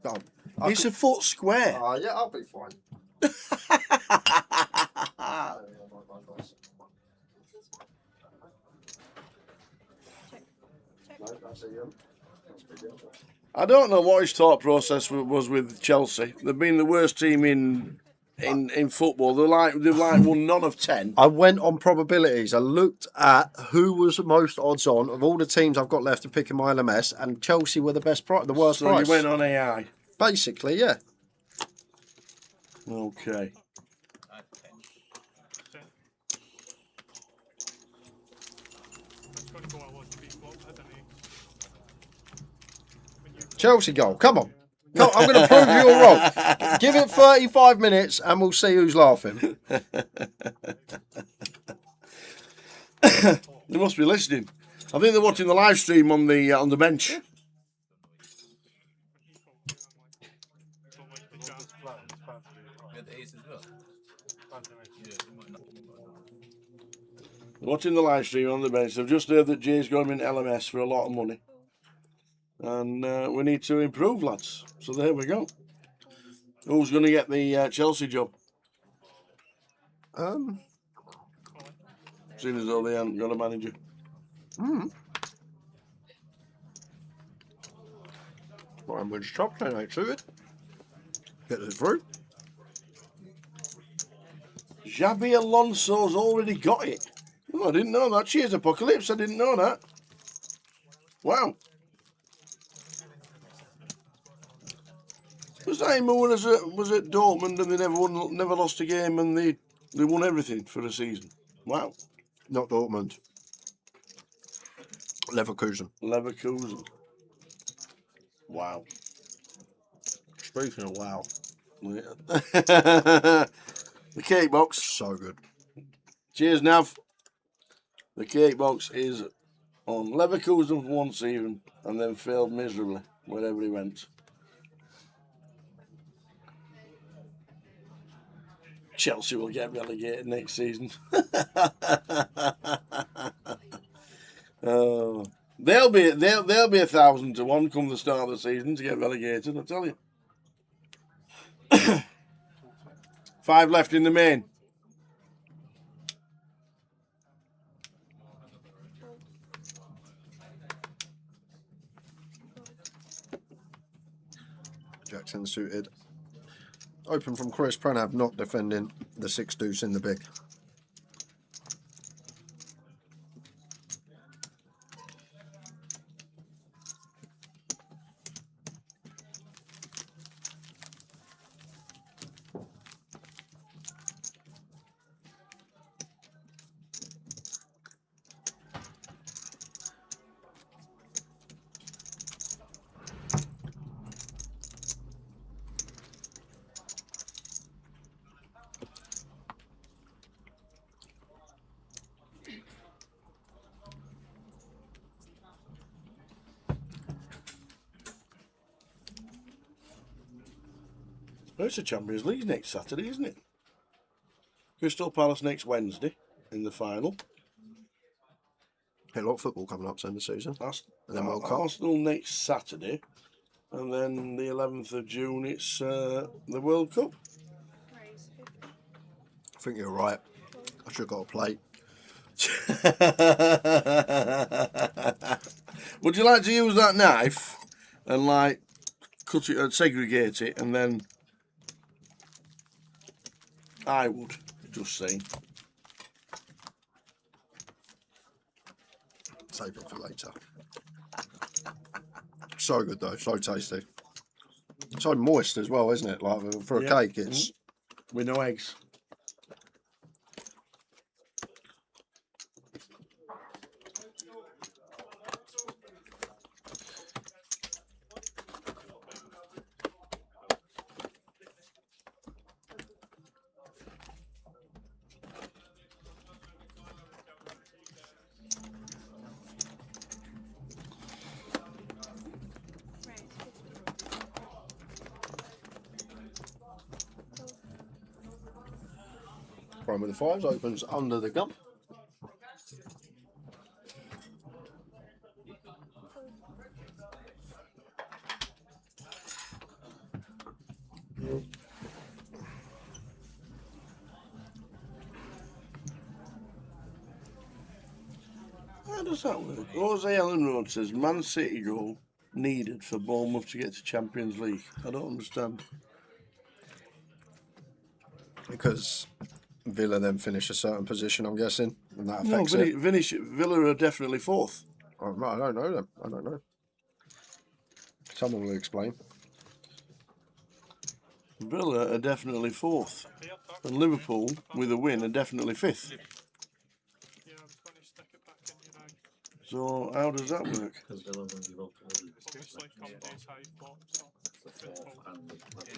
It's a foot square. yeah, I'll be fine. I don't know what his thought process was with Chelsea. They've been the worst team in football. They've won none of 10. I went on probabilities. I looked at who was most odds on of all the teams I've got left to pick in my LMS, and Chelsea were the best price, the worst So price. you went on AI. Basically, yeah. Okay. Chelsea goal. Come on. I'm going to prove you all wrong. Give it 35 minutes and we'll see who's laughing. They must be listening. I think they're watching the live stream on the bench. Watching the live stream on the bench. I've just heard that Jay's going in LMS for a lot of money. And we need to improve, lads. So there we go. Who's going to get the Chelsea job? Seeing as though they haven't got a manager. Brian Wood's top 10 ain't suited. Get this through. Xabi Alonso's already got it. Oh, I didn't know that. Cheers, Apocalypse. I didn't know that. Wow. Was that him who was at Dortmund and they never lost a game and they won everything for a season? Wow. Not Dortmund. Leverkusen. Leverkusen. Wow. Speaking of wow. The cake box. So good. Cheers, Nav. The cake box is on Leverkusen for one season and then failed miserably wherever he went. Chelsea will get relegated next season. They'll be 1,000 to 1 come the start of the season to get relegated, I tell you. 5 left in the main. Jackson suited. Open from Chris Pranav, not defending the 6 deuce in the big. Well, it's the Champions League next Saturday, isn't it? Crystal Palace next Wednesday in the final. A lot of football coming up in the season. And then World Cup. Arsenal next Saturday. And then the 11th of June, it's the World Cup. I think you're right. I should have got a plate. Would you like to use that knife and like cut it and segregate it, and then I would, just saying. Save it for later. So good though, so tasty. So moist as well, isn't it? Like for a cake, it's with no eggs. Prime with the 5s opens under the gun. How does that work? Jose Ellen Road says Man City goal needed for Bournemouth to get to Champions League. I don't understand. Because Villa then finish a certain position, I'm guessing, and that affects No, it. Villa are definitely fourth. Oh, I don't know them. I don't know. Someone will explain. Villa are definitely fourth. And Liverpool, with a win, are definitely fifth. So how does that work?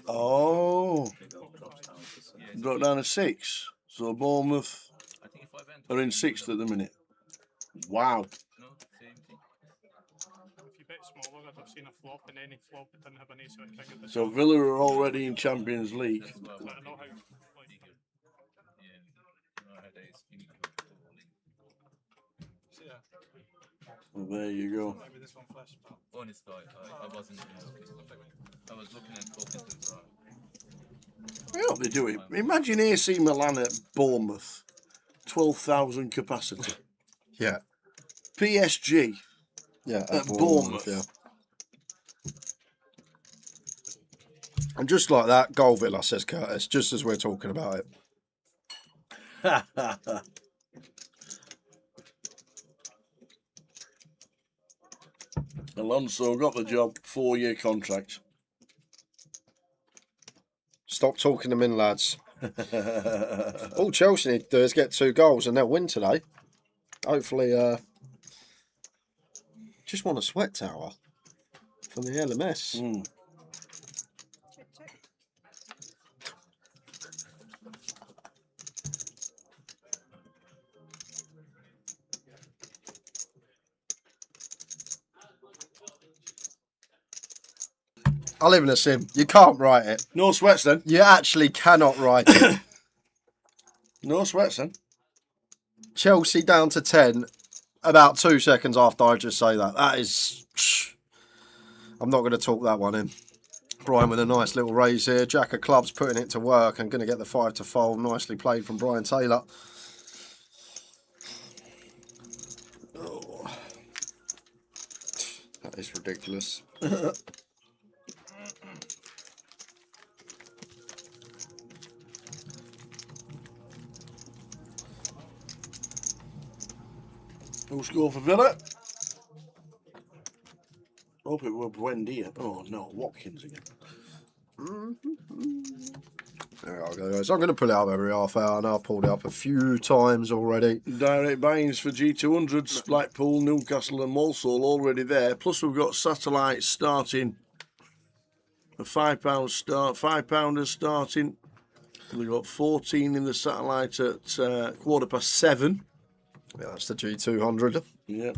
Oh, dropped down to 6. So Bournemouth are in 6th at the minute. Wow. If you bet smaller, I'd have seen a flop, and any flop it didn't have an ace or a king at the So top. Villa are already in Champions League. I know how. Well, there you go. Maybe this one flashed. Honestly, I wasn't. I was looking and talking to the I hope they do it. Imagine AC Milan at Bournemouth, 12,000 capacity. Yeah. PSG. Yeah, at Bournemouth. Yeah. And just like that, goal Villa, says Curtis, just as we're talking about it. Alonso got the job, 4-year contract. Stop talking them in, lads. All Chelsea need to do is get 2 goals and they'll win today. Hopefully, just want a sweat tower from the LMS. I live in a sim. You can't write it. No sweats then. You actually cannot write it. No sweats then. Chelsea down to 10 about 2 seconds after I just say that. That is... I'm not going to talk that one in. Brian with a nice little raise here. Jack of clubs putting it to work and going to get the 5 to fold. Nicely played from Brian Taylor. Oh. That is ridiculous. Who scored for Villa? Hope it were Buendia. Oh no, Watkins again. There we go, guys. I'm going to pull it up every half hour, and I've pulled it up a few times already. Direct buyings for G200s, Blackpool, Newcastle and Walsall already there. Plus we've got satellites starting. A £5 start, £5 starting. We've got 14 in the satellite at 7:15. Yeah, that's the G200. Yeah.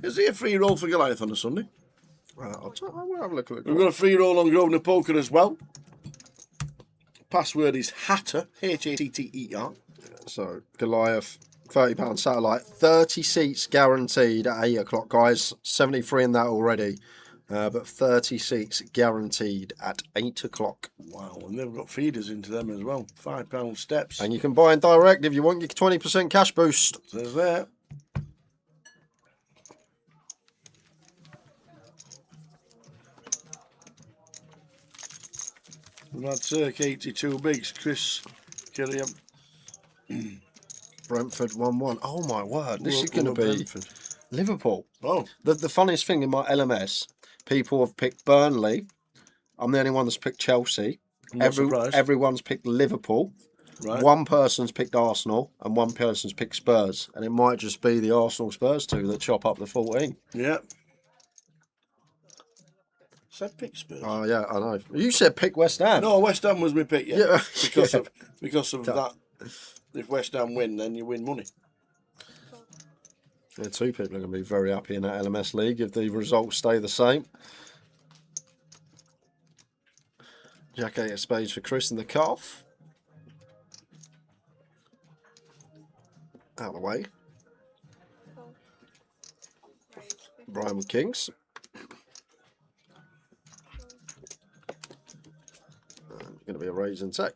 Is there a free roll for Goliath on a Sunday? I'll have a look at it. We've got a free roll on Grosvenor Poker as well. Password is Hatter, Hatter. So, Goliath, £30 satellite, 30 seats guaranteed at 8 o'clock, guys. 73 in that already, but 30 seats guaranteed at 8 o'clock. Wow, and they've got feeders into them as well. £5 steps. And you can buy in direct if you want your 20% cash boost. There's there. We've had circa 82 bigs. Chris, carry on. Brentford 1-1. Oh my word, this is going to be Brentford. Liverpool. Oh. The funniest thing in my LMS, people have picked Burnley. I'm the only one that's picked Chelsea. Everyone's picked Liverpool. Right. One person's picked Arsenal and one person's picked Spurs. And it might just be the Arsenal Spurs two that chop up the 14. Yeah. Said pick Spurs. Oh yeah, I know. You said pick West Ham. No, West Ham was my pick. Yeah. Yeah. Because of that. If West Ham win, then you win money. Yeah, two people are going to be very happy in that LMS league if the results stay the same. Jack 8 of spades for Chris in the calf. Out of the way. Brian with kings. Going to be a raise and take.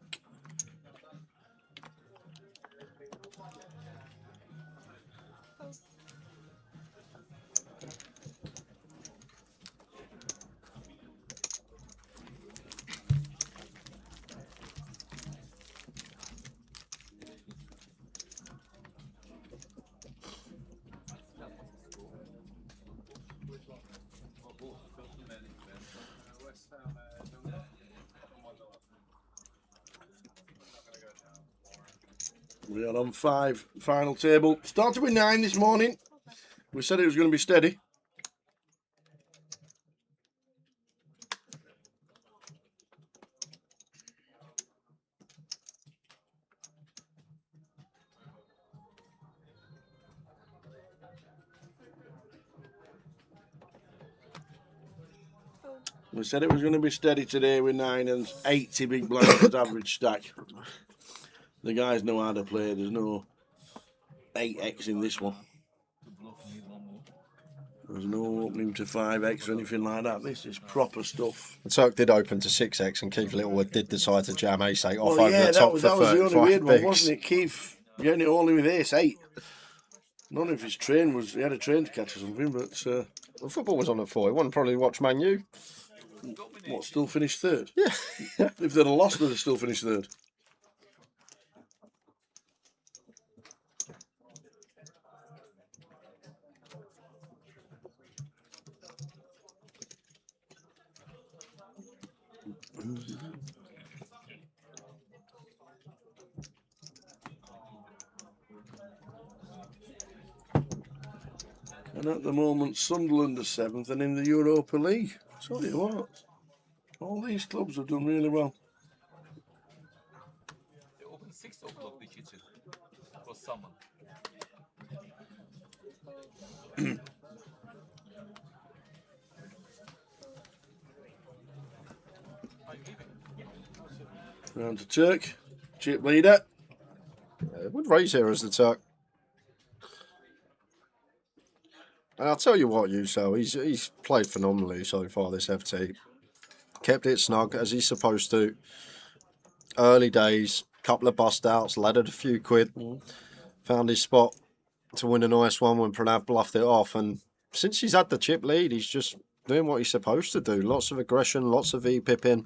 We are on 5, final table. Started with 9 this morning. We said it was going to be steady. We said it was going to be steady today with 9 and 80 big blinds average stack. The guys know how to play. There's no 8x in this one. There's no opening to 5x or anything like that. This is proper stuff. The Turk did open to 6x and Keith Littlewood did decide to jam ace-8 off Well, over yeah, the top that was the only weird one, bigs. wasn't it, Keith? Getting it only with ace-8. I don't know if his train was... He had a train to catch or something, but... The football was on at 4. He wouldn't probably watch Man U. What, still finished third? Yeah. If they'd have lost, they'd have still finished third. And at the moment, Sunderland are 7th and in the Europa League. Tell you what, all these clubs have done really well. They open 6 o'clock the kitchen for summer. Round to Turk, chip leader. Would raise here as the Turk. And I'll tell you what, Yuso, he's played phenomenally so far this FT. Kept it snug as he's supposed to. Early days, couple of bust outs, laddered a few quid, found his spot to win a nice one when Pranav bluffed it off. And since he's had the chip lead, he's just doing what he's supposed to do. Lots of aggression, lots of V-pipping,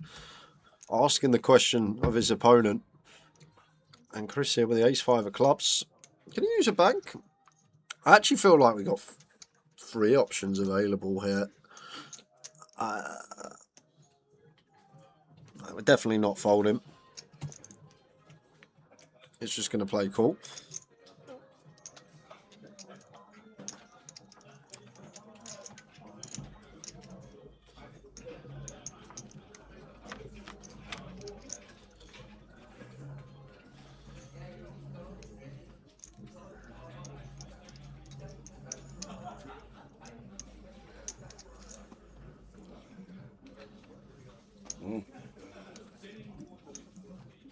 asking the question of his opponent. And Chris here with the ace-5 of clubs. Can he use a bank? I actually feel like we got 3 options available here. We're definitely not folding. It's just going to play cool.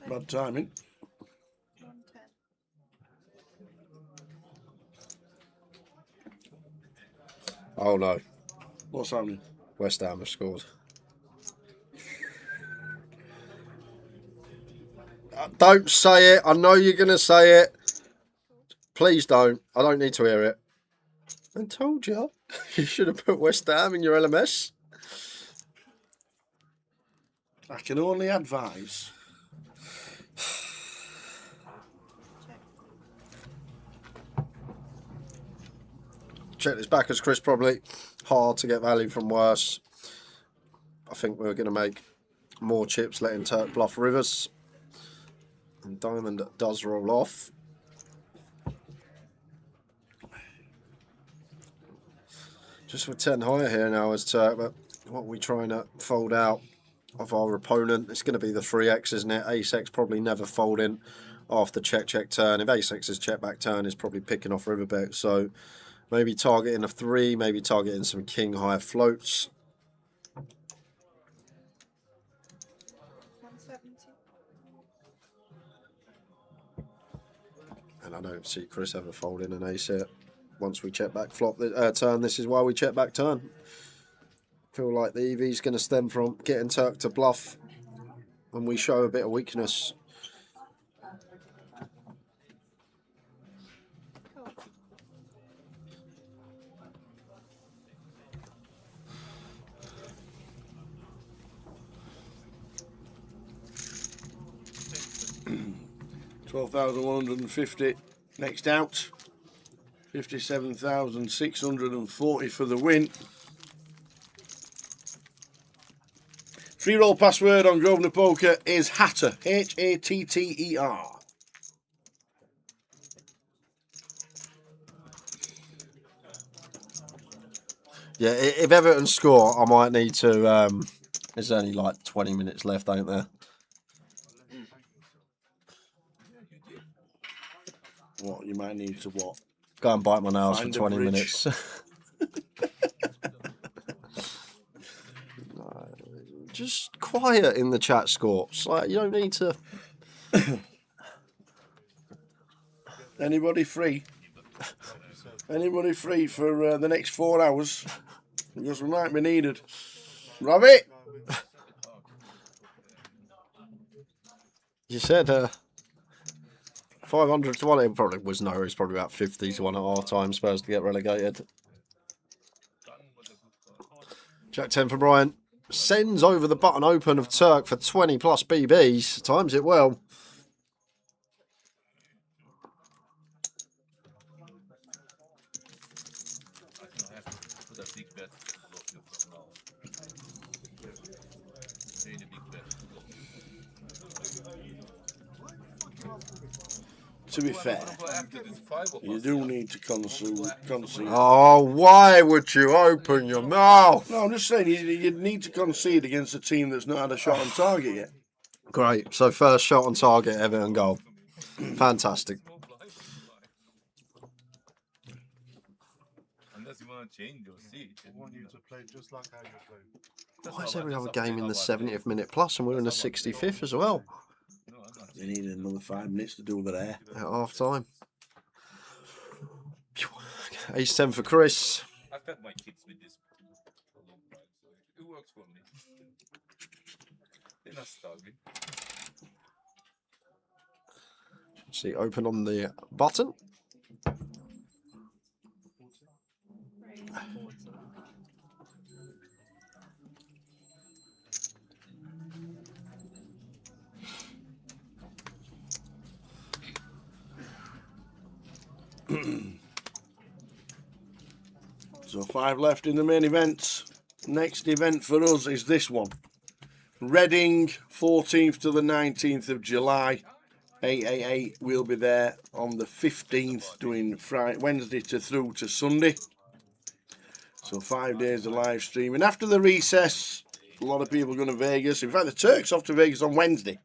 Bad timing. 110. Oh no. What's happening? West Ham have scored. Don't say it. I know you're going to say it. Please don't. I don't need to hear it. I told you. You should have put West Ham in your LMS. I can only advise. Check this back as Chris probably. Hard to get value from worse. I think we're going to make more chips letting Turk bluff rivers. And Diamond does roll off. Just with 10 higher here now as Turk, but what are we trying to fold out of our opponent? It's going to be the 3x, isn't it? Ace-X probably never folding after check turn. If Ace-X's check back turn is probably picking off river bet, so maybe targeting a 3, maybe targeting some king high floats. 170. And I don't see Chris ever folding an ace here. Once we check back flop turn, this is why we check back turn. Feel like the EV's going to stem from getting Turk to bluff when we show a bit of weakness. $12,150 next out. 57,640 for the win. Free roll password on Grosvenor Poker is Hatter. Hatter. Yeah, if Everton score, I might need to. There's only like 20 minutes left, ain't there? What, you might need to what? Go and bite my nails Find for a 20 bridge. minutes. No, just quiet in the chat, Scorps. Like, you don't need to. Anybody free? Anybody free for the next 4 hours? Because we might be needed. Rabbit! You said 500 to 1. It probably was no. It's probably about 50 to 1 at half time. Spurs to get relegated. Jack 10 for Brian. Sends over the button open of Turk for 20 plus BBs. Times it well. To be fair, you do need to concede. Oh, why would you open your mouth? No, I'm just saying you need to concede against a team that's not had a shot on target yet. Great. So first shot on target, Everton goal. Fantastic. Unless you want to change your seat. I want you to play just like how you play. Why is every other game in the 70th minute plus and we're in the 65th as well? They need another 5 minutes to do their hair. At half time. Ace 10 for Chris. I fed my kids with this for a long time, so it works for me. They're not starving. See, open on the button. So 5 left in the main event. Next event for us is this one. Reading, 14th to the 19th of July. 888 will be there on the 15th, doing Friday, Wednesday through to Sunday. So 5 days of live streaming. After the recess, a lot of people going to Vegas. In fact, the Turks off to Vegas on Wednesday.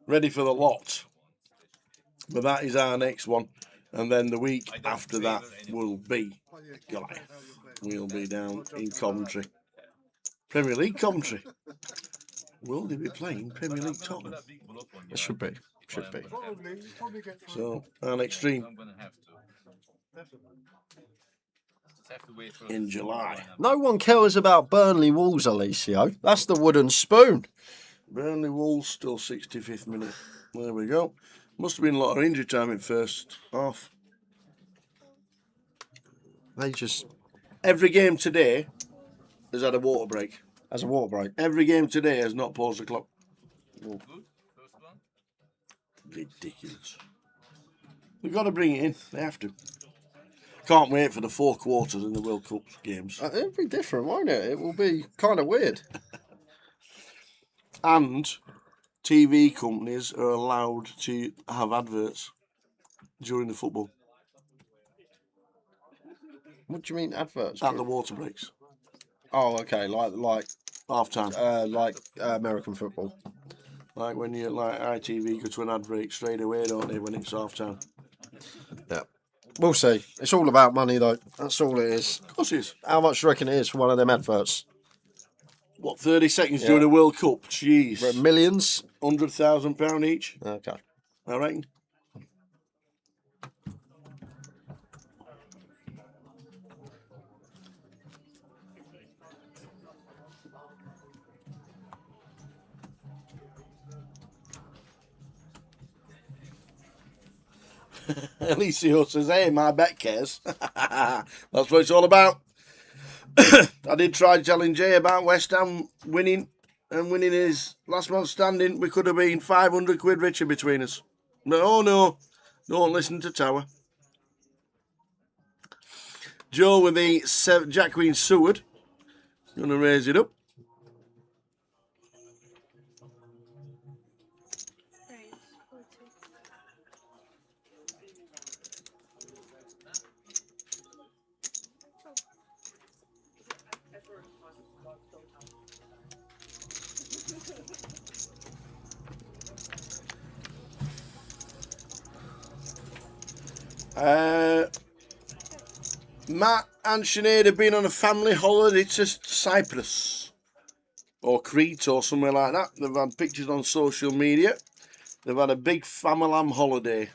Ready for the lot. But that is our next one. And then the week after that will be Goliath. We'll be down in Coventry. Premier League Coventry. Will they be playing Premier League Tottenham? It should be. Should be. So, our next stream in July. No one cares about Burnley Wolves, Alicio. That's the wooden spoon. Burnley Wolves still 65th minute. There we go. Must have been a lot of injury time in first half. They just... Every game today has had a water break. As a water break. Every game today has not paused the clock. Oh. Ridiculous. They've got to bring it in. They have to. Can't wait for the 4 quarters in the World Cup games. It'll be different, won't it? It will be kind of weird. And TV companies are allowed to have adverts during the football. What do you mean adverts? At the water breaks. Oh, okay, like half time. Like American football. Like when you like ITV go to an ad break straight away, don't they, when it's half time? Yeah. We'll see. It's all about money though. That's all it is. Of course it is. How much do you reckon it is for one of them adverts? What, 30 seconds during the World Cup? Jeez. For millions? £100,000 each. Okay. I reckon. Alicio says, hey, my bet cares. That's what it's all about. I did try telling Jay about West Ham winning, and winning is last man standing. We could have been 500 quid richer between us. But oh no, don't listen to Tower. Joe with the Jack Queen Seward. Going to raise it up. Matt and Sinead have been on a family holiday to Cyprus or Crete or somewhere like that. They've had pictures on social media. They've had a big family holiday.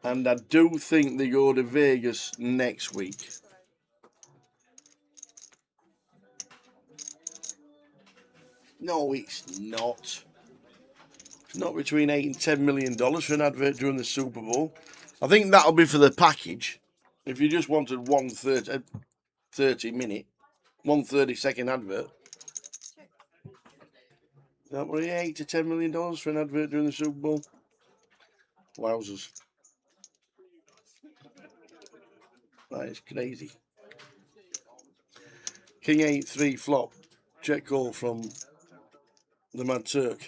And I do think they go to Vegas next week. No, it's not. It's not between $8 and $10 million for an advert during the Super Bowl. I think that'll be for the package. If you just wanted 30-minute, 130-second advert. That would be $8 to $10 million for an advert during the Super Bowl. Wowzers. That is crazy. King 8-3 flop. Check call from the Mad Turk.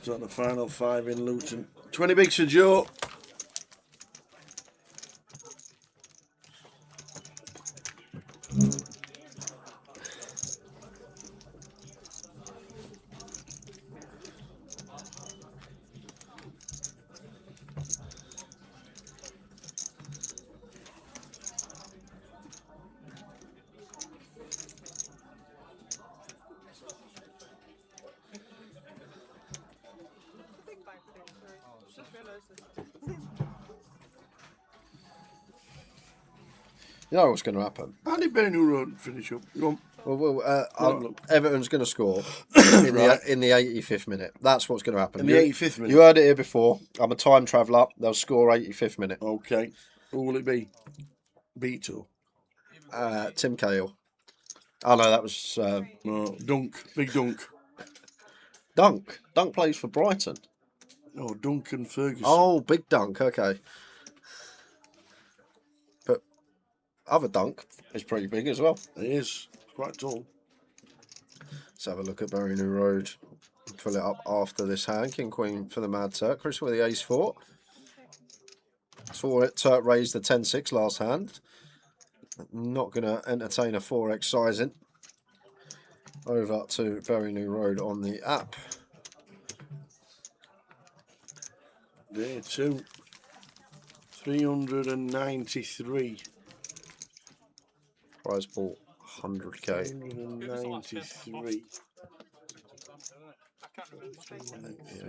So the final 5 in Luton. 20 bigs for Joe. You know what's going to happen. How did Benny Road finish up? Go on. Well, Everton's going to score in, Right. in the 85th minute. That's what's going to happen. In the 85th minute? You heard it here before. I'm a time traveller. They'll score 85th minute. Okay. Who will it be? Beto. Tim Cahill. Oh, no, that was... No, Dunk. Big Dunk. Dunk. Dunk plays for Brighton. No, Duncan Ferguson. Oh, Big Dunk. Okay. But other Dunk is pretty big as well. It is. Quite tall. Let's have a look at Bury New Road. Pull it up after this hand. King Queen for the Mad Turk. Chris with the ace 4. Saw it. Turk raised the 10-6 last hand. Not going to entertain a 4x sizing. Over to Bury New Road on the app. Day 2. 393. Prize ball 100k. 393.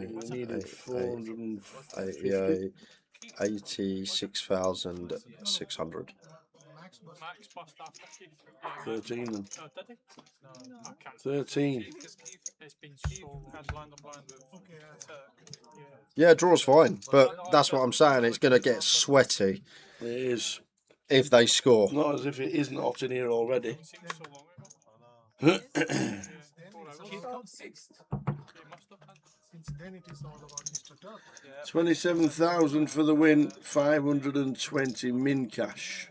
We needed 450. 86,600. Max passed after Keith. 13 then. Oh, did he? No, I can't. 13. It's been so had blind on blind with Yeah, draw's fine, but that's what I'm saying. It's going to get sweaty. It is. If they score. Not as if it isn't hot in here already. Since then it is all about Mr. Turk. 27,000 for the win, 520 min cash.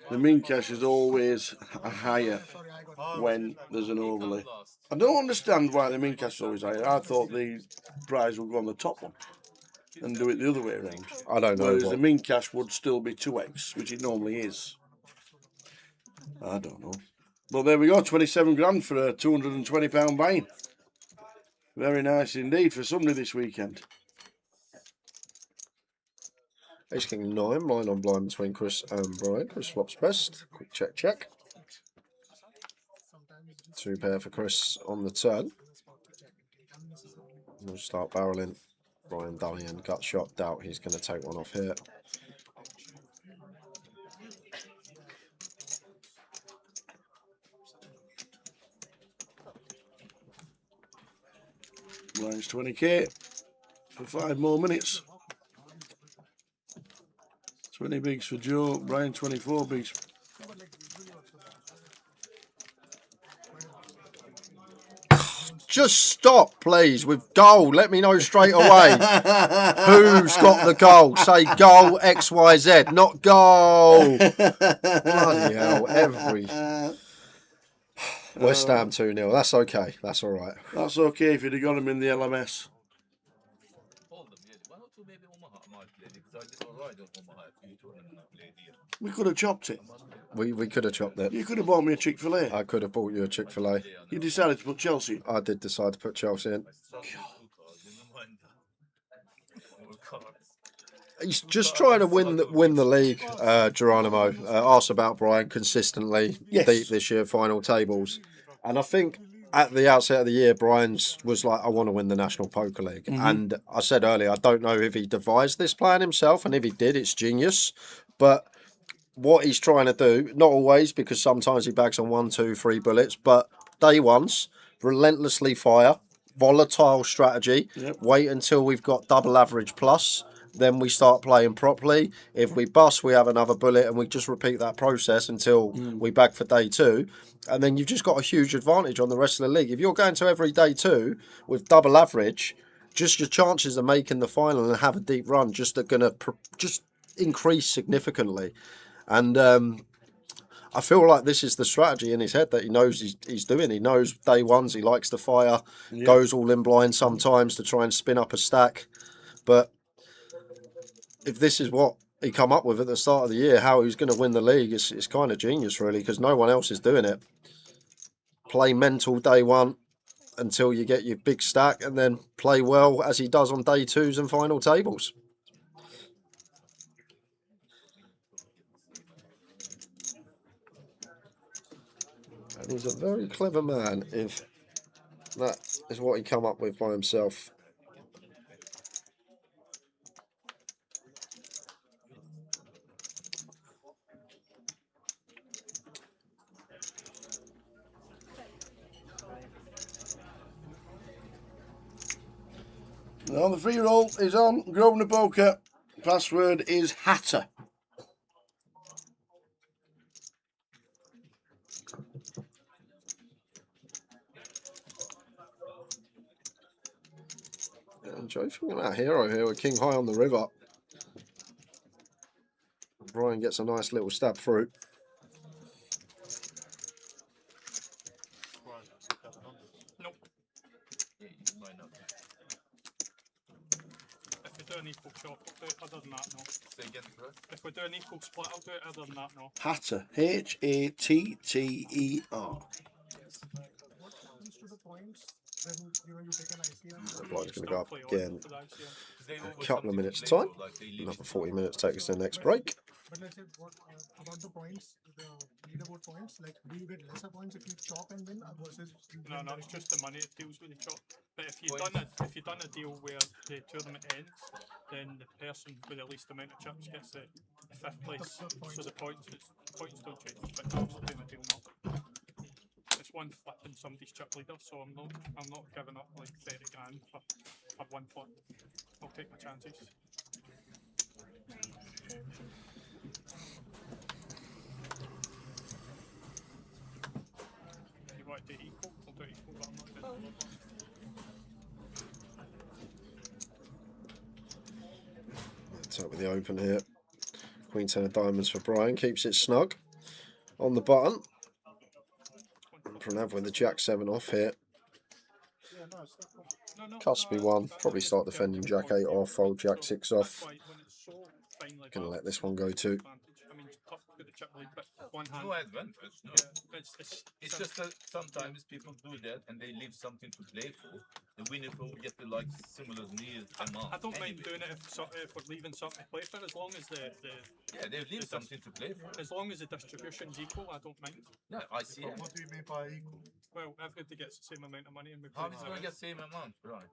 The min cash is always higher when there's an overlay. I don't understand why the min cash is always higher. I thought the prize would go on the top one and do it the other way around. I don't know. Whereas the min cash would still be 2x, which it normally is. I don't know. Well, there we go, 27 grand for a £220 buy-in. Very nice indeed for somebody this weekend. Ace King 9, line on blind between Chris and Brian. Chris flops best. Quick check. 2 pair for Chris on the turn. We'll start barreling. Brian Dalian, gut shot. Doubt he's going to take one off here. Brian's 20k for 5 more minutes. 20 bigs for Joe, Brian 24 bigs. Just stop, please, with goal. Let me know straight away who's got the goal. Say goal XYZ, not goal. Bloody hell, every... West Ham 2-0. That's okay. That's all right. That's okay if you'd have got him in the LMS. We could have chopped it. We could have chopped it. You could have bought me a Chick-fil-A. I could have bought you a Chick-fil-A. You decided to put Chelsea in. I did decide to put Chelsea in. He's just trying to win the league, Geronimo. Asked about Brian consistently deep this year, final tables. And I think at the outset of the year, Brian's was like, I want to win the National Poker League. And I said earlier, I don't know if he devised this plan himself, and if he did, it's genius. But what he's trying to do, not always, because sometimes he bags on 1, 2, 3 bullets, but day ones, relentlessly fire, volatile strategy, wait until we've got double average plus, then we start playing properly. If we bust, we have another bullet, and we just repeat that process until we bag for day 2. And then you've just got a huge advantage on the rest of the league. If you're going to every day 2 with double average, just your chances of making the final and have a deep run just are going to just increase significantly. And I feel like this is the strategy in his head that he knows he's doing. He knows day ones, he likes to fire, goes all in blind sometimes to try and spin up a stack. But if this is what he come up with at the start of the year, how he's going to win the league, it's kind of genius, really, because no one else is doing it. Play mental day 1 until you get your big stack, and then play well as he does on day 2s and final tables. And he's a very clever man if that is what he come up with by himself. Now the free roll is on Grosvenor Poker. Password is Hatter. Enjoy thinking about hero here with King High on the river. Brian gets a nice little stab through. Nope. If we do an equal chop, I'll do it. Other than that, no. If we do an equal split, I'll do it. Other than that, no. Hatter. Hatter. What happens to the points when you take an ICM? The blind's going to go up Play again. for the ICM. A couple of minutes time. Another 40 minutes takes us to the next break. But let's say what about the points, the leaderboard points? Like, do you get lesser points if you chop and win versus you No, win no, it's directly? just the money it deals with the chop. But if you've done a deal where the tournament ends, then the person with the least amount of chips gets the fifth place. So the points don't change. But that's doing the deal now. It's one flip in somebody's chip leader, so I'm not giving up like 30 grand for one flip. I'll take my chances. If you want to do equal, I'll do equal, but I'm not doing it. Let's up with the open here. Queen 10 of diamonds for Brian. Keeps it snug on the button. Pranav with the Jack 7 off here. Cuspy one. Probably start defending Jack 8 off. Fold Jack 6 off. Gonna let this one go too. I mean, top with the chip lead, but one hand. No advantage, no. Yeah, It's just that sometimes people do that and they leave something to play for. The winner will get the like similar near amount. I don't mind doing it if we're leaving something to play for, as long as they leave something to play for. As long as the distribution's equal, I don't mind. Yeah, I see it. What do you mean by equal? Well, everybody gets the same amount of money, and we How play is it going to get the same amount, right?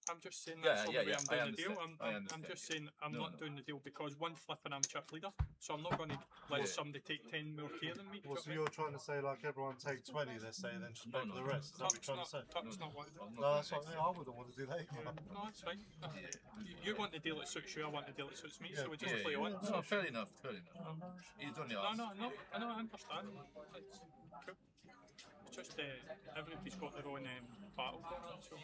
I'm just saying that's the way I'm doing the deal. I I'm just saying I'm not doing the deal because one flip and I'm chip leader, so I'm not going to let somebody take 10 more K than me. Well, so you're trying to say like everyone take 20, let's say, then just pay for the rest. Is that what you're trying to say? That's not what. No, that's what I wouldn't want to do that. No, it's fine. You want the deal that suits you, I want the deal that suits me, so we just play on. No, fair enough, fair enough. It's only us. No, I understand. It's cool. It's just everybody's got their own battle. So.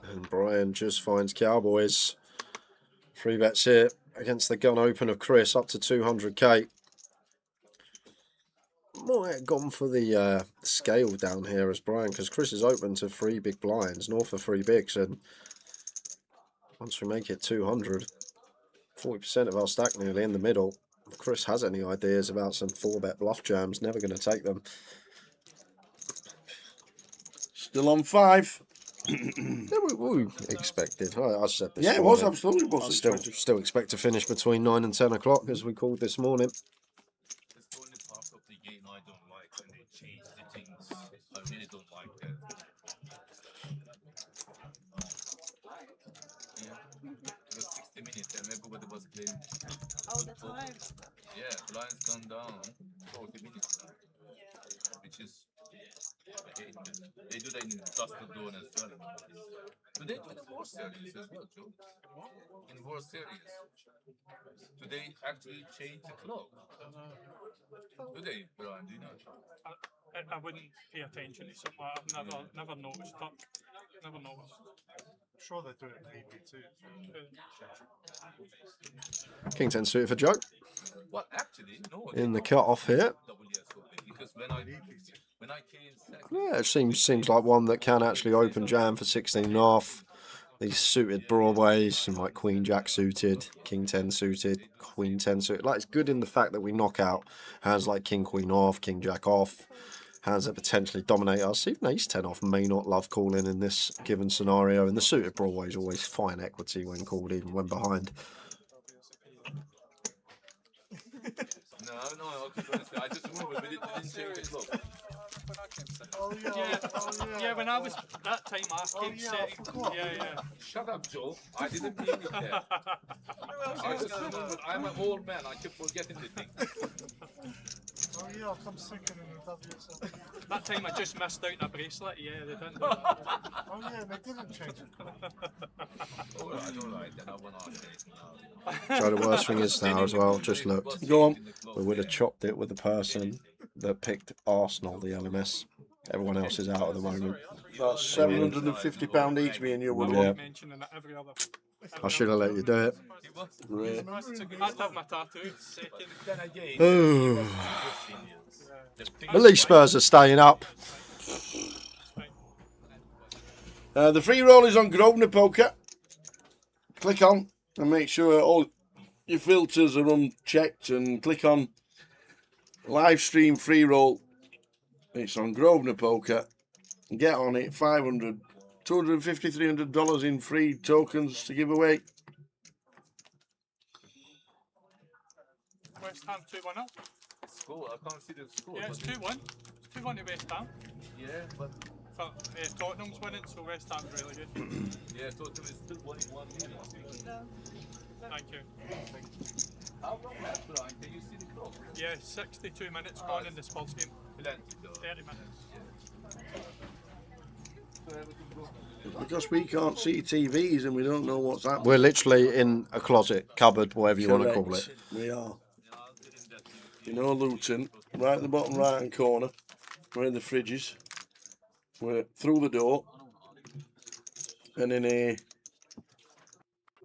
And Brian just finds Cowboys. 3 bets here against the gun open of Chris, up to 200k. Might have gone for the scale down here as Brian, because Chris is open to 3 big blinds, north of 3 bigs, and once we make it 200, 40% of our stack nearly in the middle. If Chris has any ideas about some 4-bet bluff jams, never going to take them. Still on 5. Yeah, we expected. I said this. Yeah, it was absolutely was. Still expect to finish between 9 and 10 o'clock, as we called this morning. It's the only part of the game I don't like when they change the things. I really don't like that. Yeah, it was 60 minutes and everybody was playing. All the time. Yeah, blinds gone down 40 minutes now. Which is, I hate it. They do that in Dustin Dawn as well. Do they do it in War Series as well, Joe? In War Series. Do they actually change the clock? Do they, Brian? Do you know? I wouldn't pay attention to something I've never noticed that. Never noticed. I'm sure they do it in EP too. King 10 suited for Joe. Well, actually, no. In the cut off here. Because when I came second, Yeah, it seems like one that can actually open jam for 16.5. These suited broadways, and like Queen Jack suited, King 10 suited, Queen 10 suited. Like, it's good in the fact that we knock out hands like King Queen off, King Jack off, hands that potentially dominate us. Even Ace 10 off may not love calling in this given scenario, and the suited broadway is always fine equity when called, even when behind. No, I just remember we didn't change the clock. When I came second, Oh yeah. Yeah, Oh yeah. yeah. When I was that time, I Oh, kept yeah, I setting. forgot. Yeah. Shut up, Joe. I didn't mean it there. I just remembered I'm an old man. I keep forgetting the thing. Oh yeah, I'll come second in the WSL. That time I just missed out on a bracelet. Yeah, they didn't do that. Oh yeah, they didn't change it. Alright, then I want to ask it. So the worst thing is now as well, just looked, Go on. we would have chopped it with the person that picked Arsenal, the LMS. Everyone else is out at the moment. That's £750 each, me and you would I want. won't mention it every other. I should have let you do it. Great. I'd have my tattoo. Second. Then again, Oh. the At least Spurs are staying up. The free roll is on Grosvenor Poker. Click on and make sure all your filters are unchecked and click on live stream free roll. It's on Grosvenor Poker. Get on it. $500, $250, $300 in free tokens to give away. West Ham 2-1 up. score. I can't see the score. Yeah, it's 2-1. It's 2-1 to West Ham. Yeah, but But Tottenham's winning, so West Ham's really good. yeah, Tottenham is still 1-1. Thank you. How long left, Brian? Can you see the clock? Yeah, 62 minutes gone in the Spurs game. Plenty, though. 30 minutes. So everything goes. Because we can't see TVs and we don't know what's happening. We're literally in a closet, cupboard, whatever you want to call it. We are. You know Luton, right at the bottom right hand corner. We're in the fridges. We're through the door. And in a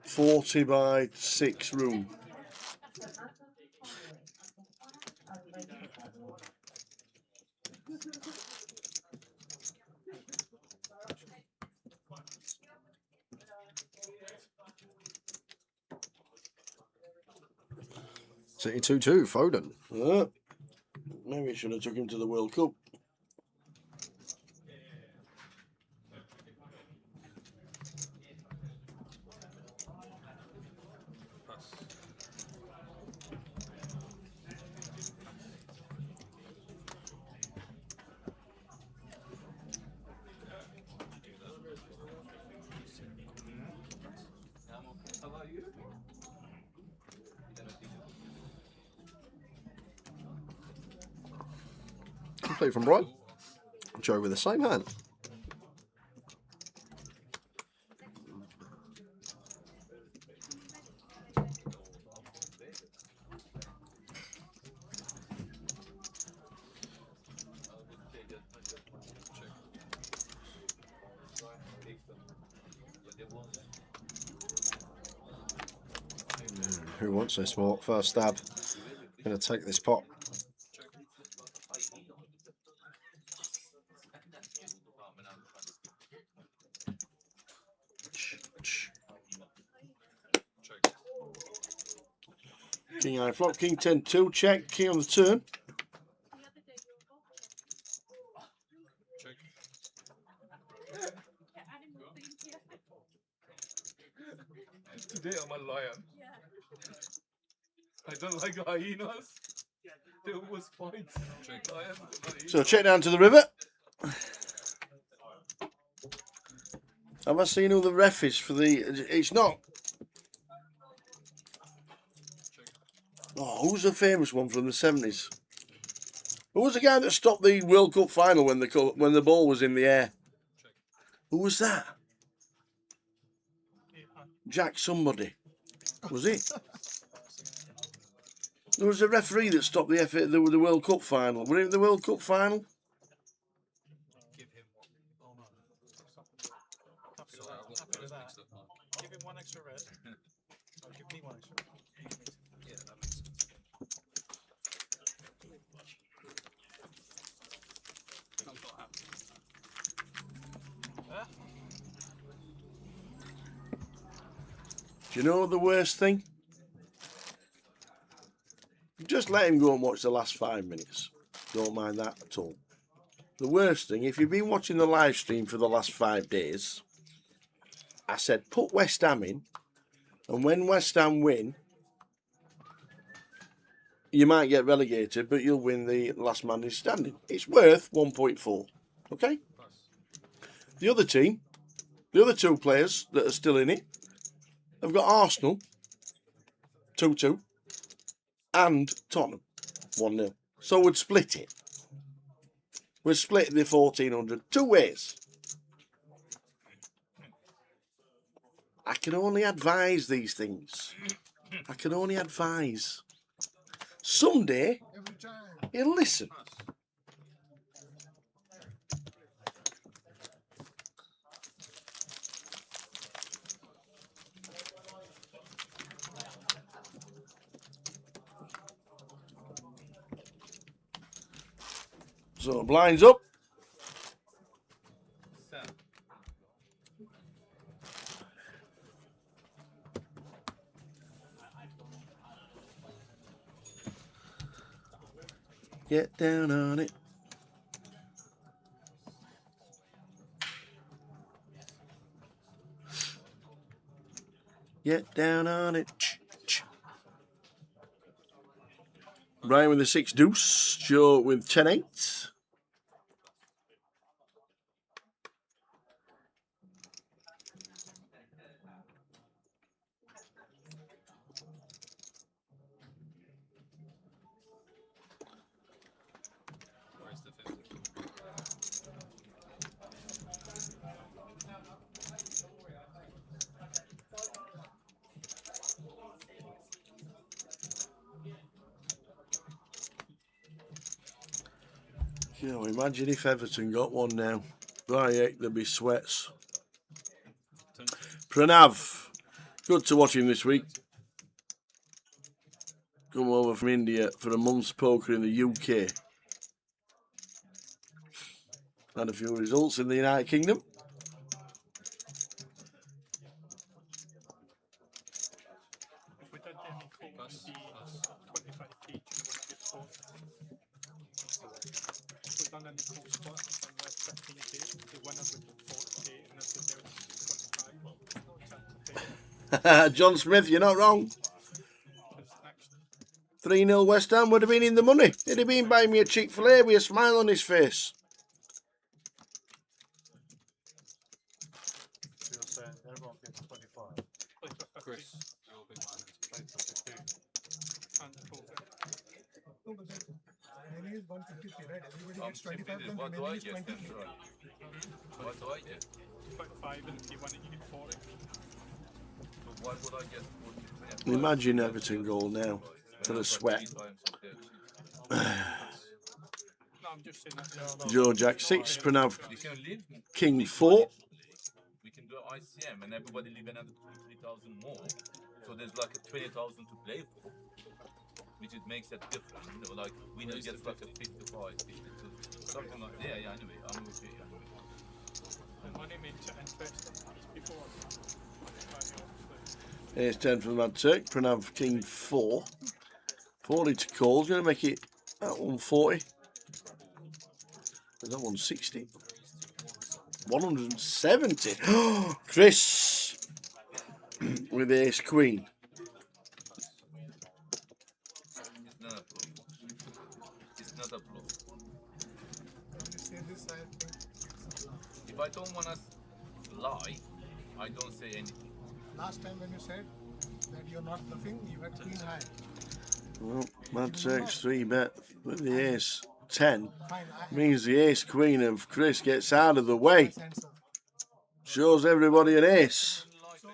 40 by 6 room. City 2-2, Foden. Maybe it should have took him to the World Cup. How about you? Complete from Brian. Joe with the same hand. Who wants this more? First stab. Gonna take this pot. King high flop, king 10-2, check, king on the turn. Today I'm a lion. I don't like hyenas. They always fight. So check down to the river. Have I seen who the ref is for the... It's not... Oh, who's the famous one from the 70s? Who was the guy that stopped the World Cup final when the ball was in the air? Who was that? Jack somebody. Was it? There was a referee that stopped the World Cup final. Were it the World Cup final? Give him one extra red. Give me one extra. Yeah, that makes sense. I'm not happy. Do you know the worst thing? Just let him go and watch the last 5 minutes. Don't mind that at all. The worst thing, if you've been watching the live stream for the last 5 days, I said put West Ham in, and when West Ham win, you might get relegated, but you'll win the last man standing. It's worth 1.4. Okay? The other team, the other two players that are still in it, have got Arsenal 2-2 and Tottenham 1-0. So we'd split it. We'd split the 1400 two ways. I can only advise these things. I can only advise. Someday, he'll listen. So, blinds up. Get down on it. Get down on it. Brian with the 6 deuce. Joe with 10-8. Where's the 50? You know, imagine if Everton got one now. By heck, there'd be sweats. Pranav, good to watch him this week. Come over from India for a month's poker in the UK. Had a few results in the United Kingdom. If we did any call, it would be 25k each and one gets 4. If we've done any call split and we're 15k, the winner would get 40k and if the delta is 25. John Smith, you're not wrong. Because next 3-0 West Ham would have been in the money. He'd have been buying me a Chick-fil-A with a smile on his face. So you're saying everyone gets 25. plays with 15 Chris, you're a big man. Plays with 52. and the total. No, but then remaining is 153, right? Everybody I'm gets 25, then what do I remaining is get then, 23. right? What do I get? 25 and if you win it you get 40. So why would I get 40? Imagine Everton goal now for the sweat. No, I'm just saying that. Joe Jack 6, Pranav We can leave King 4. We can do ICM and everybody leave another 2,000-3,000 more. So there's like a 20,000 to play for, which it makes that difference. You know, like winner gets like a 55, 52, something like that. Yeah, anyway, I'm okay. Anyway. The money makes it interesting. It's before. Here's 10 from the Mad Turk. Pranav King 4. 40 to call. Going to make it at 140. Is that 160? 170. Chris with Ace Queen. It's not a bluff. It's not a bluff. When you say this, I think it's a bluff. If I don't want to lie, I don't say anything. Last time when you said that you're not bluffing, you had queen high. Well, Mad Turk's 3 bet with the Ace 10 Fine, means the Ace Queen of Chris gets out of the way. answer. Shows everybody an ace. So,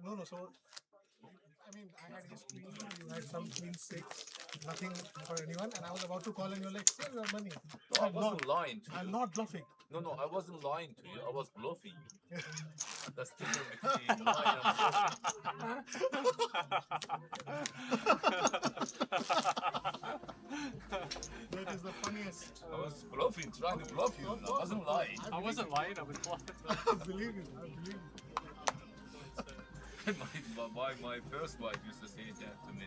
no, so, I mean, I had ace queen, you had some queen 6, nothing for anyone, and I was about to call and you're like, save your money. No, I wasn't lying to you. I'm not bluffing. No, I wasn't lying to you. I was bluffing. That's the difference between lying and That is the funniest. I was bluffing, trying to bluff you. I wasn't lying. I wasn't lying, I was bluffing. I believe it, I believe it. my first wife used to say that to me.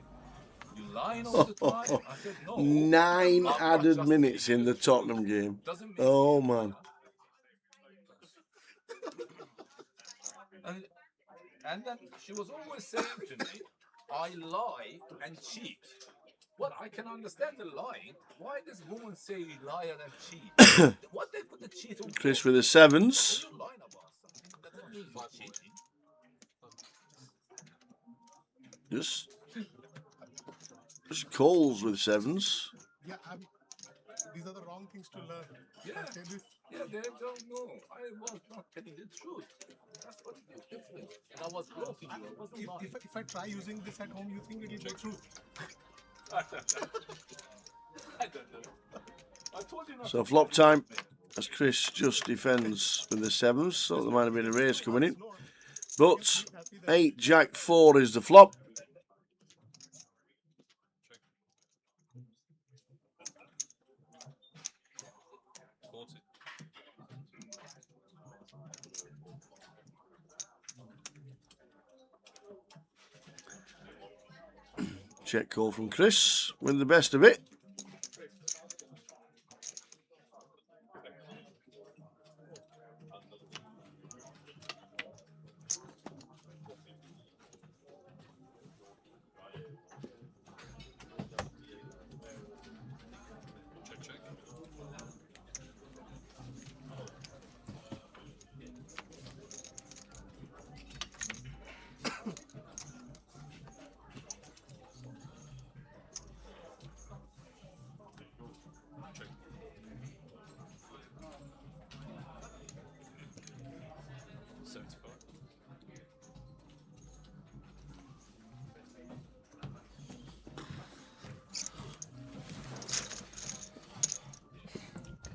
You lying all the time? I said no. 9 added minutes in the Tottenham game. Oh, man. And then she was always saying to me, I lie and cheat. Well, I can understand the lying. Why does woman say liar and cheat? What they put the Chris with the sevens. Just calls with sevens. Yeah, these are the wrong things to learn. Yeah, they don't know. I was not telling the truth. That's what it is different. And I was bluffing you. I wasn't lying. If I try using this at home, you think it will go through? I don't know. I told you not So to flop tell the time truth, as Chris just defends with the sevens. So there might have been a raise coming in. But 8 Jack 4 is the flop. Check call from Chris with the best of it.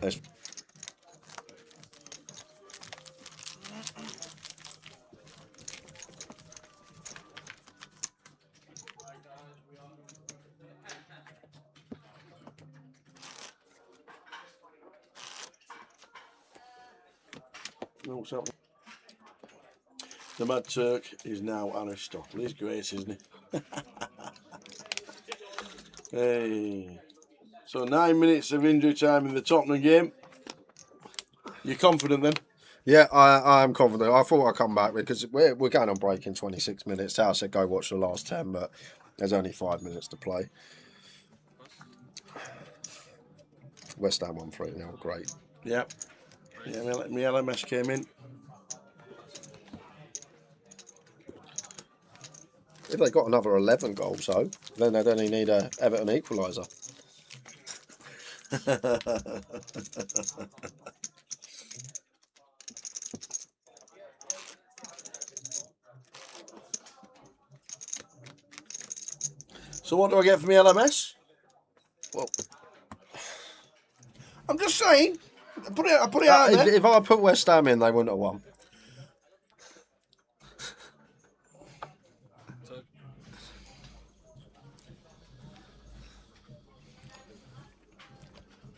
Let's The Mad Turk is now Aristotle. He's great, isn't he? Hey. So 9 minutes of injury time in the Tottenham game. You confident then? Yeah, I'm confident. I thought I'd come back because we're going on break in 26 minutes. I said go watch the last 10, but there's only 5 minutes to play. West Ham 1-3 now, great. Yep. Yeah, my LMS came in. If they got another 11 goals, though, then they'd only need a Everton equaliser. So what do I get for my LMS? Well, I'm just saying. I put it out there. If I put West Ham in, they wouldn't have won.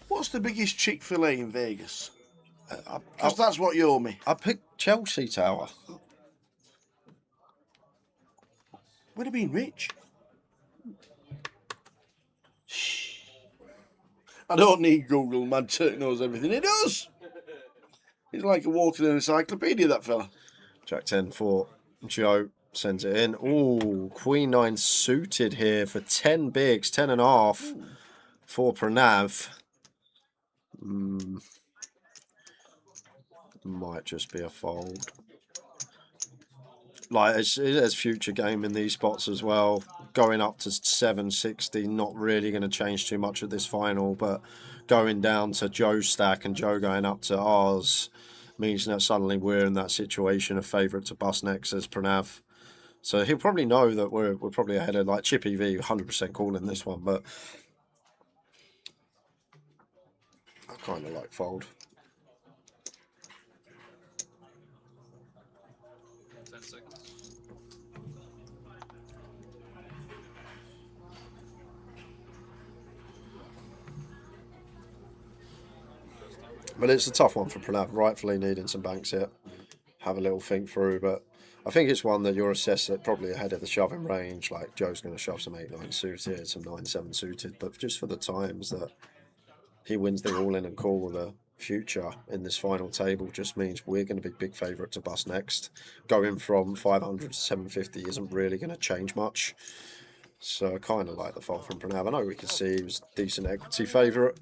What's the biggest Chick-fil-A in Vegas? Because that's what you owe me. I picked Chelsea Tower. Would have been rich. I don't need Google. Mad Turk knows everything. He does. He's like a walking encyclopedia, that fella. Jack 10 for Joe. Sends it in. Ooh, Queen 9 suited here for 10 bigs, 10.5 for Pranav. Might just be a fold. Like, there's future game in these spots as well. Going up to 760, not really going to change too much at this final, but going down to Joe's stack and Joe going up to ours means that suddenly we're in that situation of favourite to bust next as Pranav. So he'll probably know that we're probably ahead of, like, Chippy V, 100% calling this one, but I kind of like fold. But it's a tough one for Pranav, rightfully needing some banks here. Have a little think through, but I think it's one that you're assessed at probably ahead of the shoving range. Like, Joe's going to shove some 8-9 suited, some 9-7 suited, but just for the times that he wins the all-in and call with a future in this final table just means we're going to be big favourite to bust next. Going from 500 to 750 isn't really going to change much. So I kind of like the fold from Pranav. I know we can see he was decent equity favourite.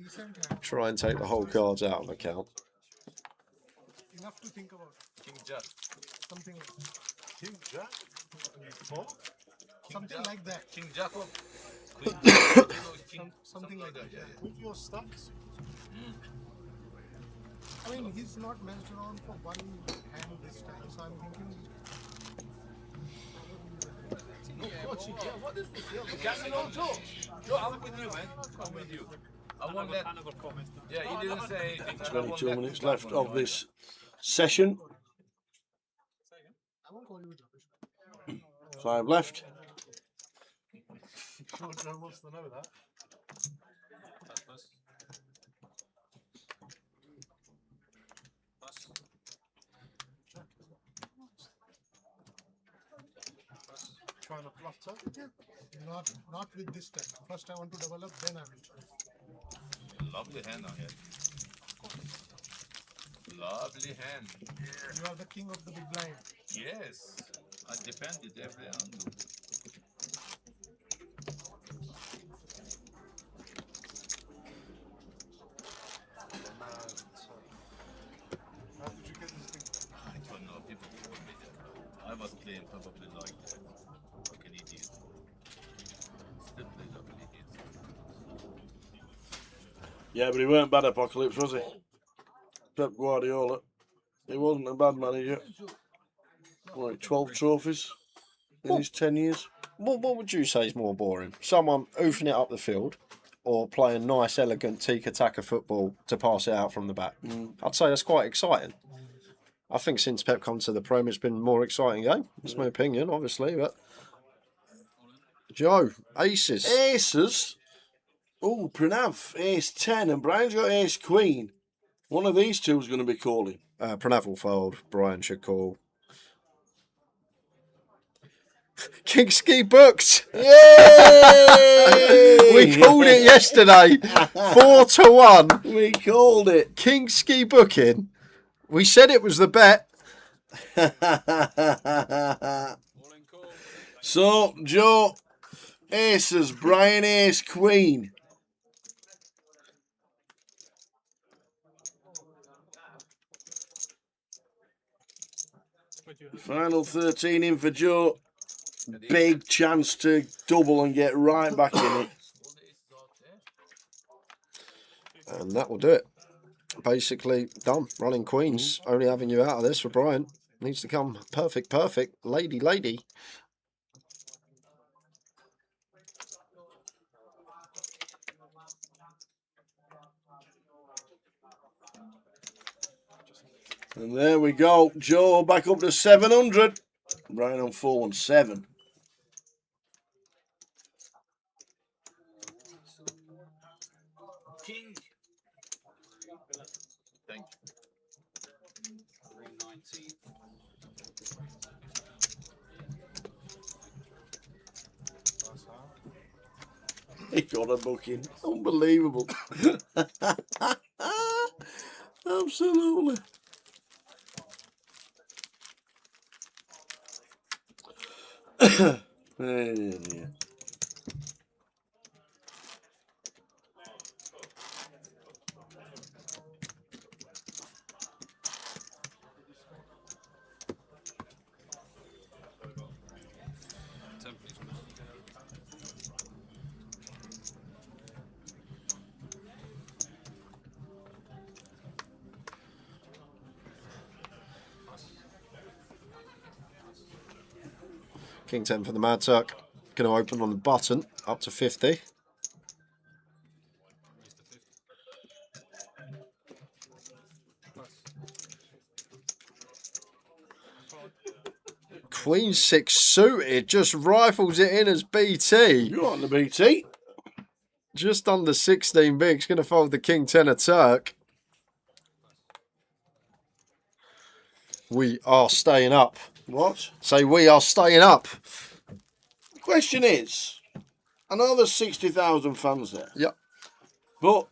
Try and take the whole cards out of account. enough to think about. King Jack. Something like that. King Jack? Four? Something like that. King Jack of Queen Jack, Something like that. yeah. With your stacks? I mean, he's not messed around for one hand this time, so I'm thinking. What is this? Joe, I'm with you, man. I'm with you. I want that. Yeah, he didn't say anything. I want 22 that minutes to left happen. of this session. I won't call you rubbish. 5 left. Sure, Joe wants to know that. Trying to bluff turn? Not with this time. First I want to double up, then I will try. Lovely hand on here. Lovely hand. You are the king of the big blind. Yes. I defended every angle. How did you get this thing? I don't know. People told me that. I was playing probably like an idiot. Still play like an idiot. Yeah, but he weren't bad Apocalypse, was he? Pep Guardiola. He wasn't a bad manager. Like 12 trophies in his 10 years. What would you say is more boring? Someone oofing it up the field or playing nice, elegant tiki-taka football to pass it out from the back? I'd say that's quite exciting. I think since Pep come to the Prem, it's been a more exciting game. That's my opinion, obviously. But Joe, aces. Aces? Oh, Pranav, ace 10, and Brian's got ace queen. One of these two is going to be calling. Pranav will fold. Brian should call. King Ski booked. Yay! We called it yesterday. 4-1. We called it. King Ski booking. We said it was the bet. So, Joe, aces, Brian ace queen. Final 13 in for Joe. Big chance to double and get right back in it. And that will do it. Basically done. Running queens. Only having you out of this for Brian. Needs to come perfect. Lady. And there we go. Joe back up to 700. Brian on 417. King. Thank you. 319. He got a booking. Unbelievable. Absolutely. Yeah. King 10 for the Mad Tuck. Going to open on the button up to 50. Queen 6 suited just rifles it in as BT. You want the BT? Just under 16 bigs. Going to fold the King 10 of Turk. We are staying up. What? Say we are staying up. The question is, I know there's 60,000 fans there. Yep. But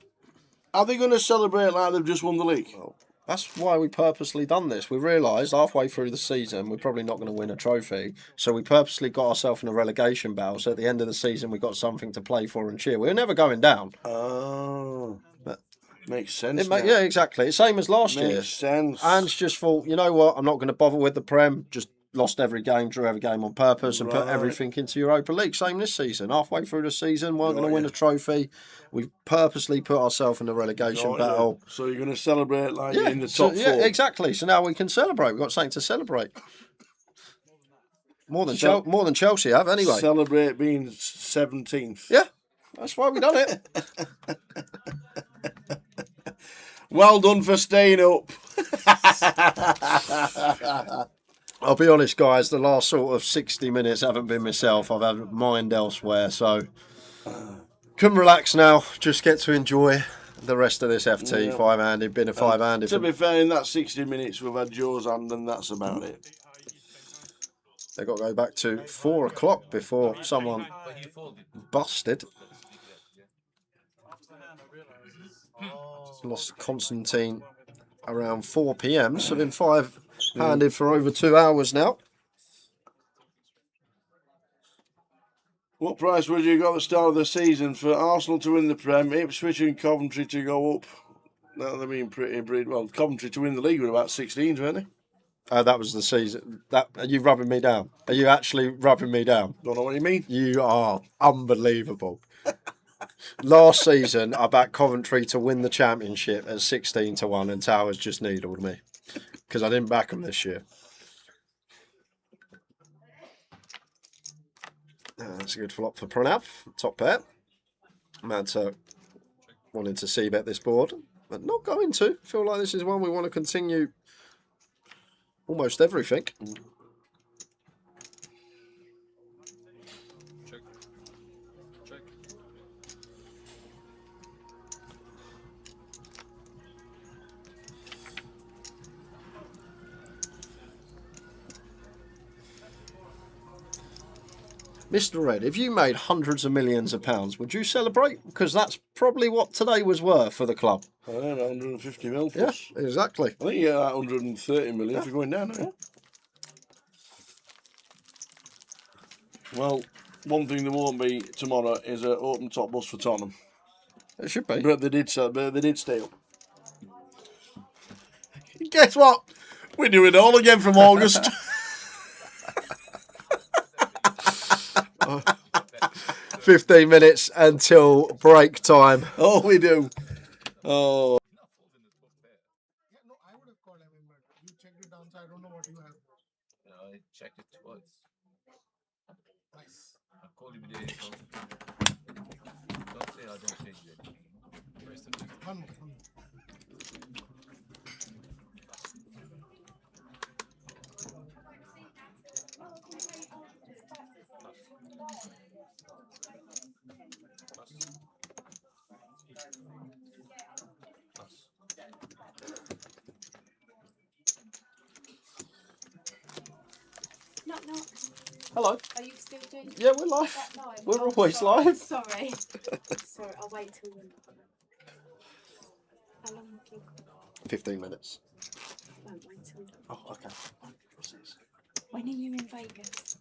are they going to celebrate like they've just won the league? Well, that's why we purposely done this. We realised halfway through the season we're probably not going to win a trophy. So we purposely got ourselves in a relegation battle. So at the end of the season we got something to play for and cheer. We're never going down. Oh. But Makes sense. Yeah, exactly. Same as last year. Makes sense. Anne's just thought, you know what? I'm not going to bother with the Prem. Just lost every game, drew every game on purpose, and put Right. everything into Europa League. Same this season. Halfway through the season, we're going to Got win ya. a trophy. We've purposely put ourselves in the relegation Got ya. battle. So you're going to celebrate like you're in the so- top yeah, four. exactly. So now we can celebrate. We've got something to celebrate. More than Chelsea have, anyway. Celebrate being 17th. Yeah, that's why we done it. Well done for staying up. I'll be honest, guys, the last sort of 60 minutes haven't been myself. I've had mind elsewhere, so can relax now. Just get to enjoy the rest of this FT Yeah. five-handed, been a five-handed. To be fair, in that 60 minutes, we've had Joe's hand, and that's about it. They've got to go back to 4 o'clock before someone busted. Lost Constantin around 4 p.m. So been five-handed for over 2 hours now. What price would you got at the start of the season for Arsenal to win the Prem, Ipswich and Coventry to go up? That would mean pretty well. Coventry to win the league were about 16s, weren't they? That was the season. Are you rubbing me down? Are you actually rubbing me down? Don't know what you mean. You are unbelievable. Last season, I backed Coventry to win the championship at 16-1, and Towers just needled me because I didn't back them this year. That's a good flop for Pranav, top pair. Manto wanted to see bet this board, but not going to. Feel like this is one we want to continue almost everything. Check. Check. Mr. Red, if you made hundreds of millions of pounds, would you celebrate? Because that's probably what today was worth for the club. I don't know, 150 mil Yeah, plus. exactly. I think you get that 130 million if you're going down now. Well, one thing there won't be tomorrow is an open top bus for Tottenham. It should be. But they did stay up. Guess what? We're doing it all again from August. 15 minutes until break time. Oh, we do. Oh. Yeah, no, I would have called him, but you checked it down, so I don't know what you have. I checked it twice. Nice. I called you today, so don't say I don't change it. One more. Knock, knock. Hello. Are you still doing? Yeah, we're live. that live? We're Oh, always sorry. live. Sorry. Sorry, I'll wait till you. How long have you got? 15 minutes. Won't wait till. Oh, okay. When are you in Vegas?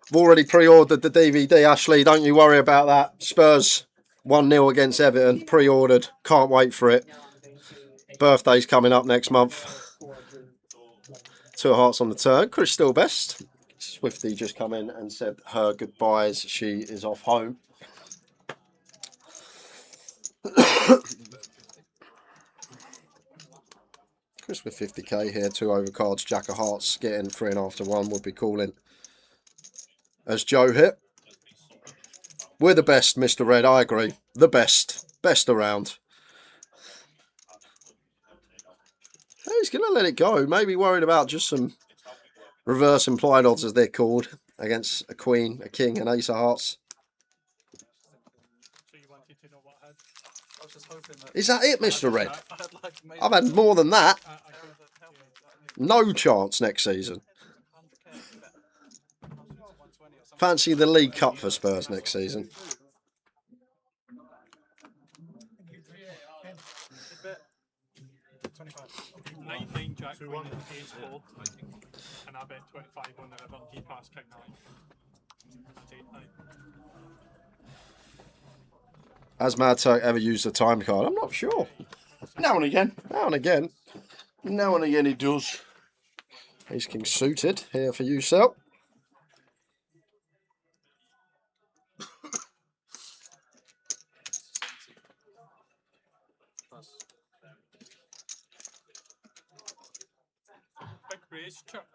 I've already pre-ordered the DVD, Ashley. Don't you worry about that. Spurs 1-0 against Everton. Pre-ordered. Can't wait for it. Birthday's coming up next month. 2 hearts on the turn. Chris still best. Swifty just come in and said her goodbyes. She is off home. Chris With 50k here, 2 overcards, Jack of Hearts getting 3.5 to 1 would be calling. As Joe hit. We're the best, Mr. Red, I agree. The best. Best around. He's going to let it go. Maybe worried about just some reverse implied odds, as they're called, against a queen, a king, and ace of hearts. So you wanted to know what I had? I was just hoping that. Is that it, Mr. Red? I had like maybe I've had more than that. I got No chance next season. Fancy the League Cup for Spurs next season. $19 Jack Queen and ace fold, and I bet 25 on the river. He passed King 9. That's 8-9. Has Mad Turk ever used a time card? I'm not sure. Now and again. Now and again. Now and again he does. Ace King suited here for you, Sel. Big raise chip.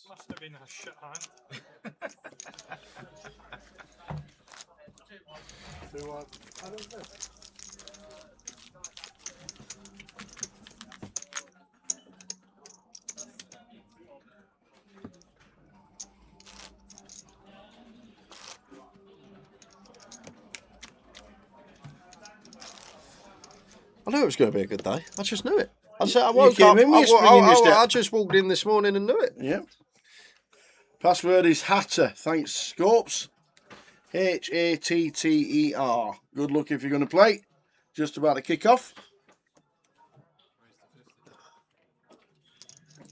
Must have been a shit hand. I knew it was going to be a good day. I just knew it. I said I woke came up. in with your spring in your step. I just walked in this morning and knew it. Yeah. Password is Hatter. Thanks, Scopes. Hatter. Good luck if you're going to play. Just about to kick off.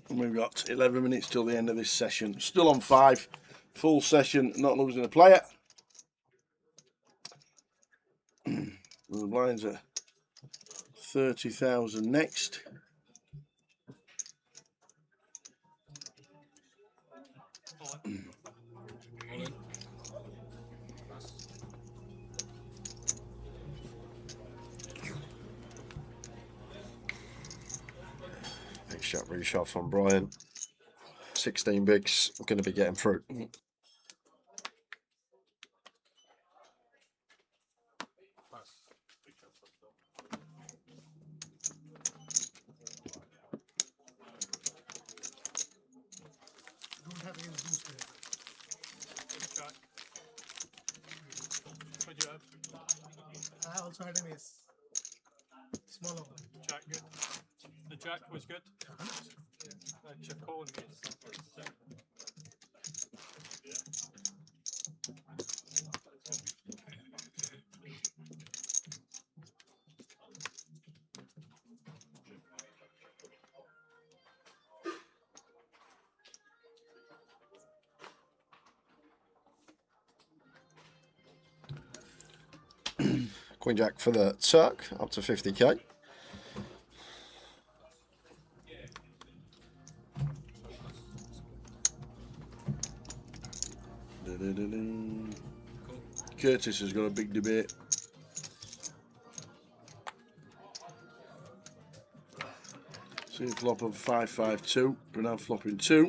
And we've got 11 minutes till the end of this session. Still on 5. Full session, not losing a player. The blinds are 30,000 next. Big shot reshuffle from Brian. 16 bigs. Going to be getting through. Don't have ace boost there. Jack. What do you have? I also had an ace. Smaller one. Jack good. The Jack was good. Chip calling me. Queen Jack for the Turk, up to 50k. Curtis has got a big debate. See a flop of 5-5-2. Brunel flopping 2.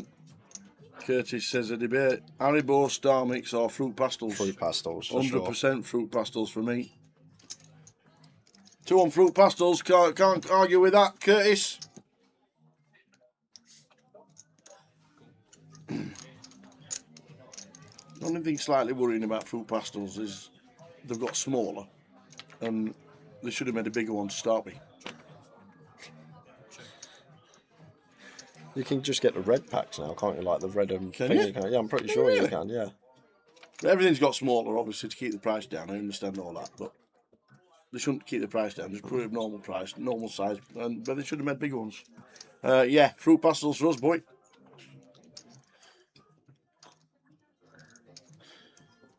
Curtis says a debate. Haribo, Star Mix or Fruit Pastels? Fruit Pastels, for 100% sure. Fruit Pastels for me. 2 on Fruit Pastels. Can't argue with that, Curtis. The only thing slightly worrying about Fruit Pastels is they've got smaller and they should have made a bigger one to start with. You can just get the red packs now, can't you? Like the red and Can thing you? Yeah, I'm pretty sure you can, yeah. Everything's got smaller, obviously, to keep the price down. I understand all that, but they shouldn't keep the price down. Just put it at normal price, normal size, but they should have made bigger ones. Yeah, Fruit Pastels for us, boy.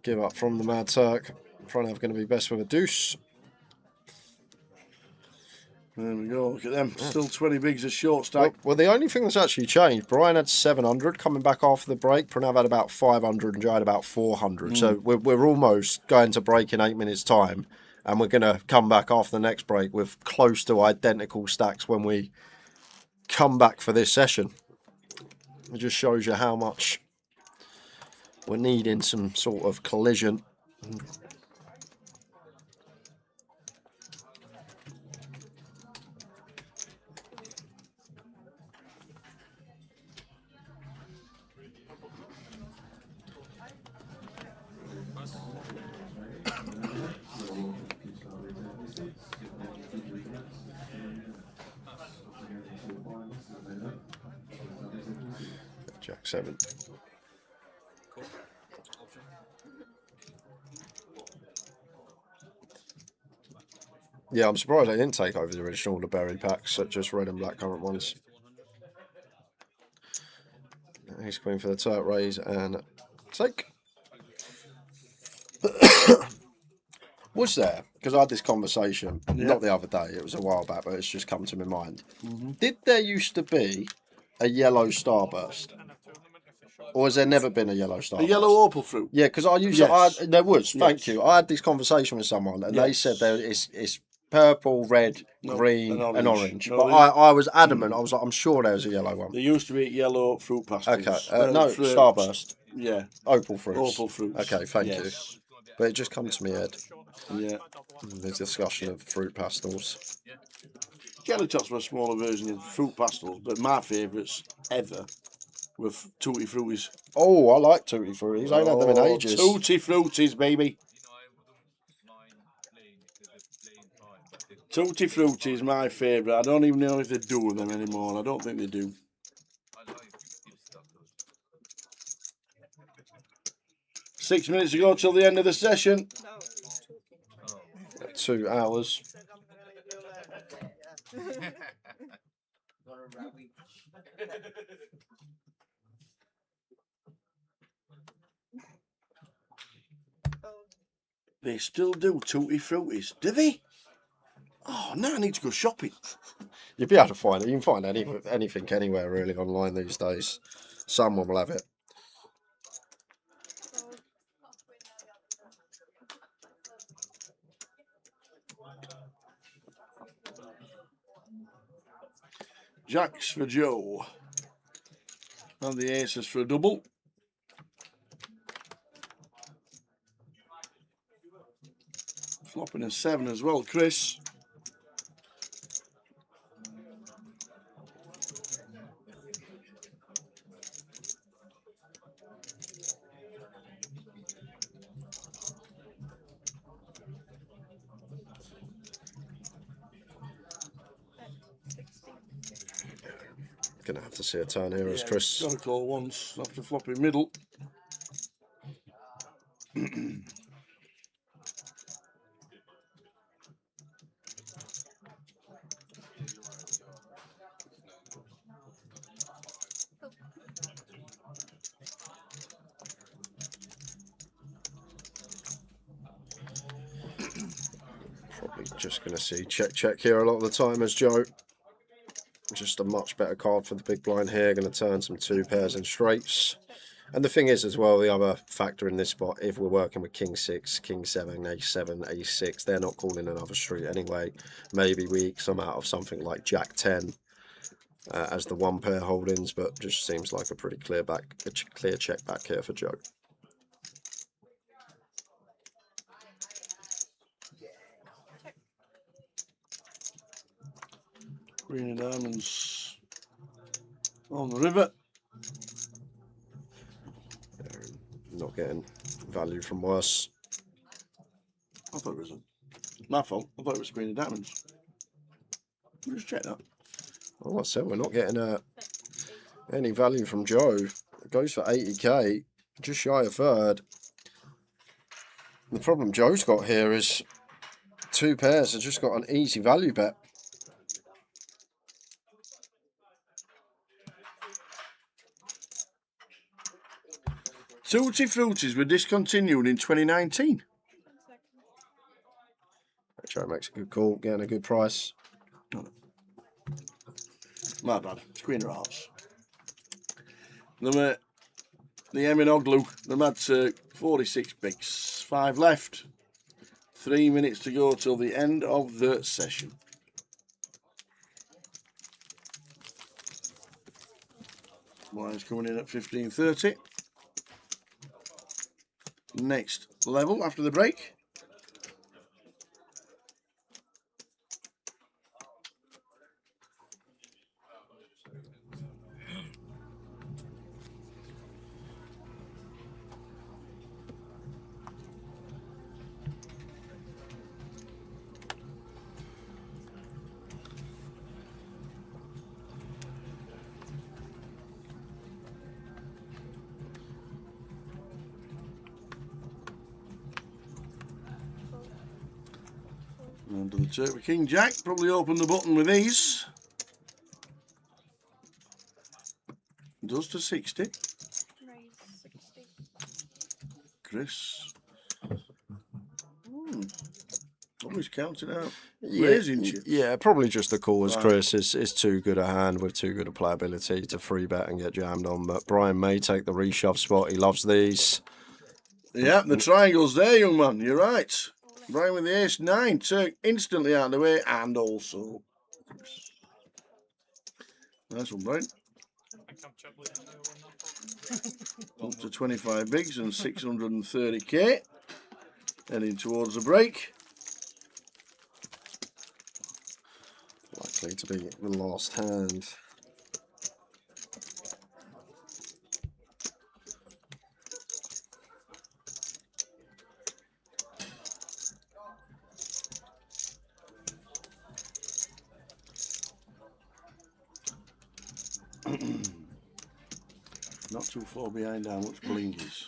Give up from the Mad Turk. Front half going to be best with a deuce. There we go. Look at them. Still 20 bigs as short stack. Well, the only thing that's actually changed, Brian had 700 coming back after the break. Pranav had about 500 and Joe had about 400. So we're almost going to break in 8 minutes' time. And we're going to come back after the next break with close to identical stacks when we comeback for this session. It just shows you how much we're needing some sort of collision. Jack 7. Cool. Option. Yeah, I'm surprised they didn't take over the original, the berry packs, just red and black current ones. Ace Queen for the turret raise and take. Was there, because I had this conversation, not the other day, it was a while back, but it's just come to my mind. Did there used to be a yellow starburst? Or has there never been a yellow starburst? A yellow opal fruit? Yeah, because I used to, there was, thank you. I had this conversation with someone and they said it's purple, red, green, and orange. No, but I was adamant, I was like, I'm sure there was a yellow one. There used to be yellow fruit pastels. Okay, no, starburst. Yeah. Opal fruits. Opal fruits. Okay, thank you. But it just comes to me head. Yeah. The discussion of fruit pastels. Jelly tots were a smaller version of fruit pastels, but my favourites ever were Tutti Fruities. Oh, I like Tutti Fruities. I ain't had them in ages. Tutti Fruities, baby. Tutti Frutti is my favourite. I don't even know if they do them anymore. I don't think they do. 6 minutes to go till the end of the session. 2 hours. They still do Tutti Fruities, do they? Oh, now I need to go shopping. You'll be able to find it. You can find anything anywhere really online these days. Someone will have it. Jacks for Joe. And the aces for a double. Flopping a 7 as well, Chris. Gonna have to see a turn here as Chris. Got to call once after flopping middle. Probably just gonna see check here a lot of the time as Joe. Just a much better card for the big blind here. Going to turn some 2 pairs and straights. And the thing is as well, the other factor in this spot, if we're working with King 6, King 7, Ace 7, Ace 6, they're not calling another street anyway. Maybe we eke some out of something like Jack 10 as the 1 pair holdings, but just seems like a pretty clear check back here for Joe. Queen of Diamonds on the river. Not getting value from worse. I thought it was my fault. I thought it was Queen of Diamonds. We'll just check that. Well, I said we're not getting any value from Joe. It goes for 80k, just shy of third. The problem Joe's got here is 2 pairs have just got an easy value bet. Tutti Fruities were discontinued in 2019. Joe makes a good call, getting a good price. My bad. It's Queen of Hearts. The Eminoglu, the mad 46 bigs. 5 left. 3 minutes to go till the end of the session. Blinds coming in at 15.30. Next level after the break. Under the turn with King Jack. Probably open the button with these. Does to 60. Chris. Always counting out. Raising chips. Yeah, probably just the call as Right. Chris is too good a hand with too good a playability to free bet and get jammed on. But Brian may take the reshove spot. He loves these. Yeah, the triangle's there, young man. You're right. Brian with the ace 9. Turk instantly out of the way. And also Chris. Nice one, Brian. I think I'm chip leading now on that. Up to 25 bigs and 630k. Heading towards the break. Likely to be the last hand. Not too far behind how much bling is.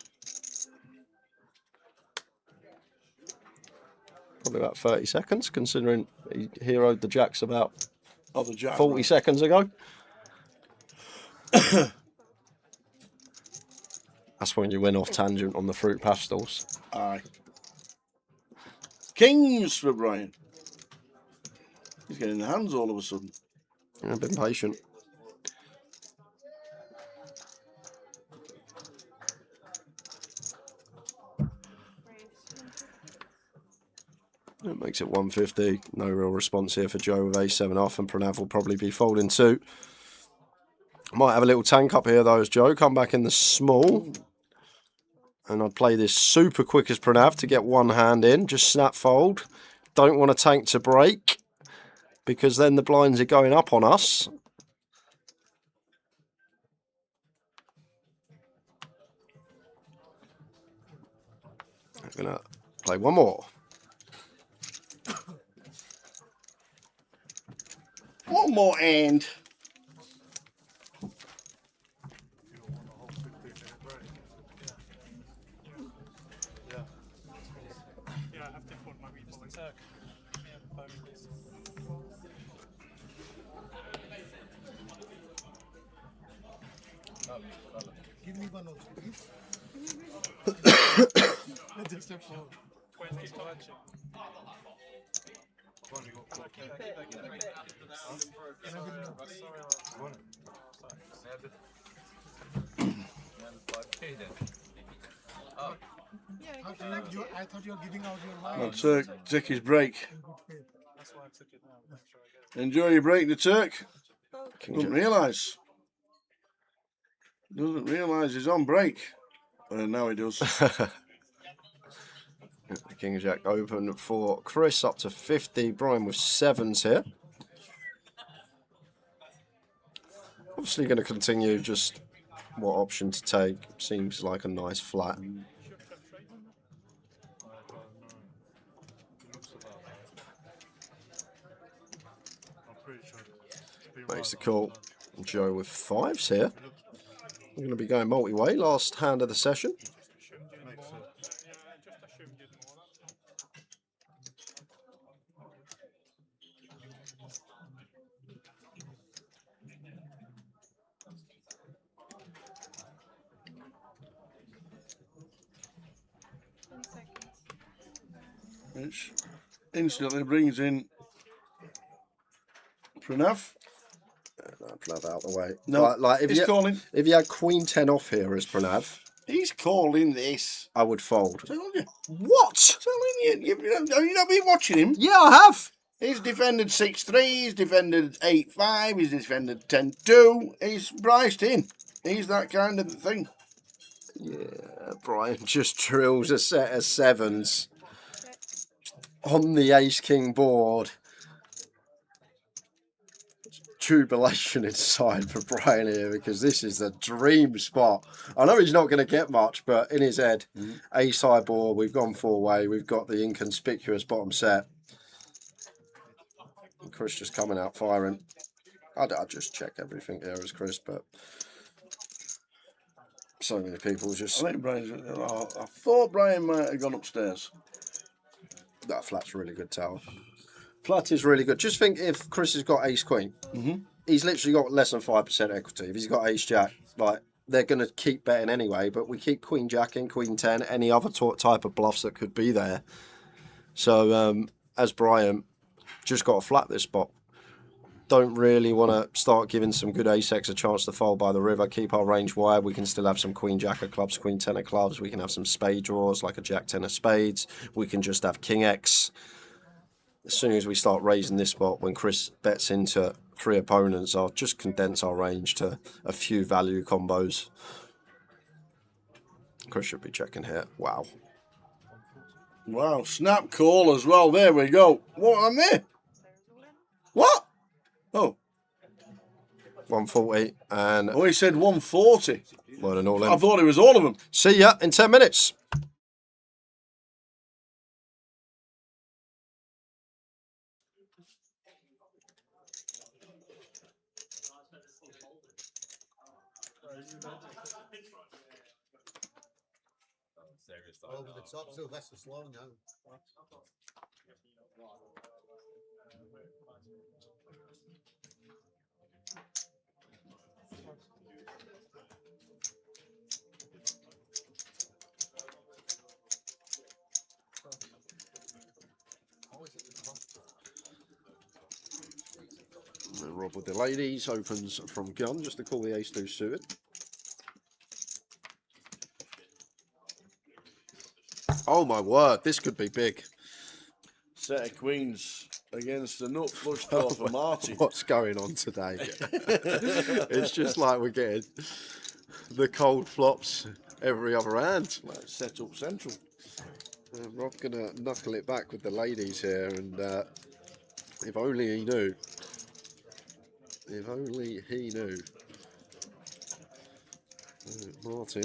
Probably about 30 seconds, considering he heroed the jacks about Oh, the jack. 40 seconds ago. That's when you went off tangent on the fruit pastels. Aye. Kings for Brian. He's getting the hands all of a sudden. I've been patient. It makes it 150. No real response here for Joe with A7 off, and Pranav will probably be folding too. Might have a little tank up here though as Joe. Come back in the small. And I'd play this super quick as Pranav to get one hand in. Just snap fold. Don't want a tank to break, because then the blinds are going up on us. I'm going to play one more. One more end. Yeah, I have to phone my wee boy. Give me one also, please. Just a phone. 20 touch. I thought you were giving out your Well, mind. Turk take his break. That's why I took it now. Enjoy your break, the Turk. King Doesn't Jack. realise. Doesn't realise he's on break. Well, now he does. The King Jack open for Chris up to 50. Brian with 7s here. Obviously going to continue just what option to take. Seems like a nice flat. Makes the call. Joe with 5s here. We're going to be going multi-way. Last hand of the session. Which instantly brings in Pranav. Pranav out the way. No, like if he's you calling. if you had Queen 10 off here as Pranav, He's calling this. I would fold. Telling you. What? Telling you. Have you not been watching him? Yeah, I have. He's defended 6-3, he's defended 8-5, he's defended 10-2. He's priced in. He's that kind of thing. Yeah, Brian just drills a set of sevens on the ace-king board. Jubilation inside for Brian here because this is the dream spot. I know he's not going to get much, but in his head, ace high board, we've gone four-way, we've got the inconspicuous bottom set. And Chris just coming out firing. I'd just check everything here as Chris, but so many people just... I think Brian's... I thought Brian might have gone upstairs. That flat's really good, Tower. Flat is really good. Just think if Chris has got ace-queen, he's literally got less than 5% equity. If he's got ace-jack, like, they're going to keep betting anyway, but we keep queen-jack in, queen-10, any other type of bluffs that could be there. So, as Brian, just got to flat this spot. Don't really want to start giving some good ace-x a chance to fold by the river. Keep our range wide. We can still have some queen-jack of clubs, queen-10 of clubs. We can have some spade draws, like a jack-10 of spades. We can just have king-x. As soon as we start raising this spot, when Chris bets into 3 opponents, I'll just condense our range to a few value combos. Chris should be checking here. Wow. Wow, snap call as well. There we go. What am I? What? Oh. 140 and... Oh, he said 140. More than all in. I thought it was all of them. See ya in 10 minutes. Over the top, Sylvester slow now. Rob with the ladies, opens from gun just to call the ace-2 suited. Oh my word, this could be big. Set of queens against the nut flush draw for Marty. What's going on today? It's just like we're getting the cold flops every other hand. Like set up central. Rob gonna knuckle it back with the ladies here, and if only he knew. If only he knew. Martin.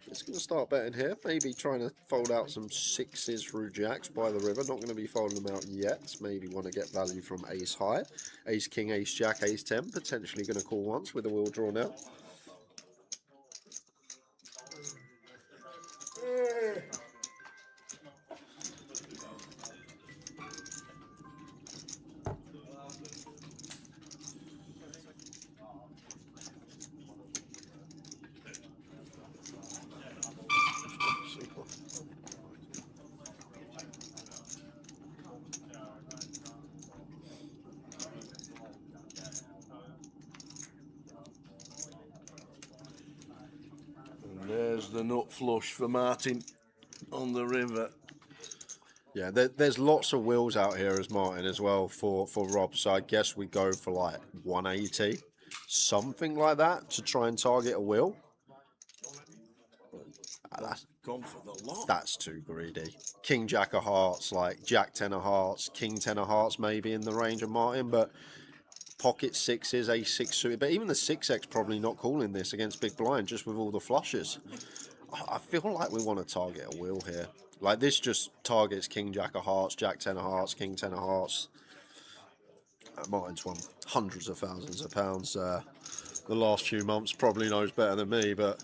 It's going to start betting here. Maybe trying to fold out some sixes through jacks by the river. Not going to be folding them out yet. Maybe want to get value from ace high. Ace king, ace jack, ace 10. Potentially going to call once with the wheel drawn out. There's the nut flush for Martin on the river. Yeah, there's lots of wheels out here as Martin as well for Rob. So I guess we go for like 180, something like that, to try and target a wheel. That's gone for the lot. That's too greedy. King Jack of Hearts, like Jack 10 of Hearts, King 10 of Hearts, maybe in the range of Martin, but pocket sixes, ace 6 suited. But even the 6x probably not calling this against big blind, just with all the flushes. I feel like we want to target a wheel here. Like this just targets King Jack of Hearts, Jack 10 of Hearts, King 10 of Hearts. Martin's won hundreds of thousands of pounds the last few months, probably knows better than me, but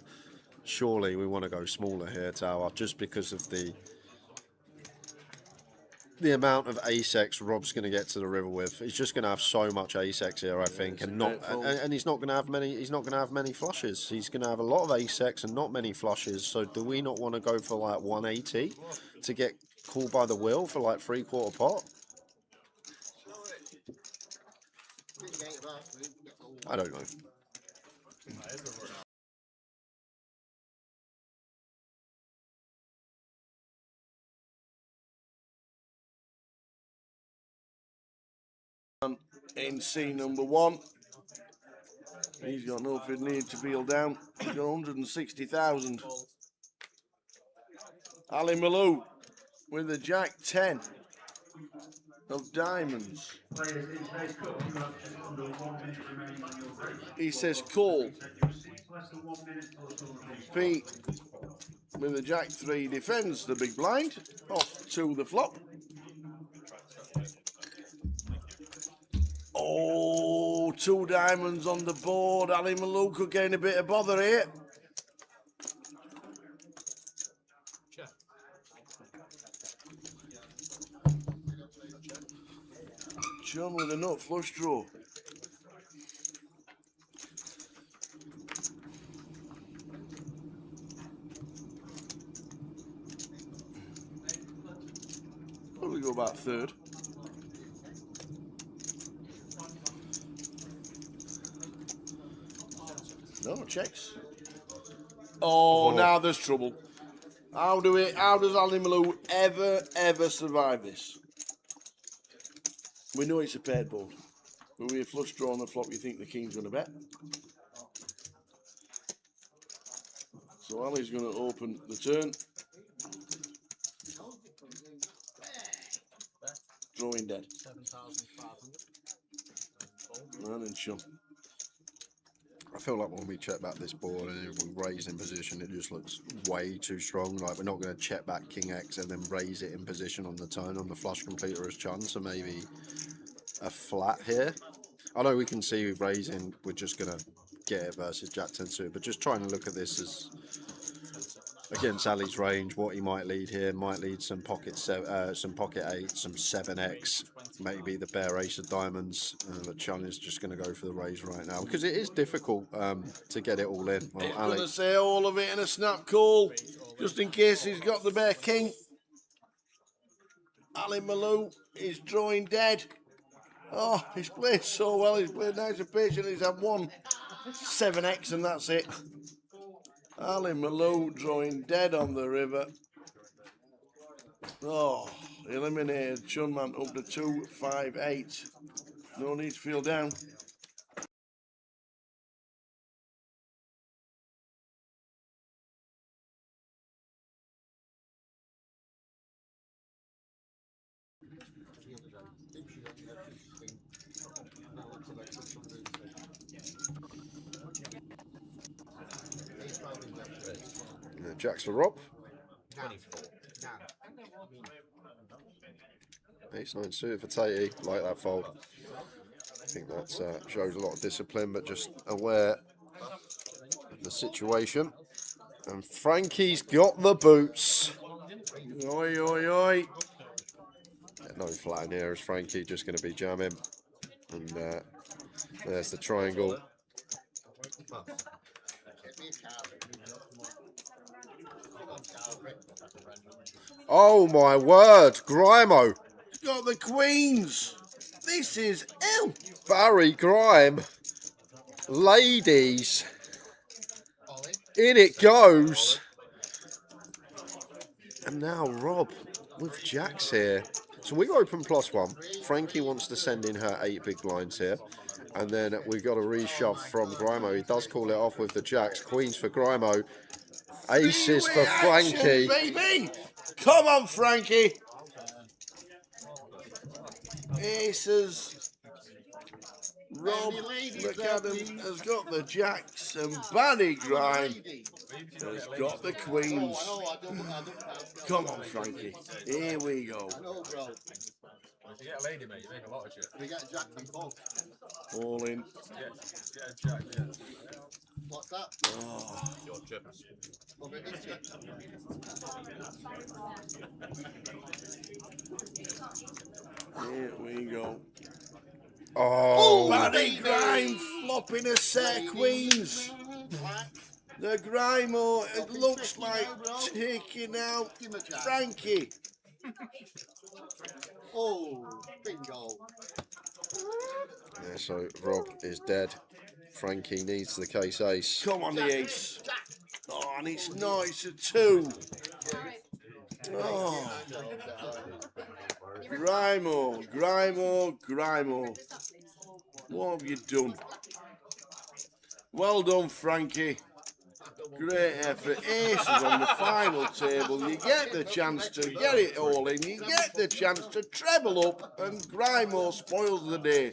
surely we want to go smaller here, Tower, just because of the amount of ace-x Rob's going to get to the river with. He's just going to have so much ace-x here, I think, and he's not going to have many. He's not going to have many flushes. He's going to have a lot of ace-x and not many flushes. So do we not want to go for like 180 to get called by the wheel for like 3/4 pot? I don't know. In C number 1, He's got nothing need to feel down. He's got 160,000. Ali Malou with the Jack 10 of diamonds. He says call. Pete with the Jack 3 defends the big blind. Off to the flop. Oh, 2 diamonds on the board. Ali Malou could gain a bit of bother here. John with a nut flush draw. Probably go about third. No, checks. Oh, now there's trouble. How does Ali Malou ever survive this? We know it's a paired board. But with a flush draw on the flop, you think the king's going to bet. So Ali's going to open the turn. Drawing dead. 7,500. And then chum. I feel like when we check back this board and we raise in position, it just looks way too strong. Like we're not going to check back King X and then raise it in position on the turn on the flush completer as Chun. So maybe a flat here. I know we can see raising, we're just going to get it versus Jack 10 suited, but just trying to look at this as against Ali's range, what he might lead here. Might lead some pocket 8, some 7x, maybe the bare ace of diamonds. But Chun is just going to go for the raise right now because it is difficult to get it all in. Well, I'm going to say all of it in a snap call, just in case he's got the bare king. Ali Malou is drawing dead. Oh, he's played so well. He's played nice and patient. He's had 1 7x and that's it. Ali Malou drawing dead on the river. Oh, eliminated. Chunman up to 258. No need to feel down. Jacks for Rob. 24. Ace 9 suited for Tatey, like that fold. I think that shows a lot of discipline, but just aware of the situation. And Frankie's got the boots. Oi, oi, oi. Yeah, no flat in here as Frankie just going to be jamming. And there's the triangle. Oh my word, Grimo. Got the queens. This is ill. Barry Grime. Ladies. In it goes. And now Rob with jacks here. So we open +1. Frankie wants to send in her 8 big blinds here. And then we've got a reshove from Grimo. He does call it off with the jacks. Queens for Grimo. Aces for Frankie. Action, baby. Come on, Frankie. Aces. Rob McAdam has got the jacks and Barry Grime has got the queens. Come on, Frankie. Here we go. If you get a lady, mate, you make a lot of shit. We get Jack and Bob. All in. Get a Jack, yeah. What's that? Oh. Your chips. Over it is chips. Here we go. Oh, Barry Grime flopping a set of queens. The Grimo, it looks like taking out Frankie. Oh, bingo. Yeah, so Rob is dead. Frankie needs the case ace. Come on, the ace. Oh, and it's not, it's a 2. Oh. Grimo, Grimo, Grimo. What have you done? Well done, Frankie. Great effort. Aces on the final table. You get the chance to get it all in. You get the chance to treble up, and Grimo spoils the day.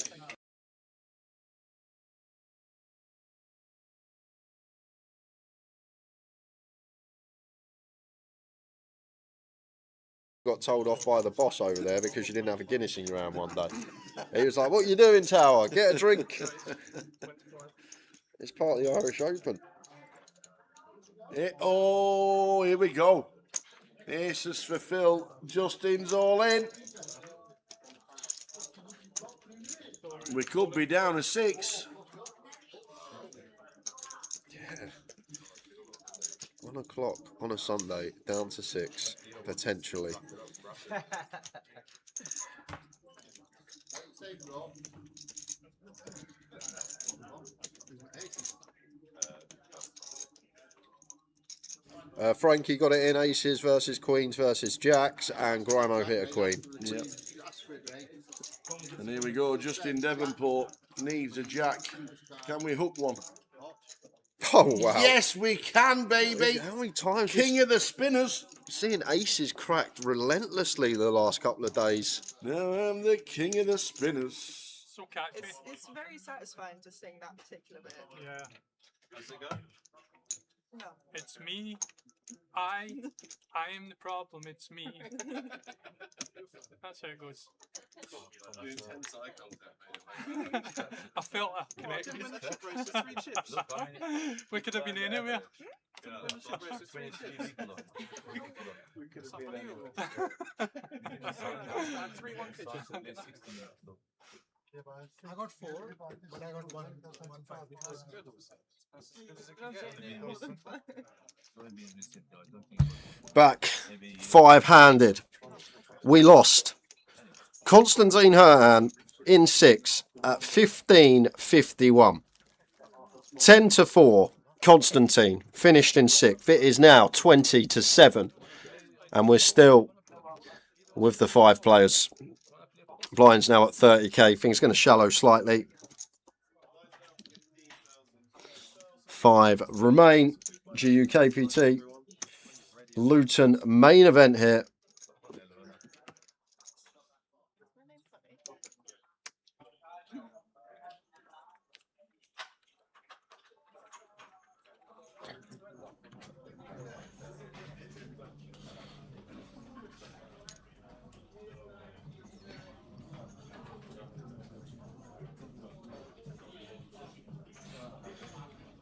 Got told off by the boss over there because you didn't have a Guinness in your hand one day. He was like, "What you doing, Tower? Get a drink." It's part of the Irish Open. Oh, here we go. Aces for Phil. Justin's all in. We could be down to 6. Yeah. 1 o'clock on a Sunday, down to 6, potentially. Frankie got it in aces versus queens versus jacks, and Grimo hit a queen. Yep. And here we go. Justin Devonport needs a jack. Can we hook one? Oh, wow. Yes, we can, baby. How many times? King of the spinners. Seeing aces cracked relentlessly the last couple of days. Now I'm the king of the spinners. So catchy. It's very satisfying to sing that particular bit. Yeah. How's it go? No. It's me. I am the problem. It's me. That's how it goes. The intense eye contact, I felt a connection. We could have been anywhere. We could have been anywhere. I got 4, but I got 1 5 because Back 5-handed. We lost. Constantin Herhan in 6 at 15.51. 10-4. Constantin finished in 6th. It is now 20-7, and we're still with the 5 players. Blinds now at 30k. Things going to shallow slightly. 5 remain. GUKPT Luton main event here.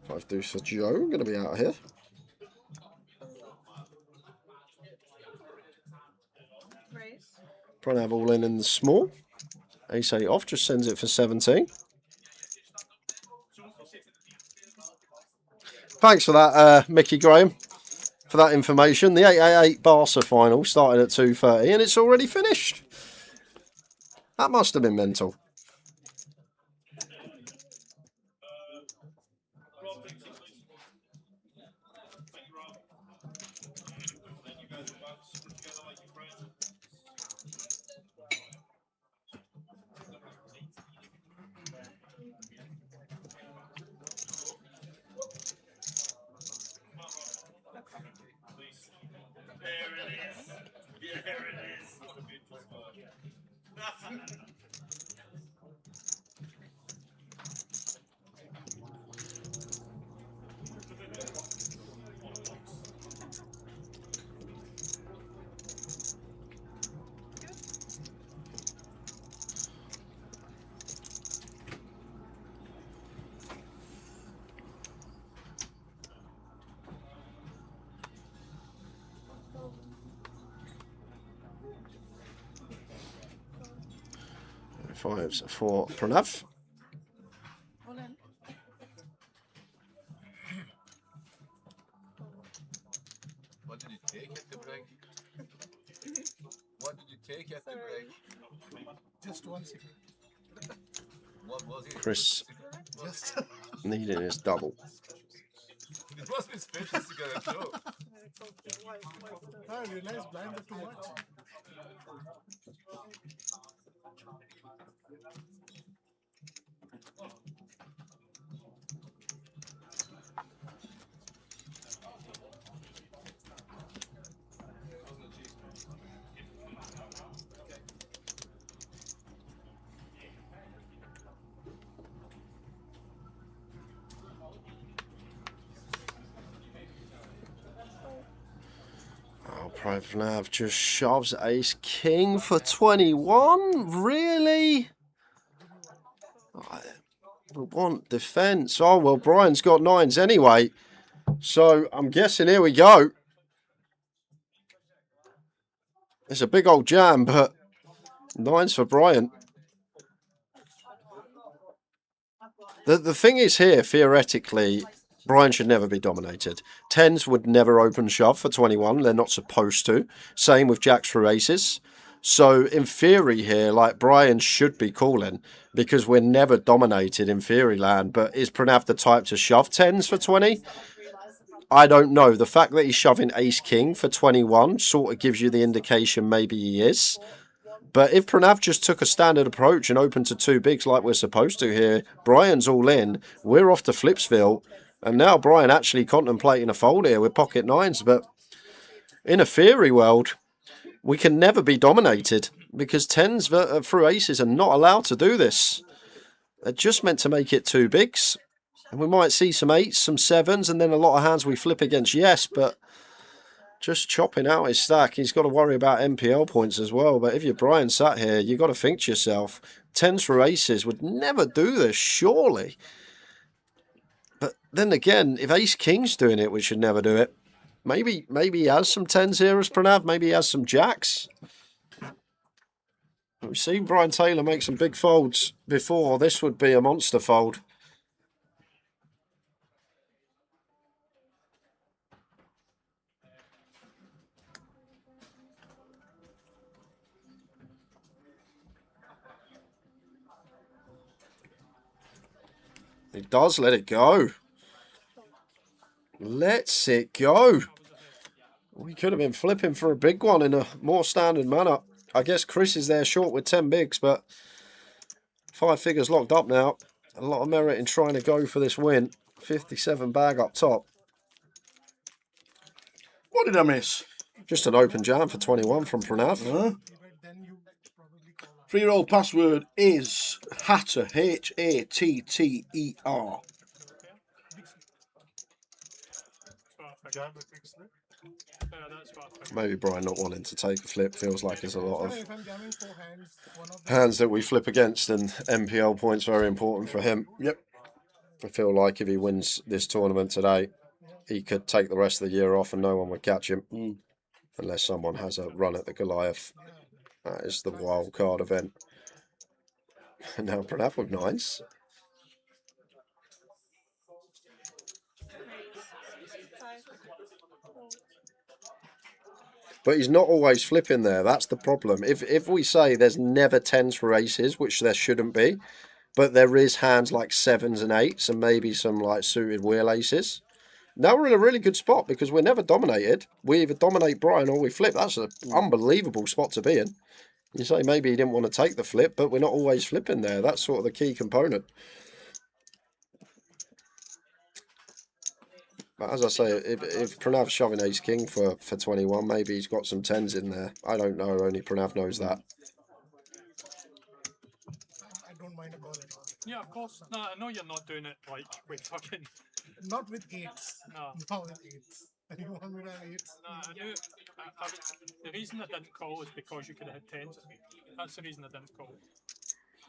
Five deuce for Joe. I'm going to be out of here. Pranav all in the small. Ace 8 off, just sends it for 17. Thanks for that, Mickey Graham, for that information. The 888 Barca final started at 2:30 and it's already finished. That must have been mental. Fives for Pranav. What did you take at the break? What did you take at the break? just 1 second. What was it? Chris Just needing his double. It was his special cigarette, no? I realized blind was too much. Pranav just shoves ace king for 21. Really? We want defense. Oh, well, Brian's got 9s anyway. So I'm guessing here we go. It's a big old jam, but 9s for Brian. The thing is here, theoretically, Brian should never be dominated. 10s would never open shove for 21. They're not supposed to. Same with jacks through aces. So in theory here, like, Brian should be calling because we're never dominated in theory land. But is Pranav the type to shove 10s for 20? I don't know. The fact that he's shoving ace king for 21 sort of gives you the indication maybe he is. But if Pranav just took a standard approach and opened to 2 bigs like we're supposed to here, Brian's all in, we're off to Flipsville, and now Brian actually contemplating a fold here with pocket 9s. But in a theory world, we can never be dominated because 10s through aces are not allowed to do this. They're just meant to make it 2 bigs. And we might see some 8s, some 7s, and then a lot of hands we flip against, yes, but just chopping out his stack. He's got to worry about MPL points as well. But if you're Brian sat here, you've got to think to yourself, 10s for aces would never do this, surely. But then again, if ace king's doing it, we should never do it. Maybe he has some 10s here as Pranav. Maybe he has some jacks. We've seen Brian Taylor make some big folds before. This would be a monster fold. He does let it go. Lets it go. We could have been flipping for a big one in a more standard manner. I guess Chris is there short with 10 bigs, but 5 figures locked up now. A lot of merit in trying to go for this win. 57 bag up top. What did I miss? Just an open jam for 21 from Pranav. Huh? 3-year-old password is Hatter, H-A-T-T-E-R. Maybe Brian not wanting to take a flip. Feels like there's a lot of hands that we flip against, and MPL points very important for him. Yep. I feel like if he wins this tournament today, he could take the rest of the year off and no one would catch him. Unless someone has a run at the Goliath. That is the wild card event. And now Pranav with 9s. But he's not always flipping there. That's the problem. If we say there's never 10s for aces, which there shouldn't be, but there is hands like 7s and 8s and maybe some like suited wheel aces, now we're in a really good spot because we're never dominated. We either dominate Brian or we flip. That's an unbelievable spot to be in. You say maybe he didn't want to take the flip, but we're not always flipping there. That's sort of the key component. But as I say, if Pranav's shoving ace king for 21, maybe he's got some 10s in there. I don't know. Only Pranav knows that. I don't mind a call at all. Yeah, of course. No, I know you're not doing it like with fucking. Not with 8s. No. Not with 8s. You want me to have 8s? No, I knew. The reason I didn't call is because you could have had 10s. That's the reason I didn't call.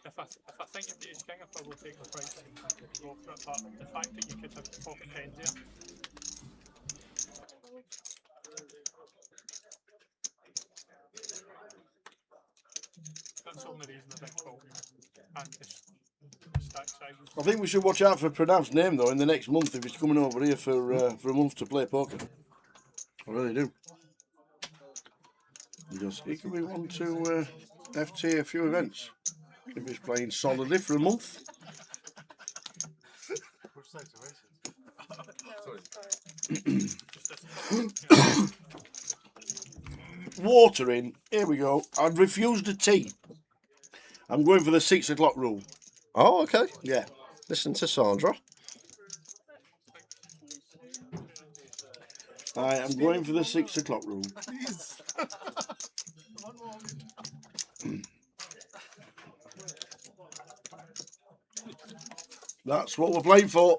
If I think of the ace king, I probably take the price and go for it. But the fact that you could have pocket 10s there. That's the only reason I didn't call. And the stack size. I think we should watch out for Pranav's name though in the next month if he's coming over here for a month to play poker. I really do. Because he could be one to FT a few events if he's playing solidly for a month. Water in. Here we go. I'd refused a tea. I'm going for the 6 o'clock rule. Oh, okay. Yeah. Listen to Sandra. I am going for the 6 o'clock rule. Please. One more. That's what we're playing for.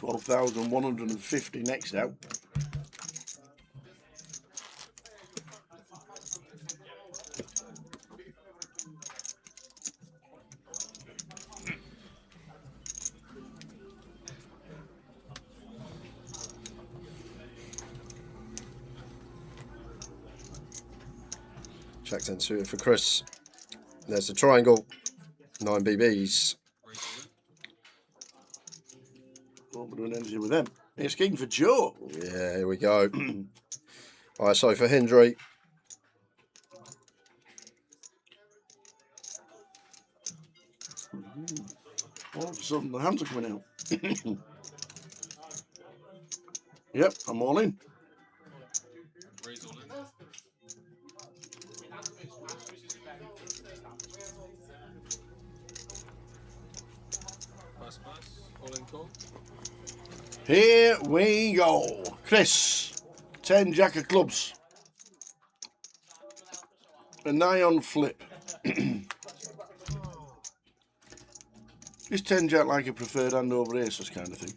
12,150 next out. Jack 10 suited for Chris. There's the triangle. 9 BBs. What we're doing anything with them. It's king for Joe. Yeah, here we go. Alright, so for Hendry. All of a sudden the hands are coming out. Yep, I'm all in. Ray's all in. Pass. All in call. Here we go. Chris, 10 Jack of clubs. A 9 on flip. Is 10 Jack like a preferred hand over aces kind of thing?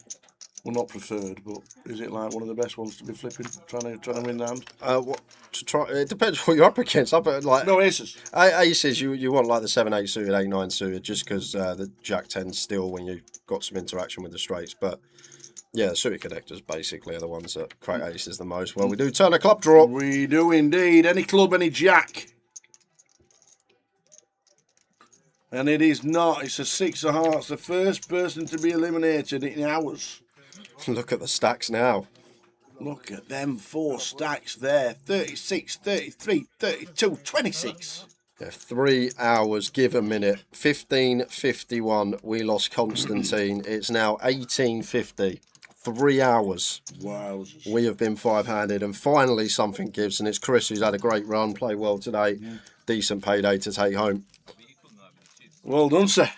Well, not preferred, but is it like one of the best ones to be flipping, trying to win the hand? What to try? It depends what you're up against. Like no aces. Aces, you want like the 7-8 suited, 8-9 suited, just because the Jack 10 still when you've got some interaction with the straights. But yeah, the suited connectors basically are the ones that create aces the most. Well, we do turn a club draw. We do indeed. Any club, any Jack. And it is not. It's a 6 of hearts. The first person to be eliminated in hours. Look at the stacks now. Look at them 4 stacks there. 36, 33, 32, 26. Yeah, 3 hours, give a minute. 15:51. We lost Constantin. It's now 18:50. 3 hours. Wow. We have been 5-handed, and finally something gives, and it's Chris who's had a great run, played well today. Decent payday to take home. Well done, sir.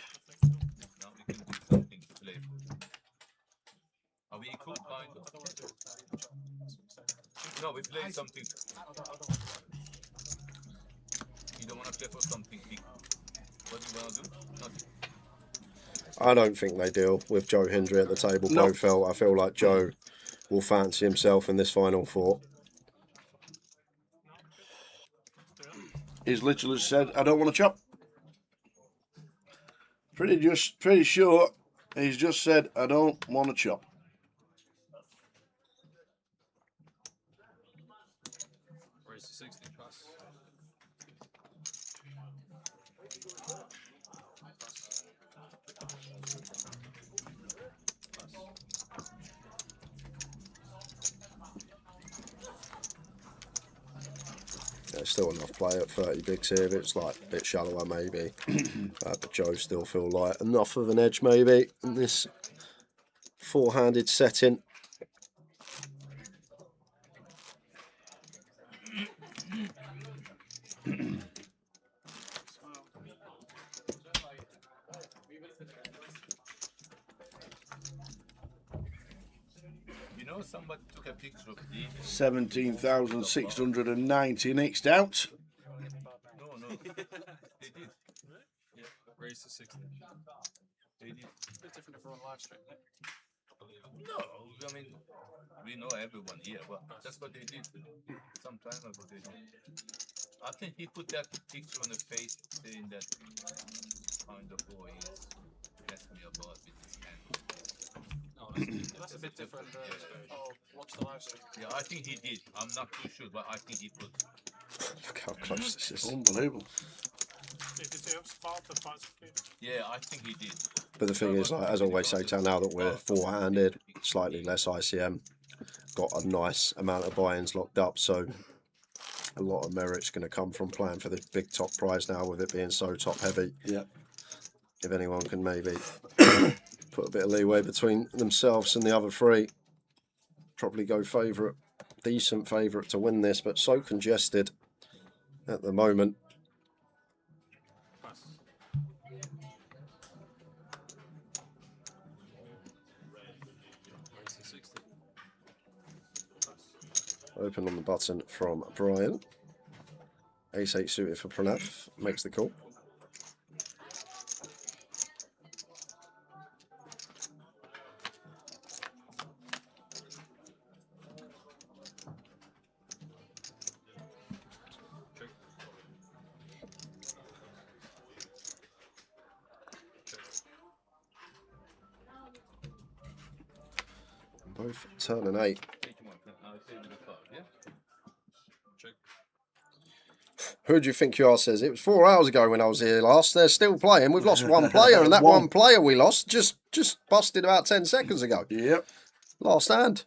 Are we equal? No, we play something. You don't want to play for something big. What do you want to do? Nothing. I don't think they deal with Joe Hendry at the table. No. I feel like Joe will fancy himself in this final 4. He's literally said, I don't want to chop. Pretty sure he's just said, I don't want to chop. Raise to 60 pass. There's still enough play at 30 bigs here. It's like a bit shallower maybe. But Joe still feel like enough of an edge maybe in this 4-handed setting. You know, somebody took a picture of the 17,690 next out. No, they did. Yeah, raise to 60. They did. It's a bit different if we're on live stream. No, I mean, we know everyone here. Well, that's what they did some time ago. They did. I think he put that picture on the face saying that kind of boy is messing me about with his hand. Oh, that's a bit different. Oh, watch the live stream. Yeah, I think he did. I'm not too sure, but I think he put. Look how close this is. Unbelievable. Yeah, I think he did. But the thing is, like, as I always say, now that we're 4-handed, slightly less ICM, got a nice amount of buy-ins locked up, so a lot of merit's going to come from playing for the big top prize now with it being so top heavy. Yeah. If anyone can maybe put a bit of leeway between themselves and the other 3, probably go favourite, decent favourite to win this, but so congested at the moment. Open on the button from Brian. Ace-8 suited for Pranav. Makes the call. Both turning 8. Who do you think you are? Says it was 4 hours ago when I was here last. They're still playing. We've lost one player, and that one player we lost just busted about 10 seconds ago. Yep. Last hand.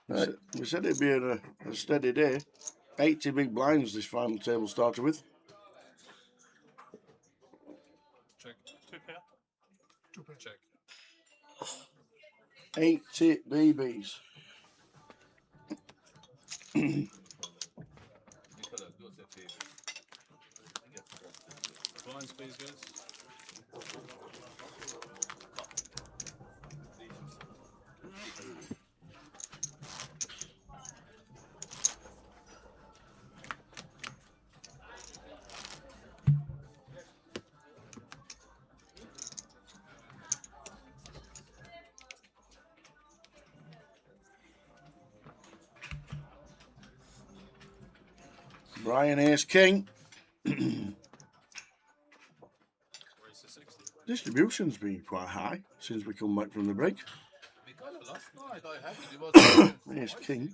We said it'd be a steady day. 80 big blinds this final table started with. Check. 2 pair. 2 pair. Check. 80 BBs. Blinds, please, guys. Brian Ace King. Distribution's been quite high since we come back from the break. Ace King.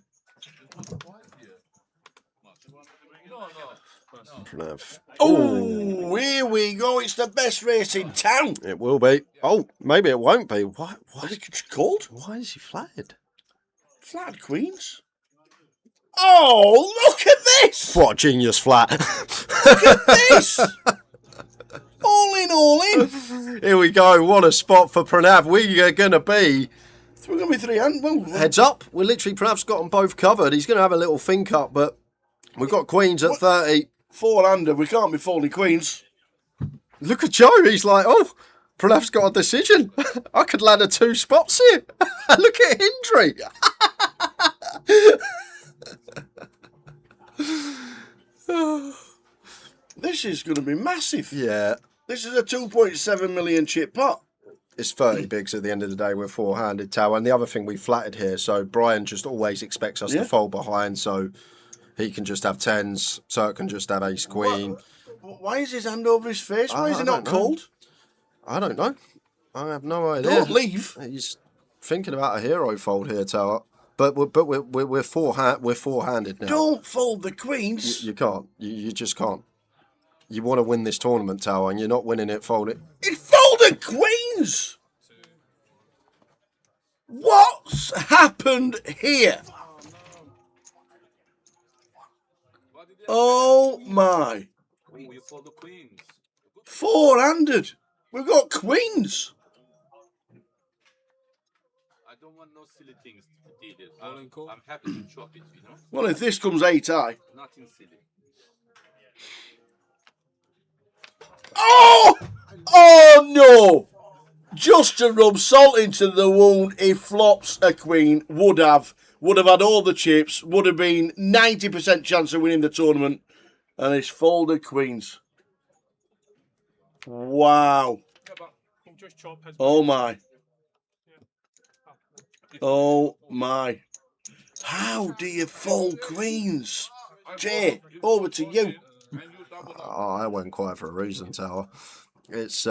Oh, here we go. It's the best race in town. It will be. Oh, maybe it won't be. What? Is it cold? Why is he flattered? Flat Queens. Oh, look at this! What a genius flat. Look at this! All in. Here we go. What a spot for Pranav. We are going to be... We're going to be 3 hand. Well, heads up. We're literally, Pranav's got them both covered. He's going to have a little think up, but we've got Queens at 30. 4-hander. We can't be folding Queens. Look at Joe. He's like, oh, Pranav's got a decision. I could ladder 2 spots here. Look at Hindry. This is going to be massive. Yeah. This is a 2.7 million chip pot. It's 30 bigs at the end of the day. We're 4-handed tower. And the other thing we flattered here, so Brian just always expects us to fold behind, so he can just have 10s. Turk can just have ace queen. Why is his hand over his face? Why is he not cold? I don't know. I have no idea. Don't leave. He's thinking about a hero fold here, Tower. But we're four-handed now. Don't fold the queens. You can't. You just can't. You want to win this tournament, Tower, and you're not winning it. Fold it. It folded queens. What's happened here? Oh my! You fold the queens. 4-handed. We've got queens. I don't want no silly things to deal with. I'm happy to chop it, you know. Well, if this comes 8-high. Nothing silly. Oh! Oh no! Just to rub salt into the wound, he flops a queen. Would have had all the chips. Would have been 90% chance of winning the tournament. And it's folded queens. Wow. Yeah, but we'll just chop his Oh my. Oh my. How do you fold queens? Jay, over to you. Oh, I went quiet for a reason, Tower. It's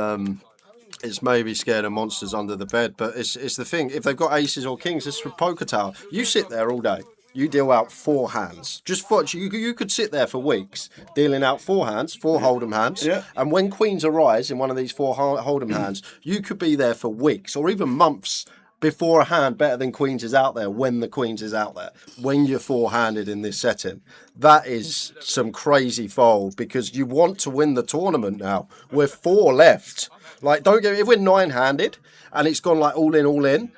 maybe scared of monsters under the bed, but it's the thing. If they've got aces or kings, it's for poker, Tower. You sit there all day. You deal out 4 hands. Just for you could sit there for weeks dealing out 4 hands, 4 hold'em hands. Yeah. And when queens arise in one of these 4 hold'em hands, you could be there for weeks or even months before a hand better than queens is out there, when the queens is out there, when you're 4-handed in this setting. That is some crazy fold because you want to win the tournament now. We're 4 left. Like, don't get, if we're 9-handed and it's gone like all in,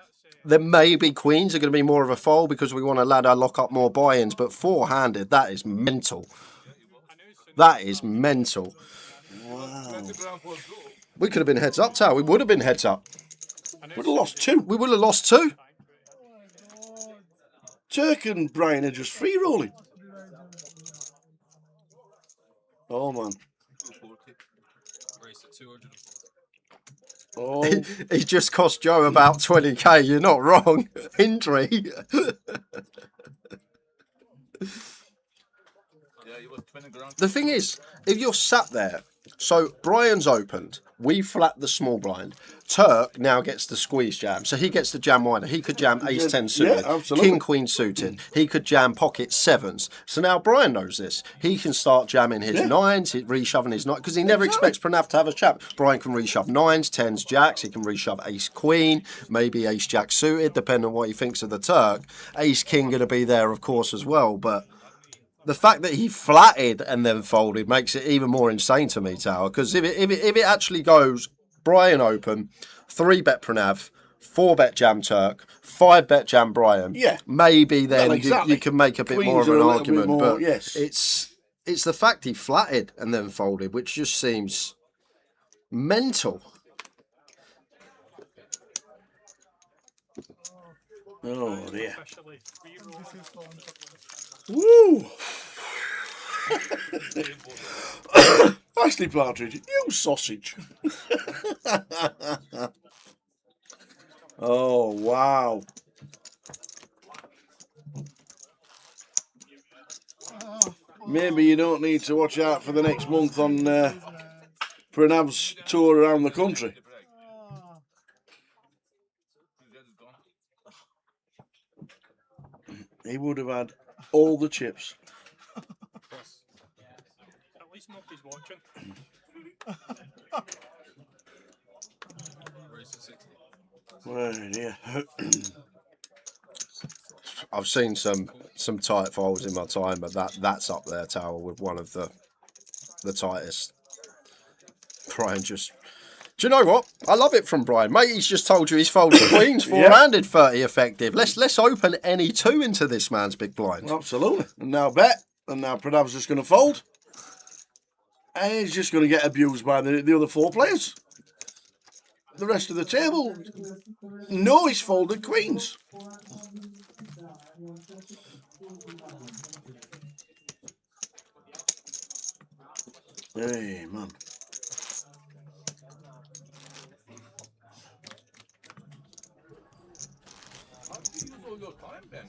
then maybe queens are going to be more of a fold because we want to ladder lock up more buy-ins. But 4-handed, that is mental. That is mental. Wow. We could have been heads up, Tower. We would have been heads up. Would have lost 2. We would have lost 2. Turk and Brian are just free rolling. Oh man. Race at 240. Oh. He just cost Joe about 20k. You're not wrong. Hindry. Yeah, it was 20 grand. The thing is, if you're sat there So Brian's opened. We flat the small blind. Turk now gets the squeeze jam. So he gets the jam wider. He could jam ace 10 suited. Yeah, absolutely. King queen suited. He could jam pocket sevens. So now Brian knows this. He can start jamming his nines, reshoving his nines, because he never expects Pranav to have a jam. Brian can reshove nines, tens, jacks. He can reshove ace queen, maybe ace jack suited, depending on what he thinks of the Turk. Ace king going to be there, of course, as well. But the fact that he flatted and then folded makes it even more insane to me, Tower. Because if it actually goes Brian open, 3-bet Pranav, 4-bet jam Turk, 5-bet jam Brian, maybe then you can make a bit Queens more of are an a little argument. bit more, but yes. it's the fact he flatted and then folded, which just seems mental. Oh dear. Officially, Woo! Ashley Partridge, you sausage. Oh, wow. Maybe you don't need to watch out for the next month on Pranav's tour around the country. He would have had all the chips. At least nobody's watching. Well, yeah. I've seen some tight folds in my time, but that's up there, Tower, with one of the tightest. Brian just... Do you know what? I love it from Brian. Mate, he's just told you he's folded queens, four-handed, 30 effective. Let's open any two into this man's big blind. Absolutely. And now bet. And now Pranav's just going to fold. And he's just going to get abused by the other 4 players. The rest of the table know he's folded queens. Hey, man. How do you use all your time then?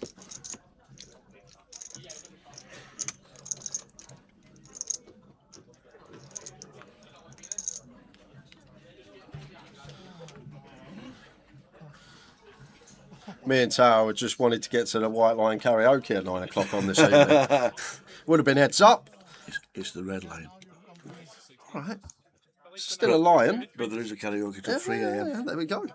Me and Tower just wanted to get to the White Line karaoke at 9 o'clock on this evening. Would have been heads up. It's the red line. All right. Still a lion. But there is a karaoke till 3 a.m. Yeah, there we go.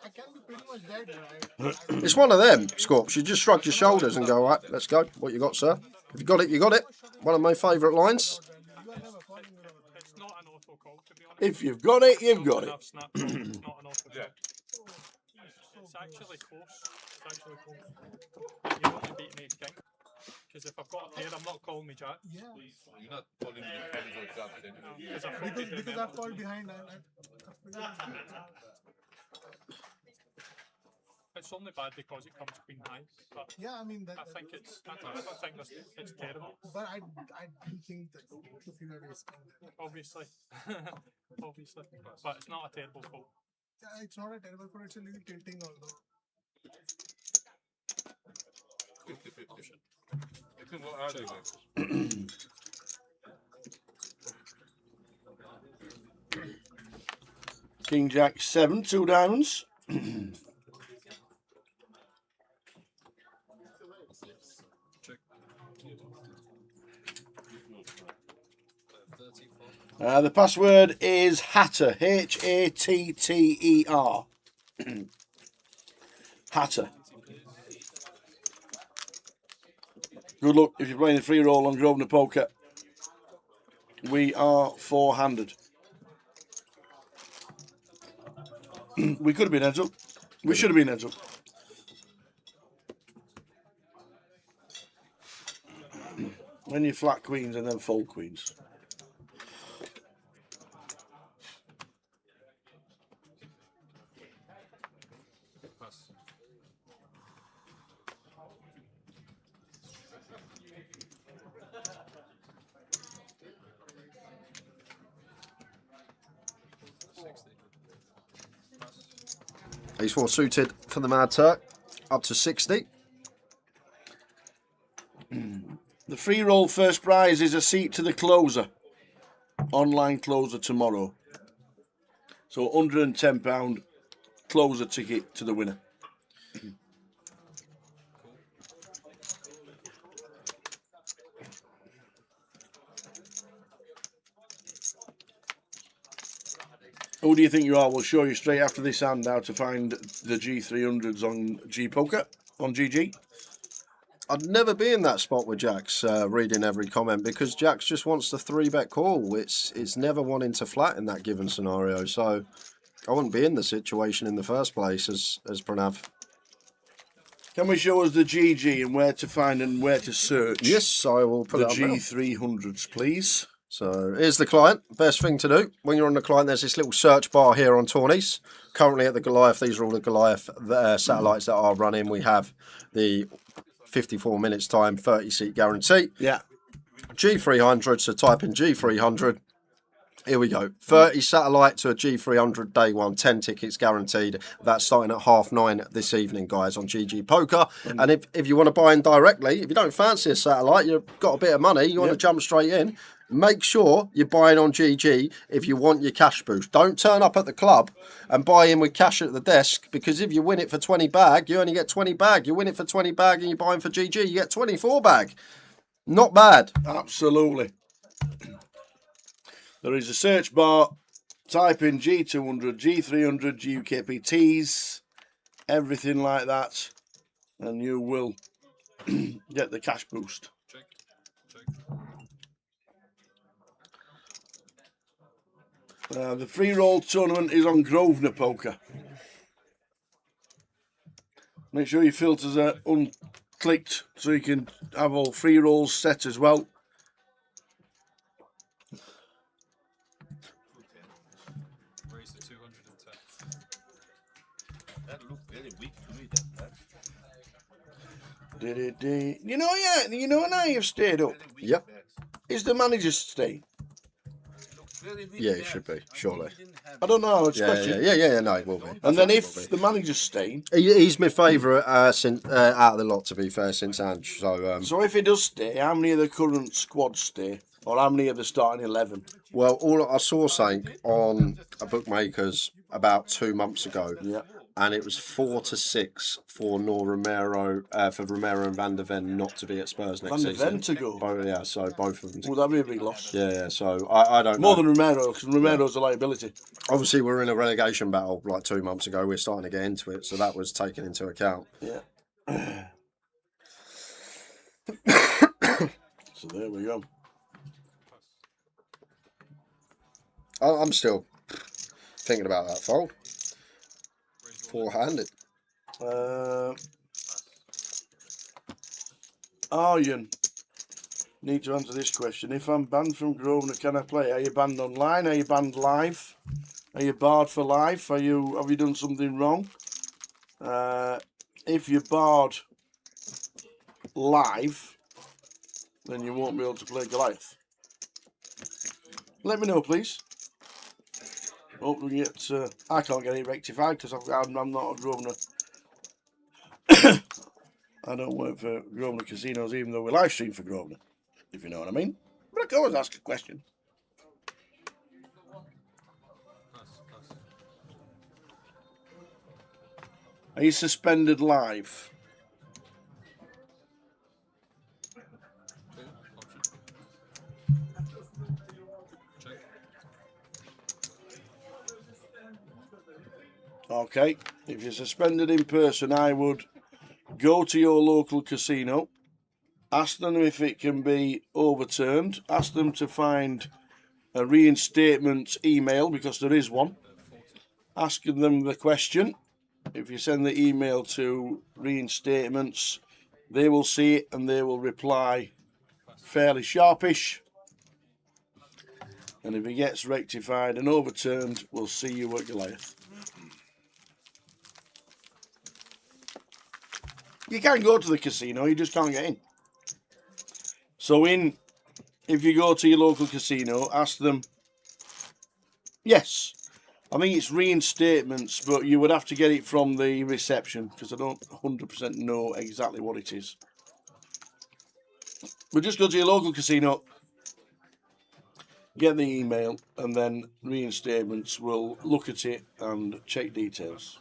I can be pretty much dead, right? It's one of them, Scorps. You just shrug your shoulders and go, all right, let's go. What you got, sir? If you got it, you got it. One of my favourite lines. It's not an auto call, to be honest. If you've got it, you've got it. It's not an auto call. It's actually close. It's actually close. You want to beat me, king. Because if I've got a pair, I'm not calling me jack. Yeah. You're not calling me friends or jobs then. Because I fall behind. It's only bad because it comes queen high. But yeah, I mean that. I think it's. I don't think it's terrible. But I do think that if you have risk. Obviously, obviously, but it's not a terrible call. Yeah, it's not a terrible call. It's a little tilting, although. 50-50. What are they? King Jack 7, 2 diamonds. The password is Hatter, Hatter. Hatter. Good luck if you're playing a free roll on Grosvenor Poker. We are 4-handed. We could have been heads up. We should have been heads up. When you flat queens and then fold queens. Ace 4 suited for the Mad Turk, up to 60. The free roll first prize is a seat to the closer. Online closer tomorrow. So £110 closer ticket to the winner. Who do you think you are? We'll show you straight after this hand how to find the G300s on G-Poker, on GG. I'd never be in that spot with Jax reading every comment because Jax just wants the 3-bet call. It's never wanting to flat in that given scenario. So I wouldn't be in the situation in the first place as Pranav. Can we show us the GG and where to find and where to search? Yes, I will put the it up now. G300s, please. So here's the client. Best thing to do when you're on the client, there's this little search bar here on Tourneys. Currently at the Goliath, these are all the Goliath satellites that are running. We have the 54 minutes time, 30-seat guarantee. Yeah. G300, so type in G300. Here we go. 30 satellite to a G300 day one, 10 tickets guaranteed. That's starting at 9:30 this evening, guys, on GG Poker. And if you want to buy in directly, if you don't fancy a satellite, you've got a bit of money, you want to jump straight in, make sure you're buying on GG if you want your cash boost. Don't turn up at the club and buy in with cash at the desk, because if you win it for 20 bag, you only get 20 bag. You win it for 20 bag and you're buying for GG, you get 24 bag. Not bad. Absolutely. There is a search bar. Type in G200, G300, GUKPTs, everything like that, and you will get the cash boost. The free roll tournament is on Grosvenor Poker. Make sure your filters are unclicked so you can have all free rolls set as well. Raise the 210. That looked very weak to me, that. You know now you've stayed up. Yep. Is the manager staying? Yeah, it should be, surely. I don't know. It's a question. Yeah, no, it will be. And then if the manager's staying, he's my favourite since out of the lot, to be fair, since Ange. So if he does stay, how many of the current squad stay, or how many of the starting 11? Well, all I saw something on a bookmaker's about 2 months ago, and it was 4-6 for Romero and Van der Ven not to be at Spurs next season. Van der Ven to go? So both of them. Well, that'd be a big loss. Yeah. So I don't More know. than Romero, because Romero's a liability. Obviously, we're in a relegation battle like 2 months ago. We're starting to get into it, so that was taken into account. Yeah. So there we go. I'm still thinking about that fold. Four-handed. Arjen, need to answer this question. If I'm banned from Grosvenor, can I play? Are you banned online? Are you banned live? Are you barred for life? Have you done something wrong? If you're barred live, then you won't be able to play Goliath. Let me know, please. Hope we get. I can't get it rectified because I'm not a Grosvenor. I don't work for Grosvenor Casinos, even though we live stream for Grosvenor, if you know what I mean. But I can always ask a question. Are you suspended live? Okay, if you're suspended in person, I would go to your local casino, ask them if it can be overturned, ask them to find a reinstatement email, because there is one, asking them the question. If you send the email to reinstatements, they will see it and they will reply fairly sharpish. And if it gets rectified and overturned, we'll see you at Goliath. You can go to the casino, you just can't get in. So if you go to your local casino, ask them, yes, I think it's reinstatements, but you would have to get it from the reception, because I don't 100% know exactly what it is. But just go to your local casino, get the email, and then reinstatements will look at it and check details.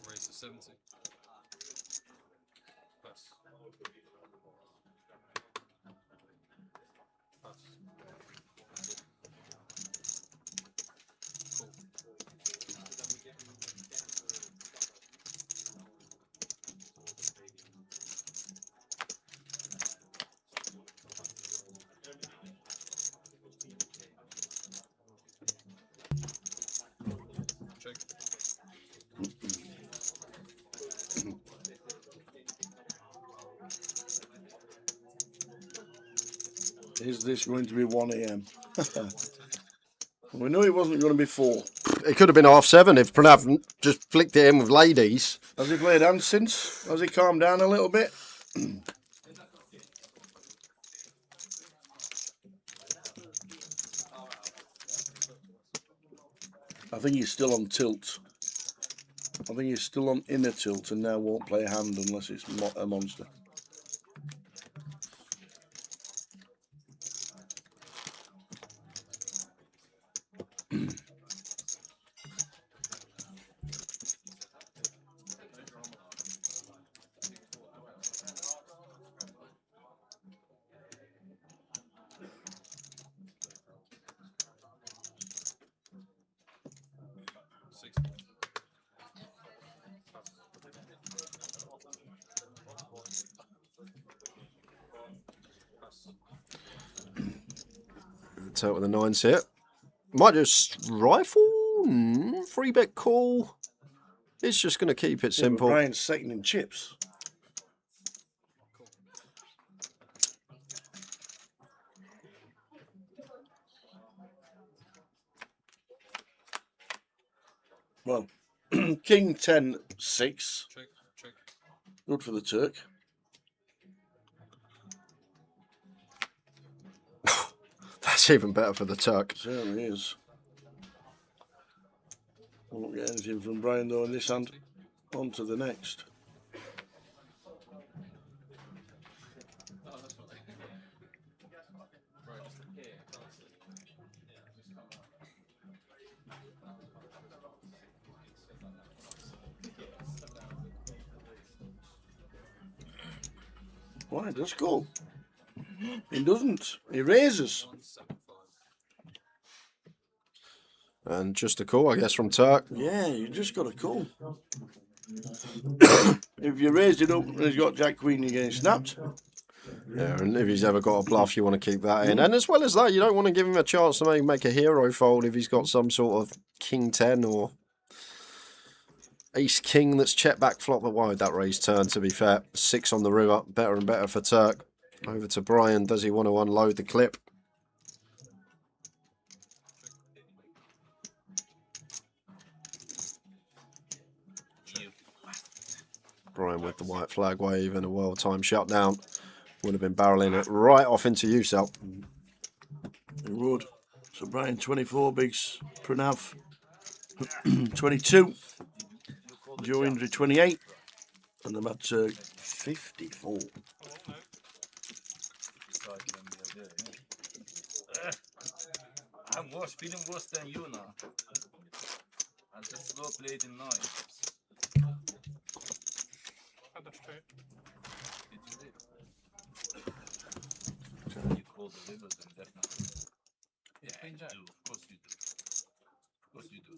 Raise to 70. Pass. Pass. Cool. Check. Is this going to be 1 a.m.? We knew it wasn't going to be 4. It could have been 7:30 if Pranav just flicked it in with ladies. Has he played hands since? Has he calmed down a little bit? I think he's still on tilt. I think he's still on inner tilt and now won't play a hand unless it's a monster. Out with a 9 sit. Might just rifle. 3-bet call. It's just going to keep it simple. Brian's second in chips. Well, King 10 6. Check. Check. Good for the Turk. That's even better for the Turk. Certainly is. Won't get anything from Brian though in this hand. On to the next. Why does go? He doesn't. He raises. And just a call, I guess, from Turk. Yeah, you just got a call. If you raised it up and he's got Jack Queen, you're getting snapped. Yeah, and if he's ever got a bluff, you want to keep that in. And as well as that, you don't want to give him a chance to make a hero fold if he's got some sort of King 10 or Ace King that's check back flop. But why would that raise turn, to be fair? 6 on the river, better and better for Turk. Over to Brian. Does he want to unload the clip? Brian with the white flag wave and a well-timed shutdown. Would have been barreling it right off into you, Sal. He would. So Brian 24 bigs, Pranav 22, Joe Indri 28, and the Mad Turk 54. I'm worse, feeling worse than you now. I'm just slow played in noise. You call the rivers and definitely. Yeah, you do. Of course you do. Of course you do.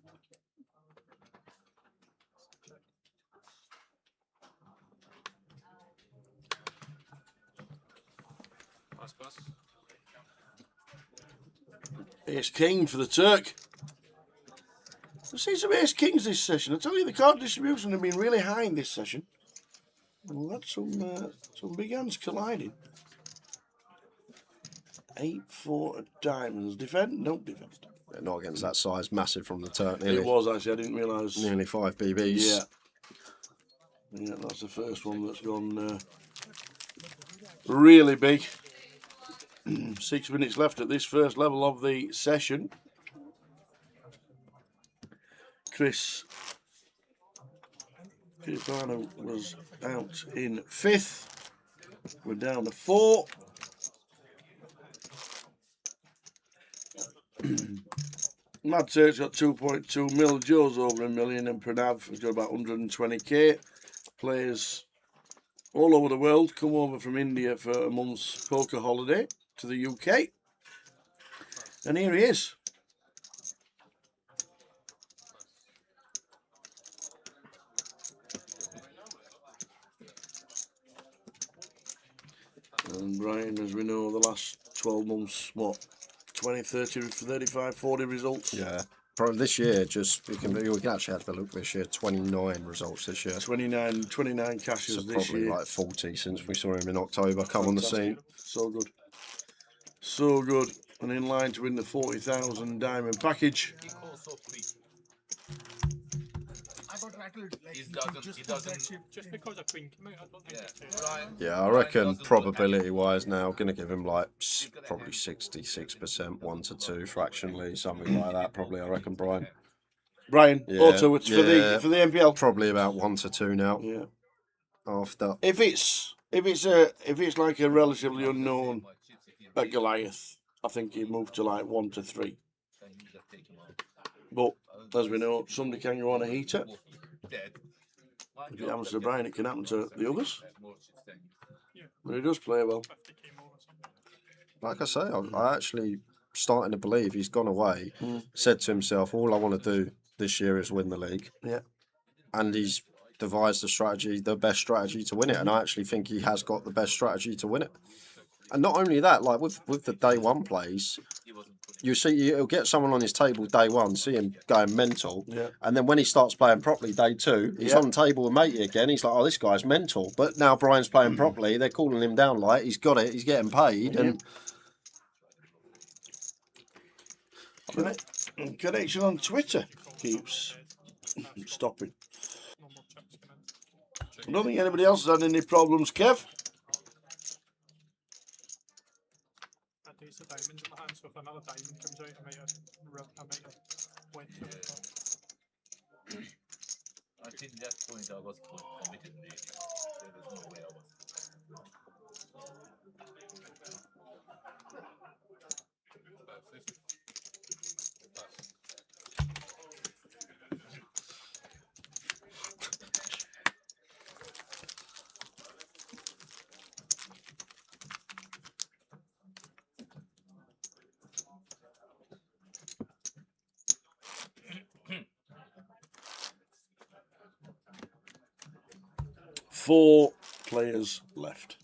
Pass. Ace King for the Turk. I've seen some Ace Kings this session. I tell you, the card distribution has been really high in this session. We've had some big hands colliding. 8-4 of diamonds. Defend? No defense. Not against that size, massive from the Turk. It was actually. I didn't realise. Nearly 5 BBs. Yeah, that's the first one that's gone really big. 6 minutes left at this first level of the session. Chris Barnum was out in 5th. We're down to 4. Mad Search got 2.2 mil, Joe's over $1 million, and Pranav has got about 120k. Players all over the world come over from India for a month's poker holiday to the UK. And here he is. And Brian, as we know, the last 12 months, what, 20, 30, 35, 40 results? Yeah. Probably this year, we can actually have a look this year. 29 results this year. 29 cashes So this probably year. like 40 since we saw him in October come on the scene. So good. So good. And in line to win the 40,000 diamond package. He calls so quick. I got rattled. Like, He he doesn't- just he put that doesn't- chip Just in. because a queen came out, I don't think Yeah, it's Brian. Yeah, I Brian reckon doesn't do probability wise now, going to give him like probably 66%, 1 to 2 fractionally, something like that. Probably, I reckon, Brian. Brian, Yeah, auto, it's for yeah. the NPL. Probably about 1 to 2 now. Yeah. After. If it's like a relatively unknown at Goliath, I think he'd move to like 1 to 3. But as we know, somebody can go on a heater. If it happens to Brian, it can happen to the others. But he does play well. Like I say, I actually starting to believe he's gone away, said to himself, all I want to do this year is win the league. Yeah. And he's devised the best strategy to win it. And I actually think he has got the best strategy to win it. And not only that, like with the day one plays, you'll get someone on his table day one, see him going mental. Yeah. And then when he starts playing properly day 2, he's on the table with matey again. He's like, oh, this guy's mental. But now Brian's playing properly. They're calling him down light. He's got it. He's getting paid. Yeah. And Connection on Twitter keeps stopping. I don't think anybody else has had any problems, Kev. That takes the diamonds in my hand, so if another diamond comes out, I might have went for it. I think that point I was committed really. There was no way I was. Four players left.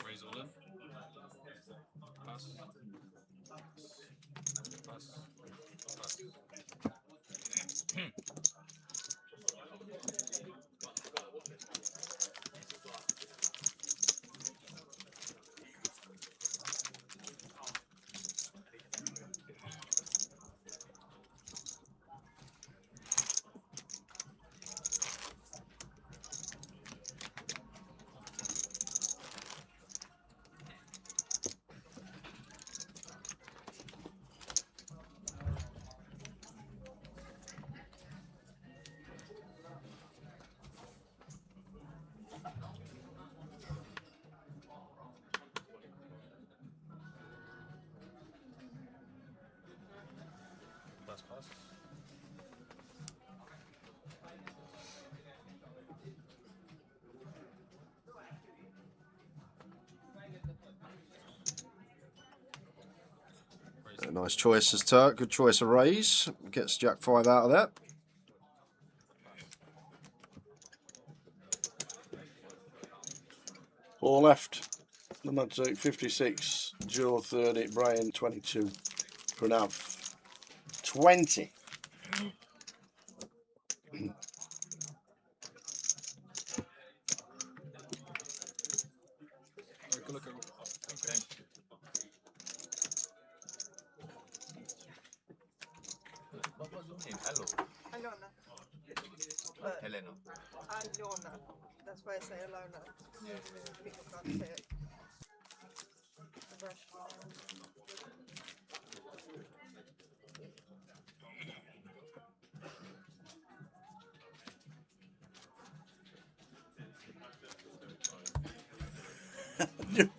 Raise all in. Pass. Pass. Pass. Nice choice as Turk. Good choice of raise. Gets Jack 5 out of that. Four left. The man took 56. Joe 30. Brian 22. Pranav 20. What was your name? Hello. Alona. Helena. Alona. That's why I say Alona. People can't say it. The Russian.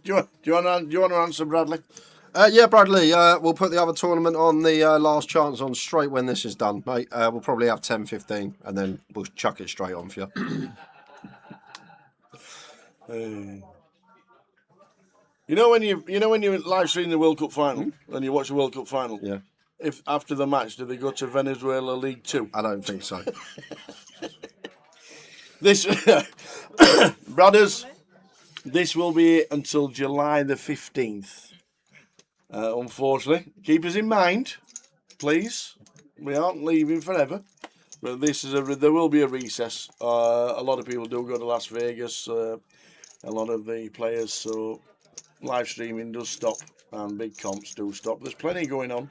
Do you want to answer, Bradley? Yeah, Bradley, we'll put the other tournament on the last chance on straight when this is done, mate. We'll probably have 10-15 and then we'll chuck it straight on for you. You know when you live stream the World Cup final and you watch the World Cup final. Yeah. If after the match, do they go to Venezuela League 2? I don't think so. This, brothers, this will be until July the 15th. Unfortunately, keep us in mind, please. We aren't leaving forever, but this is there will be a recess. A lot of people do go to Las Vegas. A lot of the players, so live streaming does stop and big comps do stop. There's plenty going on.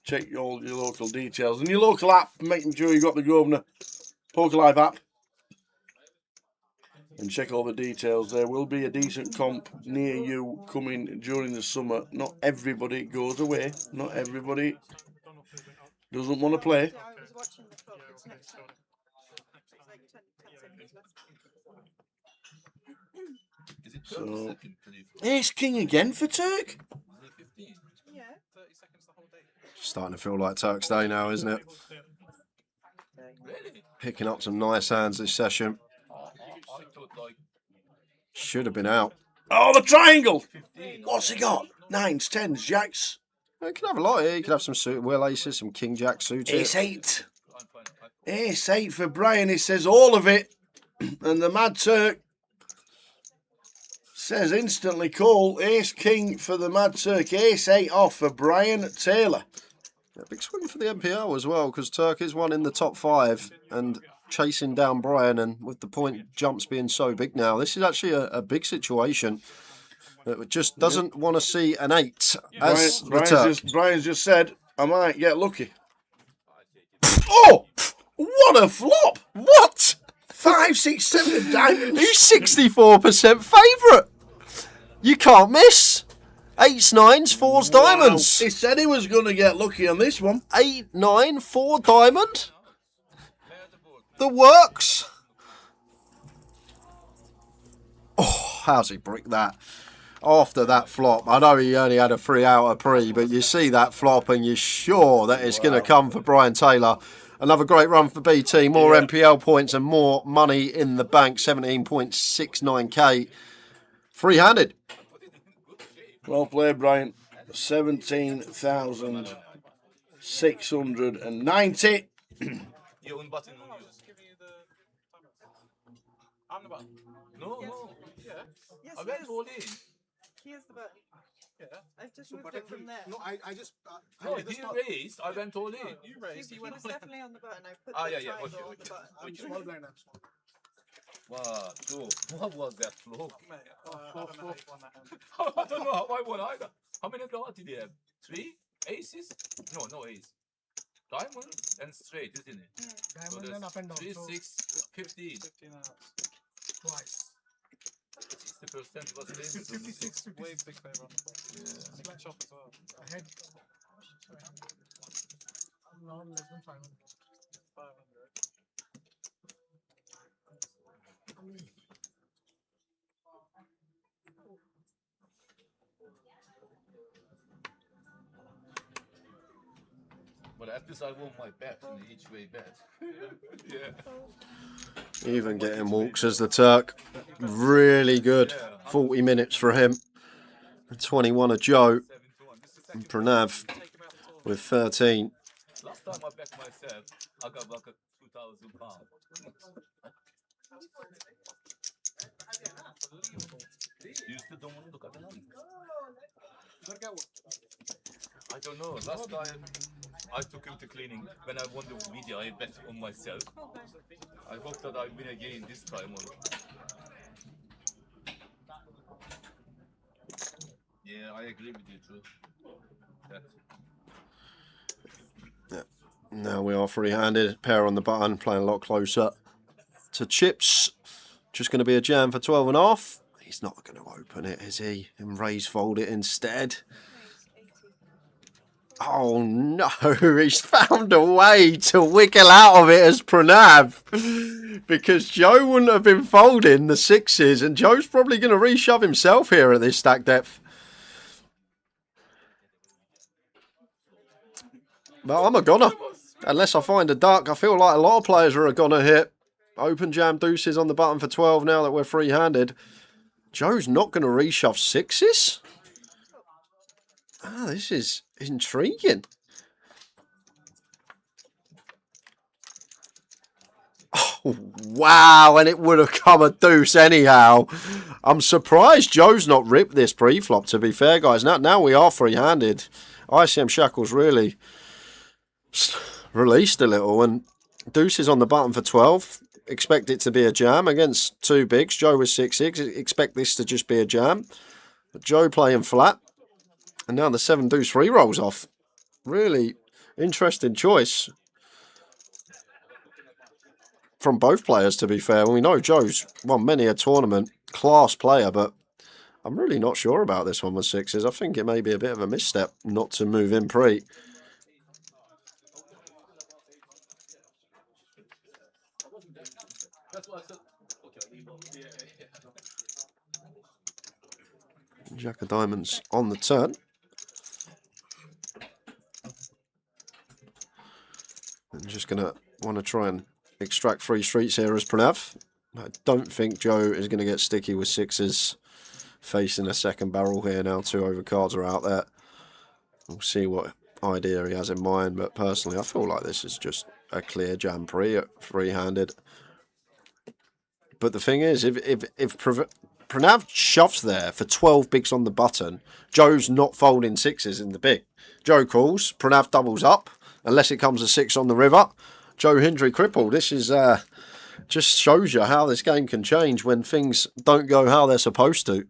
Check all your local details and your local app. Making sure you got the Governor Poker Live app. And check all the details. There will be a decent comp near you coming during the summer. Not everybody goes away. Not everybody doesn't want to play. Yeah, I was watching the clock. It's next time. It's like 10 seconds left. Is it So, 30 Ace King again for Turk? Yeah. 30 seconds the whole day. Starting to feel like Turk's Day now, isn't it? Really? Picking up some nice hands this session. I thought like Should have been out. Oh, the triangle! What's he got? 9s, 10s, jacks. You could have a lot here. You could have some suited Will Aces, some King Jack suited. Ace 8. Ace 8 for Brian. He says all of it. And the Mad Turk says instantly call. Ace King for the Mad Turk. Ace 8 off for Brian Taylor. Yeah, big swing for the MPL as well, because Turk is one in the top 5 and chasing down Brian, and with the point jumps being so big now, this is actually a big situation. It just doesn't want to see an 8 as the Turk. Brian's just said, I might get lucky. Oh! What a flop! What? 5, 6, 7 diamonds. He's 64% favourite. You can't miss. 8s, 9s, 4s, diamonds. He said he was going to get lucky on this one. 8, 9, 4 diamond. The works. Oh, how's he brick that? After that flop, I know he only had a 3 out of 3, but you see that flop and you're sure that it's going to come for Brian Taylor. Another great run for BT, more MPL points and more money in the bank, 17.69k. Free-handed. Well played, Brian. 17,690. your own button on you. I'm the button. No, no. Yeah. Yes, I went all in. Here's the button. Yeah. I've just moved it from there. No, I just. No, he raised. I went all in. You raised. He You went was all in. definitely on the button. I put Ah, the yeah, yeah, triangle okay, on okay. the button. I'm small blind. I'm small. Wow, Joe, what was that flow? Mate, I don't know how you won that hand. I don't know how I won either. How many cards did he have? 3 aces? No, no ace. Diamond and straight, isn't it? Diamond and up and down. 3, So 6, 15. 15 hours. twice. 60% was ace. 56, Way big favour on the board. Yeah. Big chop as well. Ahead. Not less than 500. 500. But after I won my bet in the each way bet. Yeah. Even getting walks as the Turk. Really good. 40 minutes for him. 21 of Joe. And Pranav with 13. Last time I backed myself, I got like a £2,000. You still don't want to look at that? I don't know. Last time I took him to cleaning. When I won the media, I bet on myself. I hope that I win again this time. Yeah, I agree with you too. Yeah. Now we are free-handed. Pair on the button, playing a lot closer to chips. Just going to be a jam for 12.5. He's not going to open it, is he? And raise fold it instead. Oh no, he's found a way to wiggle out of it as Pranav. Because Joe wouldn't have been folding the sixes, and Joe's probably going to reshove himself here at this stack depth. But I'm a goner. Unless I find a duck, I feel like a lot of players are a goner here. Open jam deuces on the button for 12 now that we're free-handed. Joe's not going to reshove sixes? Ah, this is intriguing. Oh, wow, and it would have come a deuce anyhow. I'm surprised Joe's not ripped this pre-flop, to be fair, guys. Now we are free-handed. ICM Shackles really released a little, and deuces on the button for 12. Expect it to be a jam against two bigs. Joe was 6-6. Expect this to just be a jam. But Joe playing flat. And now the 7 deuce 3 rolls off. Really interesting choice from both players, to be fair. We know Joe's won many a tournament. Class player, but I'm really not sure about this one with sixes. I think it may be a bit of a misstep not to move in pre. Jack of diamonds on the turn. I'm just going to want to try and extract 3 streets here as Pranav. I don't think Joe is going to get sticky with sixes facing a second barrel here now. 2 overcards are out there. We'll see what idea he has in mind, but personally I feel like this is just a clear jam pre at free-handed. But the thing is, if Pranav shoves there for 12 bigs on the button, Joe's not folding sixes in the big. Joe calls, Pranav doubles up, unless it comes a 6 on the river. Joe Hindley crippled. This is just shows you how this game can change when things don't go how they're supposed to.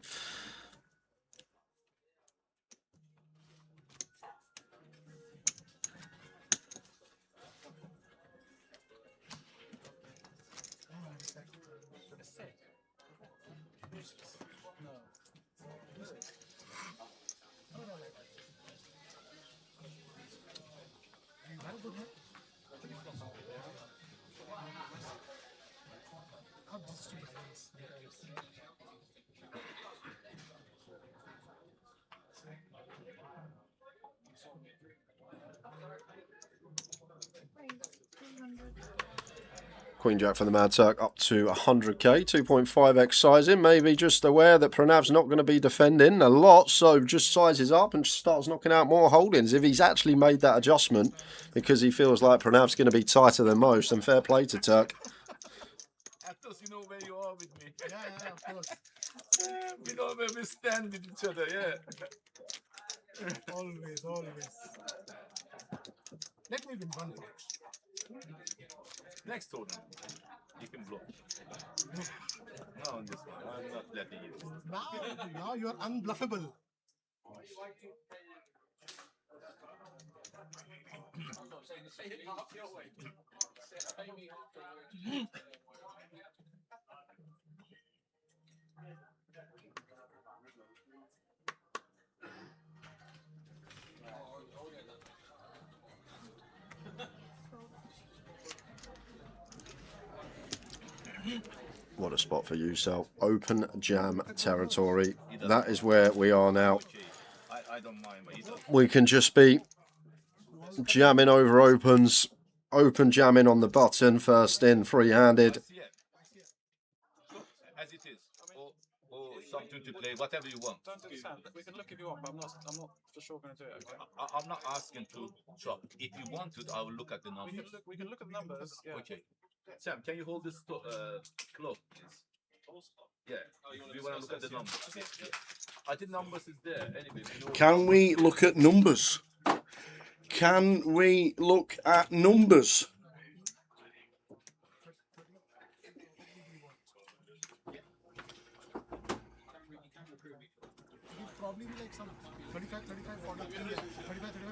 Queen Jack for the Mad Turk up to 100k, 2.5x sizing. Maybe just aware that Pranav's not going to be defending a lot, so just sizes up and starts knocking out more holdings. If he's actually made that adjustment because he feels like Pranav's going to be tighter than most, then fair play to Turk. Actors, you know where you are with me. Yeah, of course. We know where we stand with each other, yeah. Always, always. Let me win one point. Next tournament, you can block. No, on this one, I'm not letting you. Now you are unbluffable. What a spot for you, Sal. Open jam territory. That is where we are now. I don't mind either. We can just be jamming over opens, open jamming on the button, first in, free-handed. As it is. Or sometimes to play whatever you want. Don't understand. We can look if you want, but I'm not for sure going to do it. Okay. I'm not asking to chop. If you want to, I will look at the numbers. We can look at the numbers. Yeah. Okay. Sam, can you hold this clock, please? Yeah. We want to look at the numbers. Yeah. I think numbers is there anyway. Can we look at numbers? Can we look at numbers? Probably be like some 35, 40, 35.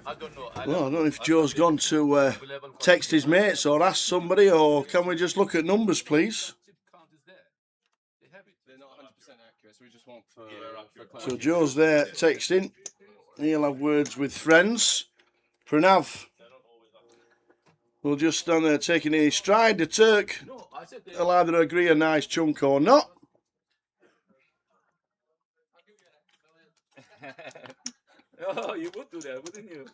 I don't know. Well, I don't know if Joe's gone to text his mates or ask somebody, or can we just look at numbers, please? They're not 100% accurate, so we just want for So Joe's there texting. He'll have words with friends. Pranav will just stand there taking his stride. The Turk will either agree a nice chunk or not. Oh, you would do that, wouldn't you?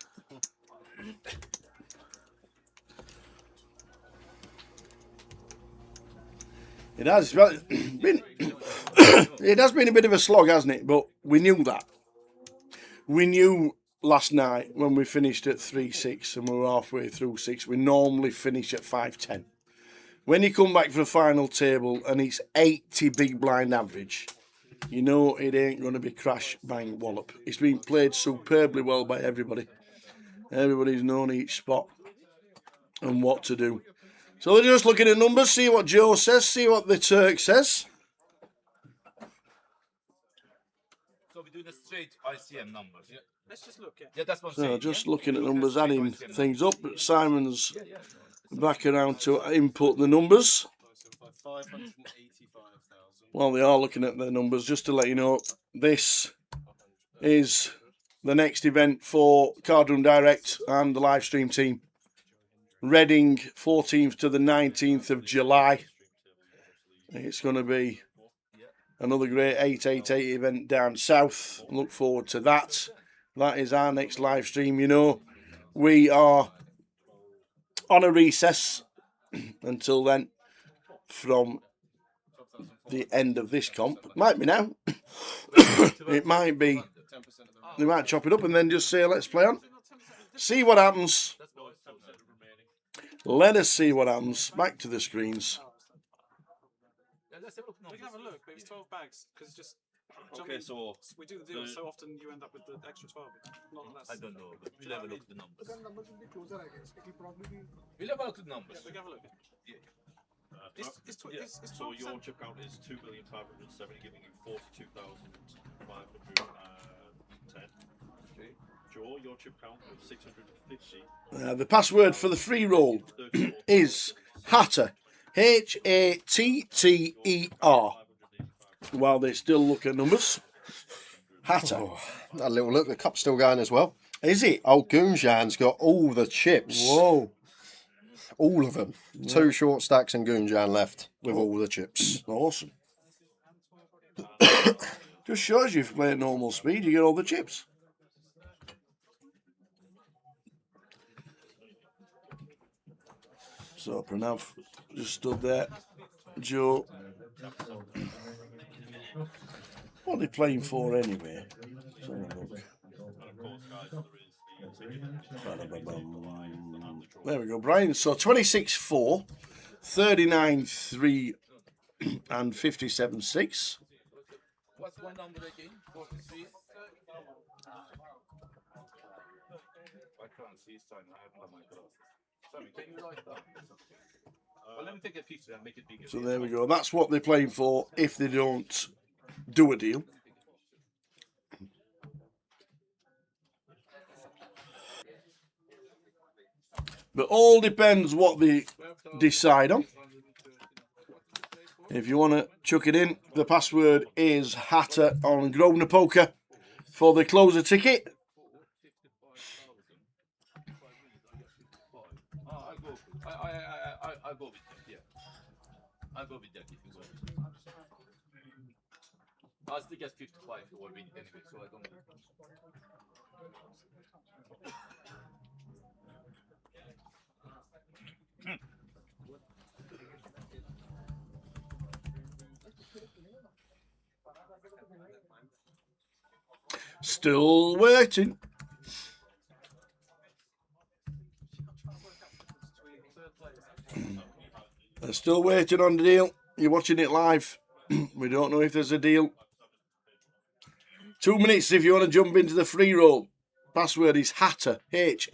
It has been, it has been a bit of a slog, hasn't it? But we knew that. We knew last night when we finished at 3-6 and we were halfway through 6, we normally finish at 5-10. When you come back for the final table and it's 80 big blind average, you know it ain't going to be crash, bang, wallop. It's been played superbly well by everybody. Everybody's known each spot and what to do. So they're just looking at numbers, see what Joe says, see what the Turk says. So we're doing a straight ICM numbers. Yeah. Let's just look. Yeah, that's what I'm So saying. just yeah? looking at numbers, adding things up. Simon's back around to input the numbers. 585,000. While they are looking at their numbers, just to let you know, this is the next event for Cardroom Direct and the live stream team. Reading, 14th to the 19th of July. It's going to be another great 888 event down south. Look forward to that. That is our next live stream. You know, we are on a recess until then from the end of this comp. Might be now. It might be. They might chop it up and then just say, let's play on. See what happens. Let us see what happens. Back to the screens. We can have a look, but it's 12 bags because it's just. Okay, so we do the deal so often you end up with the extra 12. Not less. I don't know, but we'll have a look at the numbers. But then numbers will be closer, I guess. It will probably be. We'll have a look at the numbers. Yeah, we can have a look. Yeah. It's so 12%. your chip count is 2,570, giving you 42,510. Okay. Joe, your chip count is 650. The password for the free roll is Hatter. Hatter. While they still look at numbers. Hatter. Oh, a little look. The cup's still going as well. Is it? Oh, Gunjan's got all the chips. Whoa. All of them. Yeah. 2 short stacks and Gunjan left with all the chips. Awesome. Just shows you if you play at normal speed, you get all the chips. So Pranav just stood there. Joe. What are they playing for anyway? Let's have a look. There we go, Brian. So 26-4, 39-3, and 57-6. What's one number again? 43? I can't see his sign. I haven't got my glasses. Sorry, can you write that? Well, let me take a picture and make it bigger. So there we go. That's what they're playing for if they don't do a deal. But all depends what they decide on. If you want to chuck it in, the password is Hatter on Grosvenor Poker for the closer ticket. I'll go with that, yeah. I'll go with that if you go with that. I'll stick at 55 or win anyway, so I don't know. Still waiting. They're still waiting on the deal. You're watching it live. We don't know if there's a deal. 2 minutes if you want to jump into the free roll. Password is Hatter. Hatter.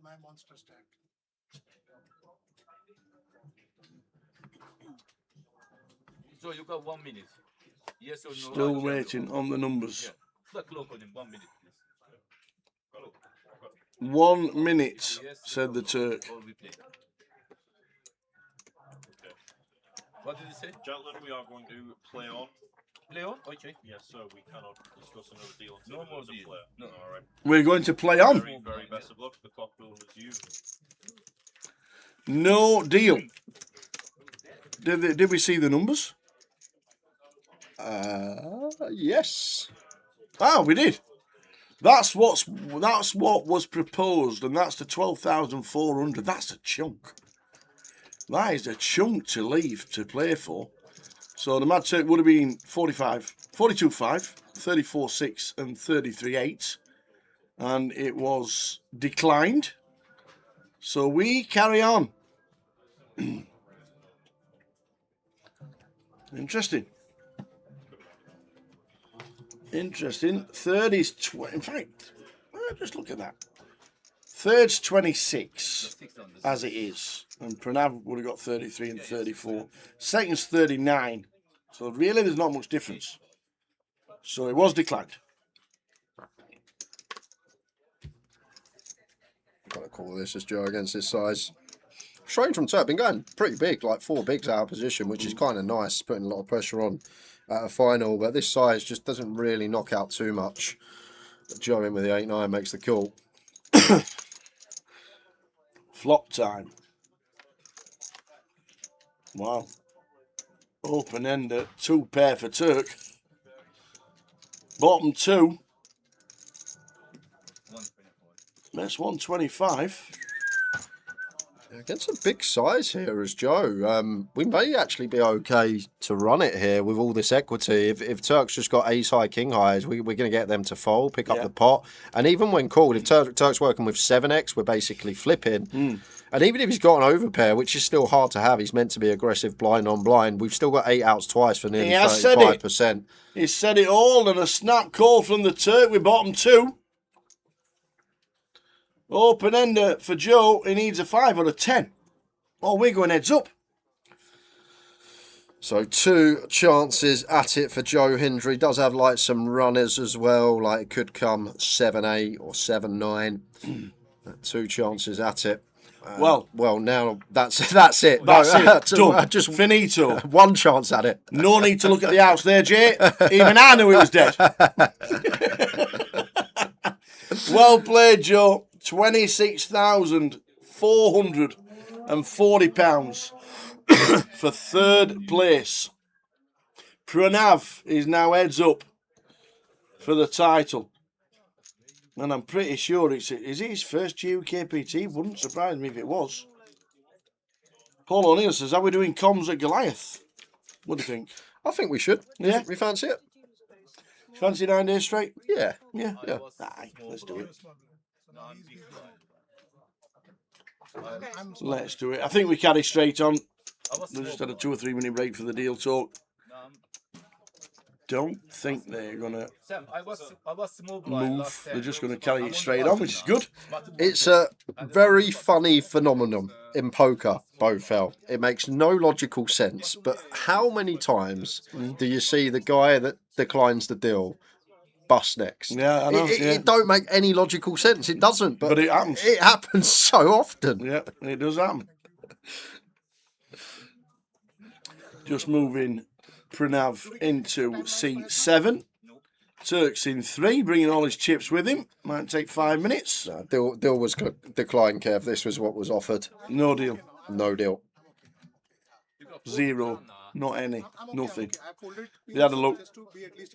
My monster stack. So you got 1 minute. Yes or no? Still waiting on the numbers. Yeah. Put a clock on him. 1 minute, please. 1 minute, Yes, said the Turk. or we play. What did you say? Gentlemen, we are going to play on. Play on? Okay. Yes, sir. We cannot discuss another deal until No we more lose a deal. player. No. All right. We're going to play on. Very, very best of luck. The clock will resume. No deal. Did we see the numbers? Yes. Ah, we did. That's what was proposed, and that's the 12,400. That's a chunk. That is a chunk to leave to play for. So the Mad Turk would have been 45, 42.5, 34.6, and 33.8, and it was declined. So we carry on. Interesting. Interesting. Third is in fact, just look at that. Third's 26 as it is, and Pranav would have got 33 and 34. Second's 39. So really, there's not much difference. So it was declined. Got to call this as Joe against this size. Strange from Turk, been going pretty big, like 4 bigs out of position, which is kind of nice, putting a lot of pressure on at a final. But this size just doesn't really knock out too much. Joe in with the 8-9 makes the call. Flop time. Wow. Open ender, 2 pair for Turk. Bottom 2. That's 125. Against a big size here as Joe. We may actually be okay to run it here with all this equity. If Turk's just got ace high, king highs, we're going to get them to fold, pick up the pot. And even when called, if Turk's working with 7x, we're basically flipping. And even if he's got an overpair, which is still hard to have, he's meant to be aggressive blind on blind. We've still got 8 outs twice for nearly 35%. He said it all, and a snap call from the Turk with bottom 2. Open ender for Joe. He needs a 5 or a 10. Oh, we're going heads up. So 2 chances at it for Joe Hindry. He does have like some runners as well. Like it could come 7-8 or 7-9. 2 chances at it. Well, now that's it. That's it. Done. Just finito. 1 chance at it. No need to look at the outs there, Jay. Even I knew it was dead. Well played, Joe. £26,440 for 3rd place. Pranav is now heads up for the title. And I'm pretty sure is it his first GUKPT? Wouldn't surprise me if it was. Paul O'Neill says, are we doing comms at Goliath? What do you think? I think we should. Yeah. We fancy it. Fancy 9 days straight? Yeah. Yeah. Aye, let's do it. Let's do it. I think we carry straight on. We just had a 2 or 3 minute break for the deal talk. Don't think they're gonna move. They're just gonna carry it straight on, which is good. It's a very funny phenomenon in poker, Bofel. It makes no logical sense, but how many times do you see the guy that declines the deal bust next? Yeah, I know. It don't make any logical sense. It doesn't, but it happens. It happens so often. Yeah, it does happen. Just moving Pranav into C7. Turk's in 3, bringing all his chips with him. Might take 5 minutes. No, deal was declined, Kev. This was what was offered. No deal. No deal. 0. Not any. Nothing. They had a look.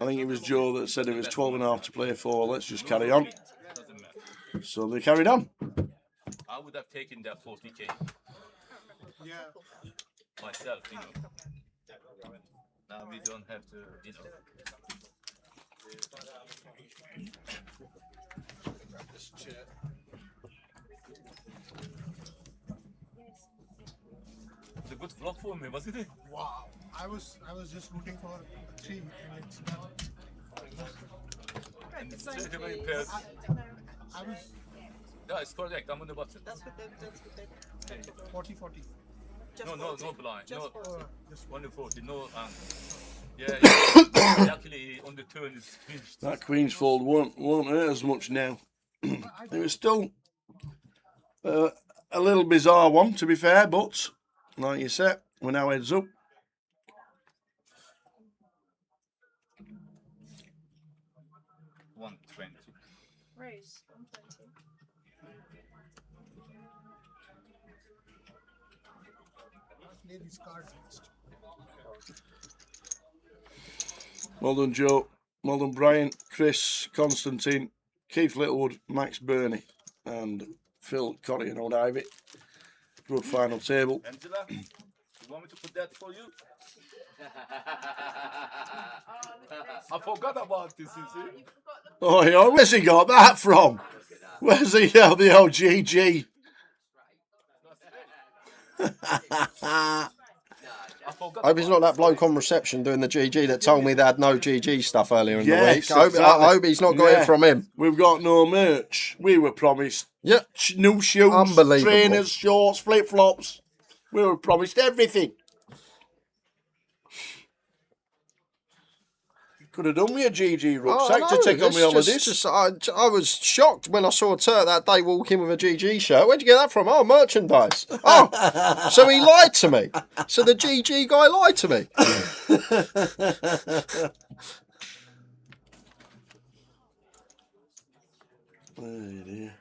I think it was Joe that said it was 12.5 to play for. Let's just carry on. So they carried on. I would have taken that 40k. Yeah. myself, you know. Now we don't have to, you know. Grab this chair. It's a good flop for me, wasn't it? Wow. I was just rooting for 3 and it's done. And straight away pairs. I was Yeah, it's correct. I'm on the button. That's what they 40-40. No blind. Just No, 40. just 140. No yeah, actually on the turn is finished. That Queen's fold won't hurt as much now. It was still a little bizarre one, to be fair, but like you said, we're now heads up. Rose, 120. Play these cards first. Well done, Joe. Well done, Brian, Chris, Constantin, Keith Littlewood, Max Burney, and Phil Corrie and Old Ivy. Good final table. Angela, you want me to put that for you? I forgot about this, you see. Oh, yeah, where's he got that from? Where's he got the old GG? I hope it's not that bloke on reception doing the GG that told me they had no GG stuff earlier in the week. Yes, I hope exactly. he's not got it from him. We've got no merch. We were promised new shoes, Unbelievable. trainers, shorts, flip-flops. We were promised everything. Could have done me a GG rucksack to take on my holidays. I was shocked when I saw Turk that day walk in with a GG shirt. Where'd you get that from? Oh, merchandise. Oh, so he lied to me. So the GG guy lied to me. Oh, dear.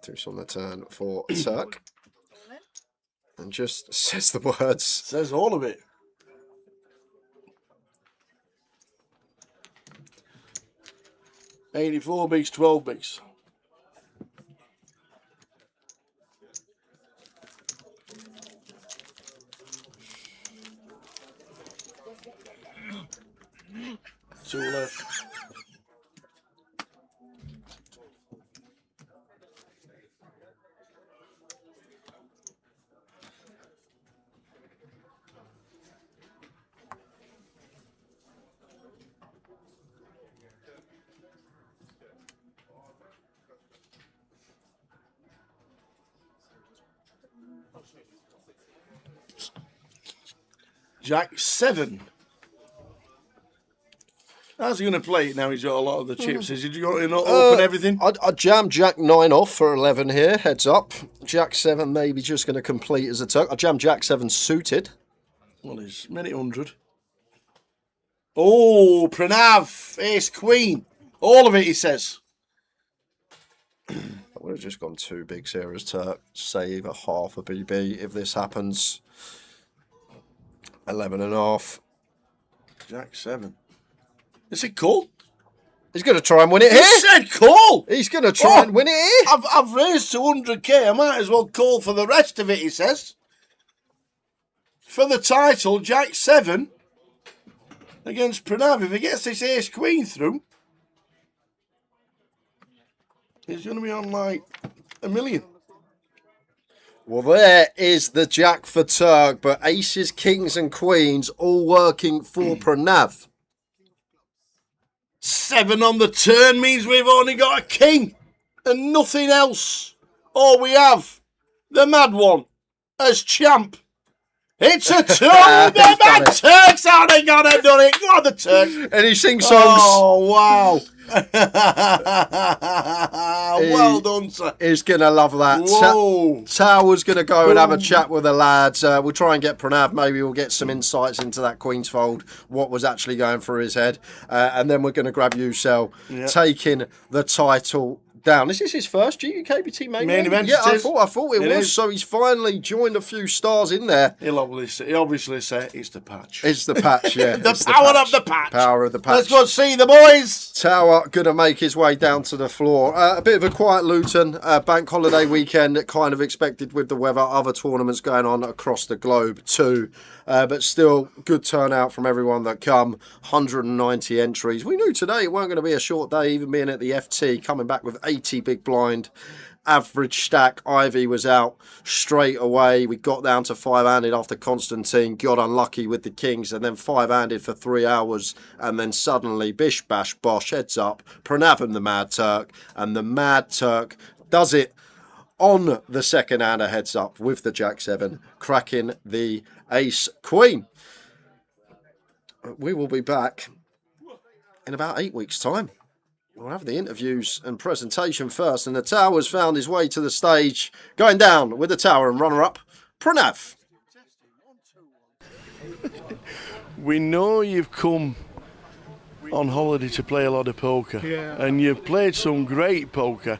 Through on the turn for Turk. And just says the words. Says all of it. $84 bigs, 12 bigs. Two left. Jack 7. How's he going to play it now? He's got a lot of the chips. Is he going to open everything? I jammed Jack 9 off for 11 here. Heads up. Jack 7 maybe just going to complete as a Turk. I jammed Jack 7 suited. Well, he's minute 100. Oh, Pranav, Ace Queen. All of it, he says. I would have just gone 2 bigs here as Turk. Save a half a BB if this happens. 11.5. Jack 7. Is it call? He's going to try and win it here. He said call. He's going to try and win it here. I've raised 200k. I might as well call for the rest of it, he says. For the title, Jack 7 against Pranav. If he gets this Ace Queen through, he's going to be on like $1 million. Well, there is the Jack for Turk, but aces, kings and queens all working for Pranav. 7 on the turn means we've only got a king and nothing else. All we have, the mad one, as champ. It's a 2. The mad Turk's only got to done it. Go on, the Turk. And he sings songs. Oh, wow. Well done, sir. He's going to love that. Whoa. Tower's going to go and have a chat with the lads. We'll try and get Pranav. Maybe we'll get some insights into that Queen's Fold, what was actually going through his head. And then we're going to grab you, Sel, taking the title down. Is this his first GUKPT main event? Yeah, I It is. thought it It was. is. So he's finally joined a few stars in there. He'll obviously say it's the patch. It's the patch, yeah. The It's power of the patch. Power of the patch. Let's go and see the boys. Tower going to make his way down to the floor. A bit of a quiet Luton bank holiday weekend, kind of expected with the weather. Other tournaments going on across the globe too. But still, good turnout from everyone that come. 190 entries. We knew today it weren't going to be a short day, even being at the FT, coming back with 80 big blind. Average stack. Ivy was out straight away. We got down to 5-handed after Constantin got unlucky with the kings, and then 5-handed for 3 hours, and then suddenly bish bash bosh, heads up, Pranav and the Mad Turk, and the Mad Turk does it on the second hander, heads up with the Jack 7, cracking the Ace Queen. We will be back in about 8 weeks' time. We'll have the interviews and presentation first, and the Tower's found his way to the stage, going down with the Tower and runner-up, Pranav. We know you've come on holiday to play a lot of poker, and you've played some great poker.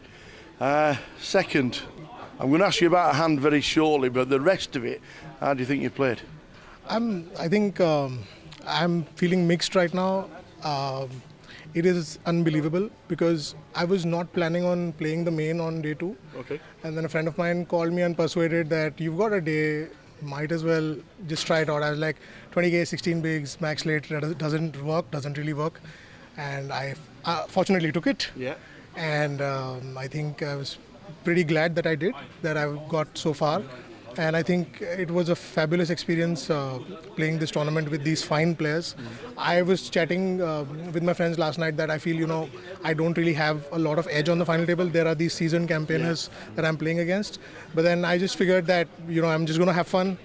Second, I'm going to ask you about a hand very shortly, but the rest of it, how do you think you played? I think I'm feeling mixed right now. It is unbelievable because I was not planning on playing the main on day 2. Okay. And then a friend of mine called me and persuaded that you've got a day, might as well just try it out. I was like, 20k, 16 bigs, max late, doesn't really work. And I fortunately took it. Yeah. And I think I was pretty glad that I did, that I got so far. And I think it was a fabulous experience playing this tournament with these fine players. I was chatting with my friends last night that I feel, I don't really have a lot of edge on the final table. There are these seasoned campaigners that I'm playing against. But then I just figured that, I'm just going to have fun.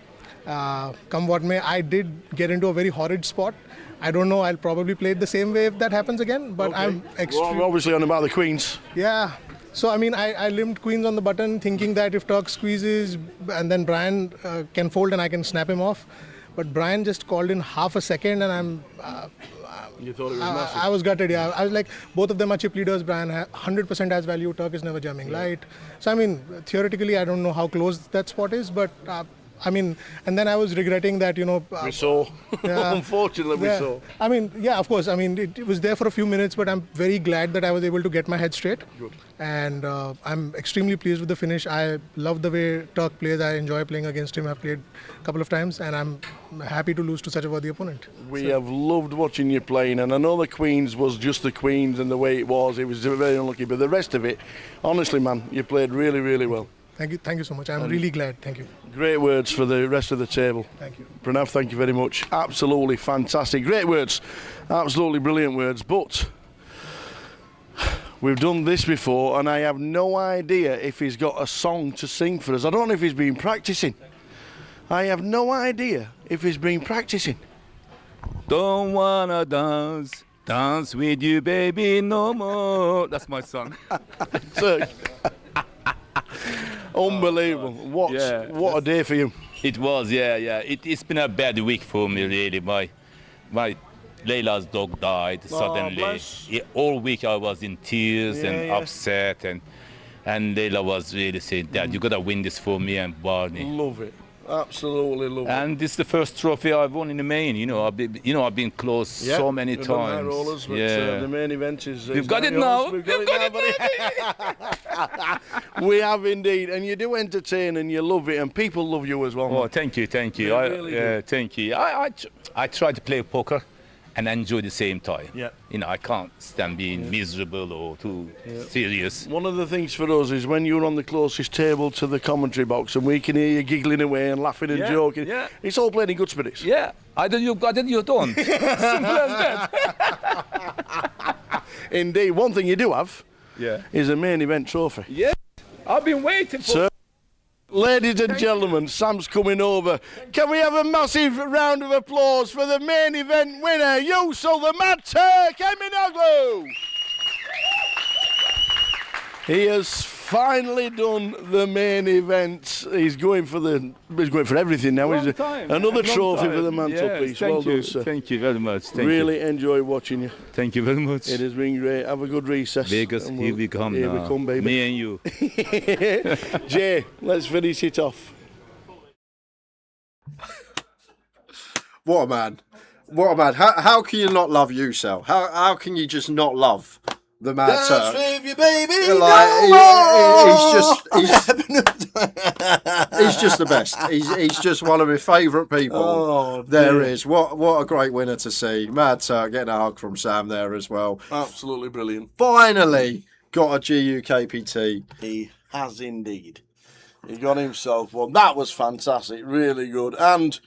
Come what may. I did get into a very horrid spot. I don't know, I'll probably play it the same way if that happens again. But Okay. I'm extremely... Well, we're obviously on about the queens. Yeah. So, I mean, I limped queens on the button thinking that if Turk squeezes and then Brian can fold and I can snap him off. But Brian just called in half a second and You thought it was massive? I was gutted, yeah. I was like, both of them are chip leaders. Brian 100% has value. Turk is never jamming light. So, I mean, theoretically, I don't know how close that spot is, but... I mean, and then I was regretting that, we saw. Yeah. Unfortunately, we saw. I mean, yeah, of course. I mean, it was there for a few minutes, but I'm very glad that I was able to get my head straight. Good. And I'm extremely pleased with the finish. I love the way Turk plays. I enjoy playing against him. I've played a couple of times, and I'm happy to lose to such a worthy opponent. We have loved watching you playing, and I know the Queens was just the Queens and the way it was very unlucky, but the rest of it, honestly, man, you played really, really well. Thank you so much. I'm really glad. Thank you. Great words for the rest of the table. Thank you. Pranav, thank you very much. Absolutely fantastic. Great words. Absolutely brilliant words. But we've done this before, and I have no idea if he's got a song to sing for us. I don't know if he's been practicing. I have no idea if he's been practicing. Don't wanna dance with you, baby, no more. That's my song. Unbelievable. What a day for you. It was, yeah. It's been a bad week for me, really. My Layla's dog died suddenly. bless. Yeah, all week I was in tears and Yeah. upset, and Layla was really saying, Dad, you gotta win this for me and Barney. Love it. Absolutely love it. And this is the first trophy I've won in the main. I've been close so many we've done high times. rollers, but, the main event is. We've got it now. We've got it now, buddy. We have indeed, and you do entertain, and you love it, and people love you as well. Oh, man. thank you. They really do. Thank you. I try to play poker and enjoy the same time. Yeah. I can't stand being miserable or too serious. One of the things for us is when you're on the closest table to the commentary box and we can hear you giggling away and laughing and joking. Yeah. It's all played in good spirits. Yeah. Either you got it, you don't. Simple as that. Indeed. One thing you do have is a main event trophy. Yeah. I've been waiting for. So, ladies and gentlemen, Sam's coming over. Can we have a massive round of applause for the main event winner, Yusul the Mad Turk Eminoglu? He has finally done the main event. He's going for everything now. Long time. Another Long trophy time. for the mantelpiece. Yes, thank Well you. done, sir. Thank you very much. Thank Really you. enjoy watching you. Thank you very much. It has been great. Have a good recess. Vegas, And here we come Here now. we come, baby. Me and you. Jay, let's finish it off. What a man. What a man. How can you not love Ucell? How can you just not love the Mad Dance Turk? with you, baby. He's just the best. He's just one of my favourite people there is. What a great winner to see. Mad Turk getting a hug from Sam there as well. Absolutely brilliant. Finally got a GUKPT. He has indeed. He got himself one. That was fantastic. Really good. And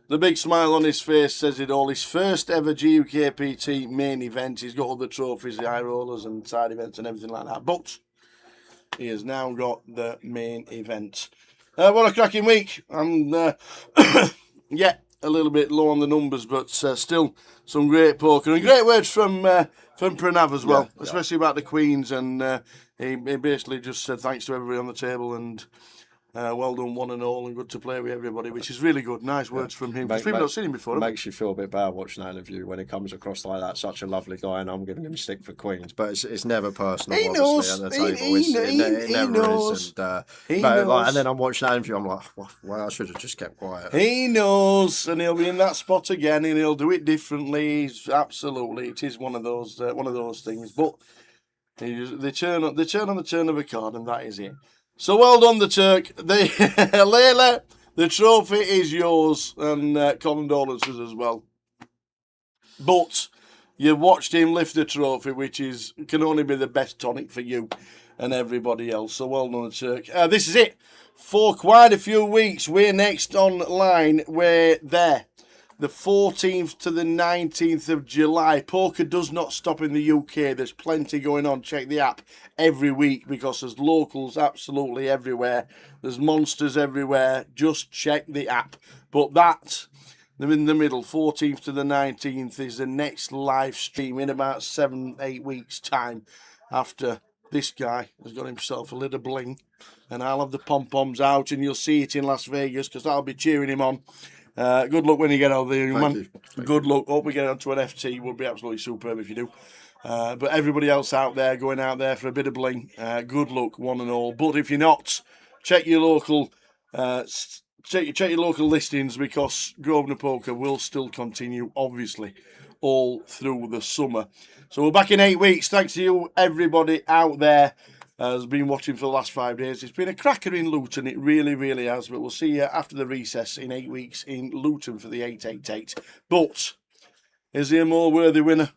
the big smile on his face says it all. His first ever GUKPT main event. He's got all the trophies, the high rollers and side events and everything like that. But he has now got the main event. What a cracking week. I'm yeah, a little bit low on the numbers, but still some great poker and great words from Pranav as well, especially about the Queens. And he basically just said thanks to everybody on the table and well done one and all, and good to play with everybody, which is really good. Nice words from him. Because we've not seen him before. Makes you feel a bit bad watching that interview when he comes across like that. Such a lovely guy, and I'm giving him stick for Queens, but it's never personal. He obviously knows. at the table, He never knows. is. And He but, like, knows. and then I'm watching that interview. I'm like, well, I should have just kept quiet. He knows, and he'll be in that spot again, and he'll do it differently. He's absolutely. It is one of those things. But they turn on the turn of a card, and that is it. So well done, the Turk. Layla, the trophy is yours, and condolences as well. But you've watched him lift the trophy, which can only be the best tonic for you and everybody else. So well done, the Turk. This is it. For quite a few weeks, we're next online. We're there. The 14th to the 19th of July. Poker does not stop in the UK. There's plenty going on. Check the app every week because there's locals absolutely everywhere. There's monsters everywhere. Just check the app. But that, in the middle, 14th to the 19th, is the next live stream in about 7-8 weeks' time after this guy has got himself a little bling. And I'll have the pom-poms out and you'll see it in Las Vegas because I'll be cheering him on. Good luck when you get out there, man. Good luck. Hope we get onto an FT. Would be absolutely superb if you do. But everybody else out there, going out there for a bit of bling, good luck, one and all. But if you're not, check your local check your local listings because Grosvenor Poker will still continue, obviously, all through the summer. So we're back in 8 weeks. Thanks to you, everybody out there has been watching for the last 5 days. It's been a cracker in Luton, it really, really has. But we'll see you after the recess in 8 weeks in Luton for the 888. But is he a more worthy winner?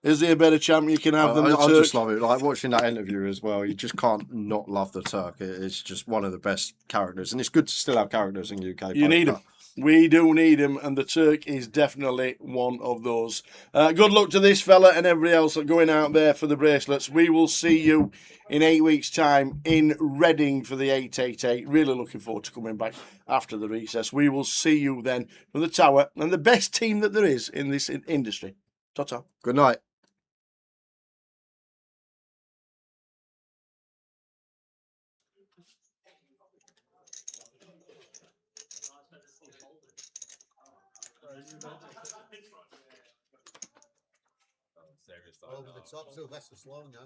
Is he a better champ you can have than the Turk? I just love it. Like watching that interview as well. You just can't not love the Turk. It's just one of the best characters, and it's good to still have characters in UK. You need them. We do need him, and the Turk is definitely one of those. Good luck to this fella and everybody else going out there for the bracelets. We will see you in 8 weeks' time in Reading for the 888. Really looking forward to coming back after the recess. We will see you then from the Tower and the best team that there is in this industry. Ta-ta. Good night. Over the top, Sylvester Sloan now.